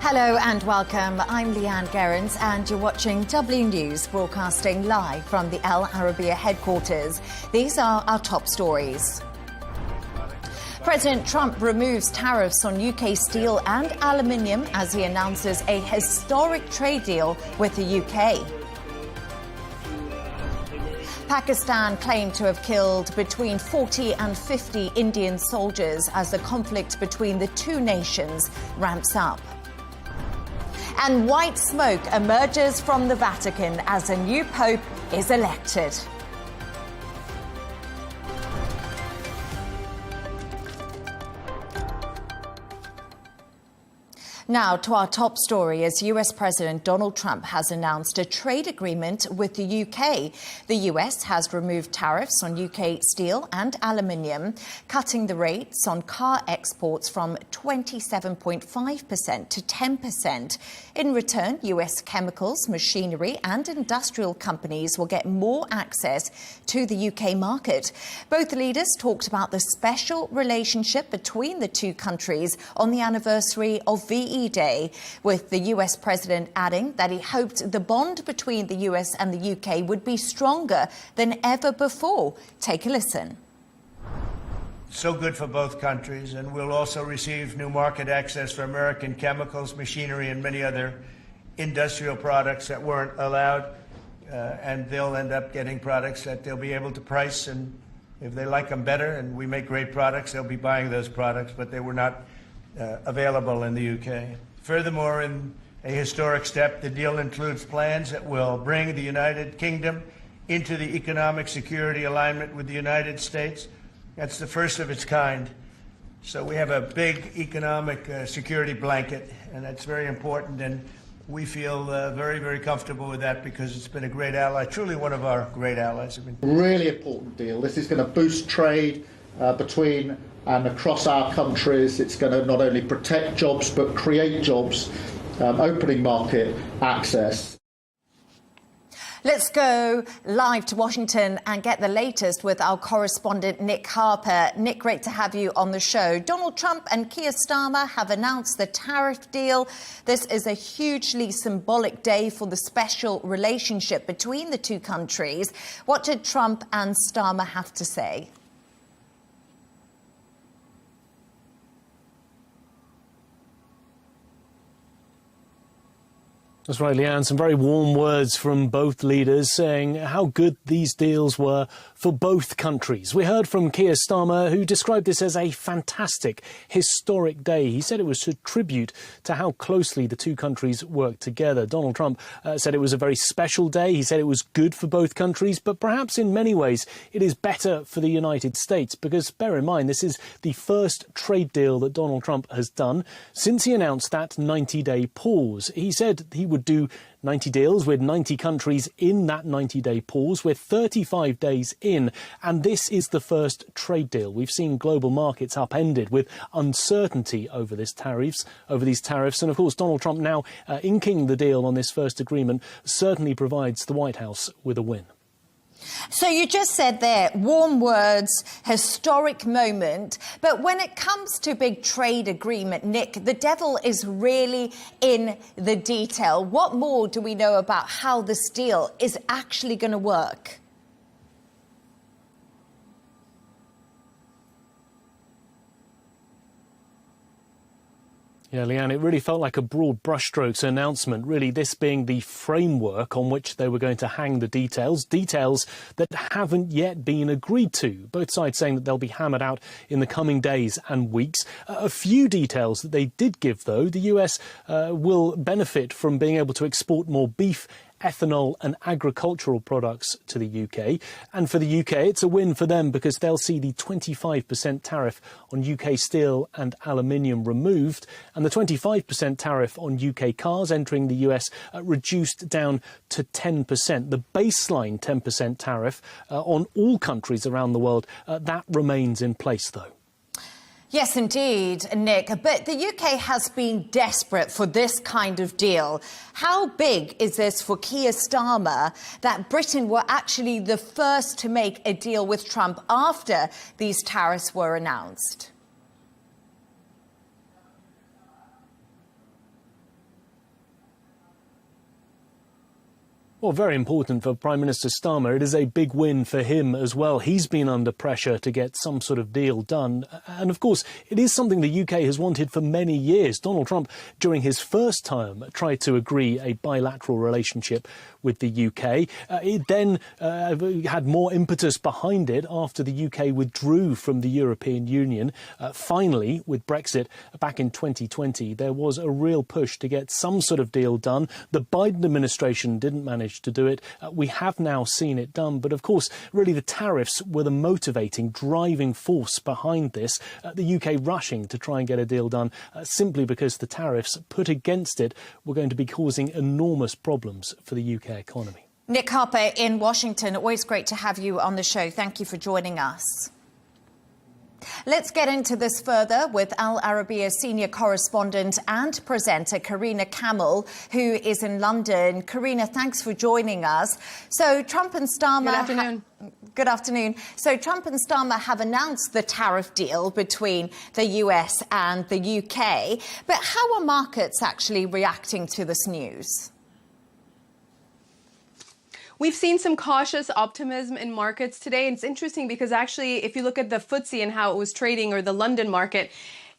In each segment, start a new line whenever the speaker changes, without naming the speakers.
Hello and welcome. I'm Leigh Ann Gerrans and you're watching W News, broadcasting live from the Al Arabiya headquarters. These are our top stories. President Trump removes tariffs on UK steel and aluminium as he announces a historic trade deal with the UK. Pakistan claimed to have killed between 40 and 50 Indian soldiers as the conflict between the two nations ramps up. And white smoke emerges from the Vatican as a new pope is elected. Now to our top story, as US President Donald Trump has announced a trade agreement with the UK. The US has removed tariffs on UK steel and aluminium, cutting the rates on car exports from 27.5% to 10%. In return, US chemicals, machinery and industrial companies will get more access to the UK market. Both leaders talked about the special relationship between the two countries on the anniversary of VE Day, with the US president adding that he hoped the bond between the US and the UK would be stronger than ever before. Take a listen.
So good for both countries, and we'll also receive new market access for American chemicals, machinery, and many other industrial products that weren't allowed, and they'll end up getting products that they'll be able to price, and if they like them better and we make great products, they'll be buying those products, but they were not available in the UK. Furthermore, in a historic step, the deal includes plans that will bring the United Kingdom into the economic security alignment with the United States. That's the first of its kind. So we have a big economic security blanket, and that's very important, and we feel very, very comfortable with that because it's been a great ally, truly one of our great allies.
Really important deal. This is going to boost trade between and across our countries. It's going to not only protect jobs but create jobs, opening market access.
Let's go live to Washington and get the latest with our correspondent Nick Harper. Nick, great to have you on the show. Donald Trump and Keir Starmer have announced the tariff deal. This is a hugely symbolic day for the special relationship between the two countries. What did Trump and Starmer have to say?
That's right, Leigh Ann. Some very warm words from both leaders saying how good these deals were for both countries. We heard from Keir Starmer, who described this as a fantastic, historic day. He said it was a tribute to how closely the two countries work together. Donald Trump said it was a very special day. He said it was good for both countries, but perhaps in many ways it is better for the United States because, bear in mind, this is the first trade deal that Donald Trump has done since he announced that 90-day pause. He said he would do 90 deals with 90 countries in that 90-day pause. We're 35 days in, and this is the first trade deal. We've seen global markets upended with uncertainty over these tariffs. And of course, Donald Trump now inking the deal on this first agreement certainly provides the White House with a win.
So you just said there, warm words, historic moment. But when it comes to big trade agreement, Nick, the devil is really in the detail. What more do we know about how this deal is actually going to work?
Yeah, Leigh Ann, it really felt like a broad brushstrokes announcement, really this being the framework on which they were going to hang the details that haven't yet been agreed to. Both sides saying that they'll be hammered out in the coming days and weeks. A few details that they did give, though. The US will benefit from being able to export more beef, ethanol and agricultural products to the UK. And for the UK, it's a win for them because they'll see the 25% tariff on UK steel and aluminium removed and the 25% tariff on UK cars entering the US reduced down to 10%. The baseline 10% tariff on all countries around the world, that remains in place, though.
Yes, indeed, Nick. But the UK has been desperate for this kind of deal. How big is this for Keir Starmer that Britain were actually the first to make a deal with Trump after these tariffs were announced?
Well, very important for Prime Minister Starmer. It is a big win for him as well. He's been under pressure to get some sort of deal done. And of course, it is something the UK has wanted for many years. Donald Trump, during his first term, tried to agree a bilateral relationship with the UK. It then had more impetus behind it after the UK withdrew from the European Union. Finally, with Brexit back in 2020, there was a real push to get some sort of deal done. The Biden administration didn't manage to do it. We have now seen it done. But of course, really the tariffs were the motivating, driving force behind this. The UK rushing to try and get a deal done simply because the tariffs put against it were going to be causing enormous problems for the UK economy.
Nick Harper in Washington, always great to have you on the show. Thank you for joining us. Let's get into this further with Al Arabiya senior correspondent and presenter Karina Camel, who is in London. Karina, thanks for joining us. So Trump and Starmer...
Good afternoon.
Good afternoon. So Trump and Starmer have announced the tariff deal between the US and the UK. But how are markets actually reacting to this news?
We've seen some cautious optimism in markets today. And it's interesting because actually, if you look at the FTSE and how it was trading, or the London market,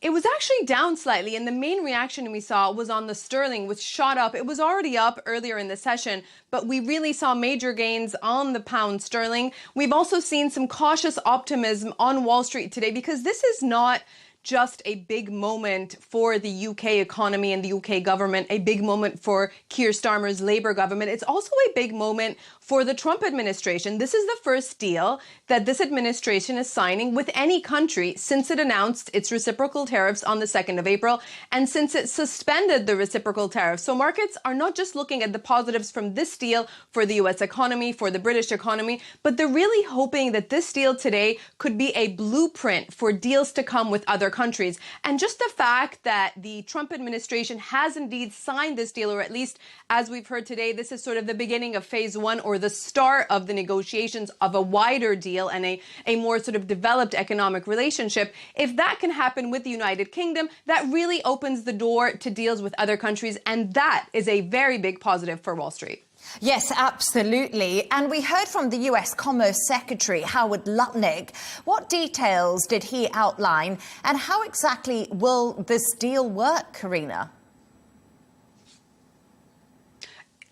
it was actually down slightly. And the main reaction we saw was on the sterling, which shot up. It was already up earlier in the session, but we really saw major gains on the pound sterling. We've also seen some cautious optimism on Wall Street today, because this is not just a big moment for the UK economy and the UK government, a big moment for Keir Starmer's Labour government. It's also a big moment for the Trump administration. This is the first deal that this administration is signing with any country since it announced its reciprocal tariffs on the 2nd of April and since it suspended the reciprocal tariffs. So markets are not just looking at the positives from this deal for the US economy, for the British economy, but they're really hoping that this deal today could be a blueprint for deals to come with other countries. And just the fact that the Trump administration has indeed signed this deal, or at least as we've heard today, this is sort of the beginning of phase one, or the start of the negotiations of a wider deal and a more sort of developed economic relationship. If that can happen with the United Kingdom, that really opens the door to deals with other countries. And that is a very big positive for Wall Street.
Yes, absolutely. And we heard from the US Commerce Secretary, Howard Lutnick. What details did he outline, and how exactly will this deal work, Karina?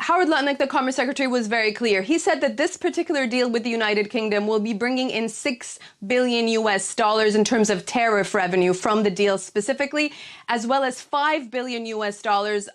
Howard Lutnick, the Commerce Secretary, was very clear. He said that this particular deal with the United Kingdom will be bringing in $6 billion in terms of tariff revenue from the deal specifically, as well as $5 billion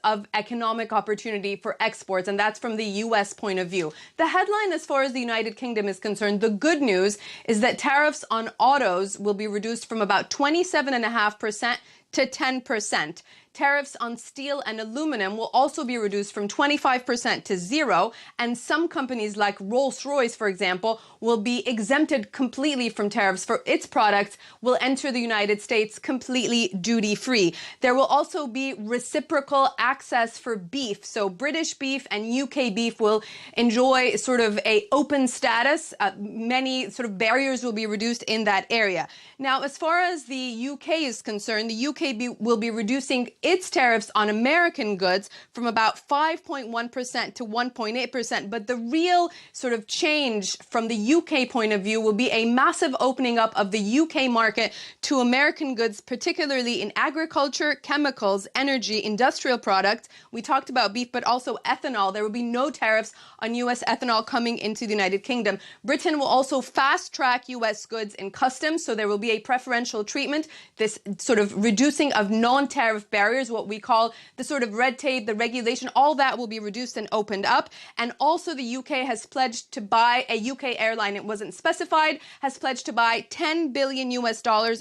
of economic opportunity for exports. And that's from the US point of view. The headline, as far as the United Kingdom is concerned, the good news is that tariffs on autos will be reduced from about 27.5% to 10%. Tariffs on steel and aluminum will also be reduced from 25% to 0%, and some companies like Rolls-Royce, for example, will be exempted completely from tariffs for its products, will enter the United States completely duty-free. There will also be reciprocal access for beef, so British beef and UK beef will enjoy sort of a open status. Many sort of barriers will be reduced in that area. Now, as far as the UK is concerned, the UK will be reducing its tariffs on American goods from about 5.1% to 1.8%. But the real sort of change from the UK point of view will be a massive opening up of the UK market to American goods, particularly in agriculture, chemicals, energy, industrial products. We talked about beef, but also ethanol. There will be no tariffs on US ethanol coming into the United Kingdom. Britain will also fast track US goods in customs, so there will be a preferential treatment, this sort of reducing of non-tariff barriers, what we call the sort of red tape, the regulation, all that will be reduced and opened up. And also the UK has pledged to buy, a UK airline, it wasn't specified, has pledged to buy $10 billion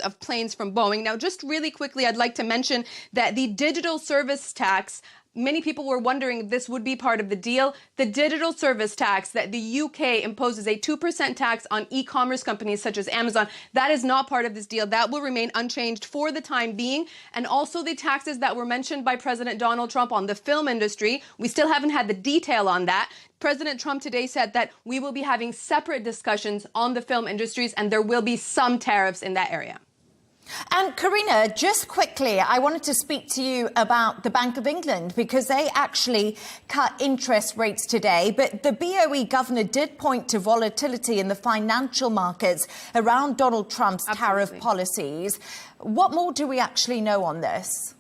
of planes from Boeing. Now, just really quickly, I'd like to mention that the digital service tax, many people were wondering if this would be part of the deal. The digital service tax that the UK imposes, a 2% tax on e-commerce companies such as Amazon, that is not part of this deal. That will remain unchanged for the time being. And also the taxes that were mentioned by President Donald Trump on the film industry, we still haven't had the detail on that. President Trump today said that we will be having separate discussions on the film industries, and there will be some tariffs in that area.
And Karina, just quickly, I wanted to speak to you about the Bank of England because they actually cut interest rates today. But the BOE governor did point to volatility in the financial markets around Donald Trump's tariff policies. What more do we actually know on this?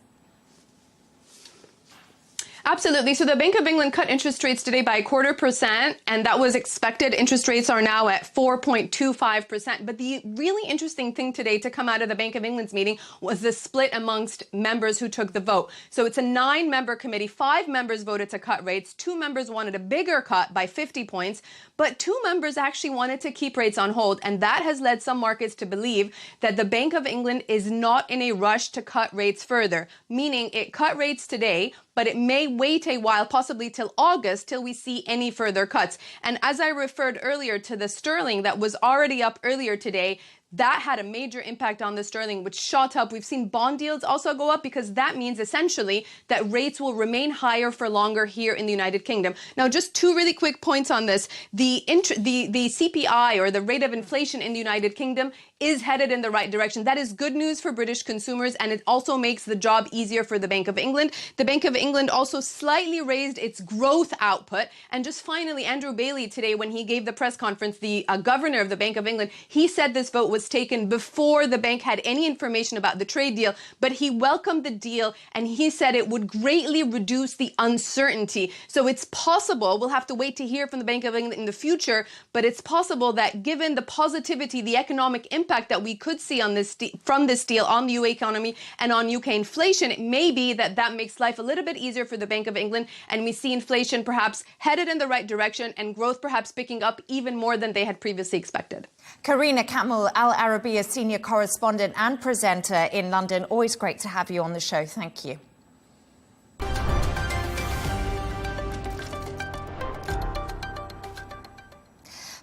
Absolutely. So the Bank of England cut interest rates today by 0.25%, and that was expected. Interest rates are now at 4.25%. But the really interesting thing today to come out of the Bank of England's meeting was the split amongst members who took the vote. So it's a 9-member committee. 5 members voted to cut rates. 2 members wanted a bigger cut by 50 points. But 2 members actually wanted to keep rates on hold. And that has led some markets to believe that the Bank of England is not in a rush to cut rates further, meaning it cut rates today, but it may wait a while, possibly till August, till we see any further cuts. And as I referred earlier to the sterling that was already up earlier today, that had a major impact on the sterling, which shot up. We've seen bond yields also go up because that means essentially that rates will remain higher for longer here in the United Kingdom. Now, just 2 really quick points on this. The CPI, or the rate of inflation in the United Kingdom, is headed in the right direction. That is good news for British consumers, and it also makes the job easier for the Bank of England. The Bank of England also slightly raised its growth output. And just finally, Andrew Bailey today, when he gave the press conference, the governor of the Bank of England, he said this vote was taken before the bank had any information about the trade deal, but he welcomed the deal and he said it would greatly reduce the uncertainty. So it's possible, we'll have to wait to hear from the Bank of England in the future, but it's possible that given the positivity, the economic impact that we could see on this from this deal on the UAE economy and on UK inflation, it may be that that makes life a little bit easier for the Bank of England, and we see inflation perhaps headed in the right direction and growth perhaps picking up even more than they had previously expected.
Karina Kamel, Al Arabiya senior correspondent and presenter in London. Always great to have you on the show. Thank you.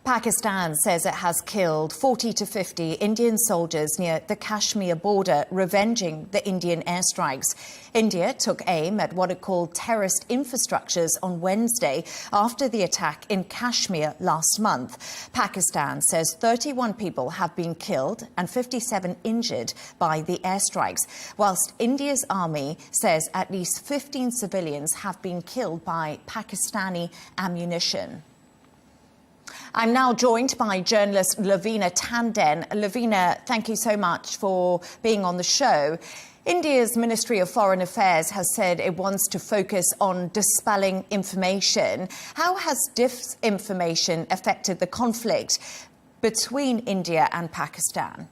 Pakistan says it has killed 40 to 50 Indian soldiers near the Kashmir border, revenging the Indian airstrikes. India took aim at what it called terrorist infrastructures on Wednesday after the attack in Kashmir last month. Pakistan says 31 people have been killed and 57 injured by the airstrikes, whilst India's army says at least 15 civilians have been killed by Pakistani ammunition. I'm now joined by journalist Lavina Tandon. Lavina, thank you so much for being on the show. India's Ministry of Foreign Affairs has said it wants to focus on dispelling information. How has disinformation affected the conflict between India and Pakistan?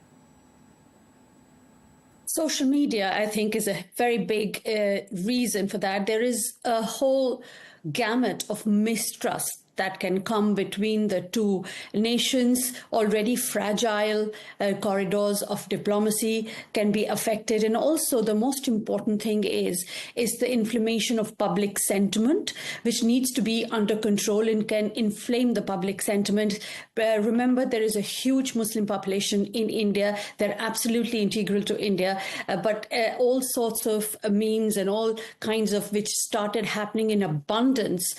Social media, I think, is a very big reason for that. There is a whole gamut of mistrust that can come between the two nations. Already fragile corridors of diplomacy can be affected. And also the most important thing is the inflammation of public sentiment, which needs to be under control and can inflame the public sentiment. Remember, there is a huge Muslim population in India. They're absolutely integral to India, but all sorts of memes and all kinds of which started happening in abundance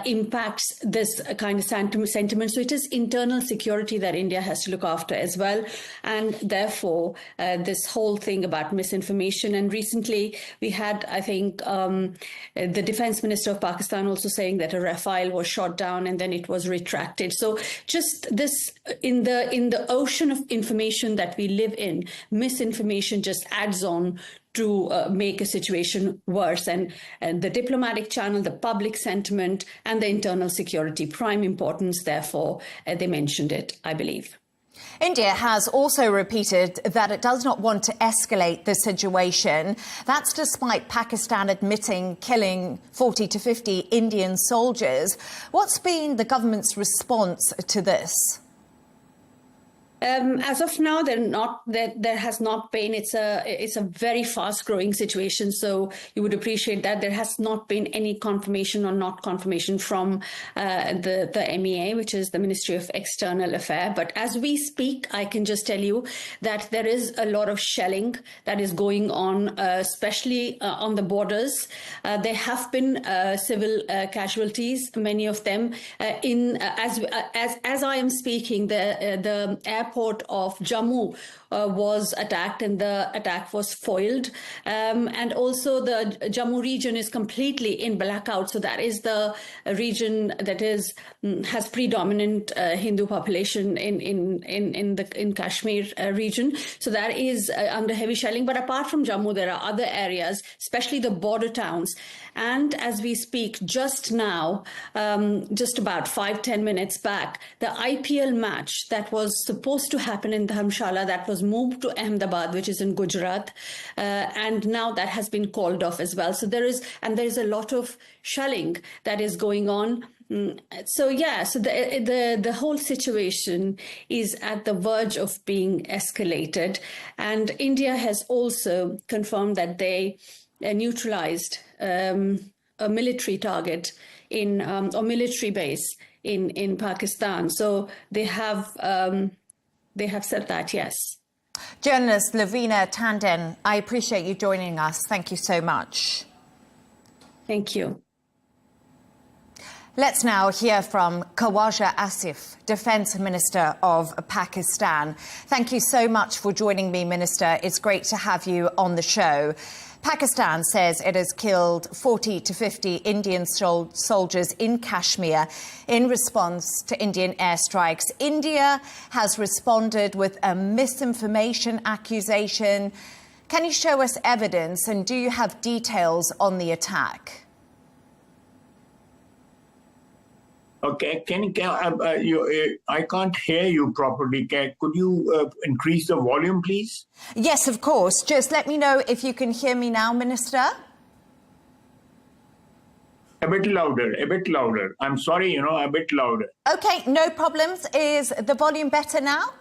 impacts this kind of sentiment. So it is internal security that India has to look after as well. And therefore, this whole thing about misinformation. And recently we had, I think, the defense minister of Pakistan also saying that a Rafale was shot down and then it was retracted. So just this in the ocean of information that we live in, misinformation just adds on to make a situation worse. And the diplomatic channel, the public sentiment, and the internal security, prime importance, therefore, they mentioned it, I believe.
India has also repeated that it does not want to escalate the situation. That's despite Pakistan admitting killing 40 to 50 Indian soldiers. What's been the government's response to this?
As of now, there has not been. It's a very fast-growing situation, so you would appreciate that there has not been any confirmation or not confirmation from the MEA, which is the Ministry of External Affairs. But as we speak, I can just tell you that there is a lot of shelling that is going on, especially on the borders. There have been civil casualties, many of them. As I am speaking, the airport airport of Jammu was attacked, and the attack was foiled. And also the Jammu region is completely in blackout. So that is the region that has predominant Hindu population in Kashmir region. So that is under heavy shelling. But apart from Jammu, there are other areas, especially the border towns. And as we speak, just now, just about 5-10 minutes back, the IPL match that was supposed to happen in Dharamshala, that was moved to Ahmedabad, which is in Gujarat, and now that has been called off as well. So there is a lot of shelling that is going on. So the whole situation is at the verge of being escalated, and India has also confirmed that they neutralized a military target or military base in Pakistan. So they have said that, yes.
Journalist Lavina Tandon, I appreciate you joining us. Thank you so much.
Thank you.
Let's now hear from Khawaja Asif, Defence Minister of Pakistan. Thank you so much for joining me, Minister. It's great to have you on the show. Pakistan says it has killed 40 to 50 Indian soldiers in Kashmir in response to Indian airstrikes. India has responded with a misinformation accusation. Can you show us evidence, and do you have details on the attack?
Okay, I can't hear you properly. Could you increase the volume, please?
Yes, of course. Just let me know if you can hear me now, Minister.
A bit louder, a bit louder. I'm sorry, a bit louder.
Okay, no problems. Is the volume better now?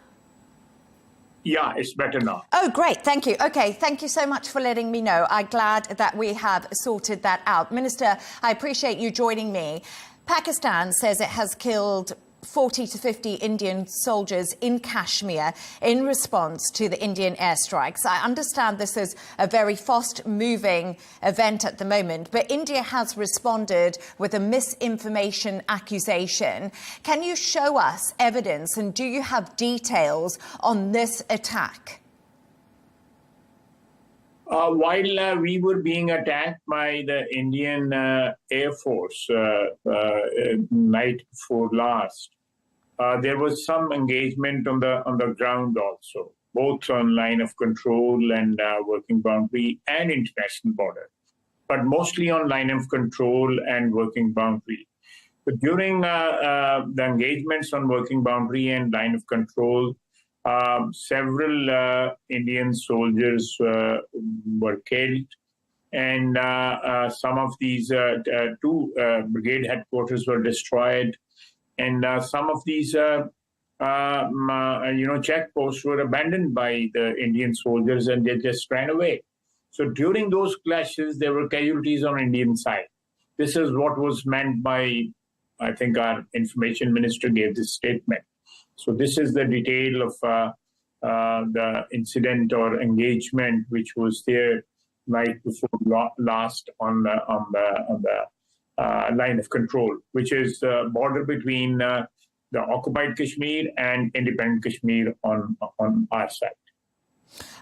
Yeah, it's better now.
Oh, great. Thank you. Okay, thank you so much for letting me know. I'm glad that we have sorted that out. Minister, I appreciate you joining me. Pakistan says it has killed 40 to 50 Indian soldiers in Kashmir in response to the Indian airstrikes. I understand this is a very fast-moving event at the moment, but India has responded with a misinformation accusation. Can you show us evidence, and do you have details on this attack?
While we were being attacked by the Indian Air Force night before last, there was some engagement on the ground also, both on line of control and working boundary and international border, but mostly on line of control and working boundary. But during the engagements on working boundary and line of control, several Indian soldiers were killed, and some of these two brigade headquarters were destroyed, and some of these checkposts were abandoned by the Indian soldiers, and they just ran away. So during those clashes, there were casualties on Indian side. This is what was meant by, I think, our information minister gave this statement. So this is the detail of the incident or engagement which was there night before last on the line of control, which is the border between the occupied Kashmir and independent Kashmir on our side.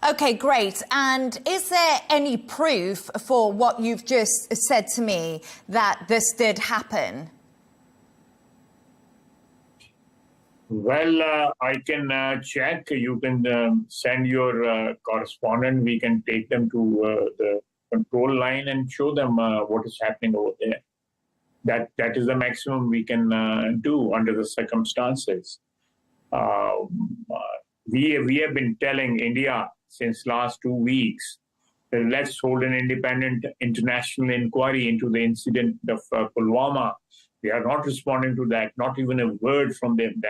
Okay, great. And is there any proof for what you've just said to me that this did happen?
Well, I can check. You can send your correspondent. We can take them to the control line and show them what is happening over there. That is the maximum we can do under the circumstances. We have been telling India since last 2 weeks that let's hold an independent international inquiry into the incident of Pulwama. They are not responding to that, not even a word from them.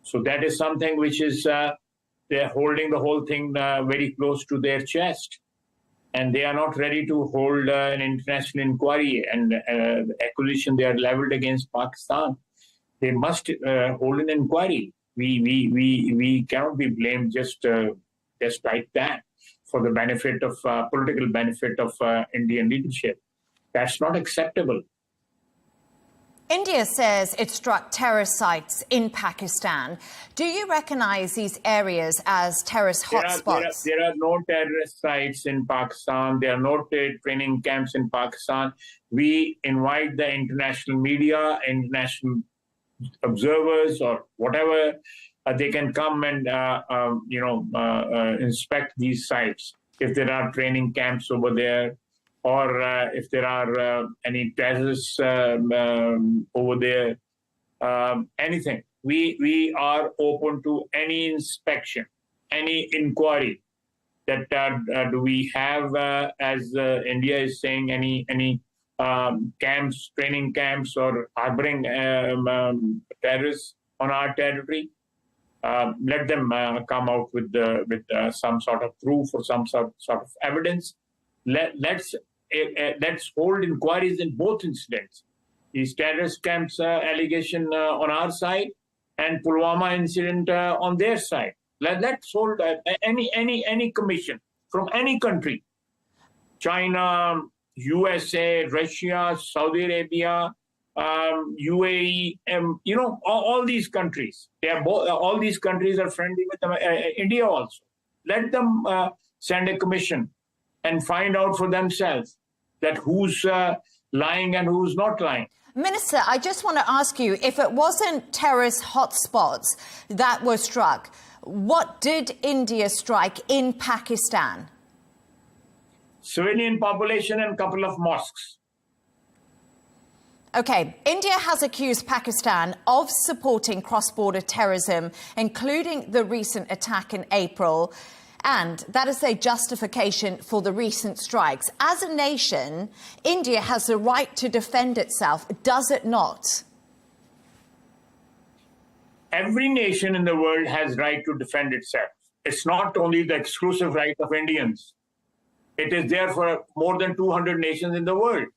So that is something which is, they're holding the whole thing very close to their chest. And they are not ready to hold an international inquiry and the accusation they are leveled against Pakistan. They must hold an inquiry. We cannot be blamed just like that for the benefit of political benefit of Indian leadership. That's not acceptable.
India says it struck terrorist sites in Pakistan. Do you recognize these areas as terrorist hotspots?
There are no terrorist sites in Pakistan. There are no training camps in Pakistan. We invite the international media, international observers, or whatever. They can come and inspect these sites if there are training camps over there, or if there are any terrorists over there, anything. We are open to any inspection, any inquiry that do we have, as India is saying, any camps, training camps, or harboring terrorists on our territory. Let them come out with some sort of proof or some sort of evidence. Let's hold inquiries in both incidents. These terrorist camps allegation on our side and Pulwama incident on their side. Let's hold any commission from any country, China, USA, Russia, Saudi Arabia, UAE, all these countries. They are all these countries are friendly with India also. Let them send a commission and find out for themselves that who's lying and who's not lying.
Minister, I just want to ask you, if it wasn't terrorist hotspots that were struck, what did India strike in Pakistan?
Civilian population and a couple of mosques.
OK, India has accused Pakistan of supporting cross-border terrorism, including the recent attack in April. And that is a justification for the recent strikes. As a nation, India has the right to defend itself, does it not?
Every nation in the world has right to defend itself. It's not only the exclusive right of Indians. It is there for more than 200 nations in the world.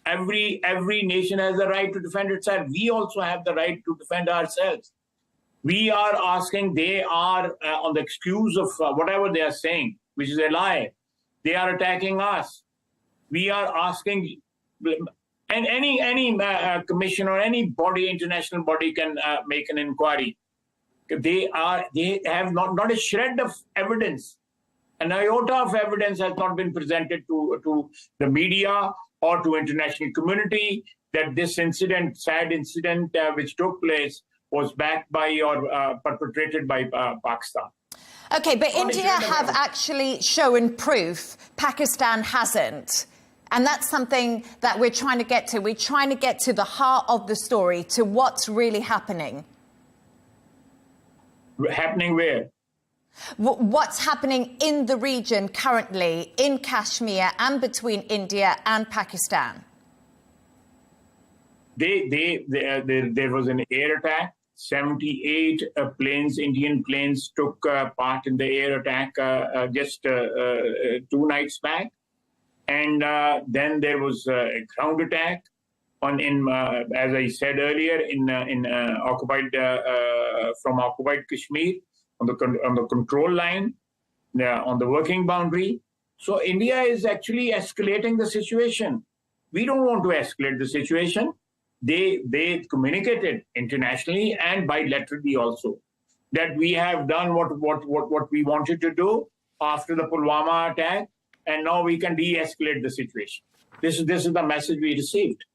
Every nation has the right to defend itself. We also have the right to defend ourselves. We are asking, they are on the excuse of whatever they are saying, which is a lie. They are attacking us. We are asking, and any commission or any body, international body can make an inquiry. They have not a shred of evidence. An iota of evidence has not been presented to the media or to international community that this incident, sad incident which took place, was backed by or perpetrated by Pakistan.
OK, but India have actually shown proof. Pakistan hasn't. And that's something that we're trying to get to. We're trying to get to the heart of the story, to what's really happening.
Happening where?
What's happening in the region currently, in Kashmir and between India and Pakistan?
There was an air attack. 78 Indian planes took part in the air attack just 2 nights back. And then there was a ground attack as I said earlier, from occupied Kashmir on the control line, on the working boundary. So India is actually escalating the situation. We don't want to escalate the situation. They communicated internationally and bilaterally also that we have done what we wanted to do after the Pulwama attack, and now we can de-escalate the situation. This is the message we received.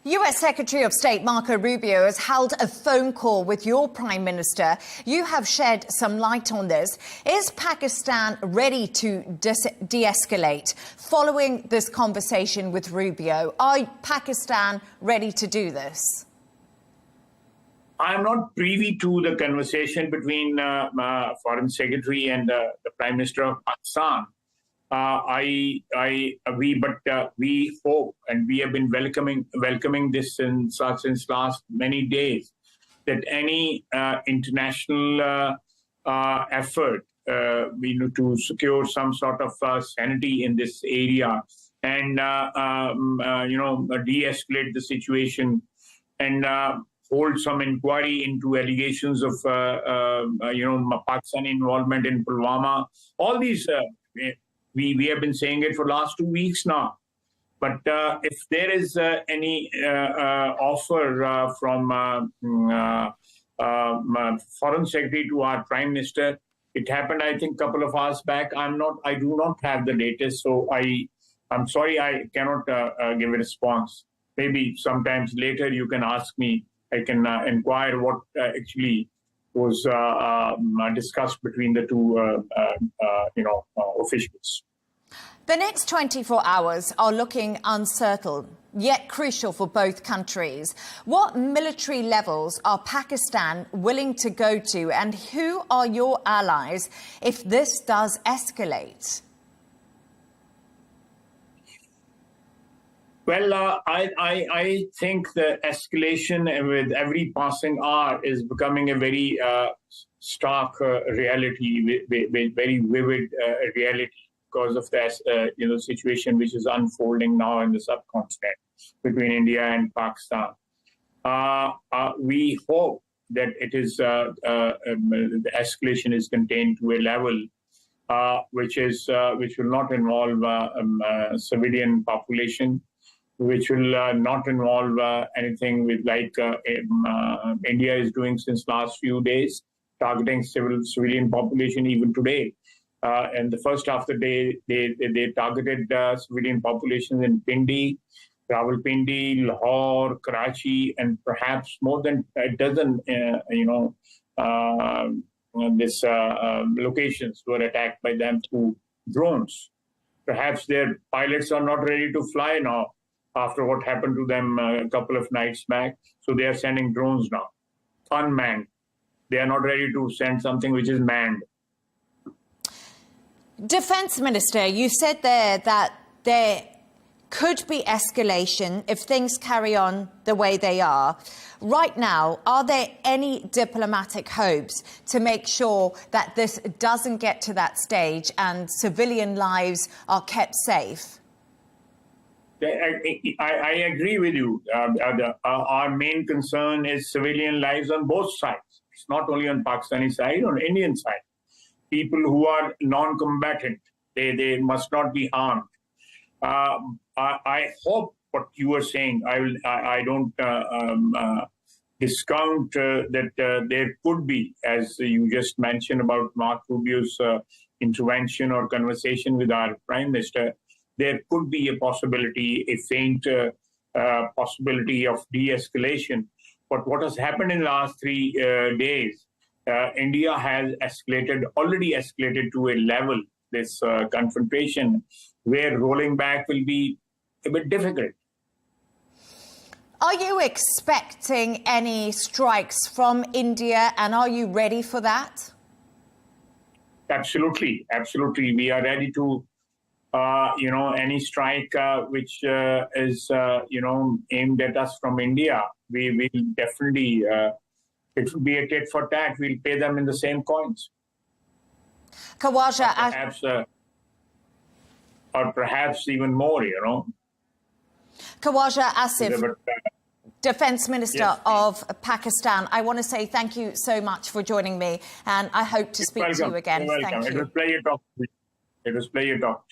US Secretary of State Marco Rubio has held a phone call with your Prime Minister. You have shed some light on this. Is Pakistan ready to de-escalate following this conversation with Rubio? Are Pakistan ready to do this?
I'm not privy to the conversation between Foreign Secretary and the Prime Minister of Pakistan. We hope, and we have been welcoming this since last many days, that any international effort to secure some sort of sanity in this area and de-escalate the situation and hold some inquiry into allegations of Pakistan involvement in Pulwama. All these. We have been saying it for the last 2 weeks now. But if there is any offer from Foreign Secretary to our Prime Minister, it happened, I think, a couple of hours back. I do not have the latest, so I'm sorry I cannot give a response. Maybe sometimes later you can ask me. I can inquire what actually was discussed between the two, officials.
The next 24 hours are looking uncertain, yet crucial for both countries. What military levels are Pakistan willing to go to, and who are your allies if this does escalate?
Well, I think the escalation with every passing hour is becoming a very stark reality, very vivid reality, because of the situation which is unfolding now in the subcontinent between India and Pakistan. We hope that it is the escalation is contained to a level which will not involve civilian population, which will not involve anything with like India is doing since last few days, targeting civilian population even today. And the first half of the day, they targeted civilian populations in Pindi, Rawalpindi, Lahore, Karachi, and perhaps more than a dozen, locations were attacked by them through drones. Perhaps their pilots are not ready to fly now after what happened to them a couple of nights back. So they are sending drones now, unmanned. They are not ready to send something which is manned.
Defence Minister, you said there that there could be escalation if things carry on the way they are. Right now, are there any diplomatic hopes to make sure that this doesn't get to that stage and civilian lives are kept safe?
I agree with you. Our main concern is civilian lives on both sides. It's not only on Pakistani side, on Indian side. People who are non-combatant, they must not be harmed. I hope what you are saying. I don't discount that there could be, as you just mentioned about Mark Rubio's intervention or conversation with our Prime Minister. There could be a possibility, a faint possibility of de-escalation. But what has happened in the last 3 days, India has already escalated to a level, this confrontation, where rolling back will be a bit difficult.
Are you expecting any strikes from India, and are you ready for that?
Absolutely, absolutely. We are ready to any strike which is, aimed at us from India, we will definitely, it will be a tit for tat. We'll pay them in the same coins.
Khawaja,
or perhaps even more,
Khawaja Asif, Defence Minister
yes,
of Pakistan, I want to say thank you so much for joining me, and I hope to speak to you again.
You're welcome.
Thank you.
It was a pleasure talking to you. It was a pleasure talking.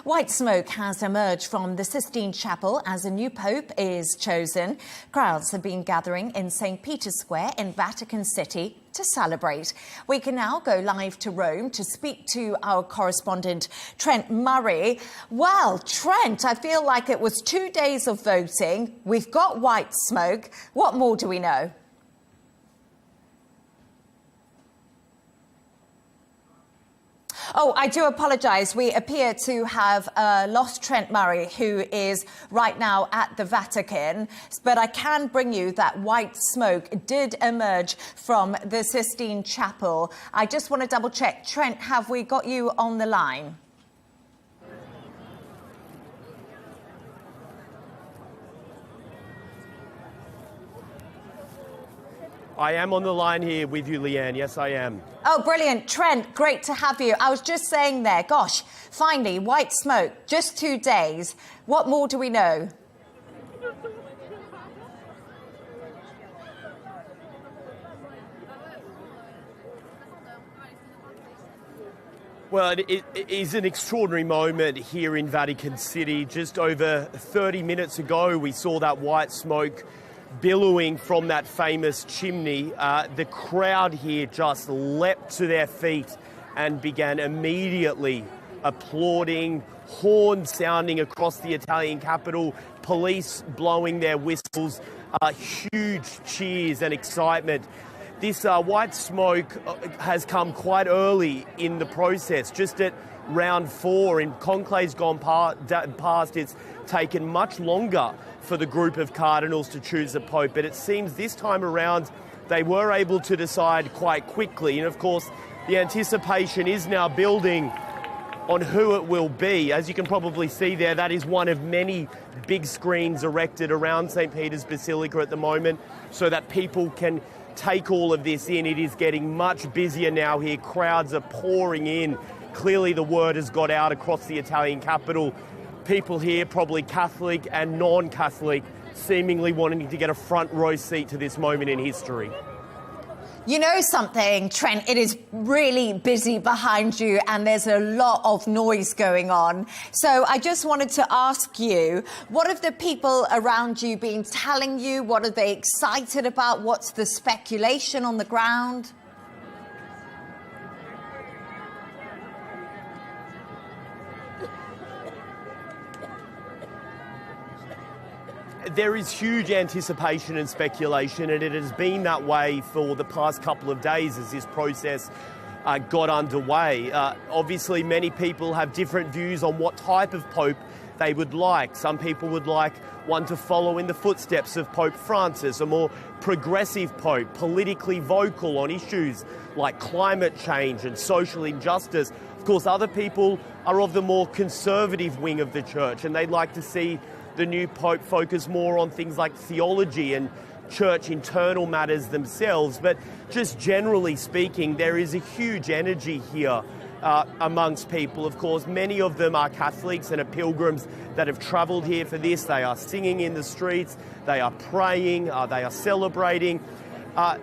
White smoke has emerged from the Sistine Chapel as a new pope is chosen. Crowds have been gathering in St. Peter's Square in Vatican City to celebrate. We can now go live to Rome to speak to our correspondent, Trent Murray. Well, Trent, I feel like it was 2 days of voting. We've got white smoke. What more do we know? Oh, I do apologise. We appear to have lost Trent Murray, who is right now at the Vatican. But I can bring you that white smoke did emerge from the Sistine Chapel. I just want to double check. Trent, have we got you on the line?
I am on the line here with you, Leigh Ann. Yes, I am.
Oh, brilliant. Trent, great to have you. I was just saying there, gosh, finally, white smoke, just 2 days. What more do we know?
Well, it is an extraordinary moment here in Vatican City. Just over 30 minutes ago, we saw that white smoke billowing from that famous chimney. The crowd here just leapt to their feet and began immediately applauding, horns sounding across the Italian capital, police blowing their whistles, huge cheers and excitement. This white smoke has come quite early in the process. Just at round 4 in conclaves gone past, it's taken much longer for the group of cardinals to choose a pope. But it seems this time around they were able to decide quite quickly. And of course, the anticipation is now building on who it will be. As you can probably see there, that is one of many big screens erected around St. Peter's Basilica at the moment so that people can take all of this in. It is getting much busier now here. Crowds are pouring in. Clearly the word has got out across the Italian capital. People here, probably Catholic and non-Catholic, seemingly wanting to get a front row seat to this moment in history.
You know something, Trent, it is really busy behind you and there's a lot of noise going on. So I just wanted to ask you, what have the people around you been telling you? What are they excited about? What's the speculation on the ground?
There is huge anticipation and speculation, and it has been that way for the past couple of days as this process got underway. Obviously, many people have different views on what type of pope they would like. Some people would like one to follow in the footsteps of Pope Francis, a more progressive pope, politically vocal on issues like climate change and social injustice. Of course, other people are of the more conservative wing of the church, and they'd like to see the new pope focus more on things like theology and church internal matters themselves. But just generally speaking, there is a huge energy here amongst people. Of course, many of them are Catholics and are pilgrims that have travelled here for this. They are singing in the streets, they are praying, they are celebrating.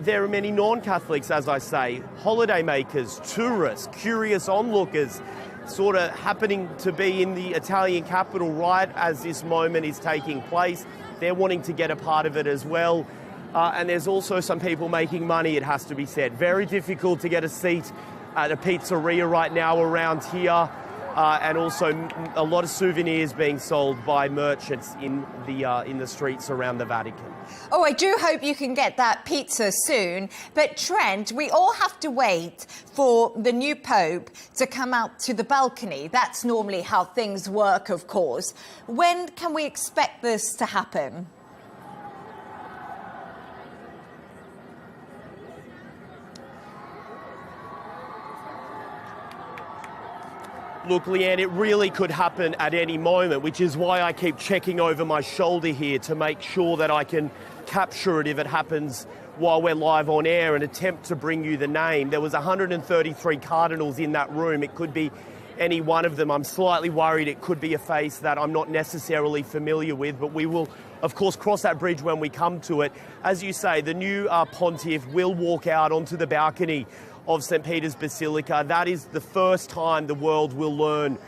There are many non-Catholics, as I say, holidaymakers, tourists, curious onlookers, sort of happening to be in the Italian capital right as this moment is taking place. They're wanting to get a part of it as well. And there's also some people making money, it has to be said. Very difficult to get a seat at a pizzeria right now around here. And also a lot of souvenirs being sold by merchants in the streets around the Vatican.
Oh, I do hope you can get that pizza soon. But Trent, we all have to wait for the new Pope to come out to the balcony. That's normally how things work, of course. When can we expect this to happen?
Look, Leigh Ann, it really could happen at any moment, which is why I keep checking over my shoulder here to make sure that I can capture it if it happens while we're live on air and attempt to bring you the name. There was 133 cardinals in that room. It could be any one of them. I'm slightly worried it could be a face that I'm not necessarily familiar with, but we will, of course, cross that bridge when we come to it. As you say, the new pontiff will walk out onto the balcony of St. Peter's Basilica. That is the first time the world will learn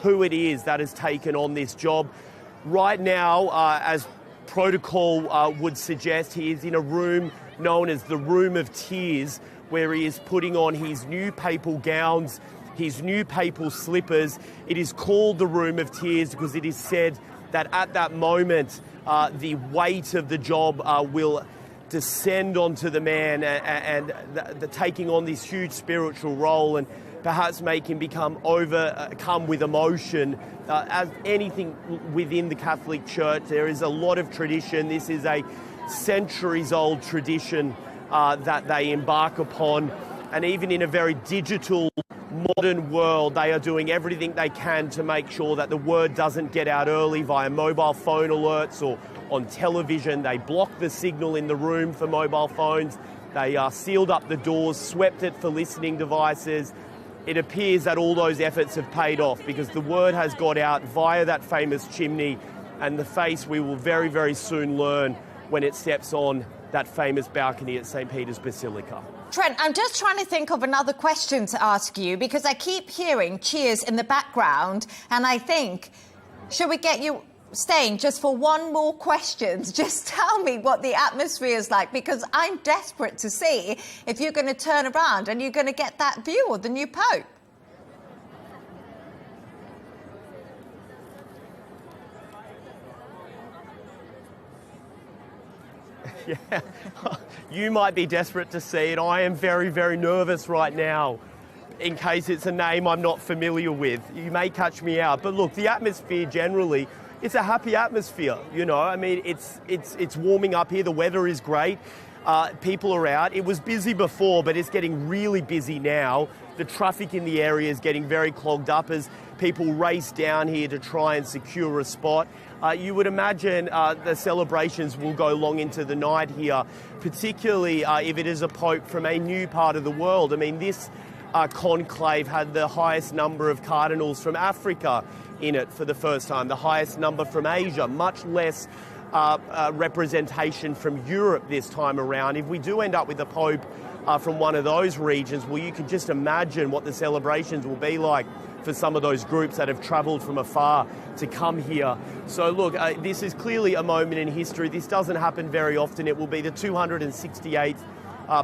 who it is that has taken on this job. Right now, as protocol would suggest, he is in a room known as the Room of Tears, where he is putting on his new papal gowns, his new papal slippers. It is called the Room of Tears because it is said that at that moment, the weight of the job will descend onto the man and the taking on this huge spiritual role and perhaps make him become overcome with emotion. As anything within the Catholic Church, there is a lot of tradition. This is a centuries-old tradition that they embark upon. And even in a very digital, modern world, they are doing everything they can to make sure that the word doesn't get out early via mobile phone alerts or on television. They blocked the signal in the room for mobile phones. They sealed up the doors, swept it for listening devices. It appears that all those efforts have paid off because the word has got out via that famous chimney, and the face we will very, very soon learn when it steps on that famous balcony at St. Peter's Basilica.
Trent, I'm just trying to think of another question to ask you because I keep hearing cheers in the background and I think, should we get you staying just for one more question? Just tell me what the atmosphere is like because I'm desperate to see if you're going to turn around and you're going to get that view of the new Pope.
Yeah, you might be desperate to see it. I am very, very nervous right now in case it's a name I'm not familiar with. You may catch me out. But look, the atmosphere generally, it's a happy atmosphere, you know. I mean, it's warming up here. The weather is great. People are out. It was busy before, but it's getting really busy now. The traffic in the area is getting very clogged up as people race down here to try and secure a spot. You would imagine the celebrations will go long into the night here, particularly if it is a pope from a new part of the world. I mean, this conclave had the highest number of cardinals from Africa in it for the first time, the highest number from Asia, much less representation from Europe this time around. If we do end up with a pope from one of those regions, well, you can just imagine what the celebrations will be like for some of those groups that have travelled from afar to come here. So look, this is clearly a moment in history. This doesn't happen very often. It will be the 268th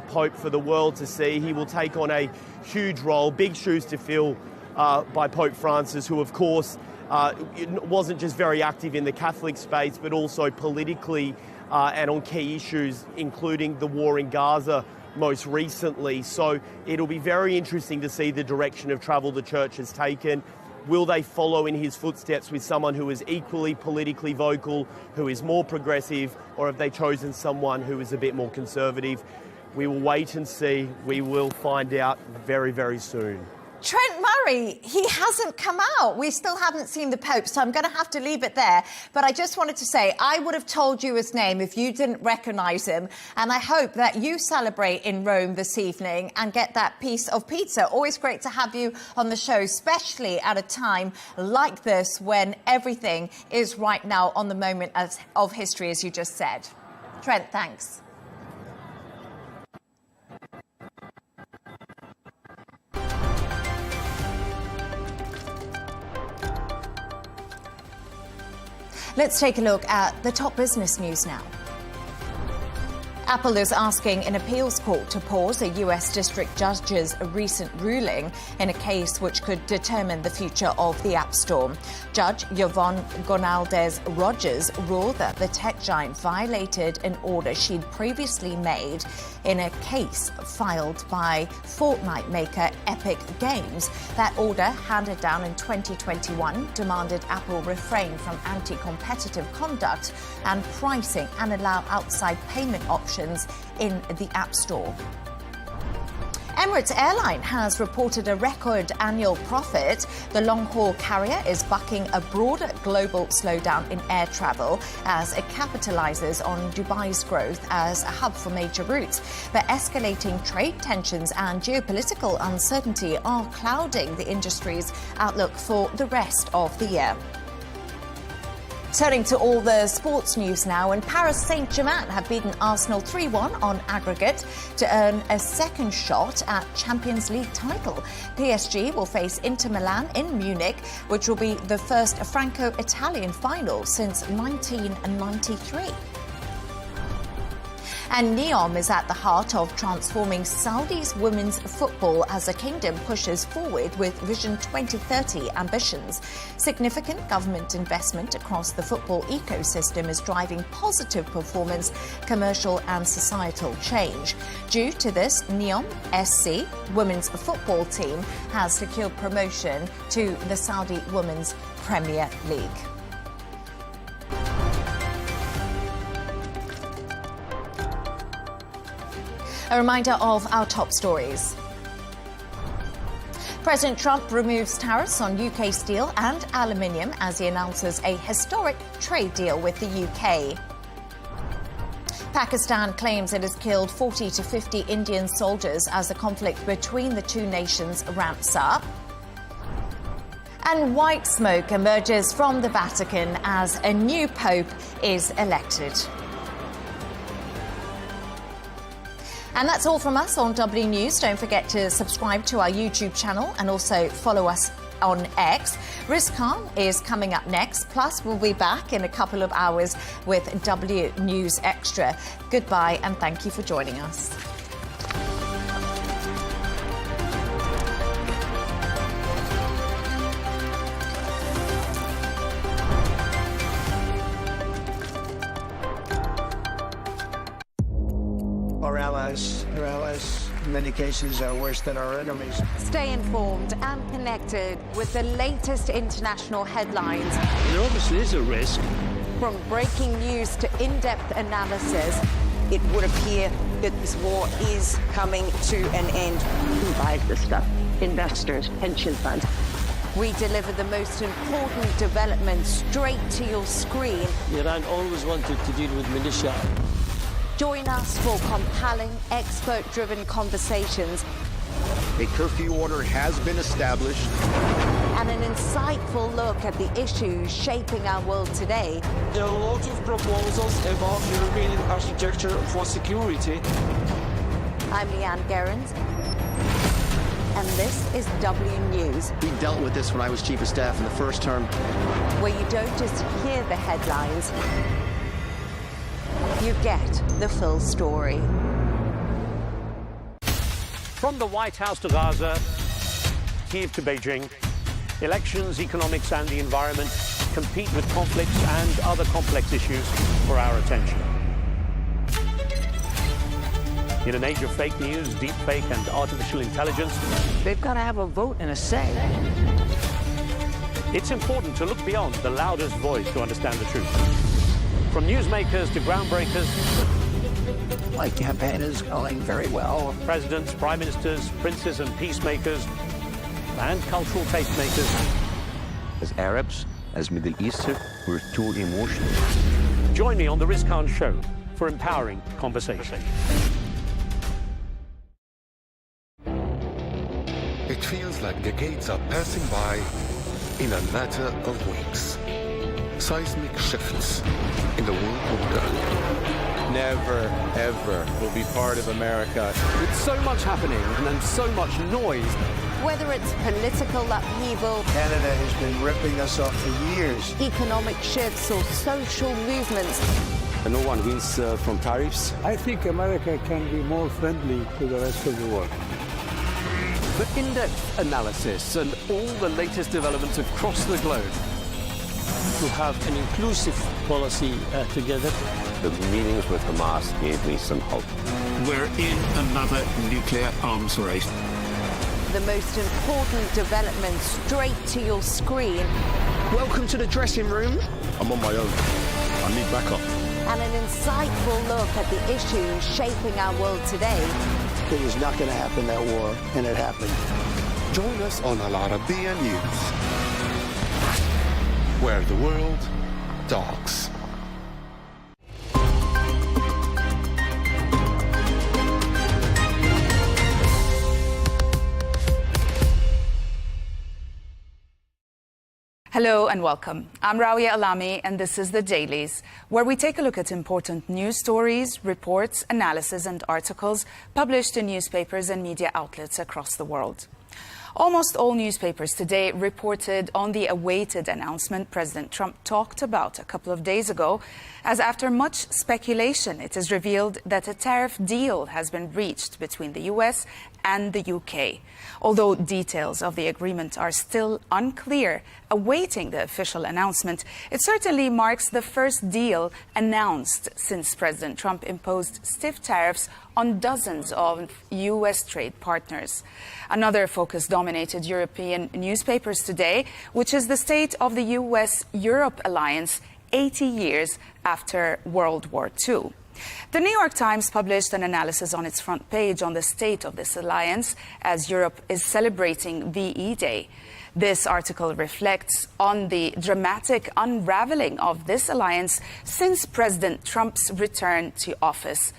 Pope for the world to see. He will take on a huge role, big shoes to fill by Pope Francis, who of course wasn't just very active in the Catholic space, but also politically and on key issues, including the war in Gaza most recently. So it'll be very interesting to see the direction of travel the church has taken. Will they follow in his footsteps with someone who is equally politically vocal, who is more progressive, or have they chosen someone who is a bit more conservative? We will wait and see. We will find out very, very soon.
Trent Murray, he hasn't come out. We still haven't seen the Pope, so I'm going to have to leave it there. But I just wanted to say, I would have told you his name if you didn't recognise him. And I hope that you celebrate in Rome this evening and get that piece of pizza. Always great to have you on the show, especially at a time like this when everything is right now on the moment of history, as you just said. Trent, thanks. Let's take a look at the top business news now. Apple is asking an appeals court to pause a US district judge's recent ruling in a case which could determine the future of the App Store. Judge Yvonne Gonaldes-Rogers ruled that the tech giant violated an order she'd previously made in a case filed by Fortnite maker Epic Games. That order, handed down in 2021, demanded Apple refrain from anti-competitive conduct and pricing and allow outside payment options in the App Store. Emirates Airline has reported a record annual profit. The long-haul carrier is bucking a broader global slowdown in air travel as it capitalises on Dubai's growth as a hub for major routes. But escalating trade tensions and geopolitical uncertainty are clouding the industry's outlook for the rest of the year. Turning to all the sports news now, and Paris Saint-Germain have beaten Arsenal 3-1 on aggregate to earn a second shot at Champions League title. PSG will face Inter Milan in Munich, which will be the first Franco-Italian final since 1993. And NEOM is at the heart of transforming Saudi's women's football as the kingdom pushes forward with Vision 2030 ambitions. Significant government investment across the football ecosystem is driving positive performance, commercial and societal change. Due to this, NEOM SC women's football team has secured promotion to the Saudi Women's Premier League. A reminder of our top stories. President Trump removes tariffs on UK steel and aluminium as he announces a historic trade deal with the UK. Pakistan claims it has killed 40 to 50 Indian soldiers as the conflict between the two nations ramps up. And white smoke emerges from the Vatican as a new pope is elected. And that's all from us on W News. Don't forget to subscribe to our YouTube channel and also follow us on X. Riz Khan is coming up next. Plus, we'll be back in a couple of hours with W News Extra. Goodbye and thank you for joining us.
Our allies, in many cases, are worse than our enemies.
Stay informed and connected with the latest international headlines.
There obviously is a risk.
From breaking news to in-depth analysis.
It would appear that this war is coming to an end.
Who buys this stuff? Investors, pension funds.
We deliver the most important developments straight to your screen.
Iran always wanted to deal with militia.
Join us for compelling, expert-driven conversations.
A curfew order has been established.
And an insightful look at the issues shaping our world today.
There are a lot of proposals about European architecture for security.
I'm Leigh Ann Gerrans, and this is W News.
We dealt with this when I was Chief of Staff in the first term.
Where you don't just hear the headlines, you get the full story.
From the White House to Gaza, Kyiv to Beijing, elections, economics and the environment compete with conflicts and other complex issues for our attention. In an age of fake news, deepfake and artificial intelligence,
They've got to have a vote and a say.
it's important to look beyond the loudest voice to understand the truth. From newsmakers to groundbreakers,
my campaign is going very well.
Presidents, prime ministers, princes and peacemakers, and cultural tastemakers.
As Arabs, as Middle Eastern, we're too emotional.
Join me on the Riz Khan Show for empowering conversation.
It feels like decades are passing by in a matter of weeks. Seismic shifts in the world order.
Never, ever will be part of America. With so much happening and so much noise.
Whether it's political upheaval,
Canada has been ripping us off for years.
Economic shifts or social movements.
And no one wins from tariffs.
I think America can be more friendly to the rest of the world.
The in-depth analysis and all the latest developments across the globe.
To have an inclusive policy together.
The meetings with Hamas gave me some hope.
We're in another nuclear arms race.
The most important developments straight to your screen.
Welcome to the dressing room.
I'm on my own. I need backup.
And an insightful look at the issues shaping our world today.
It was not going to happen, that war, and it happened.
Join us on Arabiya News, where the world talks.
Hello and welcome. I'm Arabiya Alami and this is The Dailies, where we take a look at important news stories, reports, analysis and articles published in newspapers and media outlets across the world. Almost all newspapers today reported on the awaited announcement President Trump talked about a couple of days ago, as after much speculation, it is revealed that a tariff deal has been reached between the US and the UK. Although details of the agreement are still unclear, awaiting the official announcement, it certainly marks the first deal announced since President Trump imposed stiff tariffs on dozens of US trade partners. Another focus dominated European newspapers today, which is the state of the US-Europe alliance 80 years after World War II. The New York Times published an analysis on its front page on the state of this alliance as Europe is celebrating VE Day. This article reflects on the dramatic unraveling of this alliance since President Trump's return to office,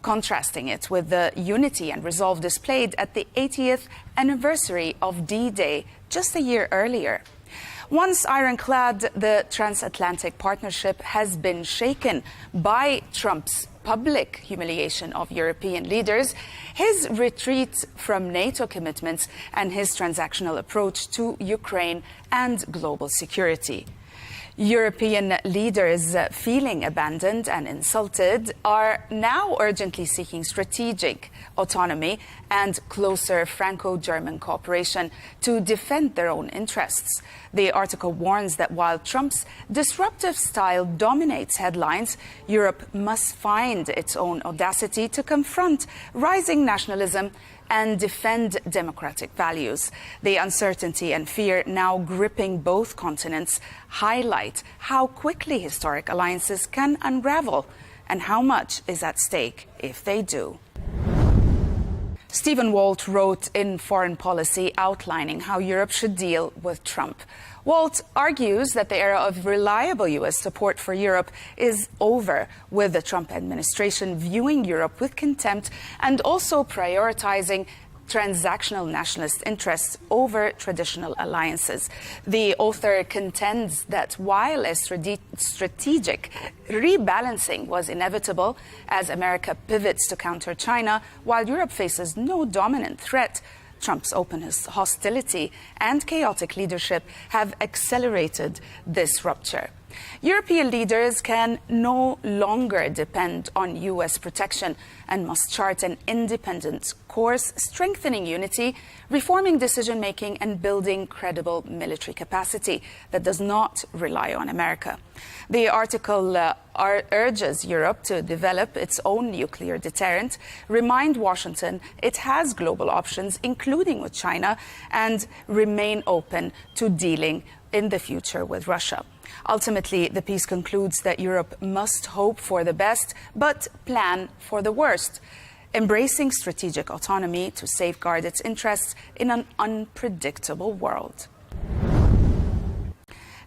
contrasting it with the unity and resolve displayed at the 80th anniversary of D-Day just a year earlier. Once ironclad, the transatlantic partnership has been shaken by Trump's public humiliation of European leaders, his retreat from NATO commitments, and his transactional approach to Ukraine and global security. European leaders feeling abandoned and insulted are now urgently seeking strategic autonomy and closer Franco-German cooperation to defend their own interests. The article warns that while Trump's disruptive style dominates headlines, Europe must find its own audacity to confront rising nationalism and defend democratic values. The uncertainty and fear now gripping both continents highlight how quickly historic alliances can unravel and how much is at stake if they do. Stephen Walt wrote in Foreign Policy outlining how Europe should deal with Trump. Walt argues that the era of reliable U.S. support for Europe is over, with the Trump administration viewing Europe with contempt and also prioritizing transactional nationalist interests over traditional alliances. The author contends that while a strategic rebalancing was inevitable as America pivots to counter China, while Europe faces no dominant threat, Trump's open hostility and chaotic leadership have accelerated this rupture. European leaders can no longer depend on U.S. protection and must chart an independent course, strengthening unity, reforming decision-making and building credible military capacity that does not rely on America. The article urges Europe to develop its own nuclear deterrent, remind Washington it has global options, including with China, and remain open to dealing in the future with Russia. Ultimately, the piece concludes that Europe must hope for the best, but plan for the worst, embracing strategic autonomy to safeguard its interests in an unpredictable world.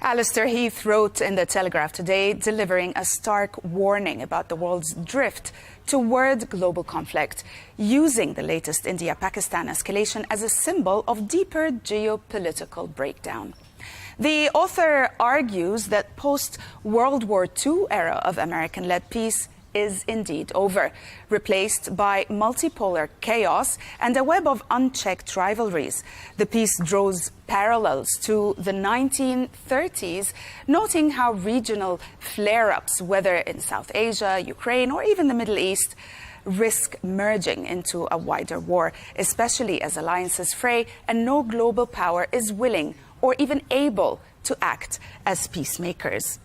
Alistair Heath wrote in The Telegraph today, delivering a stark warning about the world's drift toward global conflict, using the latest India-Pakistan escalation as a symbol of deeper geopolitical breakdown. The author argues that post-World War II era of American-led peace is indeed over, replaced by multipolar chaos and a web of unchecked rivalries. The piece draws parallels to the 1930s, noting how regional flare-ups, whether in South Asia, Ukraine, or even the Middle East, risk merging into a wider war, especially as alliances fray and no global power is willing or even able to act as peacemakers.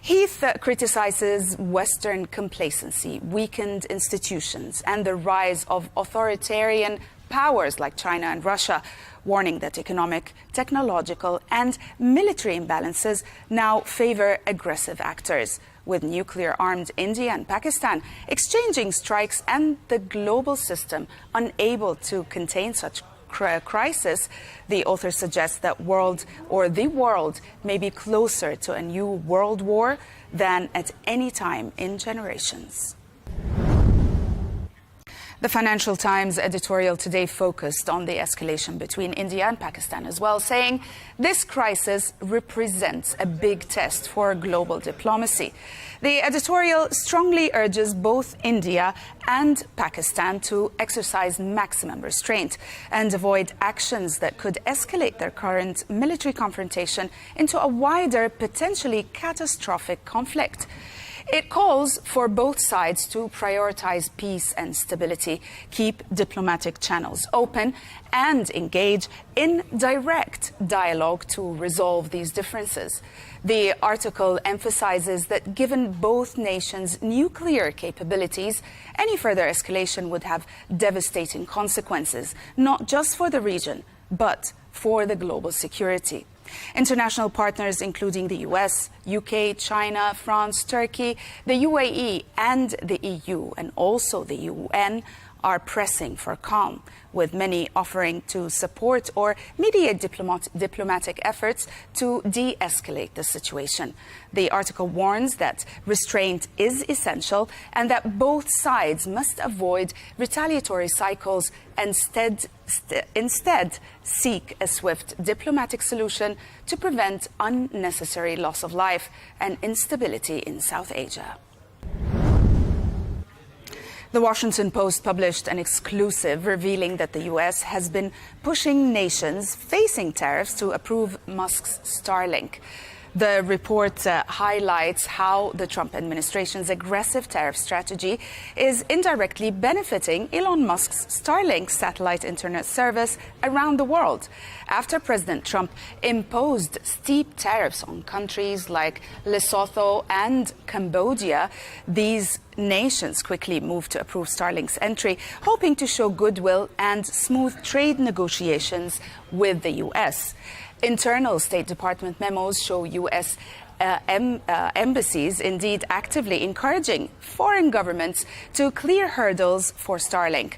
Heath criticizes Western complacency, weakened institutions, and the rise of authoritarian powers like China and Russia, warning that economic, technological, and military imbalances now favor aggressive actors, with nuclear-armed India and Pakistan exchanging strikes and the global system unable to contain such crisis. The author suggests that the world may be closer to a new world war than at any time in generations. The Financial Times editorial today focused on the escalation between India and Pakistan as well, saying this crisis represents a big test for global diplomacy. The editorial strongly urges both India and Pakistan to exercise maximum restraint and avoid actions that could escalate their current military confrontation into a wider, potentially catastrophic conflict. It calls for both sides to prioritize peace and stability, keep diplomatic channels open, and engage in direct dialogue to resolve these differences. The article emphasizes that given both nations' nuclear capabilities, any further escalation would have devastating consequences, not just for the region, but for the global security. International partners, including the US, UK, China, France, Turkey, the UAE, and the EU, and also the UN, are pressing for calm, with many offering to support or mediate diplomatic efforts to de-escalate the situation. The article warns that restraint is essential and that both sides must avoid retaliatory cycles and instead seek a swift diplomatic solution to prevent unnecessary loss of life and instability in South Asia. The Washington Post published an exclusive revealing that the U.S. has been pushing nations facing tariffs to approve Musk's Starlink. The report highlights how the Trump administration's aggressive tariff strategy is indirectly benefiting Elon Musk's Starlink satellite internet service around the world. After President Trump imposed steep tariffs on countries like Lesotho and Cambodia, these nations quickly moved to approve Starlink's entry, hoping to show goodwill and smooth trade negotiations with the U.S. Internal State Department memos show U.S. embassies indeed actively encouraging foreign governments to clear hurdles for Starlink,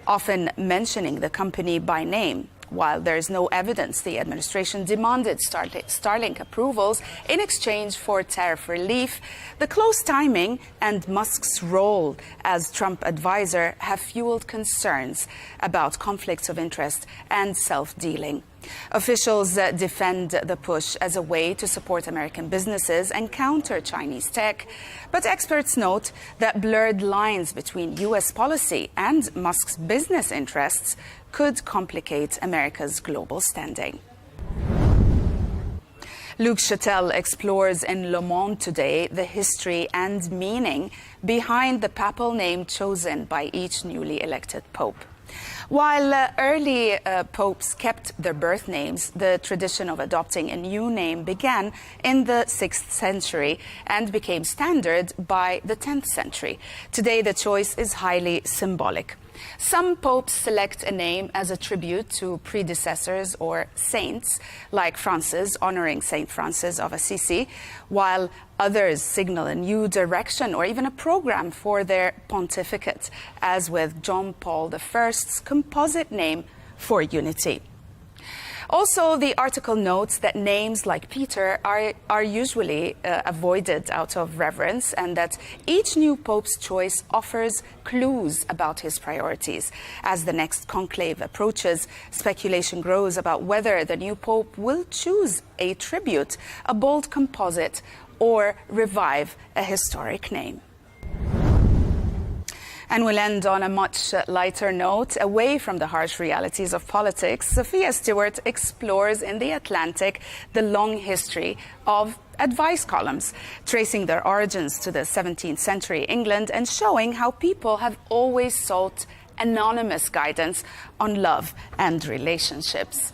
often mentioning the company by name. While there is no evidence the administration demanded Starlink approvals in exchange for tariff relief, the close timing and Musk's role as Trump advisor have fueled concerns about conflicts of interest and self-dealing. Officials defend the push as a way to support American businesses and counter Chinese tech, but experts note that blurred lines between U.S. policy and Musk's business interests could complicate America's global standing. Luc Chatel explores in Le Monde today the history and meaning behind the papal name chosen by each newly elected pope. While early popes kept their birth names, the tradition of adopting a new name began in the 6th century and became standard by the 10th century. Today, the choice is highly symbolic. Some popes select a name as a tribute to predecessors or saints, like Francis honoring Saint Francis of Assisi, while others signal a new direction or even a program for their pontificate, as with John Paul I's composite name for unity. Also, the article notes that names like Peter are usually avoided out of reverence, and that each new pope's choice offers clues about his priorities. As the next conclave approaches, speculation grows about whether the new pope will choose a tribute, a bold composite, or revive a historic name. And we'll end on a much lighter note. Away from the harsh realities of politics, Sophia Stewart explores in The Atlantic the long history of advice columns, tracing their origins to the 17th century England and showing how people have always sought anonymous guidance on love and relationships.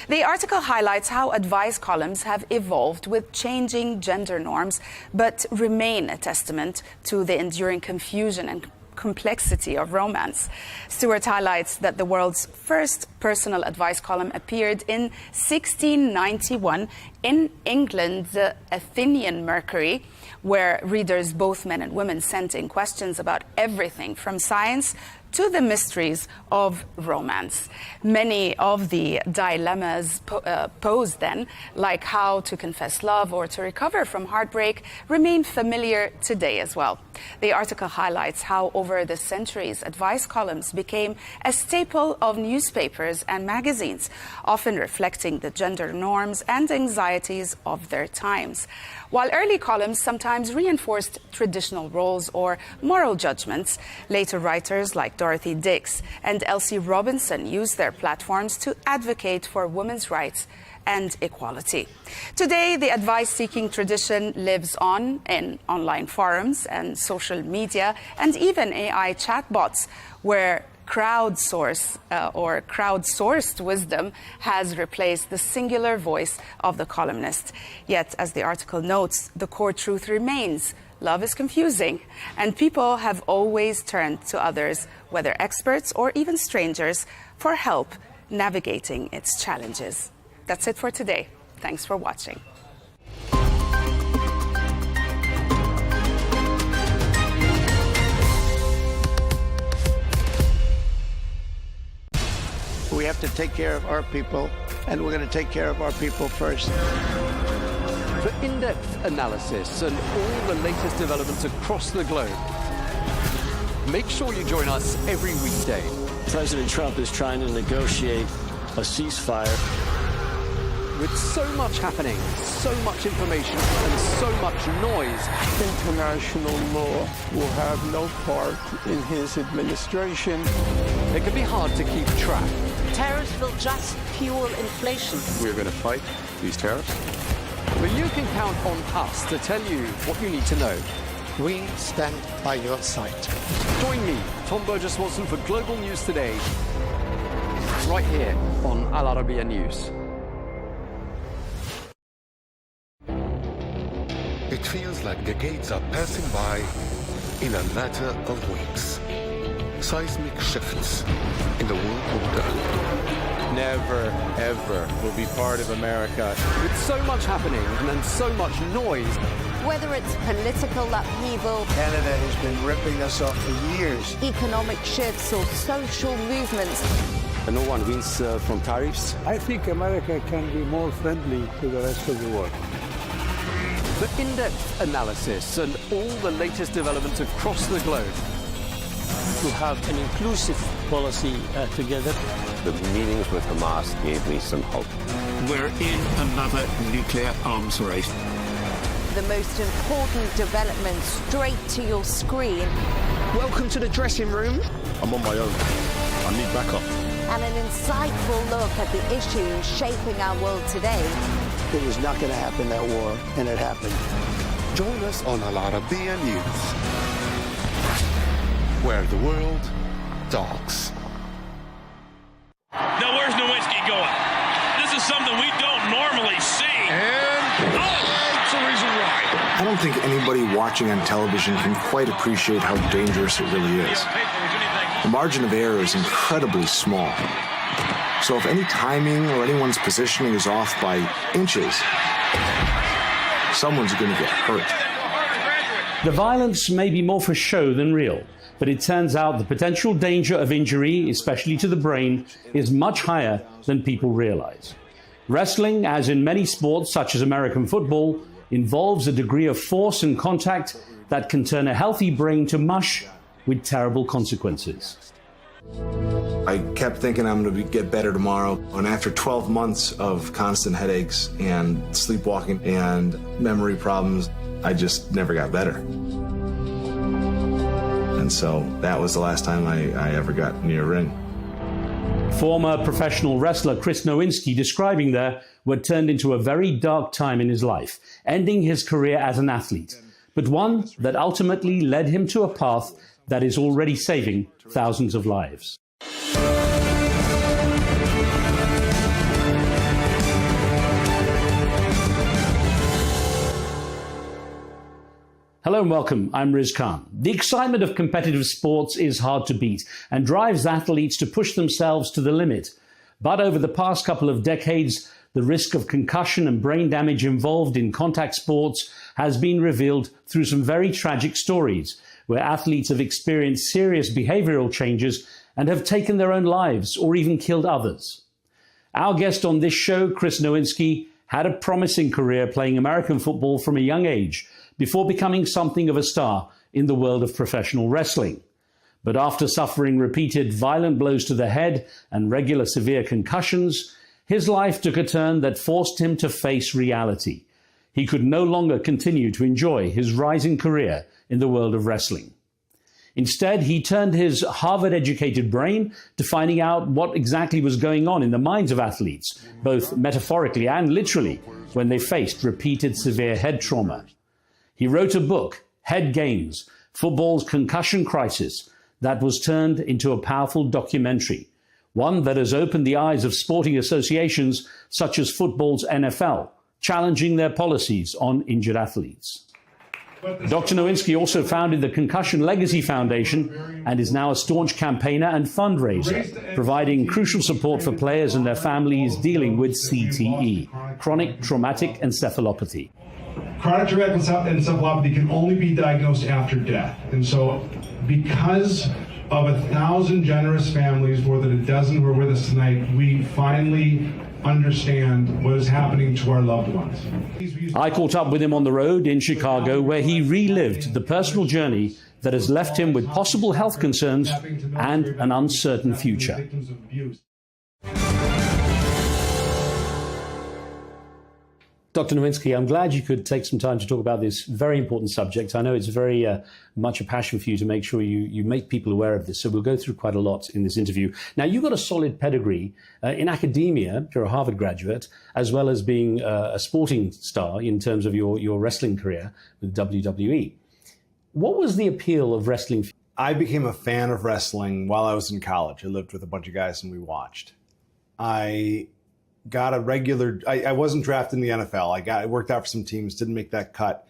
The article highlights how advice columns have evolved with changing gender norms, but remain a testament to the enduring confusion and complexity of romance. Stewart highlights that the world's first personal advice column appeared in 1691 in England's Athenian Mercury, where readers, both men and women, sent in questions about everything from science to the mysteries of romance. Many of the dilemmas posed then, like how to confess love or to recover from heartbreak, remain familiar today as well. The article highlights how over the centuries, advice columns became a staple of newspapers and magazines, often reflecting the gender norms and anxieties of their times. While early columns sometimes reinforced traditional roles or moral judgments, later writers like Dorothy Dix and Elsie Robinson used their platforms to advocate for women's rights and equality. Today, the advice-seeking tradition lives on in online forums and social media and even AI chatbots, where crowdsourced wisdom has replaced the singular voice of the columnist. Yet, as the article notes, the core truth remains: love is confusing, and people have always turned to others, whether experts or even strangers, for help navigating its challenges. That's it for today. Thanks for watching.
We have to take care of our people, and we're going to take care of our people first.
For in-depth analysis and all the latest developments across the globe, make sure you join us every weekday.
President Trump is trying to negotiate a ceasefire.
with so much happening, so much information and so much noise.
International law will have no part in his administration.
It can be hard to keep track.
Tariffs will just fuel inflation.
We're going to fight these tariffs.
But you can count on us to tell you what you need to know.
We stand by your side.
Join me, Tom Burges Watson, for Global News Today, right here on Al Arabiya News.
It feels like decades are passing by in a matter of weeks. Seismic shifts in the world order.
Never, ever will be part of America.
With so much happening and so much noise.
Whether it's political upheaval,
Canada has been ripping us off for years.
Economic shifts or social movements.
And no one wins from tariffs.
I think America can be more friendly to the rest of the world.
For in-depth analysis and all the latest developments across the globe.
To have an inclusive policy together.
The meetings with Hamas gave me some hope.
We're in another nuclear arms race.
The most important development straight to your screen.
Welcome to the dressing room.
I'm on my own. I need backup.
And an insightful look at the issues shaping our world today.
It was not going to happen, that war, and it happened.
Join us on Al Arabiya News, where the world talks.
Now, where's Nowinski going? This is something we don't normally see.
And that's the reason why.
I don't think anybody watching on television can quite appreciate how dangerous it really is. The margin of error is incredibly small. So if any timing or anyone's positioning is off by inches, someone's going to get hurt.
The violence may be more for show than real, but it turns out the potential danger of injury, especially to the brain, is much higher than people realize. Wrestling, as in many sports such as American football, involves a degree of force and contact that can turn a healthy brain to mush with terrible consequences.
I kept thinking I'm going to get better tomorrow, and after 12 months of constant headaches and sleepwalking and memory problems, I just never got better. And so that was the last time I ever got near a ring.
Former professional wrestler Chris Nowinski describing there what turned into a very dark time in his life, ending his career as an athlete, but one that ultimately led him to a path that is already saving thousands of lives. Hello and welcome, I'm Riz Khan. The excitement of competitive sports is hard to beat and drives athletes to push themselves to the limit. But over the past couple of decades, the risk of concussion and brain damage involved in contact sports has been revealed through some very tragic stories, where athletes have experienced serious behavioral changes and have taken their own lives or even killed others. Our guest on this show, Chris Nowinski, had a promising career playing American football from a young age, before becoming something of a star in the world of professional wrestling. But after suffering repeated violent blows to the head and regular severe concussions, his life took a turn that forced him to face reality. He could no longer continue to enjoy his rising career in the world of wrestling. Instead, he turned his Harvard-educated brain to finding out what exactly was going on in the minds of athletes, both metaphorically and literally, when they faced repeated severe head trauma. He wrote a book, Head Games, Football's Concussion Crisis, that was turned into a powerful documentary, one that has opened the eyes of sporting associations such as football's NFL, challenging their policies on injured athletes. Dr. Nowinski also founded the Concussion Legacy Foundation and is now a staunch campaigner and fundraiser, providing crucial support for players and their families dealing with CTE, chronic traumatic encephalopathy.
Chronic traumatic encephalopathy can only be diagnosed after death. And so because of 1,000 generous families, more than a dozen who are with us tonight, we finally understand what is happening to our loved ones.
I caught up with him on the road in Chicago, where he relived the personal journey that has left him with possible health concerns and an uncertain future. Dr. Nowinski, I'm glad you could take some time to talk about this very important subject. I know it's very much a passion for you to make sure you make people aware of this. So we'll go through quite a lot in this interview. Now, you've got a solid pedigree in academia. You're a Harvard graduate, as well as being a sporting star in terms of your wrestling career with WWE. What was the appeal of wrestling?
I became a fan of wrestling while I was in college. I lived with a bunch of guys and we watched. I got a regular, I wasn't drafted in the NFL. I worked out for some teams, didn't make that cut.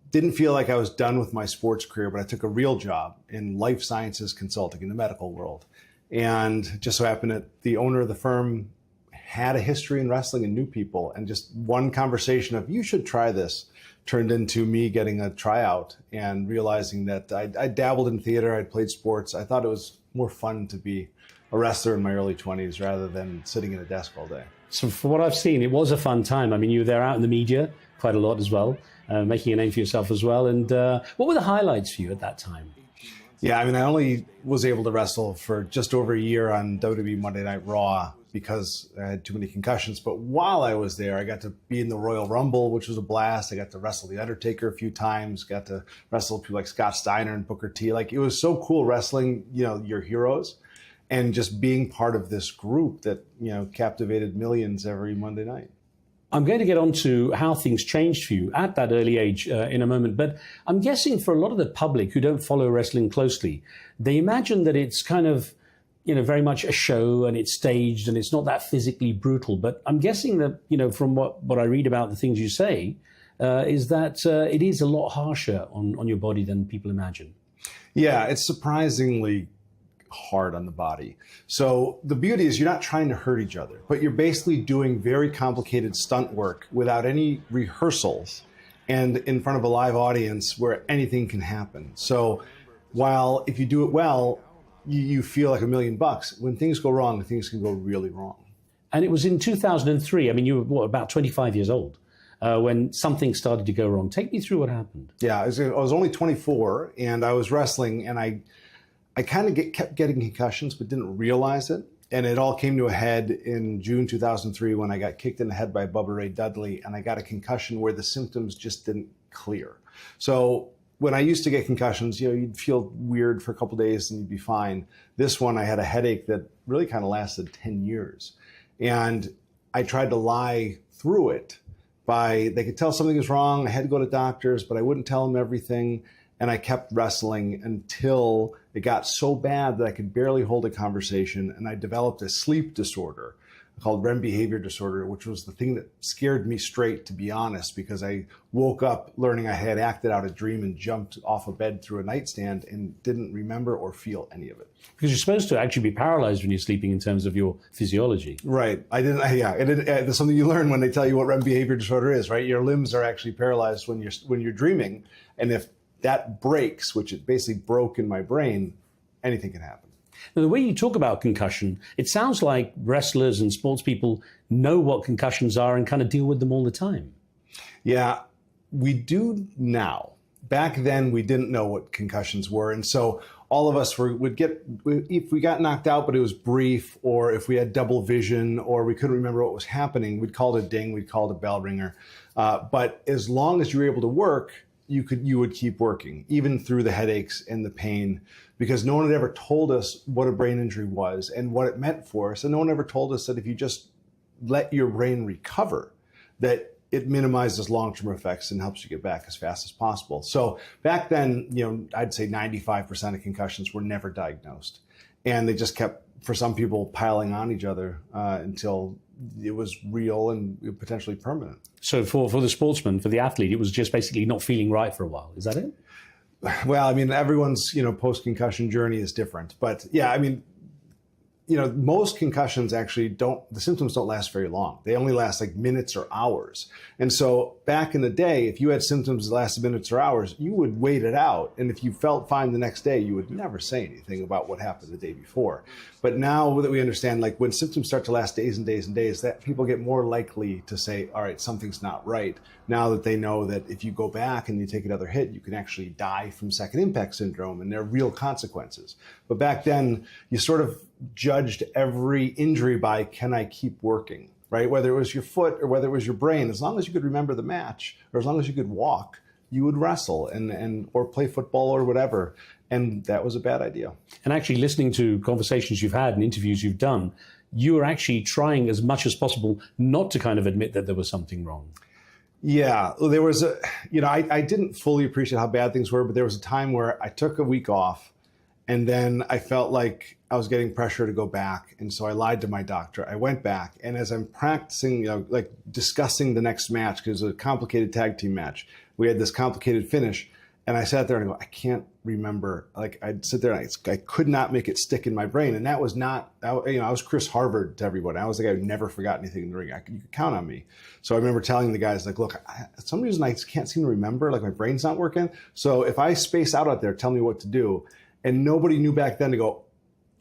Didn't feel like I was done with my sports career, but I took a real job in life sciences consulting in the medical world. And just so happened that the owner of the firm had a history in wrestling and knew people. And just one conversation of, you should try this, turned into me getting a tryout and realizing that I dabbled in theater, I'd played sports. I thought it was more fun to be a wrestler in my early 20s rather than sitting at a desk all day.
So from what I've seen, it was a fun time. I mean, you were there out in the media quite a lot as well, making a name for yourself as well. And what were the highlights for you at that time?
Yeah, I mean, I only was able to wrestle for just over a year on WWE Monday Night Raw because I had too many concussions. But while I was there, I got to be in the Royal Rumble, which was a blast. I got to wrestle The Undertaker a few times, got to wrestle people like Scott Steiner and Booker T. Like, it was so cool wrestling, your heroes. And just being part of this group that, captivated millions every Monday night.
I'm going to get on to how things changed for you at that early age in a moment. But I'm guessing for a lot of the public who don't follow wrestling closely, they imagine that it's kind of, very much a show and it's staged and it's not that physically brutal. But I'm guessing that, from what I read about the things you say, is that it is a lot harsher on your body than people imagine.
Yeah, it's surprisingly hard on the body. So the beauty is you're not trying to hurt each other, but you're basically doing very complicated stunt work without any rehearsals and in front of a live audience where anything can happen. So while if you do it well, you feel like $1 million. When things go wrong, things can go really wrong.
And it was in 2003. I mean, you were about 25 years old when something started to go wrong. Take me through what happened.
Yeah, I was only 24 and I was wrestling and I kind of kept getting concussions, but didn't realize it. And it all came to a head in June 2003 when I got kicked in the head by Bubba Ray Dudley, and I got a concussion where the symptoms just didn't clear. So when I used to get concussions, you'd feel weird for a couple of days and you'd be fine. This one, I had a headache that really kind of lasted 10 years. And I tried to lie through it they could tell something was wrong. I had to go to doctors, but I wouldn't tell them everything. And I kept wrestling until it got so bad that I could barely hold a conversation. And I developed a sleep disorder called REM behavior disorder, which was the thing that scared me straight, to be honest, because I woke up learning I had acted out a dream and jumped off a bed through a nightstand and didn't remember or feel any of it.
Because you're supposed to actually be paralyzed when you're sleeping in terms of your physiology.
Right. There's something you learn when they tell you what REM behavior disorder is, right? Your limbs are actually paralyzed when you're dreaming. And if that breaks, which it basically broke in my brain, anything can happen.
Now, the way you talk about concussion, it sounds like wrestlers and sports people know what concussions are and kind of deal with them all the time.
Yeah, we do now. Back then, we didn't know what concussions were. And so all of us if we got knocked out, but it was brief, or if we had double vision, or we couldn't remember what was happening, we'd call it a ding, we'd call it a bell ringer. But as long as you were able to work, you would keep working, even through the headaches and the pain, because no one had ever told us what a brain injury was and what it meant for us. And no one ever told us that if you just let your brain recover, that it minimizes long-term effects and helps you get back as fast as possible. So back then, I'd say 95% of concussions were never diagnosed. And they just kept, for some people, piling on each other until it was real and potentially permanent.
So for the sportsman, for the athlete, it was just basically not feeling right for a while. Is that it?
Well, I mean, everyone's, post-concussion journey is different. But yeah, I mean, most concussions actually the symptoms don't last very long. They only last like minutes or hours. And so back in the day, if you had symptoms that lasted minutes or hours, you would wait it out. And if you felt fine the next day, you would never say anything about what happened the day before. But now that we understand, like when symptoms start to last days and days and days, that people get more likely to say, all right, something's not right. Now that they know that if you go back and you take another hit, you can actually die from second impact syndrome, and there are real consequences. But back then, you sort of judged every injury by, can I keep working? right? Whether it was your foot or whether it was your brain, as long as you could remember the match or as long as you could walk, you would wrestle and or play football or whatever. And that was a bad idea.
And actually listening to conversations you've had and interviews you've done, you were actually trying as much as possible not to kind of admit that there was something wrong.
Yeah, there was I didn't fully appreciate how bad things were, but there was a time where I took a week off and then I felt like I was getting pressure to go back. And so I lied to my doctor. I went back, and as I'm practicing, like discussing the next match, because it was a complicated tag team match, we had this complicated finish. And I sat there and I go, I can't remember. Like I'd sit there and I could not make it stick in my brain. And that was not, I was Chris Harvard to everyone. I was the guy who never forgot anything in the ring. You could count on me. So I remember telling the guys, like, look, for some reason I just can't seem to remember. Like my brain's not working. So if I space out there, tell me what to do. And nobody knew back then to go,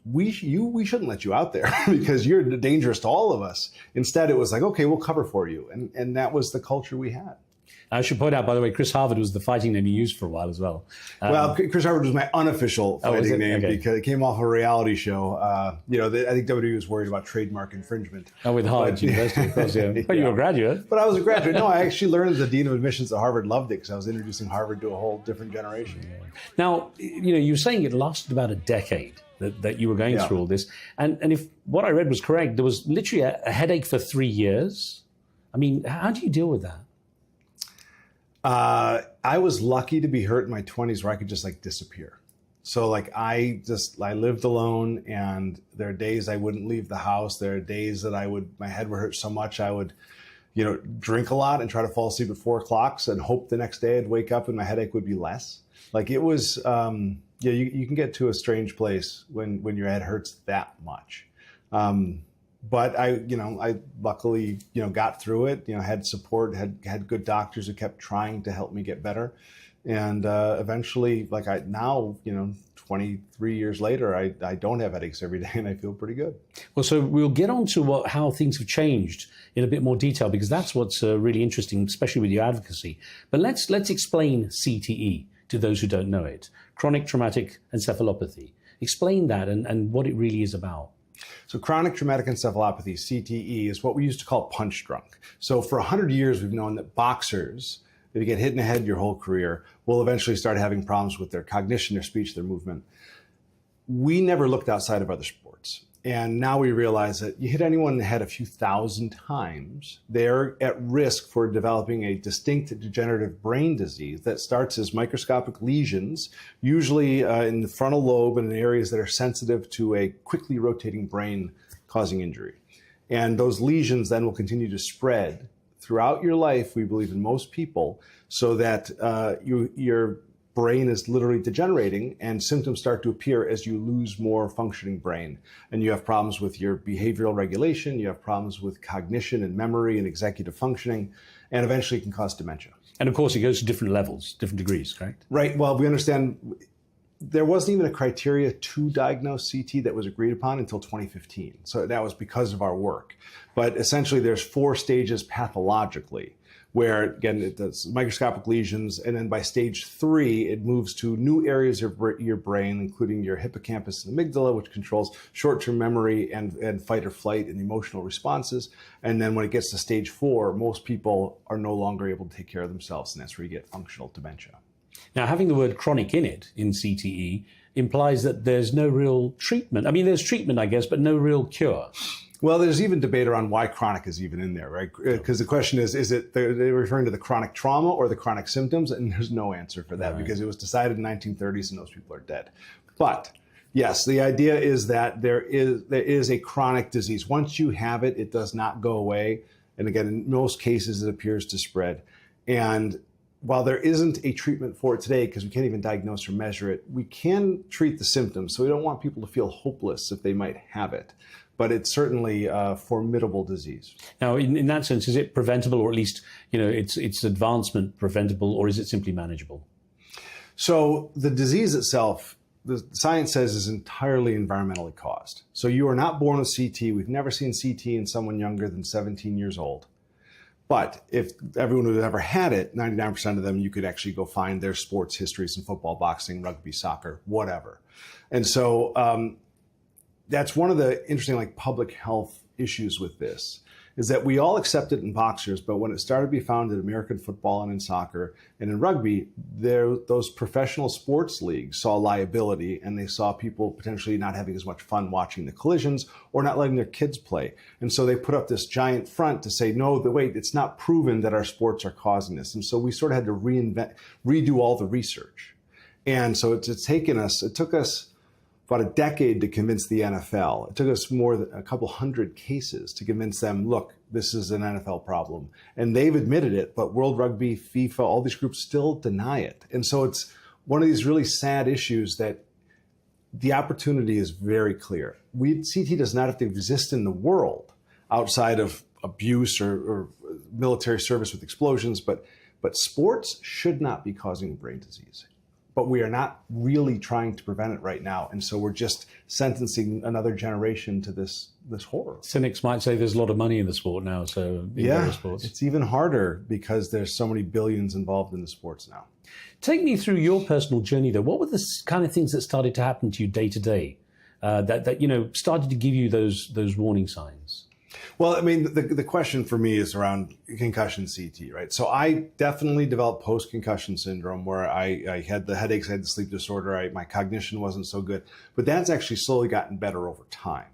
we shouldn't let you out there because you're dangerous to all of us. Instead, it was like, okay, we'll cover for you. And that was the culture we had.
I should point out, by the way, Chris Harvard was the fighting name you used for a while as well.
Well, Chris Harvard was my unofficial fighting name because it came off a reality show. I think WWE was worried about trademark infringement.
Oh, with Harvard University, of course, yeah. But you were a graduate.
But I was a graduate. No, I actually learned the dean of admissions at Harvard loved it because I was introducing Harvard to a whole different generation.
Yeah. Now, you were saying it lasted about a decade that you were going through all this. And if what I read was correct, there was literally a headache for 3 years. I mean, how do you deal with that?
I was lucky to be hurt in my 20s where I could just like disappear. So like I lived alone, and there are days I wouldn't leave the house. There are days that my head would hurt so much I would, drink a lot and try to fall asleep at 4 o'clock and hope the next day I'd wake up and my headache would be less. Like it was, you can get to a strange place when your head hurts that much. But I luckily, got through it, had support, had good doctors who kept trying to help me get better. And eventually, 23 years later, I don't have headaches every day and I feel pretty good.
Well, so we'll get on to how things have changed in a bit more detail, because that's what's really interesting, especially with your advocacy. But let's explain CTE to those who don't know it. Chronic traumatic encephalopathy. Explain that and what it really is about.
So chronic traumatic encephalopathy, CTE, is what we used to call punch drunk. So for 100 years, we've known that boxers, if you get hit in the head your whole career, will eventually start having problems with their cognition, their speech, their movement. We never looked outside of other sports. And now we realize that you hit anyone in the head a few thousand times, they're at risk for developing a distinct degenerative brain disease that starts as microscopic lesions, usually in the frontal lobe and in areas that are sensitive to a quickly rotating brain causing injury. And those lesions then will continue to spread throughout your life, we believe in most people, so that your brain is literally degenerating and symptoms start to appear as you lose more functioning brain. And you have problems with your behavioral regulation, you have problems with cognition and memory and executive functioning, and eventually it can cause dementia.
And of course, it goes to different levels, different degrees, correct?
Right. Well, we understand there wasn't even a criteria to diagnose CT that was agreed upon until 2015. So that was because of our work. But essentially, there's 4 stages pathologically, where, again, it's microscopic lesions, and then by stage 3, it moves to new areas of your brain, including your hippocampus and amygdala, which controls short-term memory and fight or flight and emotional responses. And then when it gets to stage 4, most people are no longer able to take care of themselves, and that's where you get functional dementia.
Now, having the word chronic in it, in CTE, implies that there's no real treatment. I mean, there's treatment, I guess, but no real cure.
Well, there's even debate around why chronic is even in there, right? Because the question is it they're referring to the chronic trauma or the chronic symptoms? And there's no answer for that, because it was decided in the 1930s and those people are dead. But yes, the idea is that there is a chronic disease. Once you have it, it does not go away. And again, in most cases, it appears to spread. And while there isn't a treatment for it today, because we can't even diagnose or measure it, we can treat the symptoms. So we don't want people to feel hopeless if they might have it. But it's certainly a formidable disease.
Now, in that sense, is it preventable, or at least, its advancement preventable, or is it simply manageable?
So the disease itself, the science says, is entirely environmentally caused. So you are not born with CT. We've never seen CT in someone younger than 17 years old. But if everyone who ever had it, 99% of them, you could actually go find their sports histories in football, boxing, rugby, soccer, whatever. And so that's one of the interesting public health issues with this, is that we all accept it in boxers, but when it started to be found in American football and in soccer and in rugby, those professional sports leagues saw liability, and they saw people potentially not having as much fun watching the collisions or not letting their kids play. And so they put up this giant front to say, no, wait, it's not proven that our sports are causing this. And so we sort of had to redo all the research. And so it took us about a decade to convince the NFL. It took us more than a couple hundred cases to convince them, look, this is an NFL problem. And they've admitted it, but World Rugby, FIFA, all these groups still deny it. And so it's one of these really sad issues that the opportunity is very clear. CT does not have to exist in the world outside of abuse or military service with explosions, but sports should not be causing brain disease. But we are not really trying to prevent it right now. And so we're just sentencing another generation to this horror.
Cynics might say there's a lot of money in the sport now, so in various sports.
It's even harder because there's so many billions involved in the sports now.
Take me through your personal journey, though. What were the kind of things that started to happen to you day to day that started to give you those warning signs?
Well, I mean, the question for me is around concussion CT, right? So I definitely developed post-concussion syndrome where I had the headaches, I had the sleep disorder, my cognition wasn't so good. But that's actually slowly gotten better over time.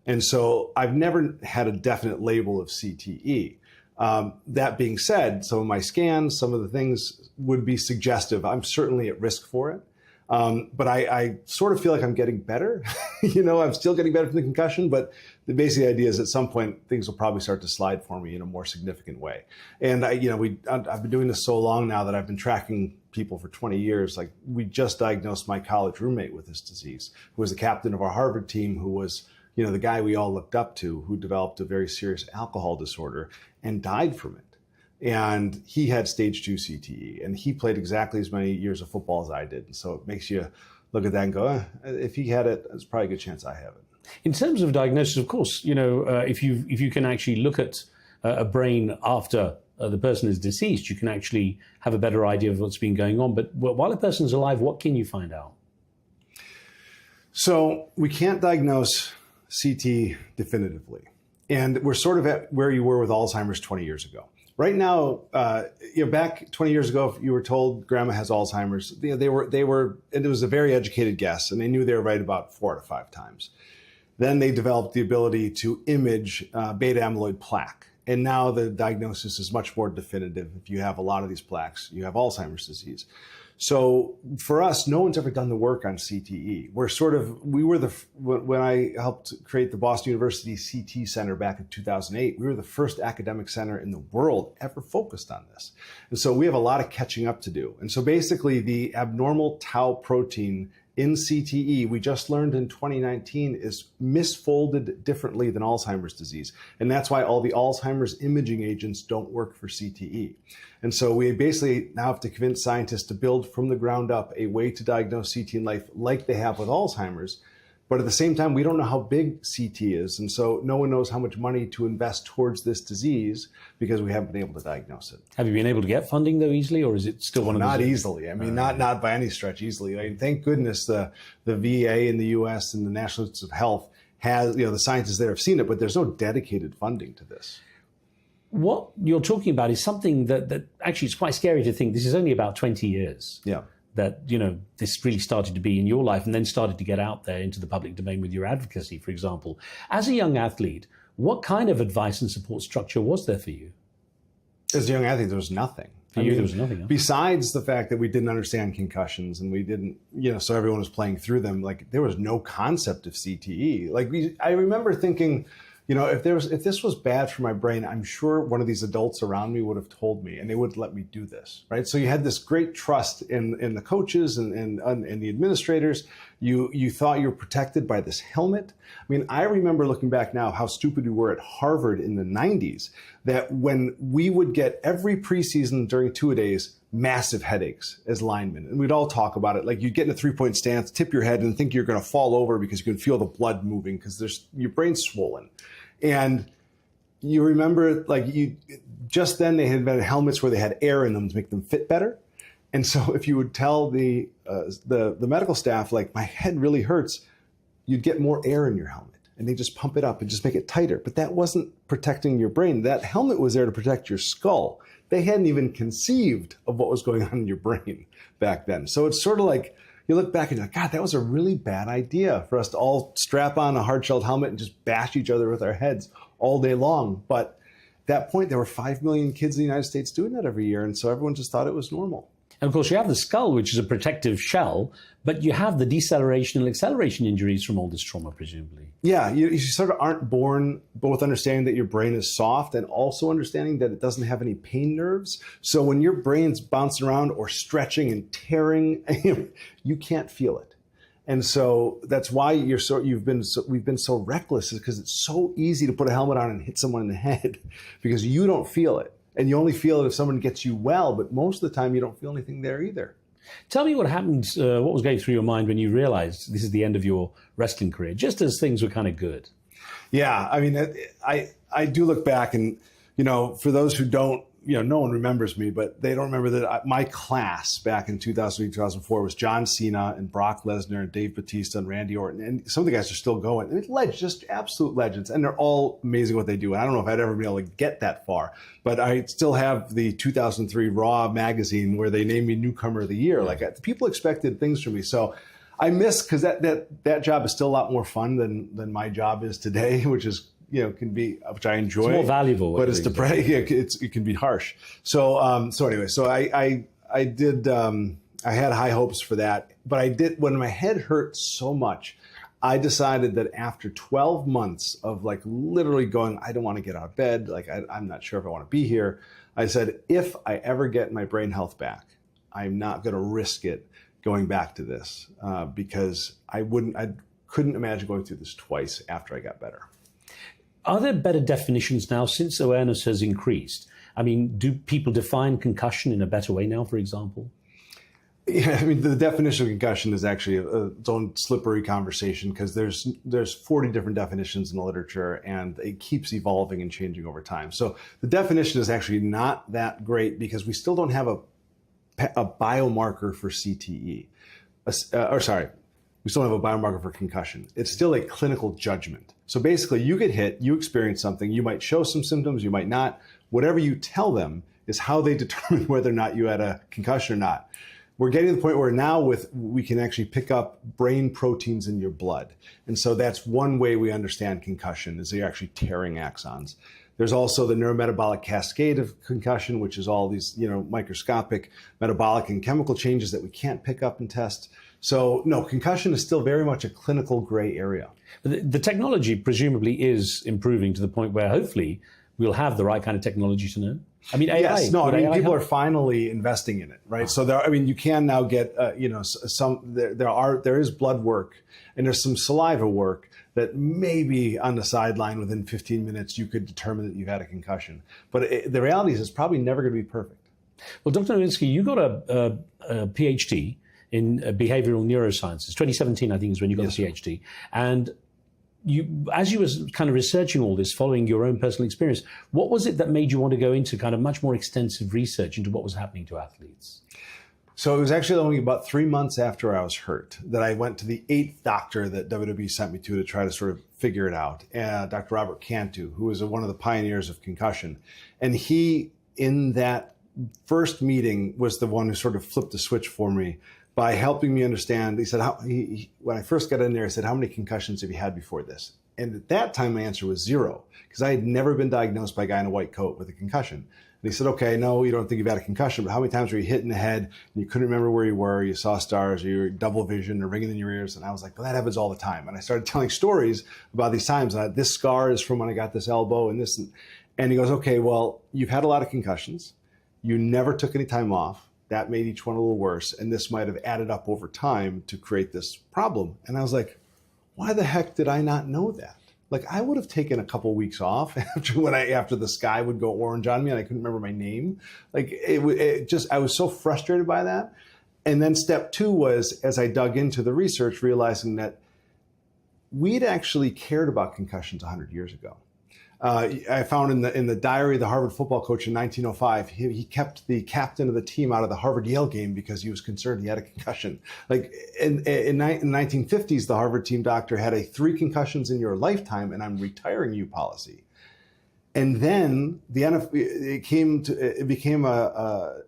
And so I've never had a definite label of CTE. That being said, some of my scans, some of the things would be suggestive. I'm certainly at risk for it. But I sort of feel like I'm getting better. I'm still getting better from the concussion, but the basic idea is at some point things will probably start to slide for me in a more significant way. And I've been doing this so long now that I've been tracking people for 20 years. Like, we just diagnosed my college roommate with this disease, who was the captain of our Harvard team, who was, the guy we all looked up to, who developed a very serious alcohol disorder and died from it. And he had stage 2 CTE, and he played exactly as many years of football as I did. And so it makes you look at that and go, if he had it, there's probably a good chance I have it.
In terms of diagnosis, of course, if you can actually look at a brain after the person is deceased, you can actually have a better idea of what's been going on. But while a person's alive, what can you find out?
So we can't diagnose CT definitively. And we're sort of at where you were with Alzheimer's 20 years ago. Right now, back 20 years ago, if you were told grandma has Alzheimer's, they were, and it was a very educated guess, and they knew they were right about 4 to 5 times. Then they developed the ability to image beta amyloid plaque. And now the diagnosis is much more definitive. If you have a lot of these plaques, you have Alzheimer's disease. So for us, no one's ever done the work on CTE. When I helped create the Boston University CT Center back in 2008, we were the first academic center in the world ever focused on this. And so we have a lot of catching up to do. And so basically the abnormal tau protein in CTE, we just learned in 2019, is misfolded differently than Alzheimer's disease. And that's why all the Alzheimer's imaging agents don't work for CTE. And so we basically now have to convince scientists to build from the ground up a way to diagnose CT in life like they have with Alzheimer's. But at the same time, we don't know how big CT is. And so no one knows how much money to invest towards this disease because we haven't been able to diagnose it.
Have you been able to get funding, though, easily? Or is it still one of those?
Not easily. I mean, not by any stretch easily. I mean, thank goodness the VA in the U.S. and the National Institutes of Health has, the scientists there have seen it, but there's no dedicated funding to this.
What you're talking about is something that actually is quite scary to think. This is only about 20 years.
Yeah.
That, this really started to be in your life and then started to get out there into the public domain with your advocacy, for example. As a young athlete, what kind of advice and support structure was there for you?
As a young athlete, there was nothing.
For you, there was nothing. Huh?
Besides the fact that we didn't understand concussions and we didn't, so everyone was playing through them. Like, there was no concept of CTE. Like, I remember thinking, if this was bad for my brain, I'm sure one of these adults around me would have told me, and they wouldn't let me do this, right? So you had this great trust in the coaches and the administrators. You thought you were protected by this helmet. I mean, I remember looking back now how stupid we were at Harvard in the 90s, that when we would get every preseason during two-a-days, massive headaches as linemen. And we'd all talk about it. Like, you'd get in a three-point stance, tip your head, and think you're going to fall over because you can feel the blood moving because your brain's swollen. And you remember, just then they had invented helmets where they had air in them to make them fit better. And so if you would tell the medical staff, like, my head really hurts, you'd get more air in your helmet. and they just pump it up and just make it tighter. But that wasn't protecting your brain. That helmet was there to protect your skull. They hadn't even conceived of what was going on in your brain back then. So it's sort of like, you look back and you're like, God, that was a really bad idea for us to all strap on a hard-shelled helmet and just bash each other with our heads all day long. But at that point, there were 5 million kids in the United States doing that every year. And so everyone just thought it was normal.
And of course, you have the skull, which is a protective shell, but you have the deceleration and acceleration injuries from all this trauma, presumably.
Yeah, you sort of aren't born both understanding that your brain is soft and also understanding that it doesn't have any pain nerves. So when your brain's bouncing around or stretching and tearing, you can't feel it. And so that's why we've been so reckless, is because it's so easy to put a helmet on and hit someone in the head because you don't feel it. And you only feel it if someone gets you well, but most of the time you don't feel anything there either.
Tell me what happened, what was going through your mind when you realized this is the end of your wrestling career, just as things were kind of good.
Yeah, I mean, I do look back and, for those who don't, no one remembers me, but they don't remember that my class back in 2003, 2004 was John Cena and Brock Lesnar and Dave Bautista and Randy Orton. And some of the guys are still going. I mean, just absolute legends. And they're all amazing what they do. And I don't know if I'd ever be able to get that far. But I still have the 2003 Raw magazine where they named me Newcomer of the Year. Like, people expected things from me. So I miss, because that job is still a lot more fun than my job is today, which is, can be, which I enjoy.
It's more valuable.
But it's depressing. It can be harsh. So anyway, I did, I had high hopes for that, but I did, when my head hurt so much, I decided that after 12 months of literally going, I don't want to get out of bed. I'm not sure if I want to be here. I said, if I ever get my brain health back, I'm not going to risk it going back to this because I couldn't imagine going through this twice after I got better.
Are there better definitions now since awareness has increased? I mean, do people define concussion in a better way now, for example?
Yeah, I mean, the definition of concussion is actually its own slippery conversation because there's 40 different definitions in the literature and it keeps evolving and changing over time. So the definition is actually not that great because we still don't have a biomarker for CTE. We still have a biomarker for concussion. It's still a clinical judgment. So basically, you get hit, you experience something, you might show some symptoms, you might not. Whatever you tell them is how they determine whether or not you had a concussion or not. We're getting to the point where now we can actually pick up brain proteins in your blood. And so that's one way we understand concussion, is they're actually tearing axons. There's also the neurometabolic cascade of concussion, which is all these microscopic metabolic and chemical changes that we can't pick up and test. So no, concussion is still very much a clinical gray area.
But the technology presumably is improving to the point where hopefully we'll have the right kind of technology to know. I mean, AI.
Yes, no, I mean, people are finally investing in it, right? So you can now get, there is blood work and there's some saliva work that maybe on the sideline within 15 minutes you could determine that you've had a concussion. But the reality is it's probably never going to be perfect.
Well, Dr. Nowinski, you got a PhD in behavioral neurosciences. 2017, I think, is when you got the PhD. And as you were kind of researching all this, following your own personal experience, what was it that made you want to go into kind of much more extensive research into what was happening to athletes?
So it was actually only about 3 months after I was hurt that I went to the 8th doctor that WWE sent me to try to sort of figure it out, Dr. Robert Cantu, who was one of the pioneers of concussion. And he, in that first meeting, was the one who sort of flipped the switch for me by helping me understand. He said, when I first got in there, he said, how many concussions have you had before this? And at that time, my answer was 0, because I had never been diagnosed by a guy in a white coat with a concussion. And he said, okay, no, you don't think you've had a concussion, but how many times were you hit in the head and you couldn't remember where you were, you saw stars, or you were double vision or ringing in your ears? And I was like, well, that happens all the time. And I started telling stories about these times. This scar is from when I got this elbow and this. And he goes, okay, well, you've had a lot of concussions. You never took any time off. That made each one a little worse. And this might have added up over time to create this problem. And I was like, why the heck did I not know that? Like, I would have taken a couple weeks off after the sky would go orange on me and I couldn't remember my name. Like, I was so frustrated by that. And then step 2 was, as I dug into the research, realizing that we'd actually cared about concussions 100 years ago. I found in the diary of the Harvard football coach in 1905, he kept the captain of the team out of the Harvard-Yale game because he was concerned he had a concussion. Like in the 1950s, the Harvard team doctor had a 3 concussions in your lifetime and I'm retiring you policy. And then it became a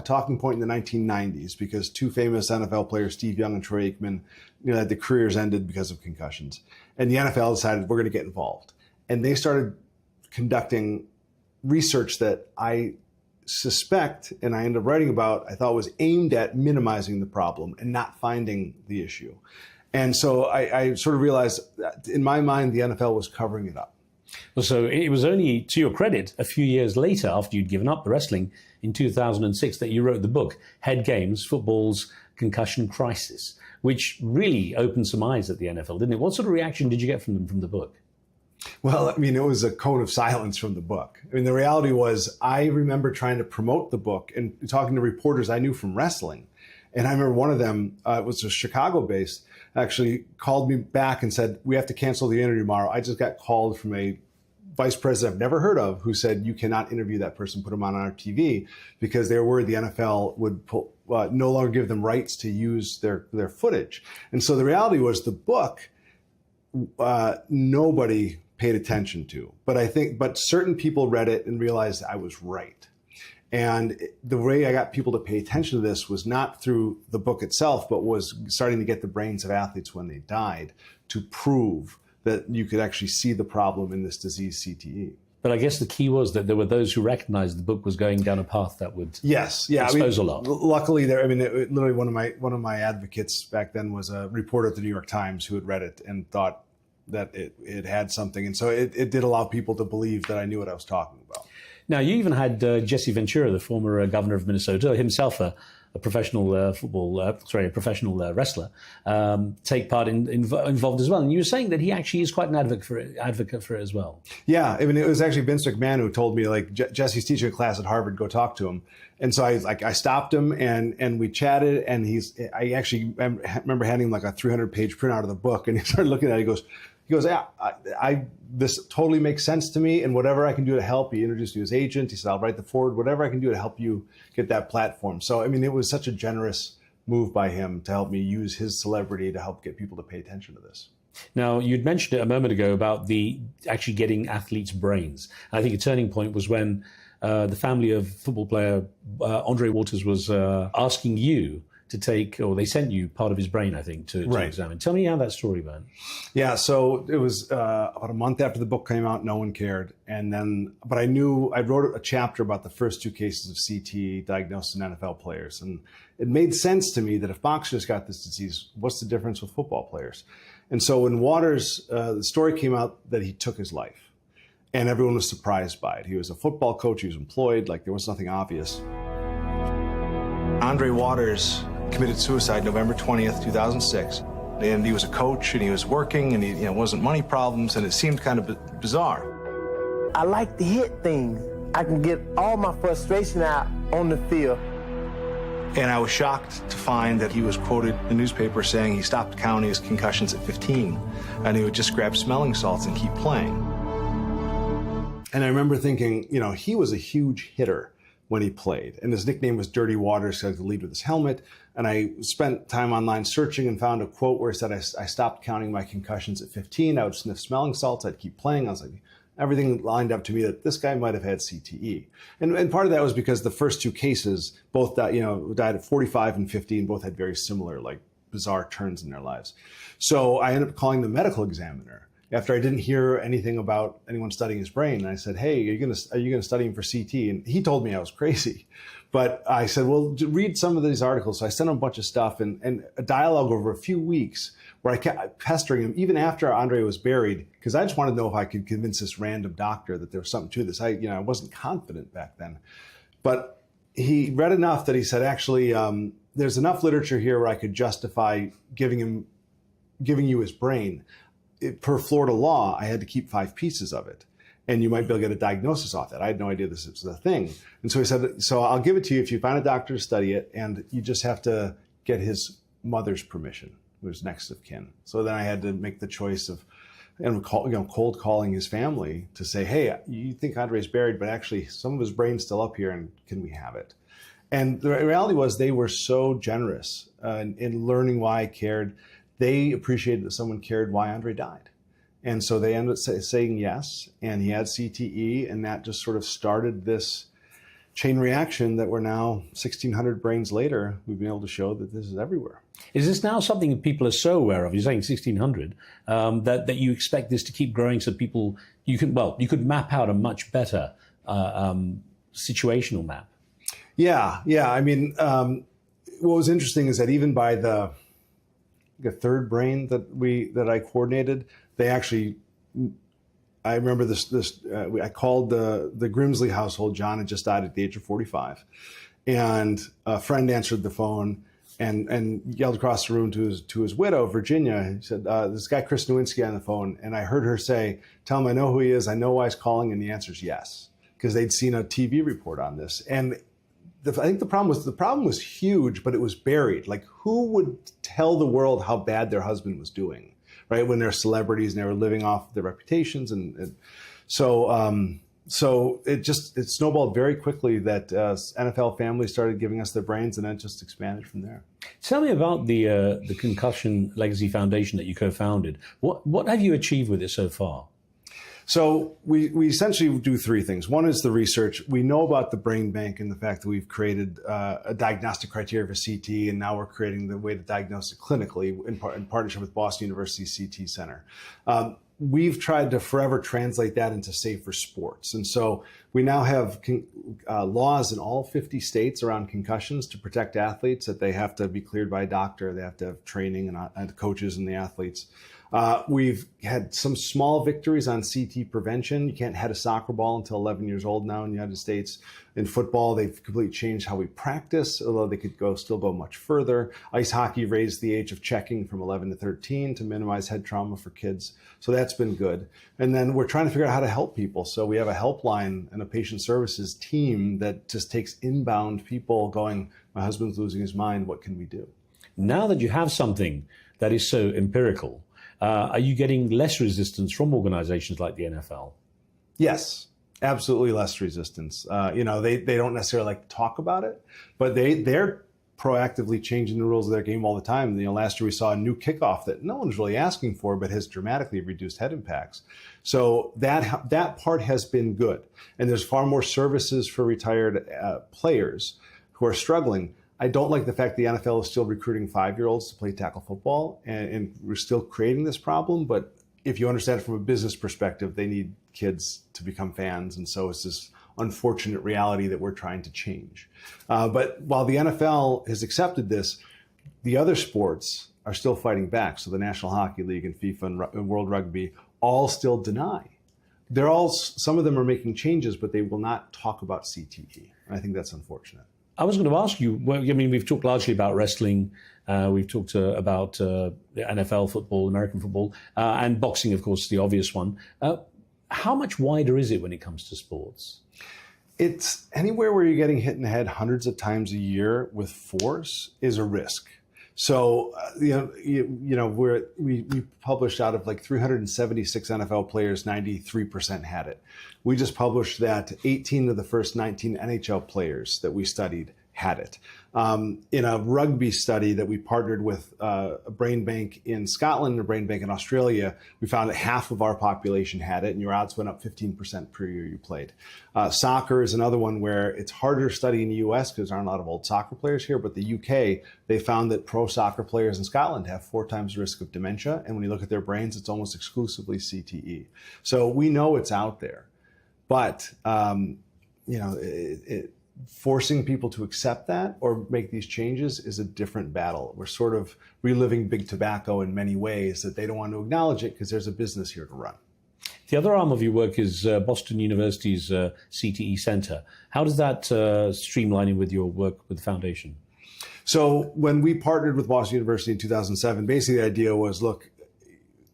talking point in the 1990s because 2 famous NFL players, Steve Young and Troy Aikman, had their careers ended because of concussions. And the NFL decided we're going to get involved. And they started conducting research that I suspect, and I ended up writing about, I thought was aimed at minimizing the problem and not finding the issue. And so I sort of realized that in my mind, the NFL was covering it up.
Well, so it was only, to your credit, a few years later, after you'd given up the wrestling in 2006, that you wrote the book, Head Games, Football's Concussion Crisis, which really opened some eyes at the NFL, didn't it? What sort of reaction did you get from them from the book?
Well, I mean, it was a cone of silence from the book. I mean, the reality was I remember trying to promote the book and talking to reporters I knew from wrestling. And I remember one of them, was Chicago-based, actually called me back and said, we have to cancel the interview tomorrow. I just got called from a vice president I've never heard of who said, you cannot interview that person, put them on our TV, because they were worried the NFL would no longer give them rights to use their footage. And so the reality was the book, nobody paid attention to, but certain people read it and realized I was right. And the way I got people to pay attention to this was not through the book itself, but was starting to get the brains of athletes when they died to prove that you could actually see the problem in this disease, CTE.
But I guess the key was that there were those who recognized the book was going down a path that would expose a lot.
Luckily, literally one of my advocates back then was a reporter at the New York Times who had read it and thought that it had something. And so it did allow people to believe that I knew what I was talking about.
Now, you even had Jesse Ventura, the former governor of Minnesota, himself a professional professional wrestler, take part involved as well. And you were saying that he actually is quite an advocate for it as well. Yeah, I mean, it was actually Vince McMahon who told me, like, Jesse's teaching a class at Harvard, go talk to him. And so I stopped him and we chatted, and I actually remember handing him like a 300-page printout of the book, and he started looking at it. He goes, yeah, this totally makes sense to me, and whatever I can do to help. He introduced me to his agent. He said, I'll write the forward, whatever I can do to help you get that platform. So, I mean, it was such a generous move by him to help me use his celebrity to help get people to pay attention to this. Now, you'd mentioned it a moment ago about the actually getting athletes' brains. I think a turning point was when the family of football player Andre Waters was asking you to take, or they sent you part of his brain, I think, to examine. Tell me how that story went. Yeah, so it was about a month after the book came out, no one cared. But I wrote a chapter about the first 2 cases of CTE diagnosed in NFL players. And it made sense to me that if boxers got this disease, what's the difference with football players? And so when Waters, the story came out that he took his life, and everyone was surprised by it. He was a football coach, he was employed, like there was nothing obvious. Andre Waters committed suicide November 20th, 2006. And he was a coach, and he was working, and it wasn't money problems, and it seemed kind of bizarre.
I like to hit things. I can get all my frustration out on the field.
And I was shocked to find that he was quoted in the newspaper saying he stopped counting his concussions at 15, and he would just grab smelling salts and keep playing. And I remember thinking, he was a huge hitter when he played, and his nickname was Dirty Waters because he lead with his helmet. And I spent time online searching and found a quote where he said, I stopped counting my concussions at 15. I would sniff smelling salts. I'd keep playing. I was like, everything lined up to me that this guy might have had CTE. And part of that was because the first 2 cases, both died at 45 and 50, and both had very similar, like, bizarre turns in their lives. So I ended up calling the medical examiner after I didn't hear anything about anyone studying his brain. And I said, hey, are you going to study him for CT? And he told me I was crazy. But I said, well, read some of these articles. So I sent him a bunch of stuff and a dialogue over a few weeks where I kept pestering him, even after Andre was buried, because I just wanted to know if I could convince this random doctor that there was something to this. I wasn't confident back then. But he read enough that he said, actually, there's enough literature here where I could justify giving you his brain. Per Florida law, I had to keep 5 pieces of it. And you might be able to get a diagnosis off that. I had no idea this was a thing. And so he said, so I'll give it to you if you find a doctor to study it, and you just have to get his mother's permission, who was next of kin. So then I had to make the choice of, and cold calling his family to say, hey, you think Andre's buried, but actually some of his brain's still up here, and can we have it? And the reality was they were so generous in learning why I cared. They appreciated that someone cared why Andre died. And so they ended up saying yes, and he had CTE, and that just sort of started this chain reaction that we're now 1,600 brains later, we've been able to show that this is everywhere.
Is this now something that people are so aware of? You're saying 1,600, that you expect this to keep growing so people, you could map out a much better situational map.
Yeah. I mean, what was interesting is that even by the third brain that I coordinated, they actually, I remember this. I called the Grimsley household. John had just died at the age of 45, and a friend answered the phone and yelled across the room to his widow, Virginia. He said, "This guy Chris Nowinski on the phone," and I heard her say, "Tell him I know who he is. I know why he's calling," and the answer is yes, because they'd seen a TV report on this. And I think the problem was huge, but it was buried. Like, who would tell the world how bad their husband was doing, right? When they're celebrities and they were living off their reputations, and so it snowballed very quickly that NFL families started giving us their brains, and then it just expanded from there.
Tell me about the Concussion Legacy Foundation that you co-founded. What have you achieved with it so far?
So we essentially do three things. One is the research. We know about the brain bank and the fact that we've created a diagnostic criteria for CT, and now we're creating the way to diagnose it clinically in partnership with Boston University CT Center. We've tried to forever translate that into safer sports. And so we now have laws in all 50 states around concussions to protect athletes, that they have to be cleared by a doctor, they have to have training and coaches and the athletes. We've had some small victories on CT prevention. You can't head a soccer ball until 11 years old now in the United States. In football, they've completely changed how we practice, although they could still go much further. Ice hockey raised the age of checking from 11 to 13 to minimize head trauma for kids. So that's been good. And then we're trying to figure out how to help people. So we have a helpline and a patient services team that just takes inbound people going, my husband's losing his mind, what can we do?
Now that you have something that is so empirical, are you getting less resistance from organizations like the NFL?
Yes, absolutely less resistance. They don't necessarily like to talk about it, but they're proactively changing the rules of their game all the time. Last year we saw a new kickoff that no one's really asking for, but has dramatically reduced head impacts. So that part has been good. And there's far more services for retired players who are struggling. I don't like the fact the NFL is still recruiting 5-year-olds to play tackle football, and we're still creating this problem. But if you understand it from a business perspective, they need kids to become fans. And so it's this unfortunate reality that we're trying to change. But while the NFL has accepted this, the other sports are still fighting back. So the National Hockey League and FIFA and World Rugby all still deny. Some of them are making changes, but they will not talk about CTE. And I think that's unfortunate.
I was going to ask you, we've talked largely about wrestling, we've talked about NFL football, American football, and boxing, of course, the obvious one. How much wider is it when it comes to sports?
It's anywhere where you're getting hit in the head hundreds of times a year with force is a risk. So, we published out of like 376 NFL players, 93% had it. We just published that 18 of the first 19 NHL players that we studied had it. In a rugby study that we partnered with a brain bank in Scotland and a brain bank in Australia, we found that half of our population had it, and your odds went up 15% per year you played. Soccer is another one where it's harder to study in the US because there aren't a lot of old soccer players here, but the UK, they found that pro soccer players in Scotland have 4 times the risk of dementia, and when you look at their brains, it's almost exclusively CTE. So we know it's out there, but forcing people to accept that or make these changes is a different battle. We're sort of reliving big tobacco in many ways that they don't want to acknowledge it because there's a business here to run.
The other arm of your work is Boston University's CTE Center. How does that streamline in with your work with the foundation?
So when we partnered with Boston University in 2007, basically the idea was, look,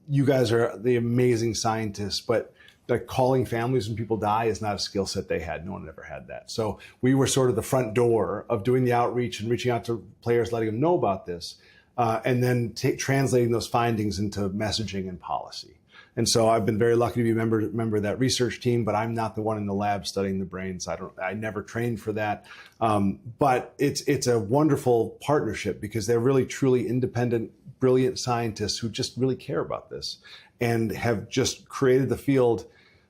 you guys are the amazing scientists, but like calling families when people die is not a skill set they had. No one ever had that. So we were sort of the front door of doing the outreach and reaching out to players, letting them know about this, and then translating those findings into messaging and policy. And so I've been very lucky to be a member of that research team, but I'm not the one in the lab studying the brains. I never trained for that. But it's a wonderful partnership because they're really truly independent, brilliant scientists who just really care about this and have just created the field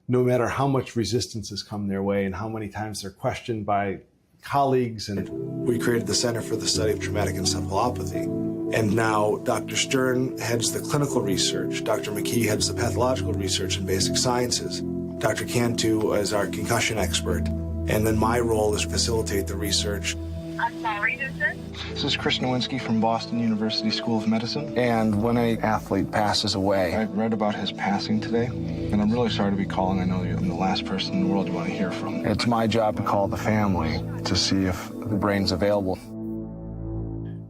no matter how much resistance has come their way and how many times they're questioned by colleagues. And we created the Center for the Study of Traumatic Encephalopathy. And now Dr. Stern heads the clinical research. Dr. McKee heads the pathological research and basic sciences. Dr. Cantu is our concussion expert. And then my role is to facilitate the research.
I'm sorry, who's this?
This is Chris Nowinski from Boston University School of Medicine. And when an athlete passes away, I read about his passing today, and I'm really sorry to be calling. I know I'm the last person in the world you want to hear from. It's my job to call the family to see if the brain's available.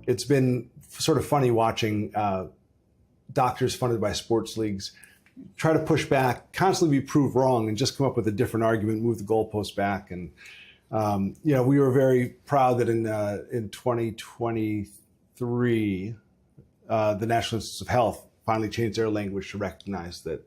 It's been sort of funny watching doctors funded by sports leagues try to push back, constantly be proved wrong, and just come up with a different argument, move the goalpost back. And we were very proud that in 2023, the National Institutes of Health finally changed their language to recognize that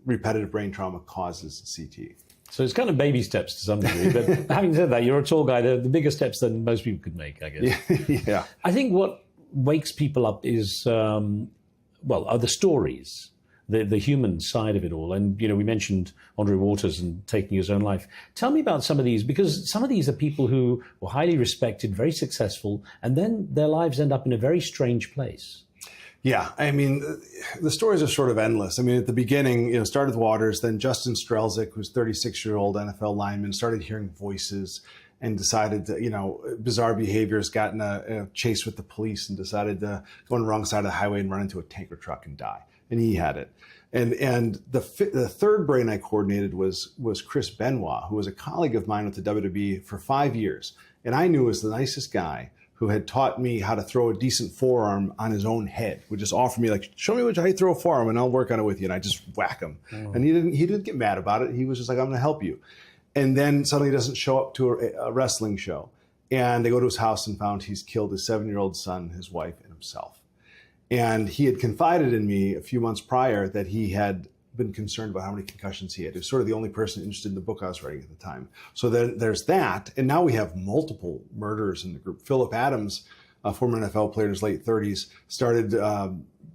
repetitive brain trauma causes CTE.
So it's kind of baby steps to some degree. But having said that, you're a tall guy. The bigger steps than most people could make, I guess.
Yeah.
I think what wakes people up is, are the stories. The human side of it all. And, we mentioned Andre Waters and taking his own life. Tell me about some of these, because some of these are people who were highly respected, very successful, and then their lives end up in a very strange place.
Yeah, I mean, the stories are sort of endless. I mean, at the beginning, started with Waters, then Justin Strelzik, who's 36-year-old NFL lineman, started hearing voices and decided to, bizarre behaviors, got in a chase with the police and decided to go on the wrong side of the highway and run into a tanker truck and die. And he had it. And the third brain I coordinated was Chris Benoit, who was a colleague of mine with the WWE for 5 years. And I knew was the nicest guy who had taught me how to throw a decent forearm on his own head, would just offer me, like, show me how you throw a forearm and I'll work on it with you. And I just whack him. Oh. And he didn't get mad about it. He was just like, I'm going to help you. And then suddenly he doesn't show up to a wrestling show. And they go to his house and found he's killed his 7-year-old son, his wife, and himself. And he had confided in me a few months prior that he had been concerned about how many concussions he had. He was sort of the only person interested in the book I was writing at the time. So then there's that. And now we have multiple murders in the group. Philip Adams, a former NFL player in his late 30s, started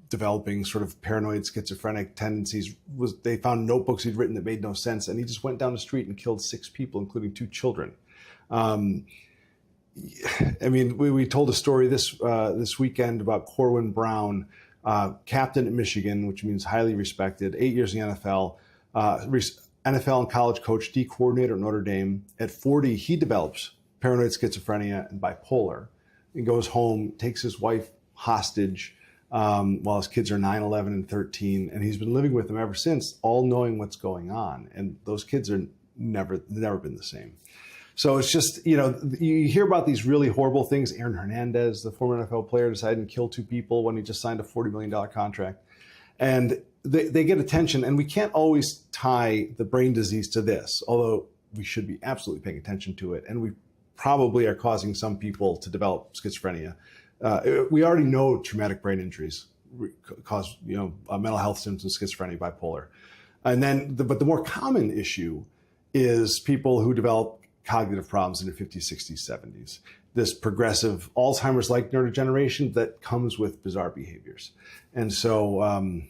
developing sort of paranoid schizophrenic tendencies. They found notebooks he'd written that made no sense. And he just went down the street and killed 6 people, including 2 children. I mean, we told a story this weekend about Corwin Brown, captain at Michigan, which means highly respected, 8 years in the NFL, NFL and college coach, D coordinator at Notre Dame. At 40, he develops paranoid schizophrenia and bipolar and goes home, takes his wife hostage while his kids are 9, 11, and 13. And he's been living with them ever since, all knowing what's going on. And those kids are never been the same. So it's just, you hear about these really horrible things. Aaron Hernandez, the former NFL player, decided to kill 2 people when he just signed a $40 million contract. And they get attention. And we can't always tie the brain disease to this, although we should be absolutely paying attention to it. And we probably are causing some people to develop schizophrenia. We already know traumatic brain injuries cause, mental health symptoms, schizophrenia, bipolar. And then, but the more common issue is people who develop cognitive problems in their 50s, 60s, 70s. This progressive Alzheimer's-like neurodegeneration that comes with bizarre behaviors. And so,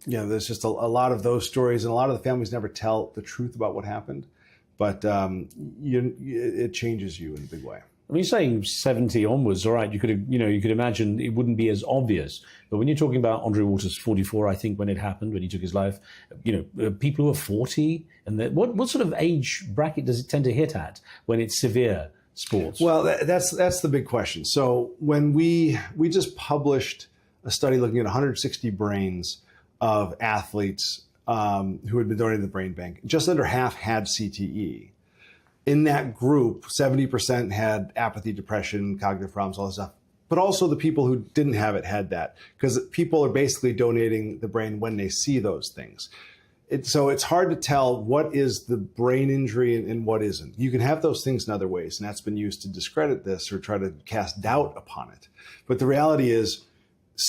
there's just a lot of those stories, and a lot of the families never tell the truth about what happened, but it changes you in a big way.
I mean, you're saying 70 onwards, all right, you could imagine it wouldn't be as obvious. But when you're talking about Andre Waters, 44, I think, when it happened, when he took his life, people who are 40, and what sort of age bracket does it tend to hit at when it's severe sports?
Well, that's the big question. So when we just published a study looking at 160 brains of athletes who had been donated to the brain bank, just under half had CTE. In that group, 70% had apathy, depression, cognitive problems, all this stuff. But also the people who didn't have it had that, because people are basically donating the brain when they see those things. So it's hard to tell what is the brain injury and what isn't. You can have those things in other ways, and that's been used to discredit this or try to cast doubt upon it. But the reality is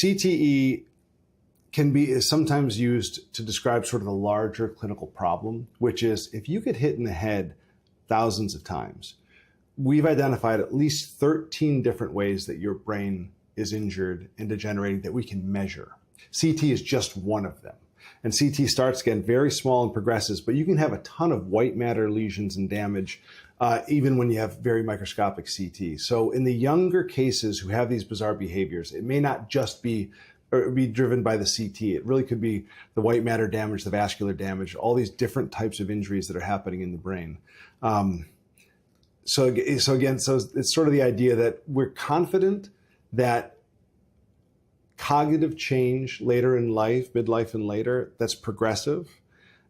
CTE is sometimes used to describe sort of the larger clinical problem, which is if you get hit in the head thousands of times, we've identified at least 13 different ways that your brain is injured and degenerating that we can measure. CT is just one of them. And CT starts, again, very small and progresses, but you can have a ton of white matter lesions and damage even when you have very microscopic CT. So in the younger cases who have these bizarre behaviors, it may not just be driven by the CT. It really could be the white matter damage, the vascular damage, all these different types of injuries that are happening in the brain. So it's sort of the idea that we're confident that cognitive change later in life, midlife and later, that's progressive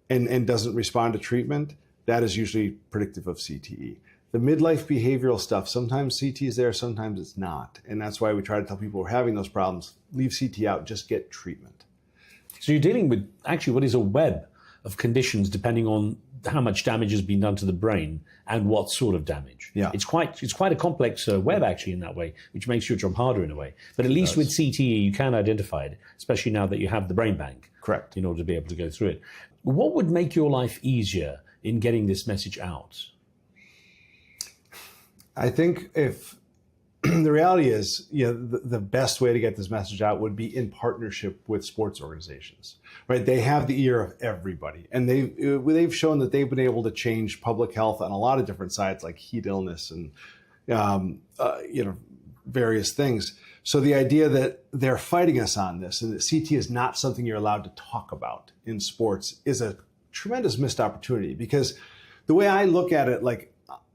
and doesn't respond to treatment, that is usually predictive of CTE. The midlife behavioral stuff, sometimes CT is there, sometimes it's not. And that's why we try to tell people who are having those problems, leave CT out, just get treatment.
So you're dealing with actually what is a web of conditions depending on how much damage has been done to the brain and what sort of damage.
Yeah.
It's quite a complex web actually in that way, which makes your job harder in a way. But at least with CTE, you can identify it, especially now that you have the brain bank.
Correct.
In order to be able to go through it. What would make your life easier in getting this message out?
I think if the reality is, the best way to get this message out would be in partnership with sports organizations, right? They have the ear of everybody, and they've shown that they've been able to change public health on a lot of different sides, like heat illness and various things. So the idea that they're fighting us on this and that CT is not something you're allowed to talk about in sports is a tremendous missed opportunity, because the way I look at it, like,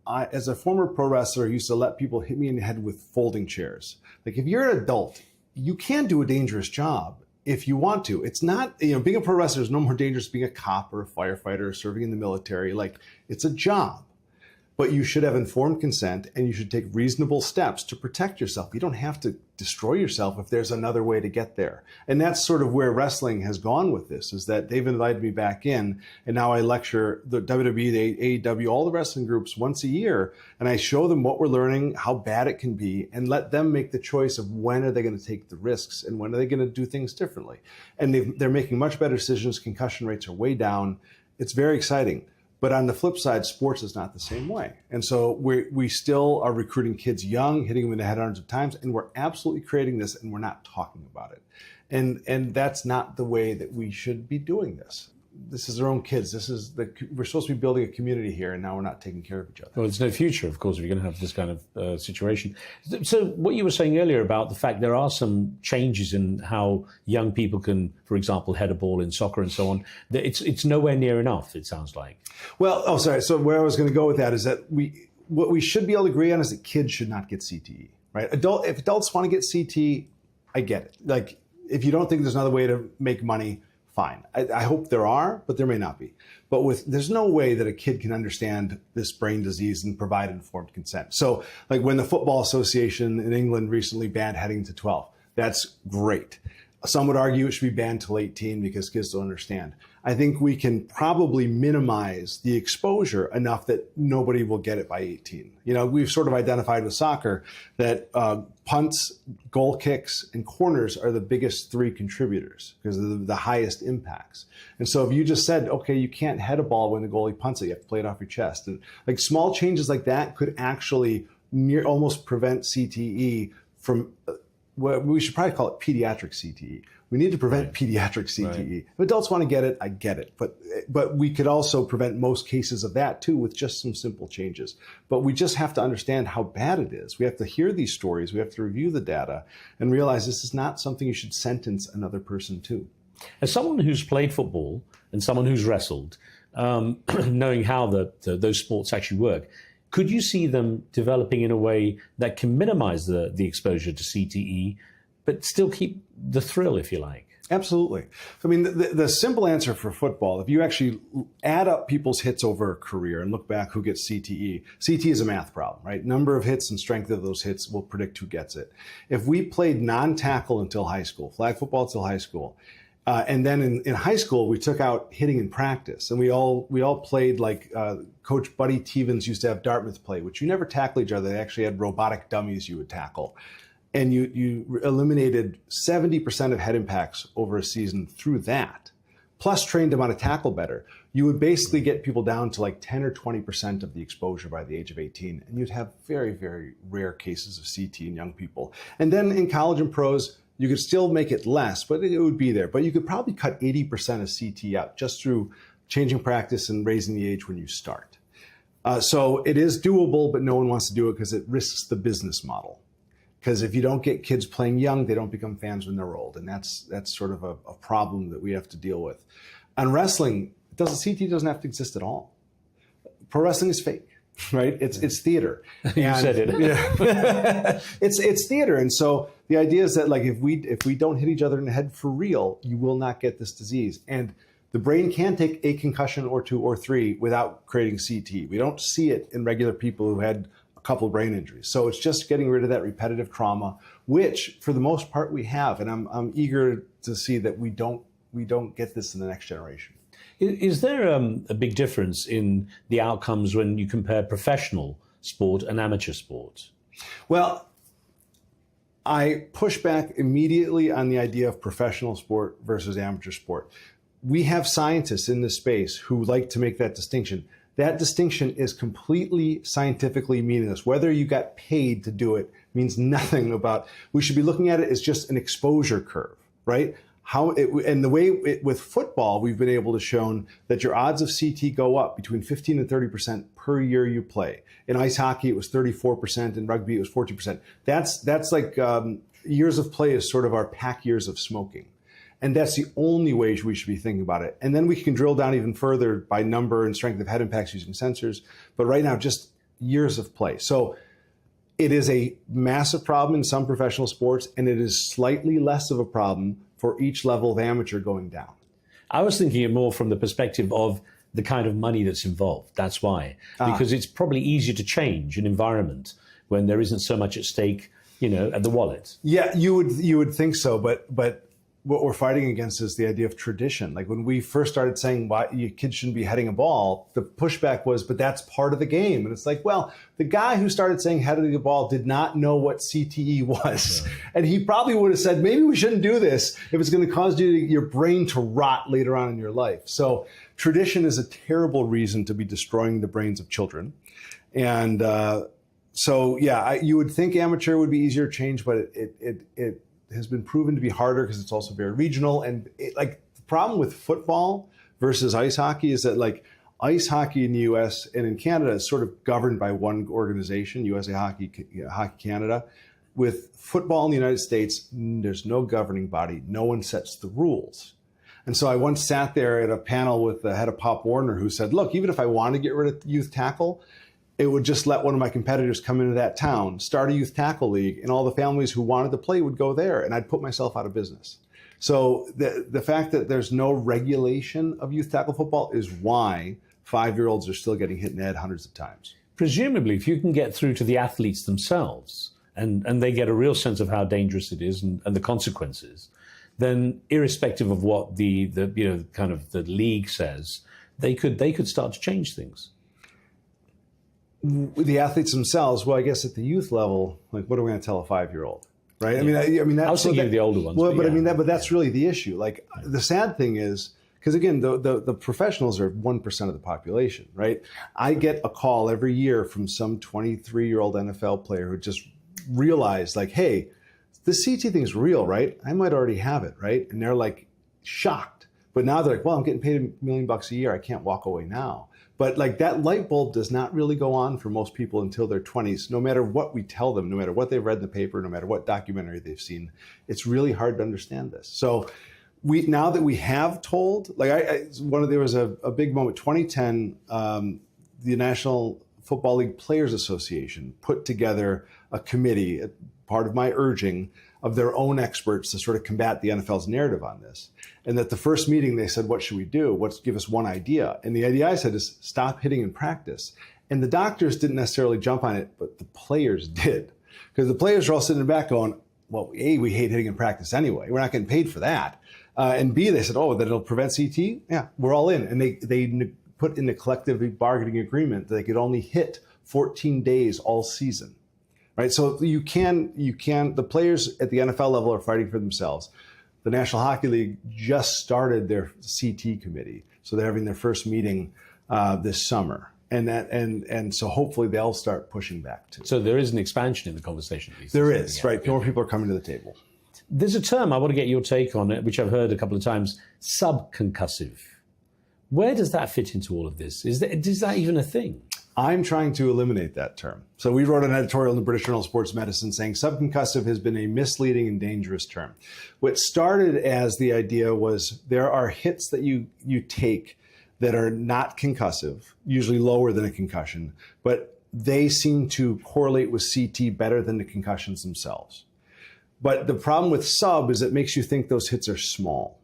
as a former pro wrestler, I used to let people hit me in the head with folding chairs. Like, if you're an adult, you can do a dangerous job if you want to. It's not, being a pro wrestler is no more dangerous than being a cop or a firefighter or serving in the military. Like, it's a job. But you should have informed consent, and you should take reasonable steps to protect yourself. You don't have to destroy yourself if there's another way to get there. And that's sort of where wrestling has gone with this, is that they've invited me back in, and now I lecture the WWE, the AEW, all the wrestling groups once a year, and I show them what we're learning, how bad it can be, and let them make the choice of when are they going to take the risks and when are they going to do things differently. And they're making much better decisions. Concussion rates are way down. It's very exciting. But on the flip side, sports is not the same way. And so we still are recruiting kids young, hitting them in the head hundreds of times, and we're absolutely creating this, and we're not talking about it. And that's not the way that we should be doing this. This is our own kids. We're supposed to be building a community here, and now we're not taking care of each other.
Well, there's no future, of course, if you're going to have this kind of situation. So what you were saying earlier about the fact there are some changes in how young people can, for example, head a ball in soccer and so on, it's nowhere near enough, it sounds like.
Well, sorry. So where I was going to go with that is that what we should be able to agree on is that kids should not get CTE, right? If adults want to get CTE, I get it. Like, if you don't think there's another way to make money, fine. I hope there are, but there may not be. But there's no way that a kid can understand this brain disease and provide informed consent. So, like, when the Football Association in England recently banned heading to 12, that's great. Some would argue it should be banned till 18 because kids don't understand. I think we can probably minimize the exposure enough that nobody will get it by 18. We've sort of identified with soccer that punts, goal kicks, and corners are the biggest three contributors because of the highest impacts. And so if you just said, okay, you can't head a ball when the goalie punts it, you have to play it off your chest. And like small changes like that could actually almost prevent CTE from, well, we should probably call it pediatric CTE. We need to prevent pediatric CTE. Right. If adults want to get it, I get it. But we could also prevent most cases of that too with just some simple changes. But we just have to understand how bad it is. We have to hear these stories. We have to review the data and realize this is not something you should sentence another person to.
As someone who's played football and someone who's wrestled, knowing how those sports actually work, could you see them developing in a way that can minimize the exposure to CTE, but still keep the thrill, if you like?
Absolutely. I mean, the simple answer for football, if you actually add up people's hits over a career and look back who gets CTE, CTE is a math problem, right? Number of hits and strength of those hits will predict who gets it. If we played non-tackle until high school, flag football until high school, and then in high school, we took out hitting in practice, and we all played like Coach Buddy Tevens used to have Dartmouth play, which you never tackle each other. They actually had robotic dummies you would tackle. and you eliminated 70% of head impacts over a season through that, plus trained them how to tackle better, you would basically get people down to like 10 or 20% of the exposure by the age of 18. And you'd have very, very rare cases of CT in young people. And then in college and pros, you could still make it less, but it would be there. But you could probably cut 80% of CT out just through changing practice and raising the age when you start. So it is doable, but no one wants to do it because it risks the business model. Because if you don't get kids playing young, they don't become fans when they're old. And that's sort of a problem that we have to deal with. On wrestling, CT doesn't have to exist at all. Pro wrestling is fake, right? It's theater.
You said it.
Yeah. it's theater. And so the idea is that like if we don't hit each other in the head for real, you will not get this disease. And the brain can take a concussion or 2 or 3 without creating CT. We don't see it in regular people who had a couple of brain injuries. So it's just getting rid of that repetitive trauma, which for the most part we have. And I'm eager to see that we don't get this in the next generation.
Is there a big difference in the outcomes when you compare professional sport and amateur sport?
Well, I push back immediately on the idea of professional sport versus amateur sport. We have scientists in this space who like to make that distinction. That distinction is completely scientifically meaningless. Whether you got paid to do it means nothing about, we should be looking at it as just an exposure curve, right? And the way with football, we've been able to show that your odds of CT go up between 15 and 30% per year you play. In ice hockey, it was 34%. In rugby, it was 40%. That's like years of play is sort of our pack years of smoking. And that's the only way we should be thinking about it. And then we can drill down even further by number and strength of head impacts using sensors. But right now, just years of play. So it is a massive problem in some professional sports, and it is slightly less of a problem for each level of amateur going down.
I was thinking it more from the perspective of the kind of money that's involved. That's why. Because it's probably easier to change an environment when there isn't so much at stake, at the wallet.
Yeah, you would think so, but what we're fighting against is the idea of tradition. Like when we first started saying why your kids shouldn't be heading a ball, the pushback was, but that's part of the game. And it's like, well, the guy who started saying heading the ball did not know what CTE was. Yeah. And he probably would have said, maybe we shouldn't do this if it's going to cause your brain to rot later on in your life. So tradition is a terrible reason to be destroying the brains of children. And you would think amateur would be easier to change, but it has been proven to be harder because it's also very regional. And the problem with football versus ice hockey is that ice hockey in the US and in Canada is sort of governed by one organization, USA Hockey Canada. With football in the United States, there's no governing body. No one sets the rules. And so I once sat there at a panel with the head of Pop Warner who said, look, even if I want to get rid of youth tackle, it would just let one of my competitors come into that town, start a youth tackle league, and all the families who wanted to play would go there, and I'd put myself out of business. So the fact that there's no regulation of youth tackle football is why 5-year-olds are still getting hit in the head hundreds of times.
Presumably, if you can get through to the athletes themselves and they get a real sense of how dangerous it is and the consequences, then irrespective of what the league says, they could start to change things.
The athletes themselves, well, I guess at the youth level, what are we going to tell a 5-year-old, right?
Yeah.
I mean, that's
I was thinking of the older ones.
Well, but that's really the issue. The sad thing is, because again, the professionals are 1% of the population, right? I get a call every year from some 23-year-old NFL player who just realized, hey, the CT thing's real, right? I might already have it, right? And they're shocked. But now they're well, I'm getting paid $1 million a year. I can't walk away now. But that light bulb does not really go on for most people until their 20s, no matter what we tell them, no matter what they've read in the paper, no matter what documentary they've seen. It's really hard to understand this. So now that we have told, there was a big moment, 2010, the National Football League Players Association put together a committee, part of my urging, of their own experts to sort of combat the NFL's narrative on this. And at the first meeting, they said, what should we do? Give us one idea. And the idea I said is stop hitting in practice. And the doctors didn't necessarily jump on it, but the players did. Because the players are all sitting in the back going, well, A, we hate hitting in practice anyway. We're not getting paid for that. And B, they said, that it'll prevent CT? Yeah, we're all in. And they put in the collective bargaining agreement that they could only hit 14 days all season. right? So you can, the players at the NFL level are fighting for themselves. The National Hockey League just started their CT committee. So they're having their first meeting this summer. And so hopefully they'll start pushing back too.
So there is an expansion in the conversation.
There is, right? More people are coming to the table.
There's a term I want to get your take on it, which I've heard a couple of times, subconcussive. Where does that fit into all of this? Is that even a thing?
I'm trying to eliminate that term. So we wrote an editorial in the British Journal of Sports Medicine saying subconcussive has been a misleading and dangerous term. What started as the idea was there are hits that you take that are not concussive, usually lower than a concussion, but they seem to correlate with CT better than the concussions themselves. But the problem with sub is it makes you think those hits are small.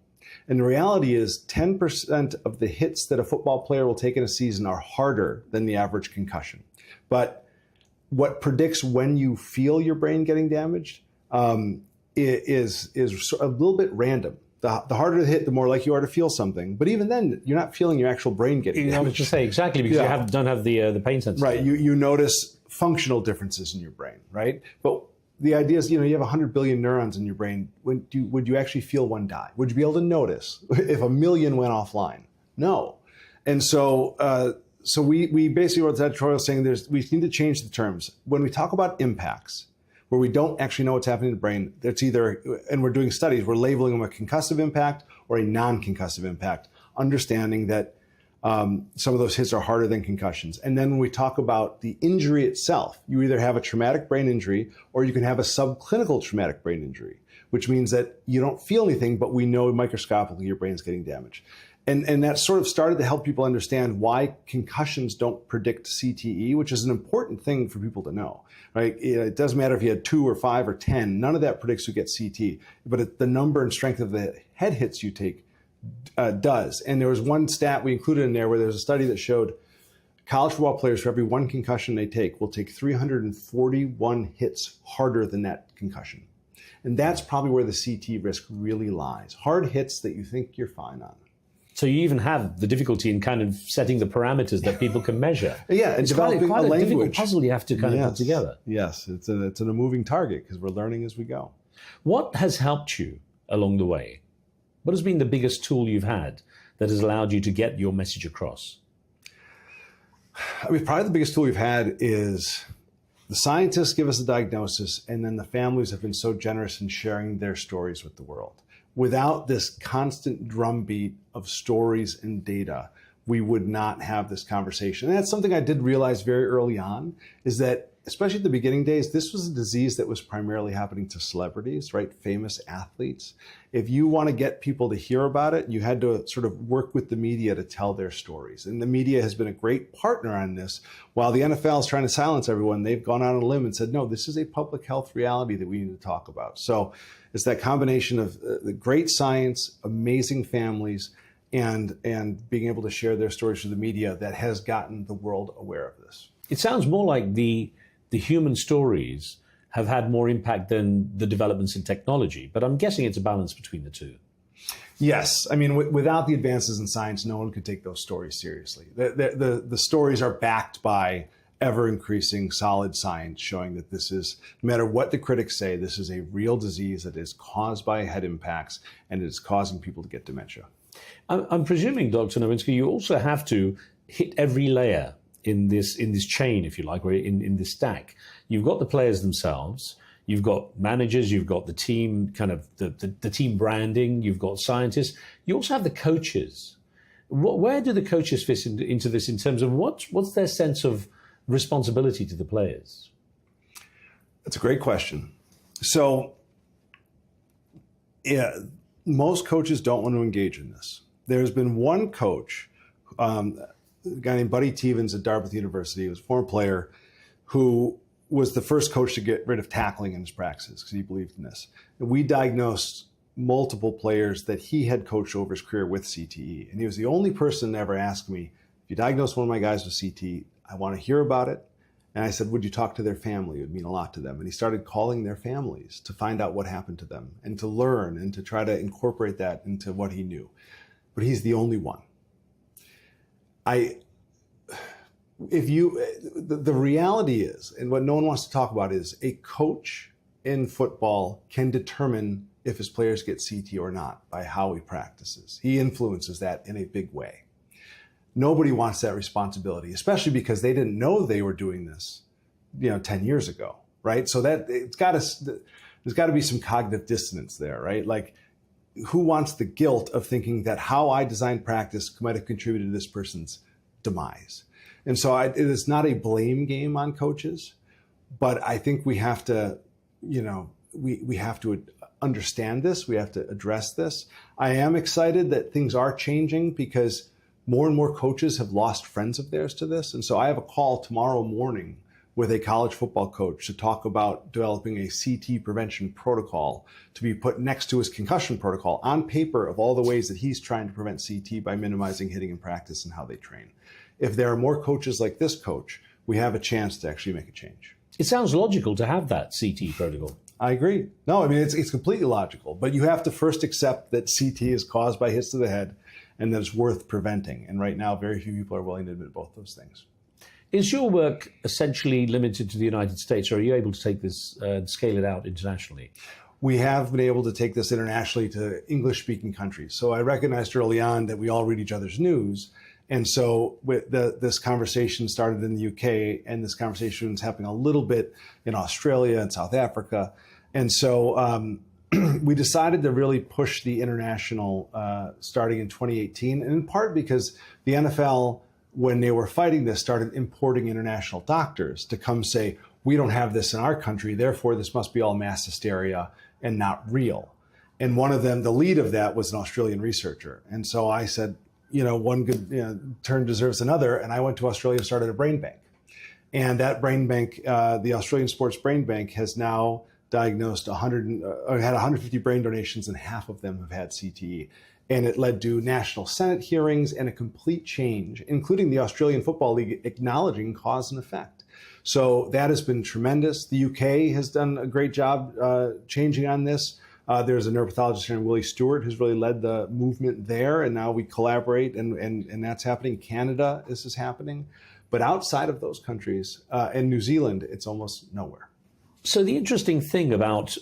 And the reality is 10% of the hits that a football player will take in a season are harder than the average concussion. But what predicts when you feel your brain getting damaged is a little bit random. The harder the hit, the more likely you are to feel something. But even then, you're not feeling your actual brain getting damaged.
I was just saying, exactly, because you don't have the pain sensitivity.
Right, you notice functional differences in your brain, right? But the idea is, you have 100 billion neurons in your brain. Would you actually feel one die? Would you be able to notice if a million went offline? No. And so we basically wrote the editorial saying we need to change the terms. When we talk about impacts, where we don't actually know what's happening in the brain, it's either, and we're doing studies, we're labeling them a concussive impact or a non-concussive impact, understanding that some of those hits are harder than concussions. And then when we talk about the injury itself, you either have a traumatic brain injury or you can have a subclinical traumatic brain injury, which means that you don't feel anything, but we know microscopically your brain's getting damaged. And that sort of started to help people understand why concussions don't predict CTE, which is an important thing for people to know, right? It doesn't matter if you had 2 or 5 or 10, none of that predicts who gets CT, but the number and strength of the head hits you take does. And there was one stat we included in there where there's a study that showed college football players, for every one concussion they take, will take 341 hits harder than that concussion. And that's probably where the CT risk really lies. Hard hits that you think you're fine on.
So you even have the difficulty in kind of setting the parameters that people can measure.
Yeah, and developing
quite
a language.
Difficult puzzle you have to kind of put together.
Yes, it's a moving target because we're learning as we go.
What has helped you along the way? What has been the biggest tool you've had that has allowed you to get your message across?
I mean, probably the biggest tool we've had is the scientists give us a diagnosis, and then the families have been so generous in sharing their stories with the world. Without this constant drumbeat of stories and data, we would not have this conversation. And that's something I did realize very early on, is that, especially at the beginning days, this was a disease that was primarily happening to celebrities, right? Famous athletes. If you want to get people to hear about it, you had to sort of work with the media to tell their stories. And the media has been a great partner on this. While the NFL is trying to silence everyone, they've gone out on a limb and said, no, this is a public health reality that we need to talk about. So it's that combination of the great science, amazing families, and being able to share their stories through the media that has gotten the world aware of this.
It sounds more like the human stories have had more impact than the developments in technology, but I'm guessing it's a balance between the two.
Yes. I mean, without the advances in science, no one could take those stories seriously. The stories are backed by ever-increasing solid science showing that this is, no matter what the critics say, this is a real disease that is caused by head impacts and it is causing people to get dementia.
I'm presuming, Dr. Nowinski, you also have to hit every layer in this chain, if you like, or in this stack. You've got the players themselves, you've got managers, you've got the team, kind of the team branding, you've got scientists, you also have the coaches. Where do the coaches fit into this in terms of what's their sense of responsibility to the players?
That's a great question. So, yeah, most coaches don't want to engage in this. There's been one coach, a guy named Buddy Tevens at Dartmouth University, who was a former player, who was the first coach to get rid of tackling in his practices because he believed in this. And we diagnosed multiple players that he had coached over his career with CTE. And he was the only person to ever ask me, if you diagnose one of my guys with CTE, I want to hear about it. And I said, would you talk to their family? It would mean a lot to them. And he started calling their families to find out what happened to them and to learn and to try to incorporate that into what he knew. But he's the only one. the reality is, and what no one wants to talk about is, a coach in football can determine if his players get CT or not by how he practices. He influences that in a big way. Nobody wants that responsibility, especially because they didn't know they were doing this, 10 years ago, right? So that there's got to be some cognitive dissonance there, right? Like, who wants the guilt of thinking that how I designed practice might have contributed to this person's demise? And so it is not a blame game on coaches, but I think we have to, we have to understand this. We have to address this. I am excited that things are changing because more and more coaches have lost friends of theirs to this. And so I have a call tomorrow morning with a college football coach to talk about developing a CT prevention protocol to be put next to his concussion protocol on paper of all the ways that he's trying to prevent CT by minimizing hitting in practice and how they train. If there are more coaches like this coach, we have a chance to actually make a change.
It sounds logical to have that CT protocol.
I agree. No, I mean, it's completely logical, but you have to first accept that CT is caused by hits to the head and that it's worth preventing. And right now, very few people are willing to admit both those things.
Is your work essentially limited to the United States, or are you able to take this and scale it out internationally?
We have been able to take this internationally to English-speaking countries. So I recognized early on that we all read each other's news. And so this conversation started in the UK, and this conversation is happening a little bit in Australia and South Africa. And so we decided to really push the international starting in 2018, and in part because the NFL, when they were fighting this, started importing international doctors to come say, we don't have this in our country, therefore this must be all mass hysteria and not real. And one of them, the lead of that, was an Australian researcher. And so I said, one good turn deserves another. And I went to Australia and started a brain bank. And that brain bank, the Australian Sports Brain Bank, has now diagnosed had 150 brain donations, and half of them have had CTE. And it led to national Senate hearings and a complete change, including the Australian Football League acknowledging cause and effect. So that has been tremendous. The UK has done a great job changing on this. There's a neuropathologist here, Willie Stewart, who's really led the movement there, and now we collaborate, and that's happening. Canada, this is happening. But outside of those countries, and New Zealand, it's almost nowhere.
So the interesting thing about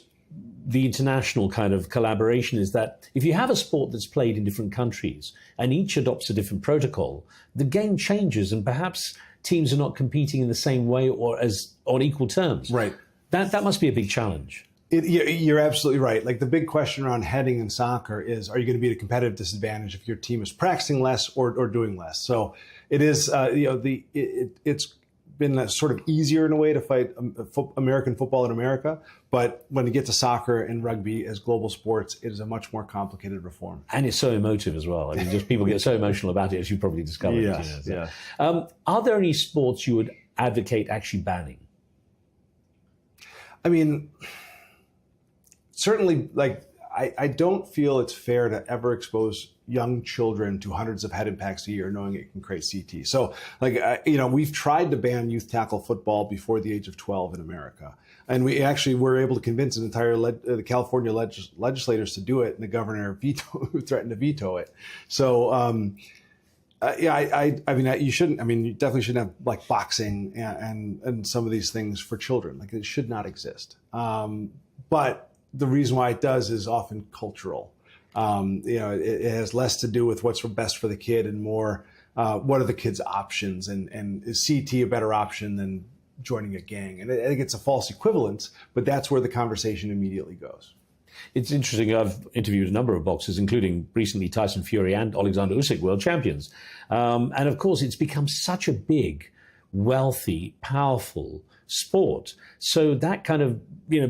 the international kind of collaboration is that if you have a sport that's played in different countries and each adopts a different protocol, the game changes, and perhaps teams are not competing in the same way or as on equal terms.
Right.
That must be a big challenge.
You're absolutely right. Like, the big question around heading in soccer is, are you going to be at a competitive disadvantage if your team is practicing less or doing less? So it is, it's been sort of easier in a way to fight American football in America. But when you get to soccer and rugby as global sports, it is a much more complicated reform.
And it's so emotive as well. I mean, just people get so emotional about it, as you probably discovered.
Yes,
yeah. Are there any sports you would advocate actually banning?
I mean, certainly, like, I don't feel it's fair to ever expose young children to hundreds of head impacts a year knowing it can create CT. So, we've tried to ban youth tackle football before the age of 12 in America. And we actually were able to convince an entire the California legislators to do it, and the governor threatened to veto it. So, you shouldn't. I mean, you definitely shouldn't have like boxing and some of these things for children. Like, it should not exist. But the reason why it does is often cultural. It has less to do with what's best for the kid and more what are the kid's options, and is CT a better option than joining a gang? And I think it's a false equivalence, but that's where the conversation immediately goes.
It's interesting. I've interviewed a number of boxers, including recently Tyson Fury and Alexander Usyk, world champions. And of course, it's become such a big, wealthy, powerful sport. So that kind of,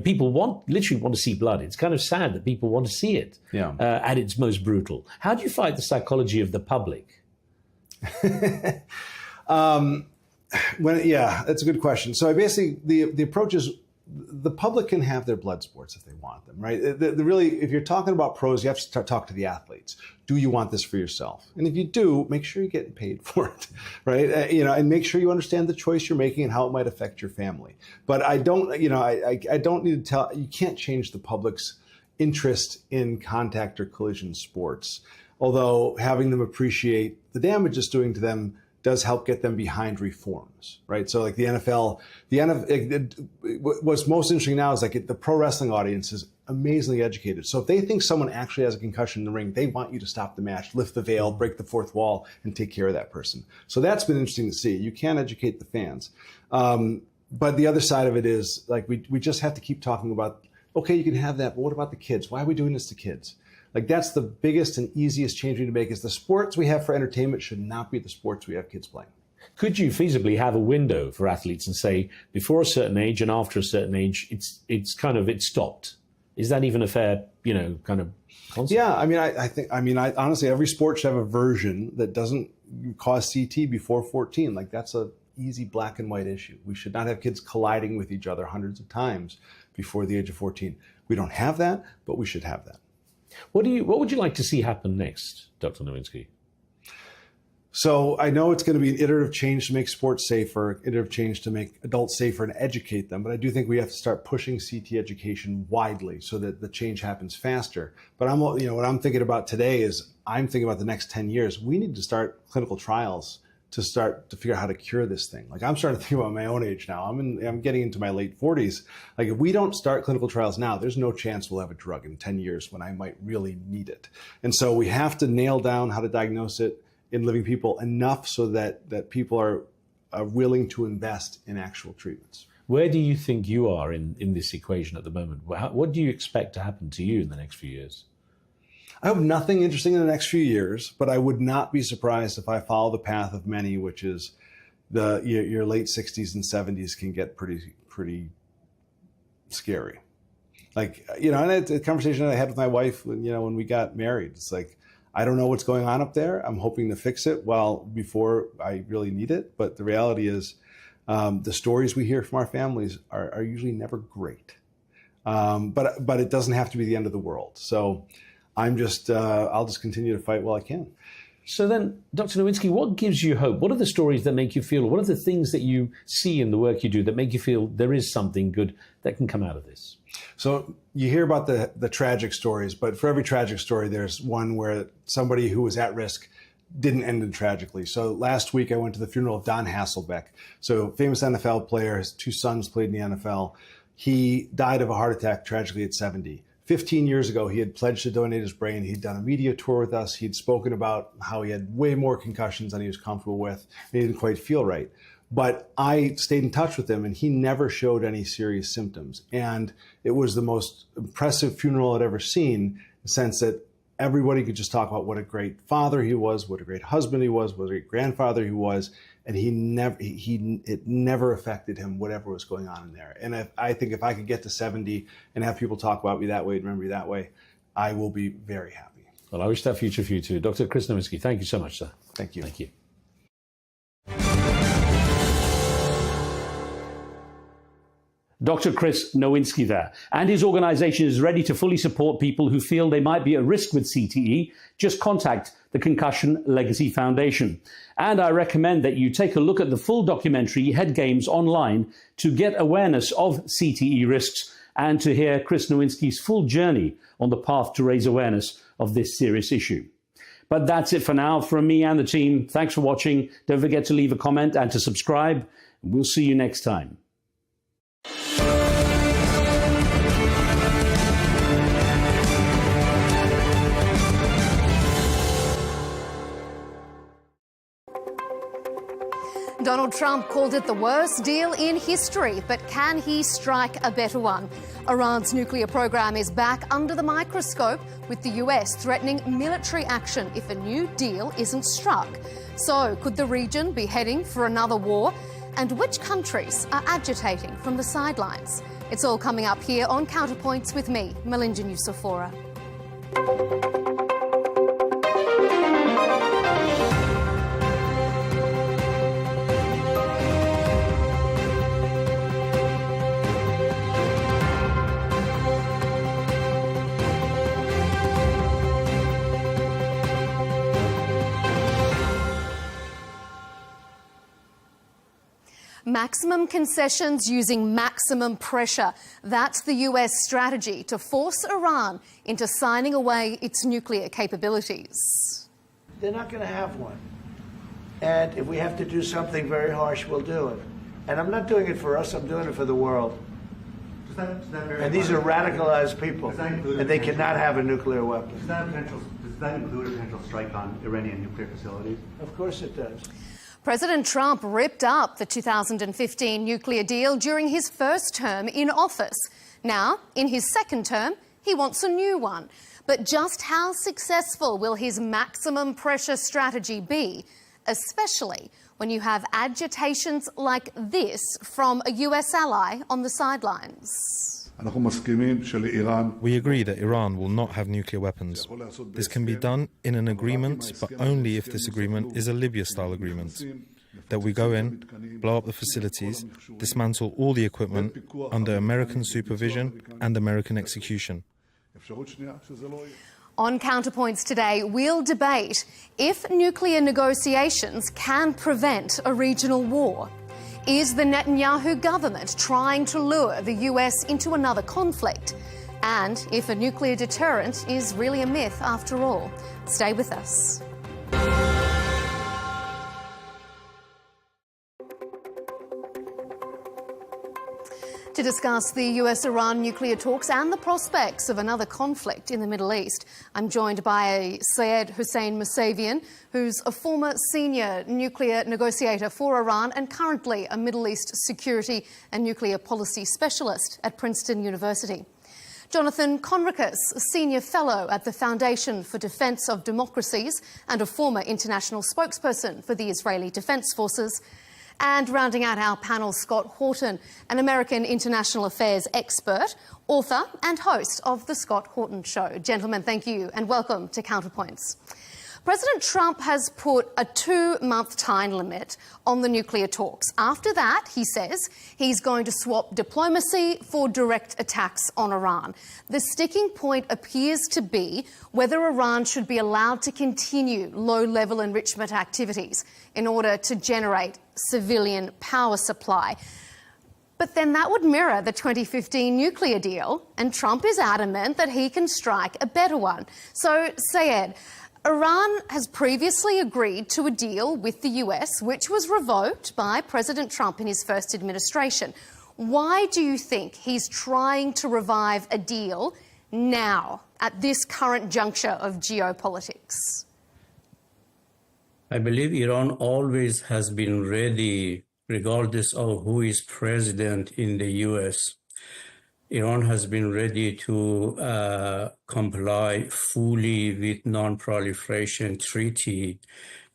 people literally want to see blood. It's kind of sad that people want to see it at its most brutal. How do you fight the psychology of the public?
That's a good question. So the approach is, the public can have their blood sports if they want them, right? Really, if you're talking about pros, you have to talk to the athletes. Do you want this for yourself? And if you do, make sure you're getting paid for it, right? And make sure you understand the choice you're making and how it might affect your family. But I don't need to tell, you can't change the public's interest in contact or collision sports. Although having them appreciate the damage it's doing to them does help get them behind reforms, right? So like the NFL, what's most interesting now is like the pro wrestling audience is amazingly educated. So if they think someone actually has a concussion in the ring, they want you to stop the match, lift the veil, break the fourth wall, and take care of that person. So that's been interesting to see. You can educate the fans. But the other side of it is like we just have to keep talking about, okay, you can have that, but what about the kids? Why are we doing this to kids? Like that's the biggest and easiest change we need to make is the sports we have for entertainment should not be the sports we have kids playing.
Could you feasibly have a window for athletes and say before a certain age and after a certain age, it's stopped? Is that even a fair, kind of concept?
Yeah, I mean, honestly, every sport should have a version that doesn't cause CT before 14. Like that's a easy black and white issue. We should not have kids colliding with each other hundreds of times before the age of 14. We don't have that, but we should have that.
What would you like to see happen next, Dr. Nowinski?
So I know it's going to be an iterative change to make sports safer, iterative change to make adults safer and educate them. But I do think we have to start pushing CT education widely so that the change happens faster. But what I'm thinking about today is I'm thinking about the next 10 years. We need to start clinical trials to start to figure out how to cure this thing. Like I'm starting to think about my own age now. I'm getting into my late 40s. Like if we don't start clinical trials now, there's no chance we'll have a drug in 10 years when I might really need it. And so we have to nail down how to diagnose it in living people enough so that people are willing to invest in actual treatments.
Where do you think you are in this equation at the moment? What do you expect to happen to you in the next few years?
I hope nothing interesting in the next few years, but I would not be surprised if I follow the path of many, which is your late 60s and 70s can get pretty scary. Like, and it's a conversation I had with my wife when we got married. It's like, I don't know what's going on up there. I'm hoping to fix it before I really need it. But the reality is the stories we hear from our families are usually never great. But it doesn't have to be the end of the world. So I'll just continue to fight while I can.
So then, Dr. Nowinski, what gives you hope? What are the stories that make you feel, what are the things that you see in the work you do that make you feel there is something good that can come out of this?
So you hear about the tragic stories, but for every tragic story, there's one where somebody who was at risk didn't end it tragically. So last week I went to the funeral of Don Hasselbeck. So famous NFL player, his two sons played in the NFL. He died of a heart attack tragically at 70. 15 years ago, he had pledged to donate his brain. He'd done a media tour with us. He'd spoken about how he had way more concussions than he was comfortable with. And he didn't quite feel right. But I stayed in touch with him, and he never showed any serious symptoms. And it was the most impressive funeral I'd ever seen, in the sense that everybody could just talk about what a great father he was, what a great husband he was, what a great grandfather he was. And it never affected him, whatever was going on in there. And I think if I could get to 70 and have people talk about me that way and remember me that way, I will be very happy.
Well, I wish that future for you too. Dr. Chris Nowinski, thank you so much, sir.
Thank you.
Thank you. Dr. Chris Nowinski there. And his organization is ready to fully support people who feel they might be at risk with CTE. Just contact the Concussion Legacy Foundation. And I recommend that you take a look at the full documentary Head Games online to get awareness of CTE risks and to hear Chris Nowinski's full journey on the path to raise awareness of this serious issue. But that's it for now from me and the team. Thanks for watching. Don't forget to leave a comment and to subscribe. We'll see you next time.
Donald Trump called it the worst deal in history, but can he strike a better one? Iran's nuclear program is back under the microscope, with the US threatening military action if a new deal isn't struck. So, could the region be heading for another war? And which countries are agitating from the sidelines? It's all coming up here on Counterpoints with me, Melinda Nucifora. Maximum concessions using maximum pressure. That's the US strategy to force Iran into signing away its nuclear capabilities.
They're not going to have one. And if we have to do something very harsh, we'll do it. And I'm not doing it for us, I'm doing it for the world. And these are radicalized people, and they cannot have a nuclear weapon.
Does that include a potential strike on Iranian nuclear facilities?
Of course it does.
President Trump ripped up the 2015 nuclear deal during his first term in office. Now, in his second term, he wants a new one. But just how successful will his maximum pressure strategy be, especially when you have agitations like this from a US ally on the sidelines?
We agree that Iran will not have nuclear weapons. This can be done in an agreement, but only if this agreement is a Libya-style agreement. That we go in, blow up the facilities, dismantle all the equipment under American supervision and American execution.
On Counterpoints today, we'll debate if nuclear negotiations can prevent a regional war. Is the Netanyahu government trying to lure the US into another conflict? And if a nuclear deterrent is really a myth after all. Stay with us. To discuss the US-Iran nuclear talks and the prospects of another conflict in the Middle East, I'm joined by Syed Hussein Mousavian, who's a former senior nuclear negotiator for Iran and currently a Middle East security and nuclear policy specialist at Princeton University. Jonathan Conricus, a senior fellow at the Foundation for Defence of Democracies and a former international spokesperson for the Israeli Defence Forces. And rounding out our panel, Scott Horton, an American international affairs expert, author and host of The Scott Horton Show. Gentlemen, thank you and welcome to Counterpoints. President Trump has put a 2-month time limit on the nuclear talks. After that, he says, he's going to swap diplomacy for direct attacks on Iran. The sticking point appears to be whether Iran should be allowed to continue low-level enrichment activities in order to generate civilian power supply. But then that would mirror the 2015 nuclear deal, and Trump is adamant that he can strike a better one. So, Syed, Iran has previously agreed to a deal with the US, which was revoked by President Trump in his first administration. Why do you think he's trying to revive a deal now, at this current juncture of geopolitics?
I believe Iran always has been ready, regardless of who is president in the US. Iran has been ready to comply fully with non-proliferation treaty,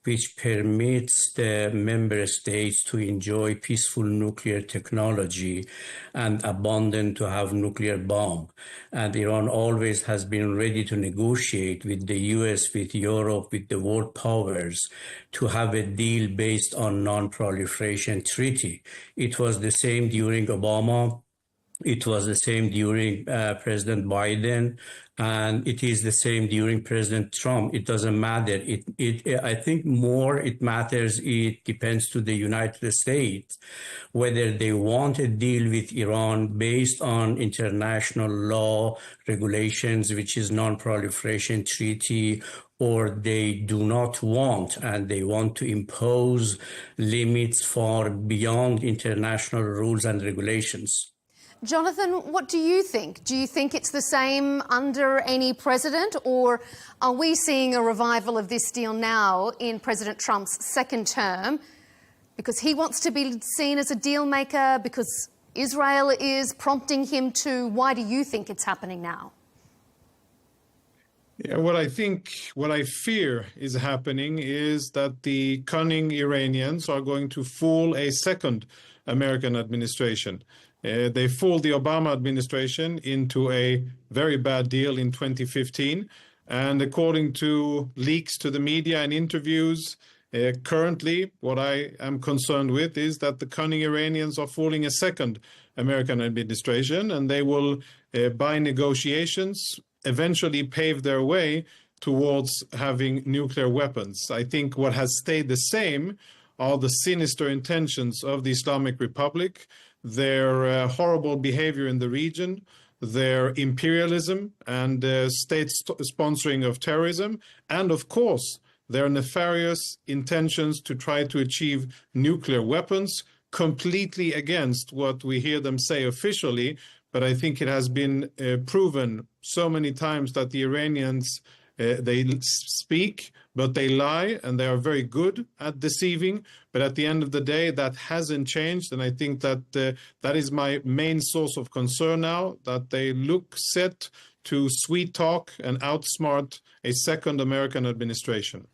which permits the member states to enjoy peaceful nuclear technology and abandon to have nuclear bomb. And Iran always has been ready to negotiate with the US, with Europe, with the world powers to have a deal based on non-proliferation treaty. It was the same during Obama. It was the same during President Biden, and it is the same during President Trump. It doesn't matter. I think more it matters, it depends to the United States, whether they want a deal with Iran based on international law, regulations, which is non-proliferation treaty, or they do not want, and they want to impose limits far beyond international rules and regulations.
Jonathan, what do you think? Do you think it's the same under any president, or are we seeing a revival of this deal now in President Trump's second term because he wants to be seen as a deal maker, because Israel is prompting him to? Why do you think it's happening now?
Yeah, what I fear is happening is that the cunning Iranians are going to fool a second American administration. They fooled the Obama administration into a very bad deal in 2015. And according to leaks to the media and interviews, currently what I am concerned with is that the cunning Iranians are fooling a second American administration, and they will, by negotiations, eventually pave their way towards having nuclear weapons. I think what has stayed the same are the sinister intentions of the Islamic Republic, their horrible behavior in the region, their imperialism and state sponsoring of terrorism, and of course, their nefarious intentions to try to achieve nuclear weapons, completely against what we hear them say officially. But I think it has been proven so many times that the Iranians, they speak, but they lie, and they are very good at deceiving. But at the end of the day, that hasn't changed. And I think that that is my main source of concern now, that they look set to sweet talk and outsmart a second American administration.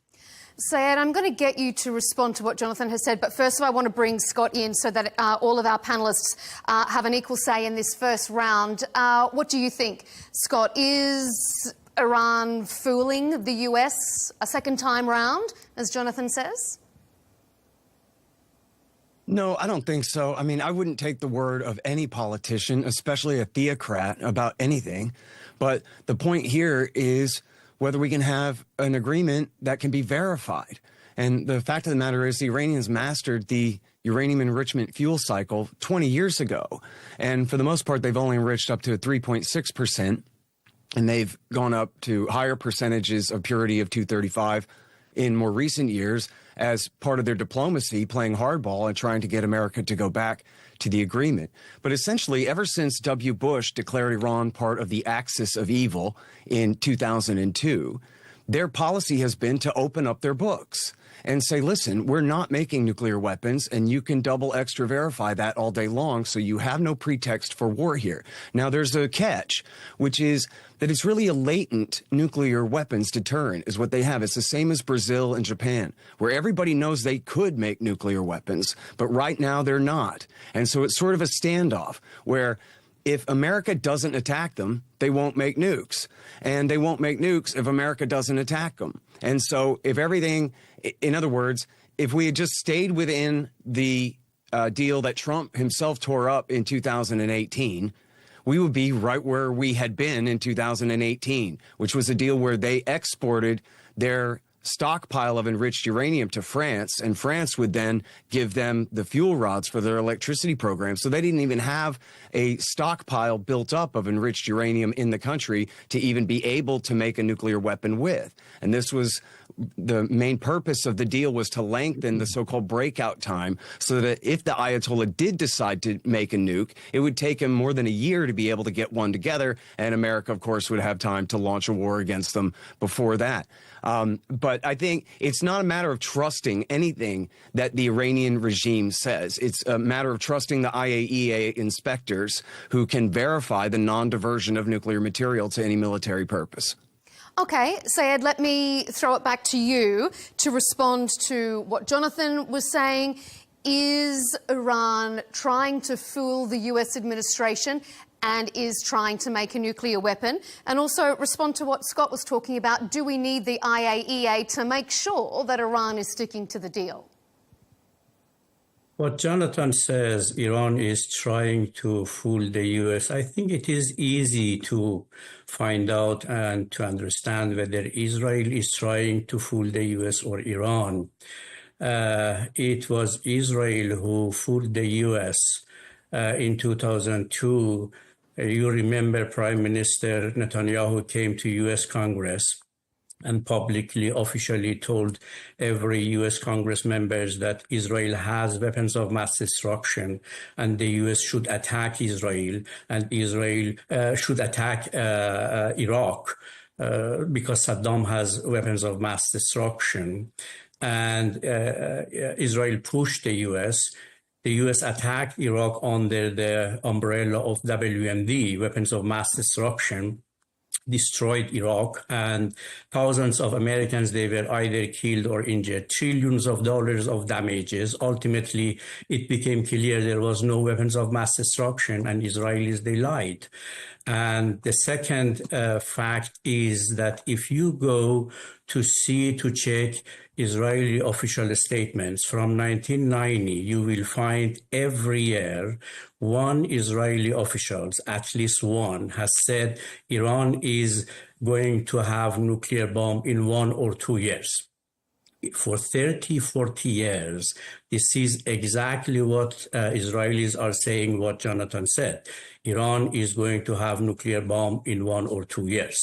Sayed, I'm going to get you to respond to what Jonathan has said, but first of all, I want to bring Scott in so that all of our panellists have an equal say in this first round. What do you think, Scott? Is Iran fooling the US a second time round, as Jonathan says?
No, I don't think so. I mean, I wouldn't take the word of any politician, especially a theocrat, about anything. But the point here is whether we can have an agreement that can be verified. And the fact of the matter is the Iranians mastered the uranium enrichment fuel cycle 20 years ago. And for the most part, they've only enriched up to 3.6%. And they've gone up to higher percentages of purity of 235 in more recent years as part of their diplomacy, playing hardball and trying to get America to go back to the agreement. But essentially, ever since W. Bush declared Iran part of the axis of evil in 2002, their policy has been to open up their books and say, listen, we're not making nuclear weapons, and you can double extra verify that all day long, so you have no pretext for war here. Now, there's a catch, which is that it's really a latent nuclear weapons deterrent is what they have. It's the same as Brazil and Japan, where everybody knows they could make nuclear weapons, but right now they're not. And so it's sort of a standoff where if America doesn't attack them, they won't make nukes. And they won't make nukes if America doesn't attack them. And so if everything, in other words, if we had just stayed within the deal that Trump himself tore up in 2018, we would be right where we had been in 2018, which was a deal where they exported their stockpile of enriched uranium to France, and France would then give them the fuel rods for their electricity program. So they didn't even have a stockpile built up of enriched uranium in the country to even be able to make a nuclear weapon with. And this was the main purpose of the deal, was to lengthen the so-called breakout time so that if the Ayatollah did decide to make a nuke, it would take him more than a year to be able to get one together. And America, of course, would have time to launch a war against them before that. But I think it's not a matter of trusting anything that the Iranian regime says. It's a matter of trusting the IAEA inspectors who can verify the non-diversion of nuclear material to any military purpose.
OK, Sayed, let me throw it back to you to respond to what Jonathan was saying. Is Iran trying to fool the US administration and is trying to make a nuclear weapon? And also respond to what Scott was talking about. Do we need the IAEA to make sure that Iran is sticking to the deal?
What Jonathan says, Iran is trying to fool the US. I think it is easy to find out and to understand whether Israel is trying to fool the US or Iran. It was Israel who fooled the US in 2002. You remember Prime Minister Netanyahu came to US Congress and publicly, officially told every U.S. Congress members that Israel has weapons of mass destruction and the U.S. should attack Israel and Israel should attack Iraq because Saddam has weapons of mass destruction. And Israel pushed the U.S. The U.S. attacked Iraq under the umbrella of WMD, weapons of mass destruction, destroyed Iraq, and thousands of Americans, they were either killed or injured, trillions of dollars of damages. Ultimately, it became clear there was no weapons of mass destruction, and Israelis, they lied. And the second fact is that if you go to check Israeli official statements from 1990, you will find every year one Israeli official, at least one, has said Iran is going to have nuclear bomb in 1 or 2 years. For 30, 40 years, this is exactly what Israelis are saying, what Jonathan said. Iran is going to have nuclear bomb in 1 or 2 years.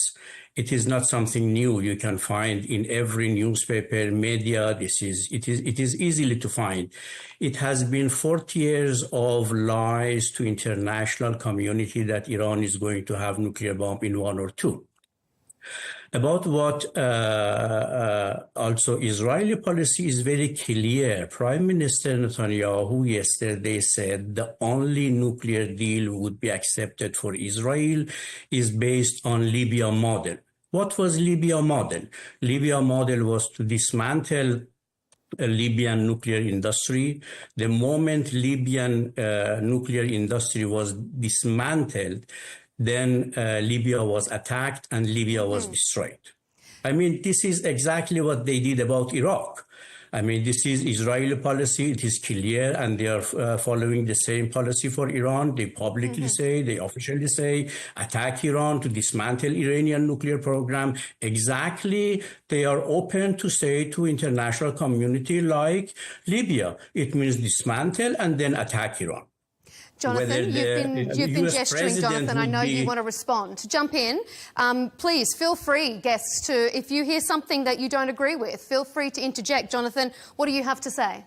It is not something new. You can find in every newspaper, media. It is easily to find. It has been 40 years of lies to international community that Iran is going to have nuclear bomb in 1 or 2. About what also Israeli policy is very clear. Prime Minister Netanyahu yesterday said the only nuclear deal would be accepted for Israel is based on Libya model. What was Libya model? Libya model was to dismantle a Libyan nuclear industry. The moment Libyan nuclear industry was dismantled, then Libya was attacked and Libya was destroyed. I mean, this is exactly what they did about Iraq. I mean, this is Israeli policy. It is clear, and they are following the same policy for Iran. They publicly say, they officially say, attack Iran to dismantle Iranian nuclear program. Exactly, they are open to say to international community like Libya. It means dismantle and then attack Iran.
Jonathan, you've been gesturing, Jonathan. I know you want to respond. Jump in. Please, feel free, guests, to, if you hear something that you don't agree with, feel free to interject. Jonathan, what do you have to say?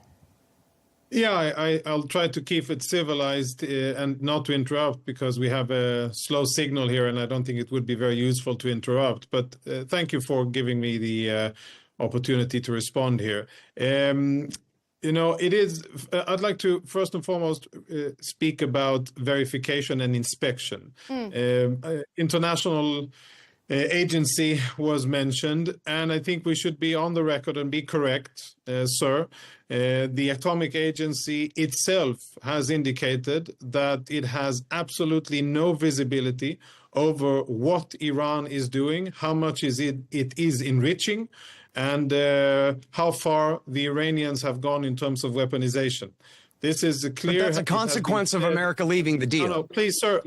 Yeah, I'll try to keep it civilized and not to interrupt, because we have a slow signal here and I don't think it would be very useful to interrupt. But thank you for giving me the opportunity to respond here. You know, it is, I'd like to first and foremost speak about verification and inspection. International agency was mentioned, and I think we should be on the record and be correct, sir. The Atomic Agency itself has indicated that it has absolutely no visibility over what Iran is doing, how much it is enriching, and how far the Iranians have gone in terms of weaponization. This is a clear...
But that's a consequence of America leaving the deal.
No, please, sir.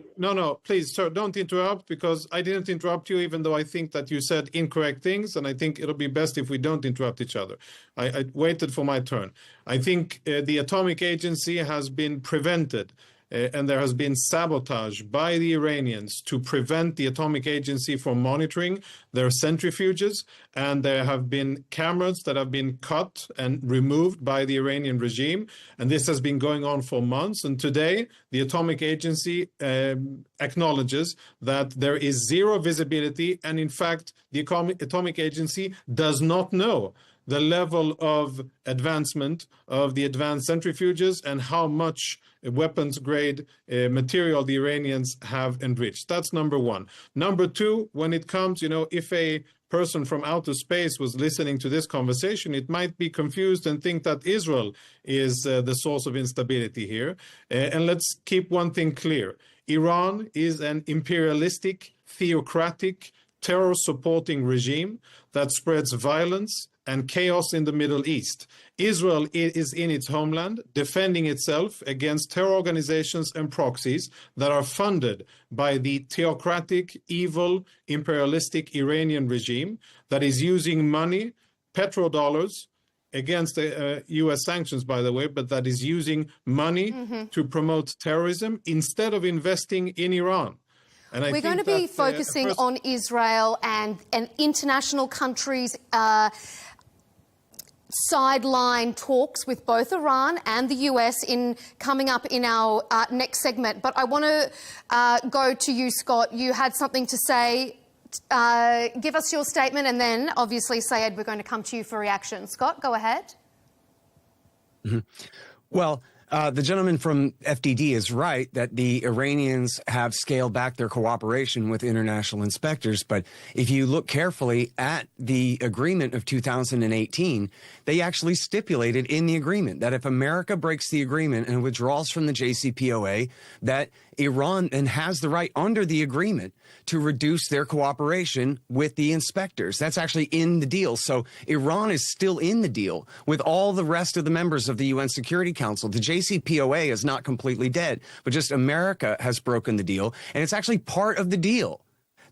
Please, sir, don't interrupt, because I didn't interrupt you, even though I think that you said incorrect things, and I think it'll be best if we don't interrupt each other. I waited for my turn. I think the Atomic Agency has been prevented and there has been sabotage by the Iranians to prevent the Atomic Agency from monitoring their centrifuges, and there have been cameras that have been cut and removed by the Iranian regime, and this has been going on for months. And today, the Atomic Agency acknowledges that there is zero visibility, and in fact, the Atomic Agency does not know the level of advancement of the advanced centrifuges and how much weapons-grade material the Iranians have enriched. That's number one. Number two, when it comes, if a person from outer space was listening to this conversation, it might be confused and think that Israel is the source of instability here. And let's keep one thing clear. Iran is an imperialistic, theocratic, terror-supporting regime that spreads violence and chaos in the Middle East. Israel is in its homeland, defending itself against terror organizations and proxies that are funded by the theocratic, evil, imperialistic Iranian regime that is using money, petrodollars, against the U.S. sanctions, by the way, but that is using money to promote terrorism instead of investing in Iran.
We're going to be focusing on Israel and international countries' sideline talks with both Iran and the US coming up in our next segment. But I want to go to you, Scott. You had something to say. Give us your statement, and then obviously, Sayed, we're going to come to you for reaction. Scott, go ahead.
Well, the gentleman from FDD is right that the Iranians have scaled back their cooperation with international inspectors. But if you look carefully at the agreement of 2018, they actually stipulated in the agreement that if America breaks the agreement and withdraws from the JCPOA, that Iran then has the right under the agreement to reduce their cooperation with the inspectors. That's actually in the deal. So Iran is still in the deal with all the rest of the members of the UN Security Council. The JCPOA is not completely dead, but just America has broken the deal. And it's actually part of the deal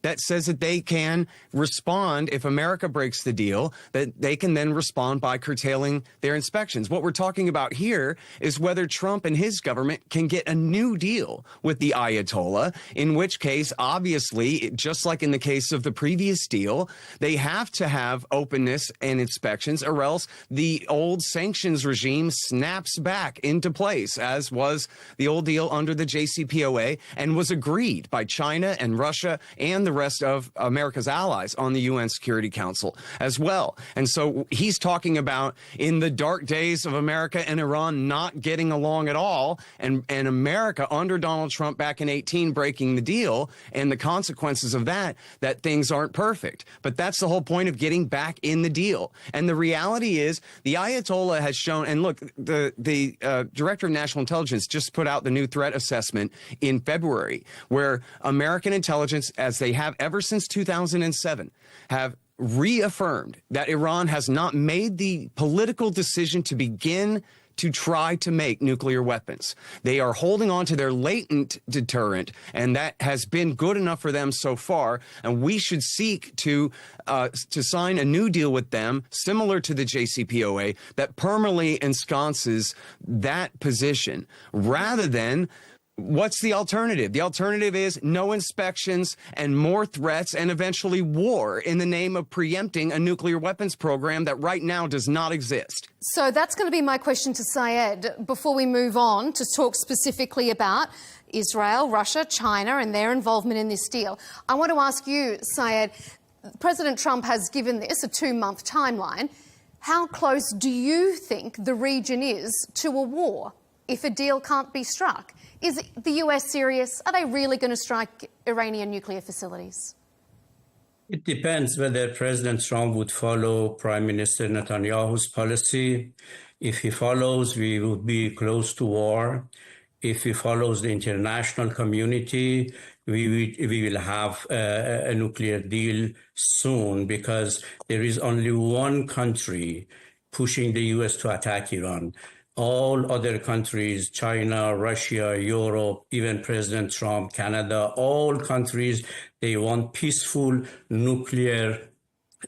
that says that they can respond if America breaks the deal, that they can then respond by curtailing their inspections. What we're talking about here is whether Trump and his government can get a new deal with the Ayatollah, in which case, obviously, just like in the case of the previous deal, they have to have openness and inspections, or else the old sanctions regime snaps back into place, as was the old deal under the JCPOA and was agreed by China and Russia and the rest of America's allies on the UN Security Council as well. And so he's talking about in the dark days of America and Iran not getting along at all, and America under Donald Trump back in 2018 breaking the deal, and the consequences of that things aren't perfect. But that's the whole point of getting back in the deal. And the reality is the Ayatollah has shown, and look, the Director of National Intelligence just put out the new threat assessment in February, where American intelligence, as they have ever since 2007, have reaffirmed that Iran has not made the political decision to begin to try to make nuclear weapons. They are holding on to their latent deterrent, and that has been good enough for them so far. And we should seek to sign a new deal with them, similar to the JCPOA, that permanently ensconces that position, rather than what's the alternative? The alternative is no inspections and more threats and eventually war in the name of preempting a nuclear weapons program that right now does not exist.
So that's going to be my question to Syed before we move on to talk specifically about Israel, Russia, China and their involvement in this deal. I want to ask you, Syed, President Trump has given this a 2-month timeline. How close do you think the region is to a war if a deal can't be struck? Is the US serious? Are they really going to strike Iranian nuclear facilities?
It depends whether President Trump would follow Prime Minister Netanyahu's policy. If he follows, we would be close to war. If he follows the international community, we will have a nuclear deal soon, because there is only one country pushing the US to attack Iran. All other countries, China, Russia, Europe, even President Trump, Canada, all countries, they want peaceful nuclear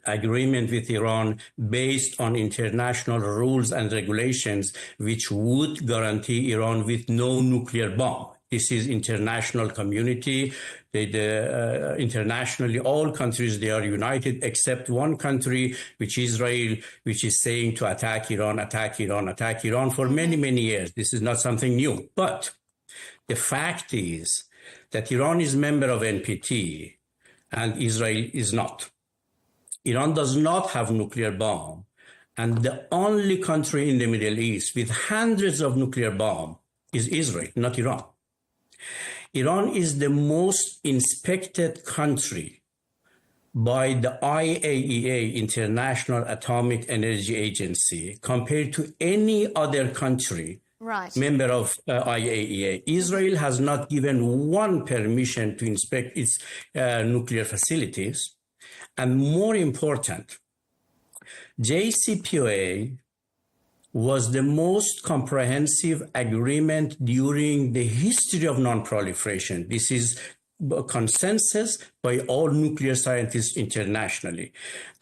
agreement with Iran based on international rules and regulations, which would guarantee Iran with no nuclear bomb. This is international community. Internationally, all countries, they are united except one country, which is Israel, which is saying to attack Iran, attack Iran, attack Iran for many, many years. This is not something new. But the fact is that Iran is a member of NPT and Israel is not. Iran does not have nuclear bomb. And the only country in the Middle East with hundreds of nuclear bombs is Israel, not Iran. Iran is the most inspected country by the IAEA, International Atomic Energy Agency, compared to any other country member of IAEA. Israel has not given one permission to inspect its nuclear facilities. And more important, JCPOA was the most comprehensive agreement during the history of non-proliferation. This is a consensus by all nuclear scientists internationally.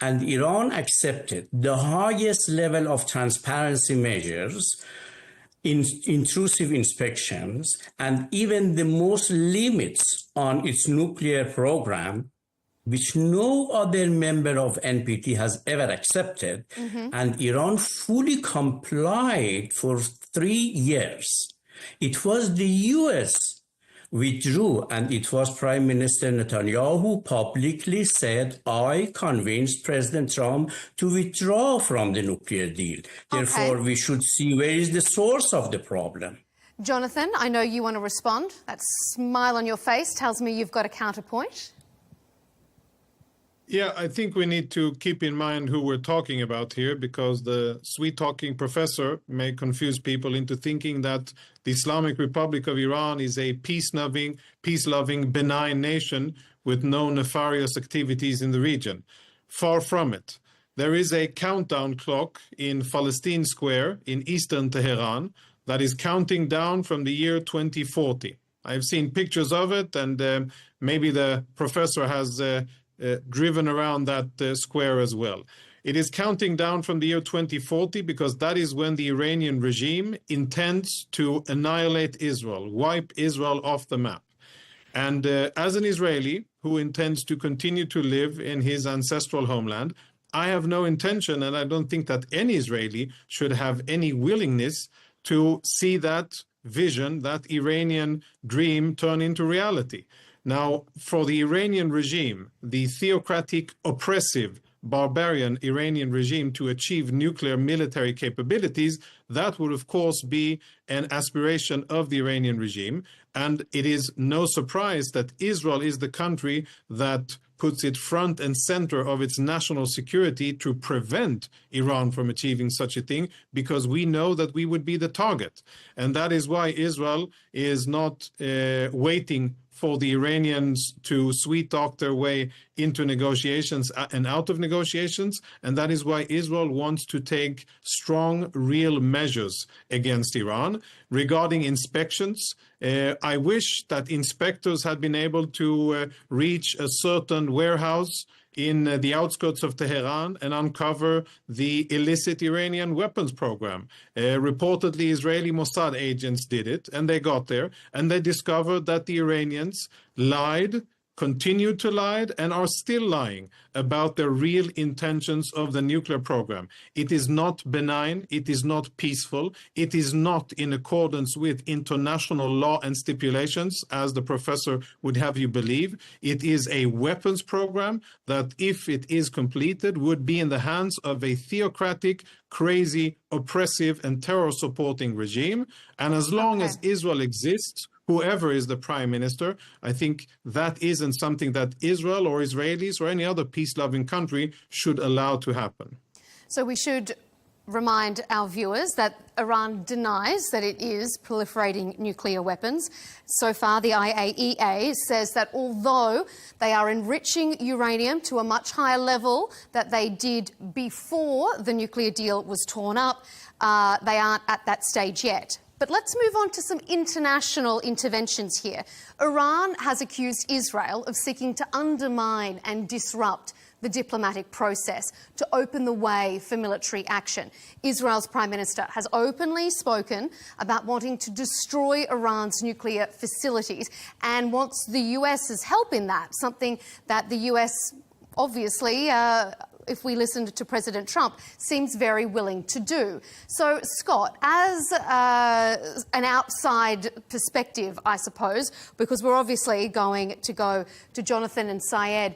And Iran accepted the highest level of transparency measures, intrusive inspections, and even the most limits on its nuclear program, which no other member of NPT has ever accepted. And Iran fully complied for 3 years. It was the US withdrew, and it was Prime Minister Netanyahu who publicly said, I convinced President Trump to withdraw from the nuclear deal. Therefore, we should see where is the source of the problem.
Jonathan, I know you want to respond. That smile on your face tells me you've got a counterpoint.
Yeah, I think we need to keep in mind who we're talking about here, because the sweet-talking professor may confuse people into thinking that the Islamic Republic of Iran is a peace-loving, benign nation with no nefarious activities in the region. Far from it. There is a countdown clock in Palestine Square in eastern Tehran that is counting down from the year 2040. I've seen pictures of it, and maybe the professor has driven around that square as well. It is counting down from the year 2040 because that is when the Iranian regime intends to annihilate Israel, wipe Israel off the map. And as an Israeli who intends to continue to live in his ancestral homeland, I have no intention, and I don't think that any Israeli should have any willingness to see that vision, that Iranian dream turn into reality. Now, for the Iranian regime, the theocratic, oppressive, barbarian Iranian regime to achieve nuclear military capabilities, that would of course be an aspiration of the Iranian regime. And it is no surprise that Israel is the country that puts it front and center of its national security to prevent Iran from achieving such a thing, because we know that we would be the target. And that is why Israel is not waiting for the Iranians to sweet-talk their way into negotiations and out of negotiations. And that is why Israel wants to take strong, real measures against Iran. Regarding inspections, I wish that inspectors had been able to reach a certain warehouse in the outskirts of Tehran and uncover the illicit Iranian weapons program. Reportedly, Israeli Mossad agents did it, and they got there, and they discovered that the Iranians lied, continued to lie, and are still lying about the real intentions of the nuclear program. It is not benign, it is not peaceful, it is not in accordance with international law and stipulations, as the professor would have you believe. It is a weapons program that, if it is completed, would be in the hands of a theocratic, crazy, oppressive, and terror-supporting regime. And as long as Israel exists, whoever is the prime minister, I think that isn't something that Israel or Israelis or any other peace-loving country should allow to happen.
So we should remind our viewers that Iran denies that it is proliferating nuclear weapons. So far, the IAEA says that although they are enriching uranium to a much higher level that they did before the nuclear deal was torn up, they aren't at that stage yet. But let's move on to some international interventions here. Iran has accused Israel of seeking to undermine and disrupt the diplomatic process to open the way for military action. Israel's Prime Minister has openly spoken about wanting to destroy Iran's nuclear facilities and wants the US's help in that, something that the US obviously, if we listened to President Trump, seems very willing to do. So, Scott, as an outside perspective, I suppose, because we're obviously going to go to Jonathan and Syed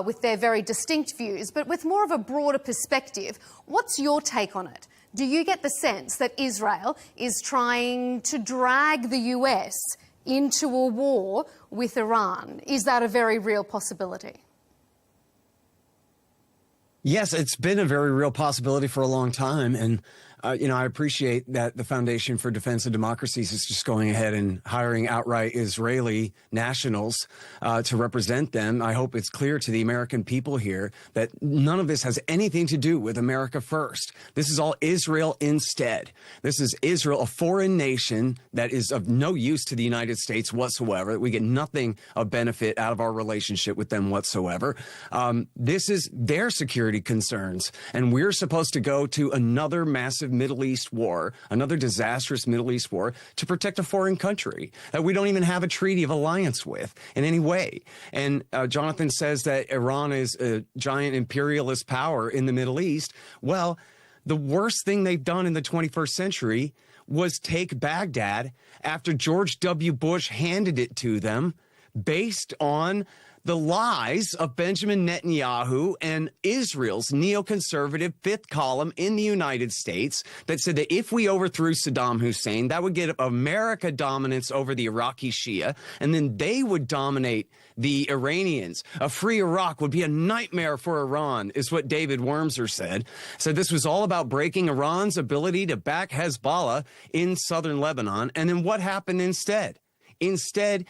with their very distinct views, but with more of a broader perspective, what's your take on it? Do you get the sense that Israel is trying to drag the US into a war with Iran? Is that a very real possibility?
Yes, it's been a very real possibility for a long time. And, I appreciate that the Foundation for Defense of Democracies is just going ahead and hiring outright Israeli nationals to represent them. I hope it's clear to the American people here that none of this has anything to do with America first. This is all Israel instead. This is Israel, a foreign nation that is of no use to the United States whatsoever. We get nothing of benefit out of our relationship with them whatsoever. This is their security concerns. And we're supposed to go to another massive Middle East war, another disastrous Middle East war, to protect a foreign country that we don't even have a treaty of alliance with in any way. And Jonathan says that Iran is a giant imperialist power in the Middle East. Well, the worst thing they've done in the 21st century was take Baghdad after George W. Bush handed it to them based on the lies of Benjamin Netanyahu and Israel's neoconservative fifth column in the United States that said that if we overthrew Saddam Hussein, that would get America dominance over the Iraqi Shia, and then they would dominate the Iranians. A free Iraq would be a nightmare for Iran, is what David Wormser said. So this was all about breaking Iran's ability to back Hezbollah in southern Lebanon. And then what happened instead? Instead,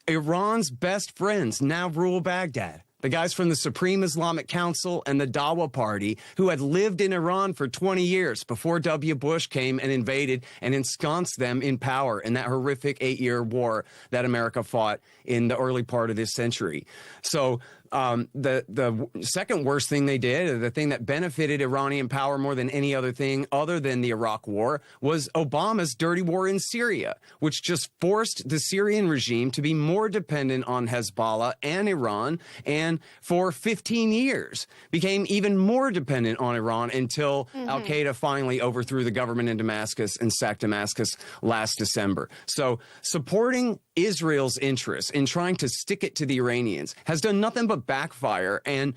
Iran's best friends now rule Baghdad. the guys from the Supreme Islamic Council and the Dawa Party, who had lived in Iran for 20 years before W. Bush came and invaded and ensconced them in power in that horrific 8-year war that America fought in the early part of this century. So the second worst thing they did, or the thing that benefited Iranian power more than any other thing other than the Iraq war, was Obama's dirty war in Syria, which just forced the Syrian regime to be more dependent on Hezbollah and Iran, and for 15 years became even more dependent on Iran until al-Qaeda finally overthrew the government in Damascus and sacked Damascus last December. So supporting Israel's interests in trying to stick it to the Iranians has done nothing but backfire and,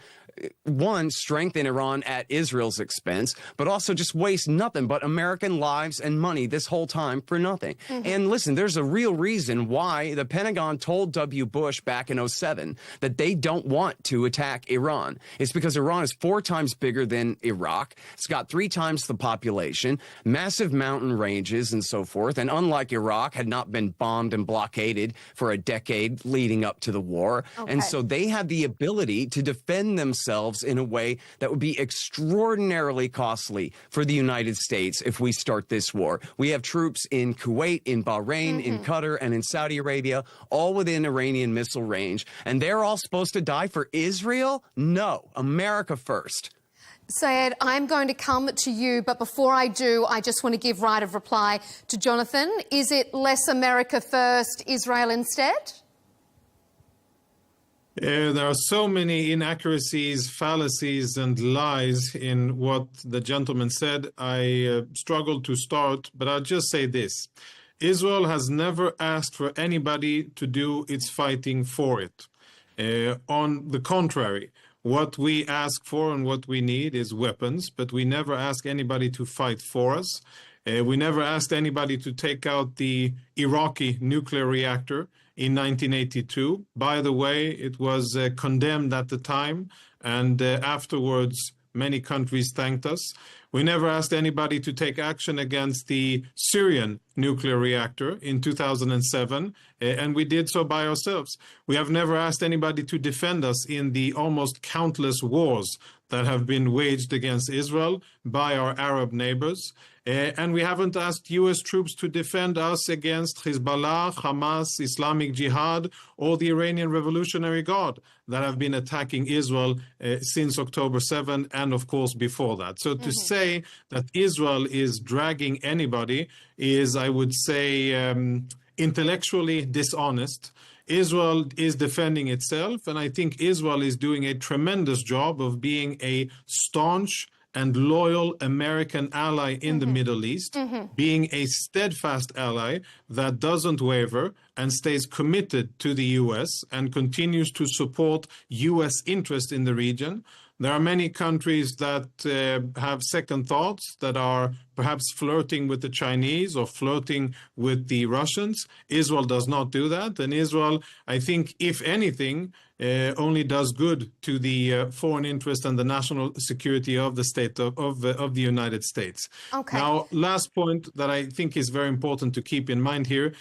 one, strengthen Iran at Israel's expense, but also just waste nothing but American lives and money this whole time for nothing. And listen, there's a real reason why the Pentagon told W. Bush back in 2007 that they don't want to attack Iran. It's because Iran is 4 times bigger than Iraq. It's got 3 times the population, massive mountain ranges and so forth. And unlike Iraq, had not been bombed and blockaded for a decade leading up to the war. And so they have the ability to defend themselves in a way that would be extraordinarily costly for the United States if we start this war. We have troops in Kuwait, in Bahrain, in Qatar, and in Saudi Arabia, all within Iranian missile range. And they're all supposed to die for Israel? No. America first.
Syed, I'm going to come to you, but before I do, I just want to give right of reply to Jonathan. Is it less America first, Israel instead?
There are so many inaccuracies, fallacies, and lies in what the gentleman said. I struggled to start, but I'll just say this. Israel has never asked for anybody to do its fighting for it. On the contrary, what we ask for and what we need is weapons, but we never ask anybody to fight for us. We never asked anybody to take out the Iraqi nuclear reactor in 1982. By the way, it was condemned at the time, and afterwards many countries thanked us. We never asked anybody to take action against the Syrian nuclear reactor in 2007, and we did so by ourselves. We have never asked anybody to defend us in the almost countless wars that have been waged against Israel by our Arab neighbors. And we haven't asked U.S. troops to defend us against Hezbollah, Hamas, Islamic Jihad, or the Iranian Revolutionary Guard that have been attacking Israel since October 7 and, of course, before that. So to say that Israel is dragging anybody is, I would say, intellectually dishonest. Israel is defending itself, and I think Israel is doing a tremendous job of being a staunch and loyal American ally in the Middle East, being a steadfast ally that doesn't waver and stays committed to the U.S. and continues to support U.S. interest in the region. There are many countries that have second thoughts, that are perhaps flirting with the Chinese or flirting with the Russians. Israel does not do that. And Israel, I think, if anything, only does good to the foreign interest and the national security of the state of the United States. Now, last point that I think is very important to keep in mind here,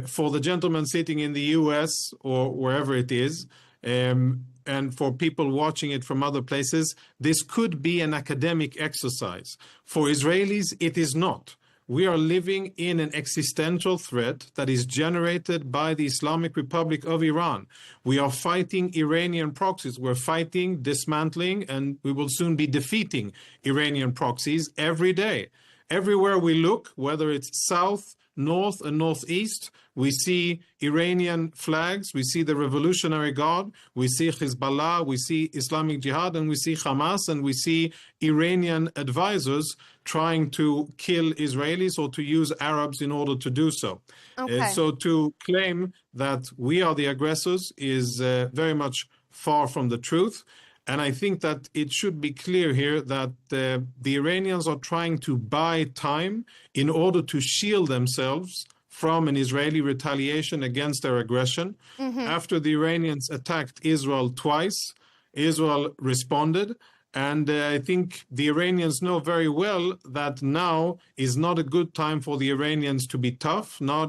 for the gentleman sitting in the U.S. or wherever it is, and for people watching it from other places, this could be an academic exercise. For Israelis, it is not. We are living in an existential threat that is generated by the Islamic Republic of Iran. We are fighting Iranian proxies. We're fighting, dismantling, and we will soon be defeating Iranian proxies every day. Everywhere we look, whether it's south, north, and northeast, we see Iranian flags, we see the Revolutionary Guard, we see Hezbollah, we see Islamic Jihad, and we see Hamas, and we see Iranian advisors trying to kill Israelis or to use Arabs in order to do so. So to claim that we are the aggressors is very much far from the truth. And I think that it should be clear here that the Iranians are trying to buy time in order to shield themselves from an Israeli retaliation against their aggression. After the Iranians attacked Israel twice, Israel responded. And I think the Iranians know very well that now is not a good time for the Iranians to be tough. Now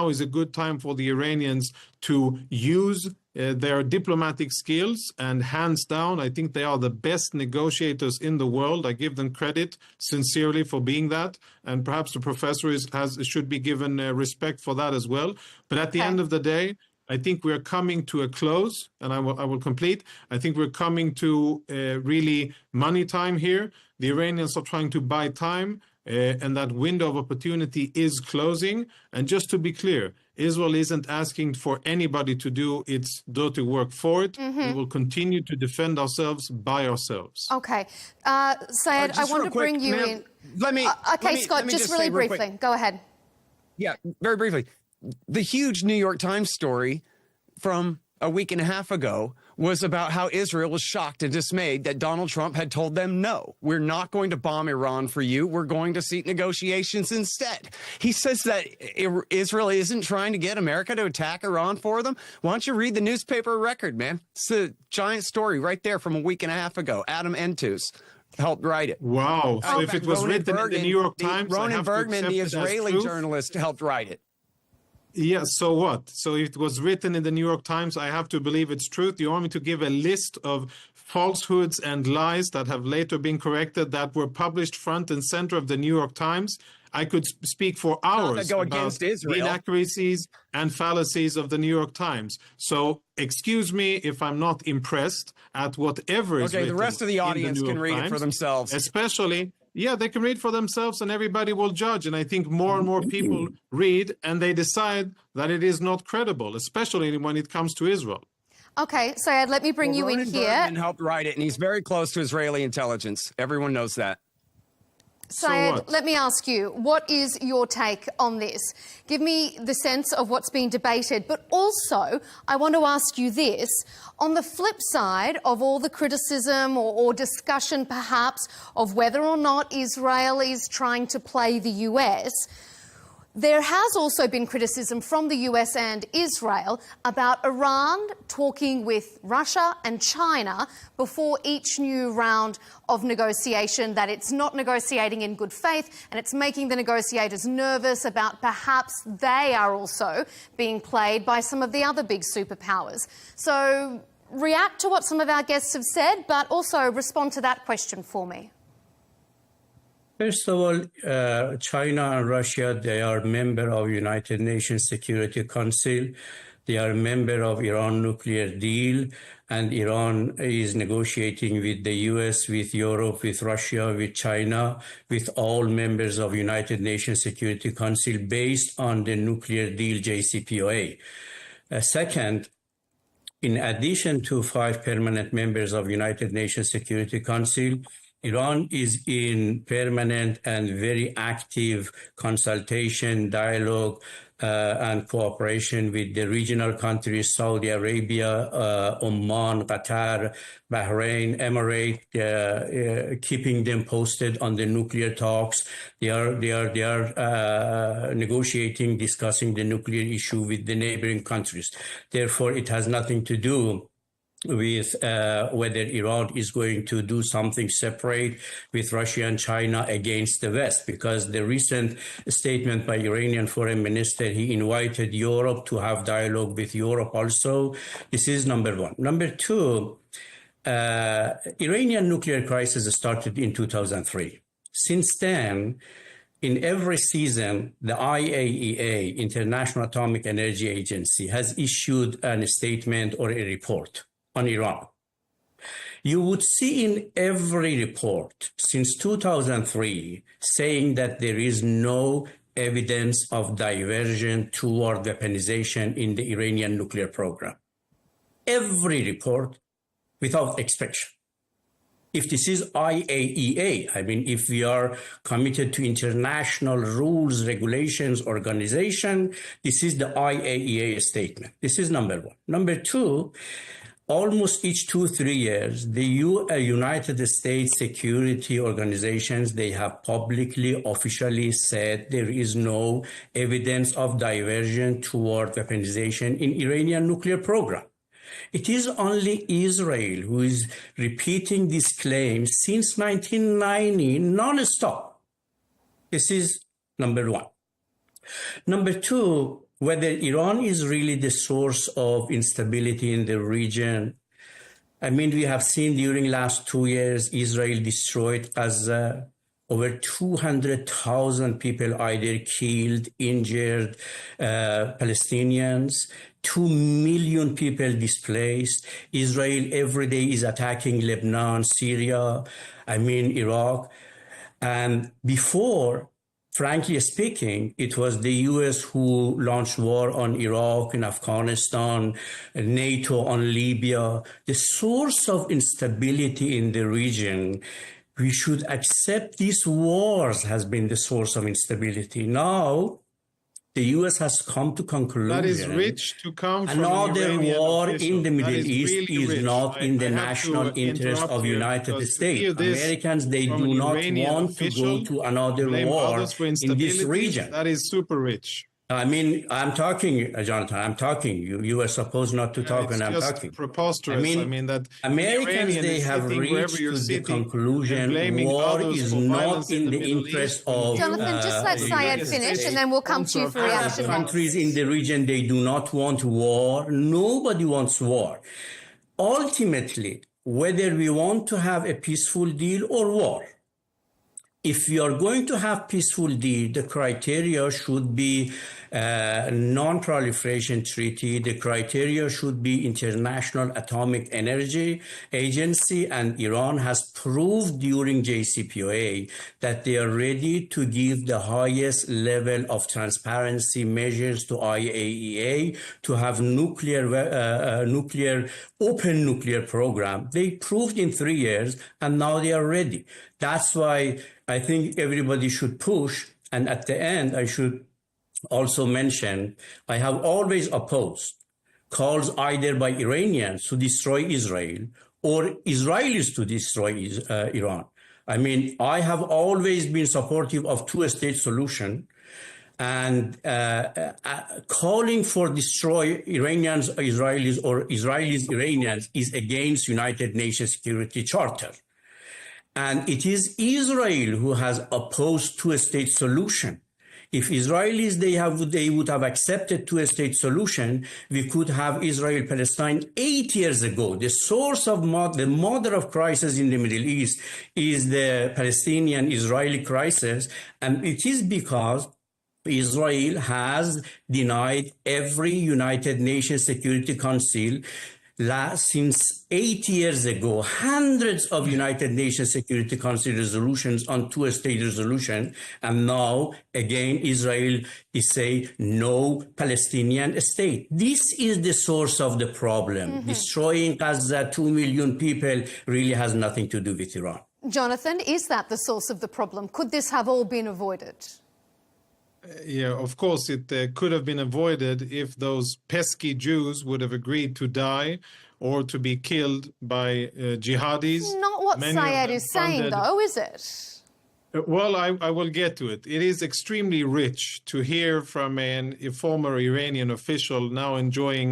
is a good time for the Iranians to use their diplomatic skills, and hands down, I think they are the best negotiators in the world. I give them credit sincerely for being that, and perhaps the professor should be given respect for that as well. But at the end of the day, I think we're coming to a close, and I will complete. I think we're coming to really money time here. The Iranians are trying to buy time, and that window of opportunity is closing. And just to be clear, Israel isn't asking for anybody to do its dirty work for it. We will continue to defend ourselves by ourselves.
Okay. Syed, I want to bring you in. Scott, just really briefly. Go ahead.
Yeah, very briefly. The huge New York Times story from a week and a half ago was about how Israel was shocked and dismayed that Donald Trump had told them, no, we're not going to bomb Iran for you. We're going to seek negotiations instead. He says that Israel isn't trying to get America to attack Iran for them. Why don't you read the newspaper record, man? It's a giant story right there from a week and a half ago. Adam Entus helped write it.
Wow. So if it was written in the New York Times,
Ronan Bergman, the Israeli journalist, helped write it.
Yes, so what? So it was written in the New York Times. I have to believe it's truth. You want me to give a list of falsehoods and lies that have later been corrected that were published front and center of the New York Times? I could speak for hours
go
about
against Israel.
the inaccuracies and fallacies of the New York Times. So excuse me if I'm not impressed at whatever is written.
Okay, the rest of the audience can read it for themselves.
Especially... Yeah, they can read for themselves and everybody will judge. And I think more and more people read and they decide that it is not credible, especially when it comes to Israel.
Okay, Syed, let me bring you in here.
Bergman helped write it, and he's very close to Israeli intelligence. Everyone knows that.
Syed, let me ask you, what is your take on this? Give me the sense of what's being debated, but also I want to ask you this. On the flip side of all the criticism or discussion perhaps of whether or not Israel is trying to play the US, there has also been criticism from the US and Israel about Iran talking with Russia and China before each new round of negotiation, that it's not negotiating in good faith and it's making the negotiators nervous about perhaps they are also being played by some of the other big superpowers. So react to what some of our guests have said, but also respond to that question for me.
First of all, China and Russia, they are member of United Nations Security Council. They are member of Iran nuclear deal, and Iran is negotiating with the US, with Europe, with Russia, with China, with all members of United Nations Security Council based on the nuclear deal JCPOA. Second, in addition to 5 permanent members of United Nations Security Council, Iran is in permanent and very active consultation, dialogue, and cooperation with the regional countries, Saudi Arabia, Oman, Qatar, Bahrain, Emirates, keeping them posted on the nuclear talks. They are negotiating, discussing the nuclear issue with the neighboring countries. Therefore, it has nothing to do with whether Iran is going to do something separate with Russia and China against the West, because the recent statement by Iranian foreign minister, he invited Europe to have dialogue with Europe also. This is number one. Number two, Iranian nuclear crisis started in 2003. Since then, in every season, the IAEA, International Atomic Energy Agency, has issued a statement or a report on Iran. You would see in every report since 2003 saying that there is no evidence of diversion toward weaponization in the Iranian nuclear program. Every report without exception. If this is IAEA, I mean, if we are committed to international rules, regulations, organization, this is the IAEA statement. This is number one. Number two, almost each 2-3 years, the United States security organizations, they have publicly, officially said there is no evidence of diversion toward weaponization in Iranian nuclear program. It is only Israel who is repeating this claim since 1990, non-stop. This is number one. Number two, whether Iran is really the source of instability in the region. I mean, we have seen during last 2 years, Israel destroyed Gaza. Over 200,000 people either killed, injured, Palestinians, 2 million people displaced. Israel every day is attacking Lebanon, Syria, Iraq. And before, frankly speaking, it was the US who launched war on Iraq and Afghanistan, NATO on Libya. The source of instability in the region, we should accept these wars has been the source of instability. Now, the U.S. has come to conclusion.
That is rich to come from
another war
official.
in the Middle East
really
is
rich.
not in the national interest of United States. Americans, they do not want to go to another war in this region.
That is super rich.
I mean, I'm talking, Jonathan, I'm talking. You were supposed not to talk, and I'm talking.
It's preposterous. I mean that
Americans, they have reached to the conclusion war is not in the interest of...
Jonathan, just let Syed finish, and then we'll come to you for reaction.
Countries in the region, they do not want war. Nobody wants war. Ultimately, whether we want to have a peaceful deal or war, if we are going to have peaceful deal, the criteria should be non-proliferation treaty. The criteria should be International Atomic Energy Agency, and Iran has proved during JCPOA that they are ready to give the highest level of transparency measures to IAEA to have open nuclear program. They proved in 3 years, and now they are ready. That's why I think everybody should push. And at the end, I should also mention, I have always opposed calls either by Iranians to destroy Israel or Israelis to destroy Iran. I mean, I have always been supportive of two-state solution, and calling for destroy Iranians, Israelis, or Israelis, Iranians is against United Nations Security Charter. And it is Israel who has opposed two-state solution. If Israelis, they would have accepted two-state solution, we could have Israel-Palestine 8 years ago. The source of the mother of crisis in the Middle East is the Palestinian-Israeli crisis, and it is because Israel has denied every United Nations Security Council since 8 years ago, hundreds of United Nations Security Council resolutions on two-state resolution, and now again Israel is saying no Palestinian state. This is the source of the problem. Destroying Gaza, 2 million people, really has nothing to do with Iran.
Jonathan, is that the source of the problem? Could this have all been avoided?
Yeah, of course, it could have been avoided if those pesky Jews would have agreed to die or to be killed by jihadis.
Not what Syed is saying, though, is it?
Well, I will get to it. It is extremely rich to hear from a former Iranian official now enjoying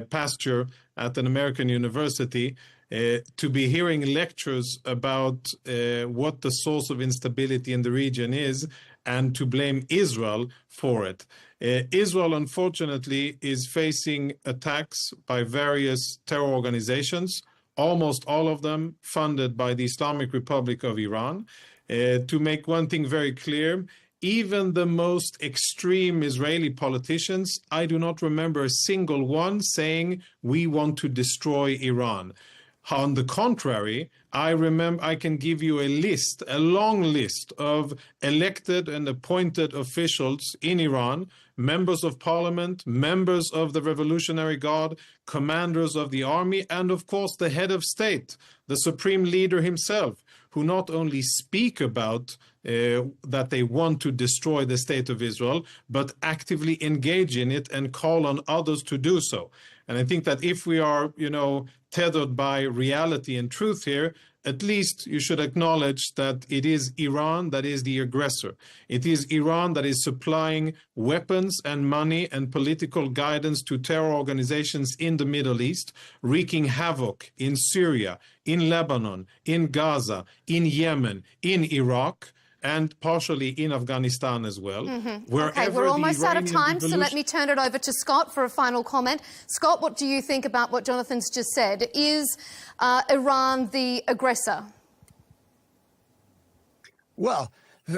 pasture at an American university, to be hearing lectures about what the source of instability in the region is, and to blame Israel for it. Israel, unfortunately, is facing attacks by various terror organizations, almost all of them funded by the Islamic Republic of Iran. To make one thing very clear, even the most extreme Israeli politicians, I do not remember a single one saying, we want to destroy Iran. On the contrary, I can give you a list, a long list of elected and appointed officials in Iran, members of parliament, members of the Revolutionary Guard, commanders of the army, and of course the head of state, the supreme leader himself, who not only speak about that they want to destroy the state of Israel, but actively engage in it and call on others to do so. And I think that if we are, tethered by reality and truth here, at least you should acknowledge that it is Iran that is the aggressor. It is Iran that is supplying weapons and money and political guidance to terror organizations in the Middle East, wreaking havoc in Syria, in Lebanon, in Gaza, in Yemen, in Iraq. and partially in Afghanistan as well.
Okay, we're almost out of time, so let me turn it over to Scott for a final comment. Scott, what do you think about what Jonathan's just said? Is Iran the aggressor?
Well,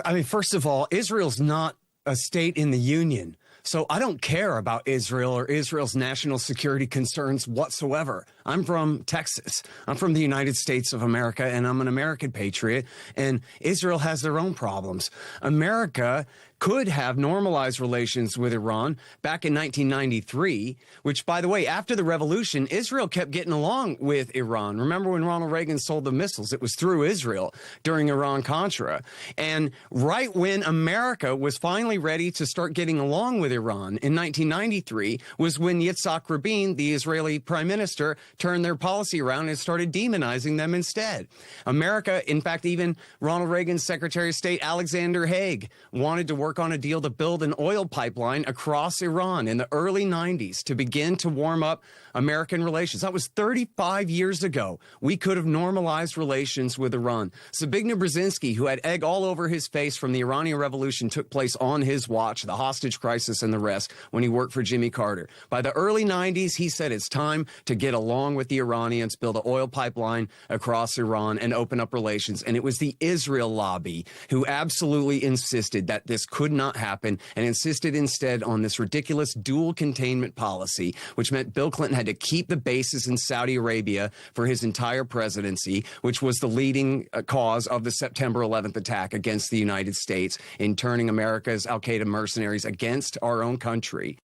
I mean, first of all, Israel's not a state in the Union. So I don't care about Israel or Israel's national security concerns whatsoever. I'm from Texas. I'm from the United States of America, and I'm an American patriot. And Israel has their own problems. America could have normalized relations with Iran back in 1993, which, by the way, after the revolution, Israel kept getting along with Iran. Remember when Ronald Reagan sold the missiles? It was through Israel during Iran-Contra. And right when America was finally ready to start getting along with Iran in 1993 was when Yitzhak Rabin, the Israeli prime minister, turned their policy around and started demonizing them instead. America, in fact, even Ronald Reagan's Secretary of State, Alexander Haig, wanted to work on a deal to build an oil pipeline across Iran in the early 90s to begin to warm up American relations. That was 35 years ago. We could have normalized relations with Iran. Zbigniew Brzezinski, who had egg all over his face from the Iranian Revolution, took place on his watch, the hostage crisis and the rest, when he worked for Jimmy Carter. By the early 90s, he said it's time to get along with the Iranians, build an oil pipeline across Iran, and open up relations. And it was the Israel lobby who absolutely insisted that this could not happen and insisted instead on this ridiculous dual containment policy, which meant Bill Clinton had to keep the bases in Saudi Arabia for his entire presidency, which was the leading cause of the September 11th attack against the United States in turning America's al-Qaeda mercenaries against our own country.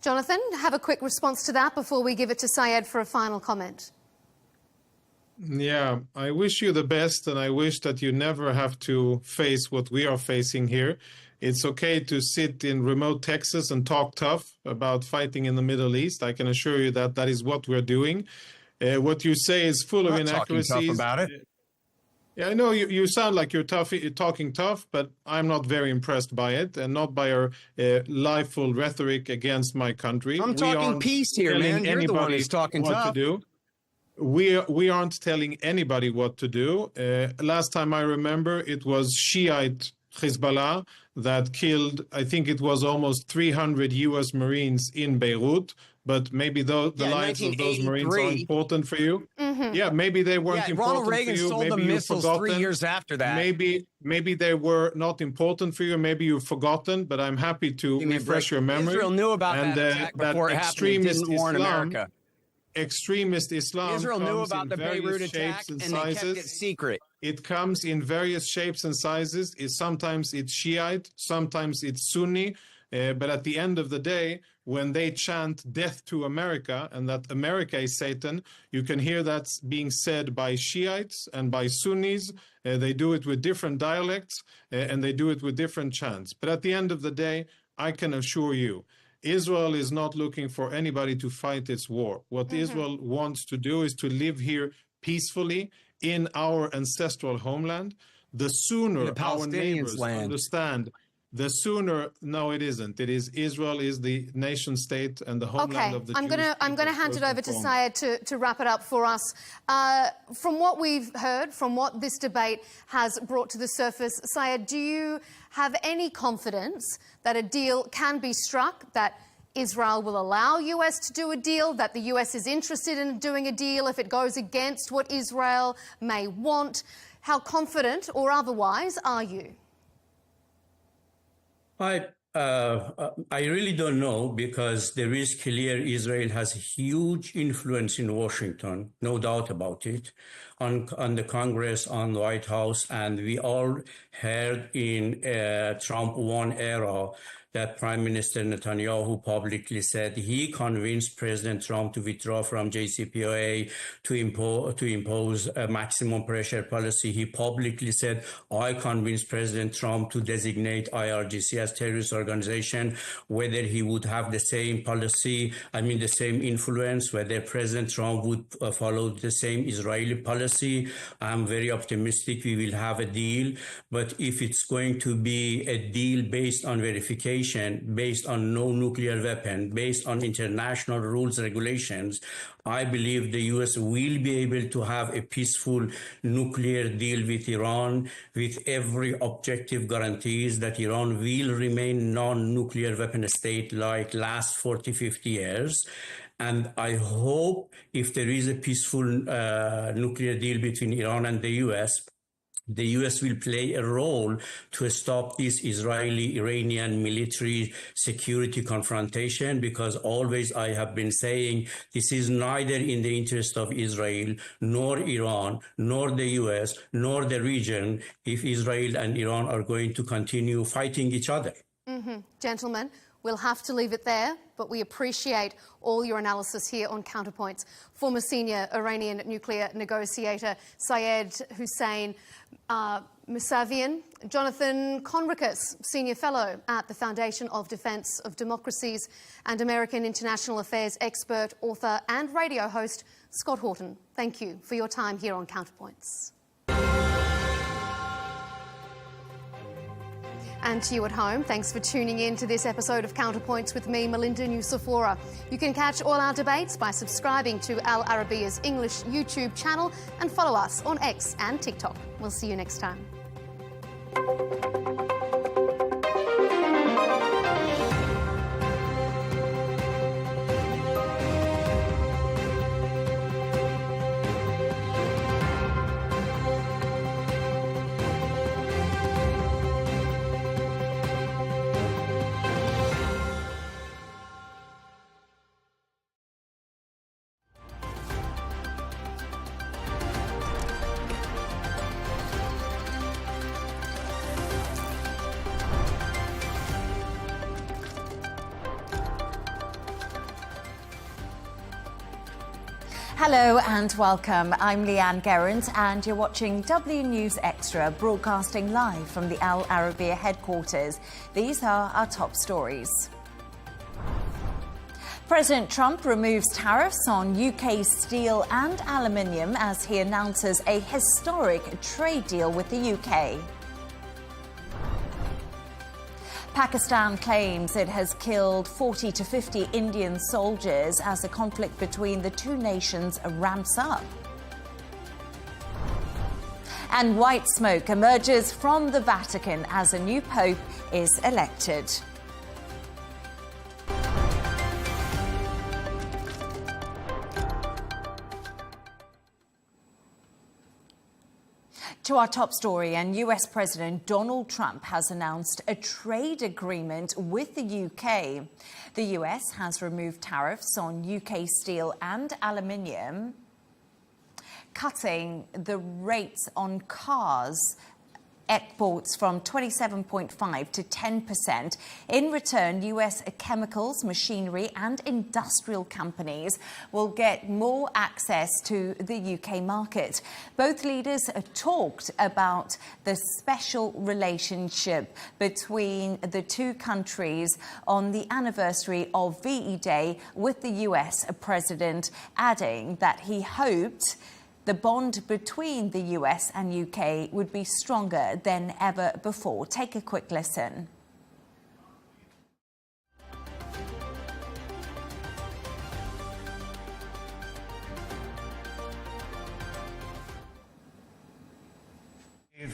Jonathan, have a quick response to that before we give it to Syed for a final comment.
Yeah, I wish you the best, and I wish that you never have to face what we are facing here. It's okay to sit in remote Texas and talk tough about fighting in the Middle East. I can assure you that that is what we're doing. What you say is full of inaccuracies.
Talking tough about it.
Yeah, I know you sound like you're talking tough, but I'm not very impressed by it, and not by your liveful rhetoric against my country.
I'm talking peace here, man. You're the one who's talking tough.
To do. We aren't telling anybody what to do. Last time I remember, it was Shiite Hezbollah that killed, I think it was almost 300 U.S. Marines in Beirut. But maybe the lives of those Marines are important for you. Yeah, maybe they weren't important
Ronald Reagan
for you.
sold
Maybe
the
you've
missiles
forgotten.
3 years after that.
Maybe they were not important for you. Maybe you've forgotten. But I'm happy to refresh your memory.
Israel knew about that attack before it happened. It didn't warn America.
Extremist Islam.
Israel knew about the Beirut attack and they kept it secret.
It comes in various shapes and sizes. Sometimes it's Shiite, sometimes it's Sunni. But at the end of the day, when they chant death to America and that America is Satan, you can hear that's being said by Shiites and by Sunnis. They do it with different dialects and they do it with different chants. But at the end of the day, I can assure you, Israel is not looking for anybody to fight its war. What Israel wants to do is to live here peacefully in our ancestral homeland. The sooner our neighbors understand, the sooner, no, it isn't. It is Israel is the nation state and the homeland of the Jewish people.
I'm going to hand it over to Syed to wrap it up for us. From what we've heard, from what this debate has brought to the surface, Syed, do you have any confidence that a deal can be struck, that Israel will allow US to do a deal, that the US is interested in doing a deal if it goes against what Israel may want? How confident or otherwise are you?
I really don't know, because there is clear Israel has huge influence in Washington, no doubt about it, on the Congress, on the White House, and we all heard in Trump 1 era that Prime Minister Netanyahu publicly said he convinced President Trump to withdraw from JCPOA, to impose a maximum pressure policy. He publicly said, I convinced President Trump to designate IRGC as terrorist organization. Whether he would have the same policy, the same influence, whether President Trump would follow the same Israeli policy, I'm very optimistic we will have a deal. But if it's going to be a deal based on verification, situation based on no nuclear weapon, based on international rules, regulations, I believe the U.S. will be able to have a peaceful nuclear deal with Iran with every objective guarantees that Iran will remain non-nuclear weapon state like last 40, 50 years. And I hope if there is a peaceful nuclear deal between Iran and the U.S. will play a role to stop this Israeli-Iranian military security confrontation, because always I have been saying this is neither in the interest of Israel, nor Iran, nor the US, nor the region if Israel and Iran are going to continue fighting each other.
Gentlemen, we'll have to leave it there, but we appreciate all your analysis here on Counterpoints. Former senior Iranian nuclear negotiator Syed Hussein Mousavian, Jonathan Conricus, senior fellow at the Foundation of Defense of Democracies, and American international affairs expert, author and radio host Scott Horton. Thank you for your time here on Counterpoints. And to you at home, thanks for tuning in to this episode of Counterpoints with me, Melinda Nucifora. You can catch all our debates by subscribing to Al Arabiya's English YouTube channel and follow us on X and TikTok. We'll see you next time.
Hello and welcome. I'm Leigh Ann Gerrans and you're watching W News Extra, broadcasting live from the Al Arabiya headquarters. These are our top stories. President Trump removes tariffs on UK steel and aluminium as he announces a historic trade deal with the UK. Pakistan claims it has killed 40 to 50 Indian soldiers as the conflict between the two nations ramps up. And white smoke emerges from the Vatican as a new pope is elected. To our top story, and US President Donald Trump has announced a trade agreement with the UK. The US has removed tariffs on UK steel and aluminium, cutting the rates on cars exports from 27.5% to 10%. In return, US chemicals, machinery and industrial companies will get more access to the UK market. Both leaders talked about the special relationship between the two countries on the anniversary of VE Day, with the US president adding that he hoped the bond between the US and UK would be stronger than ever before. Take a quick listen.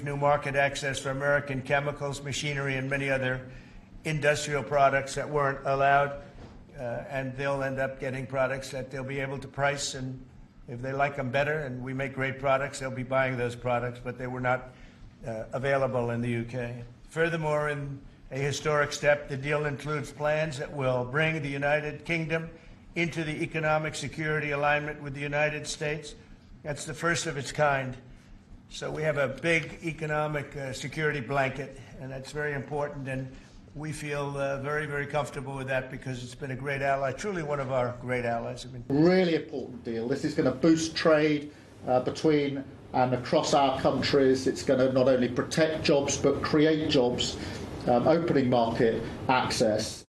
New market access for American chemicals, machinery, and many other industrial products that weren't allowed, and they'll end up getting products that they'll be able to price, and if they like them better and we make great products, they'll be buying those products, but they were not available in the UK. Furthermore, in a historic step, the deal includes plans that will bring the United Kingdom into the economic security alignment with the United States. That's the first of its kind. So we have a big economic security blanket, and that's very important. And we feel very, very comfortable with that because it's been a great ally, truly one of our great allies.
Really important deal. This is going to boost trade between and across our countries. It's going to not only protect jobs but create jobs, opening market access.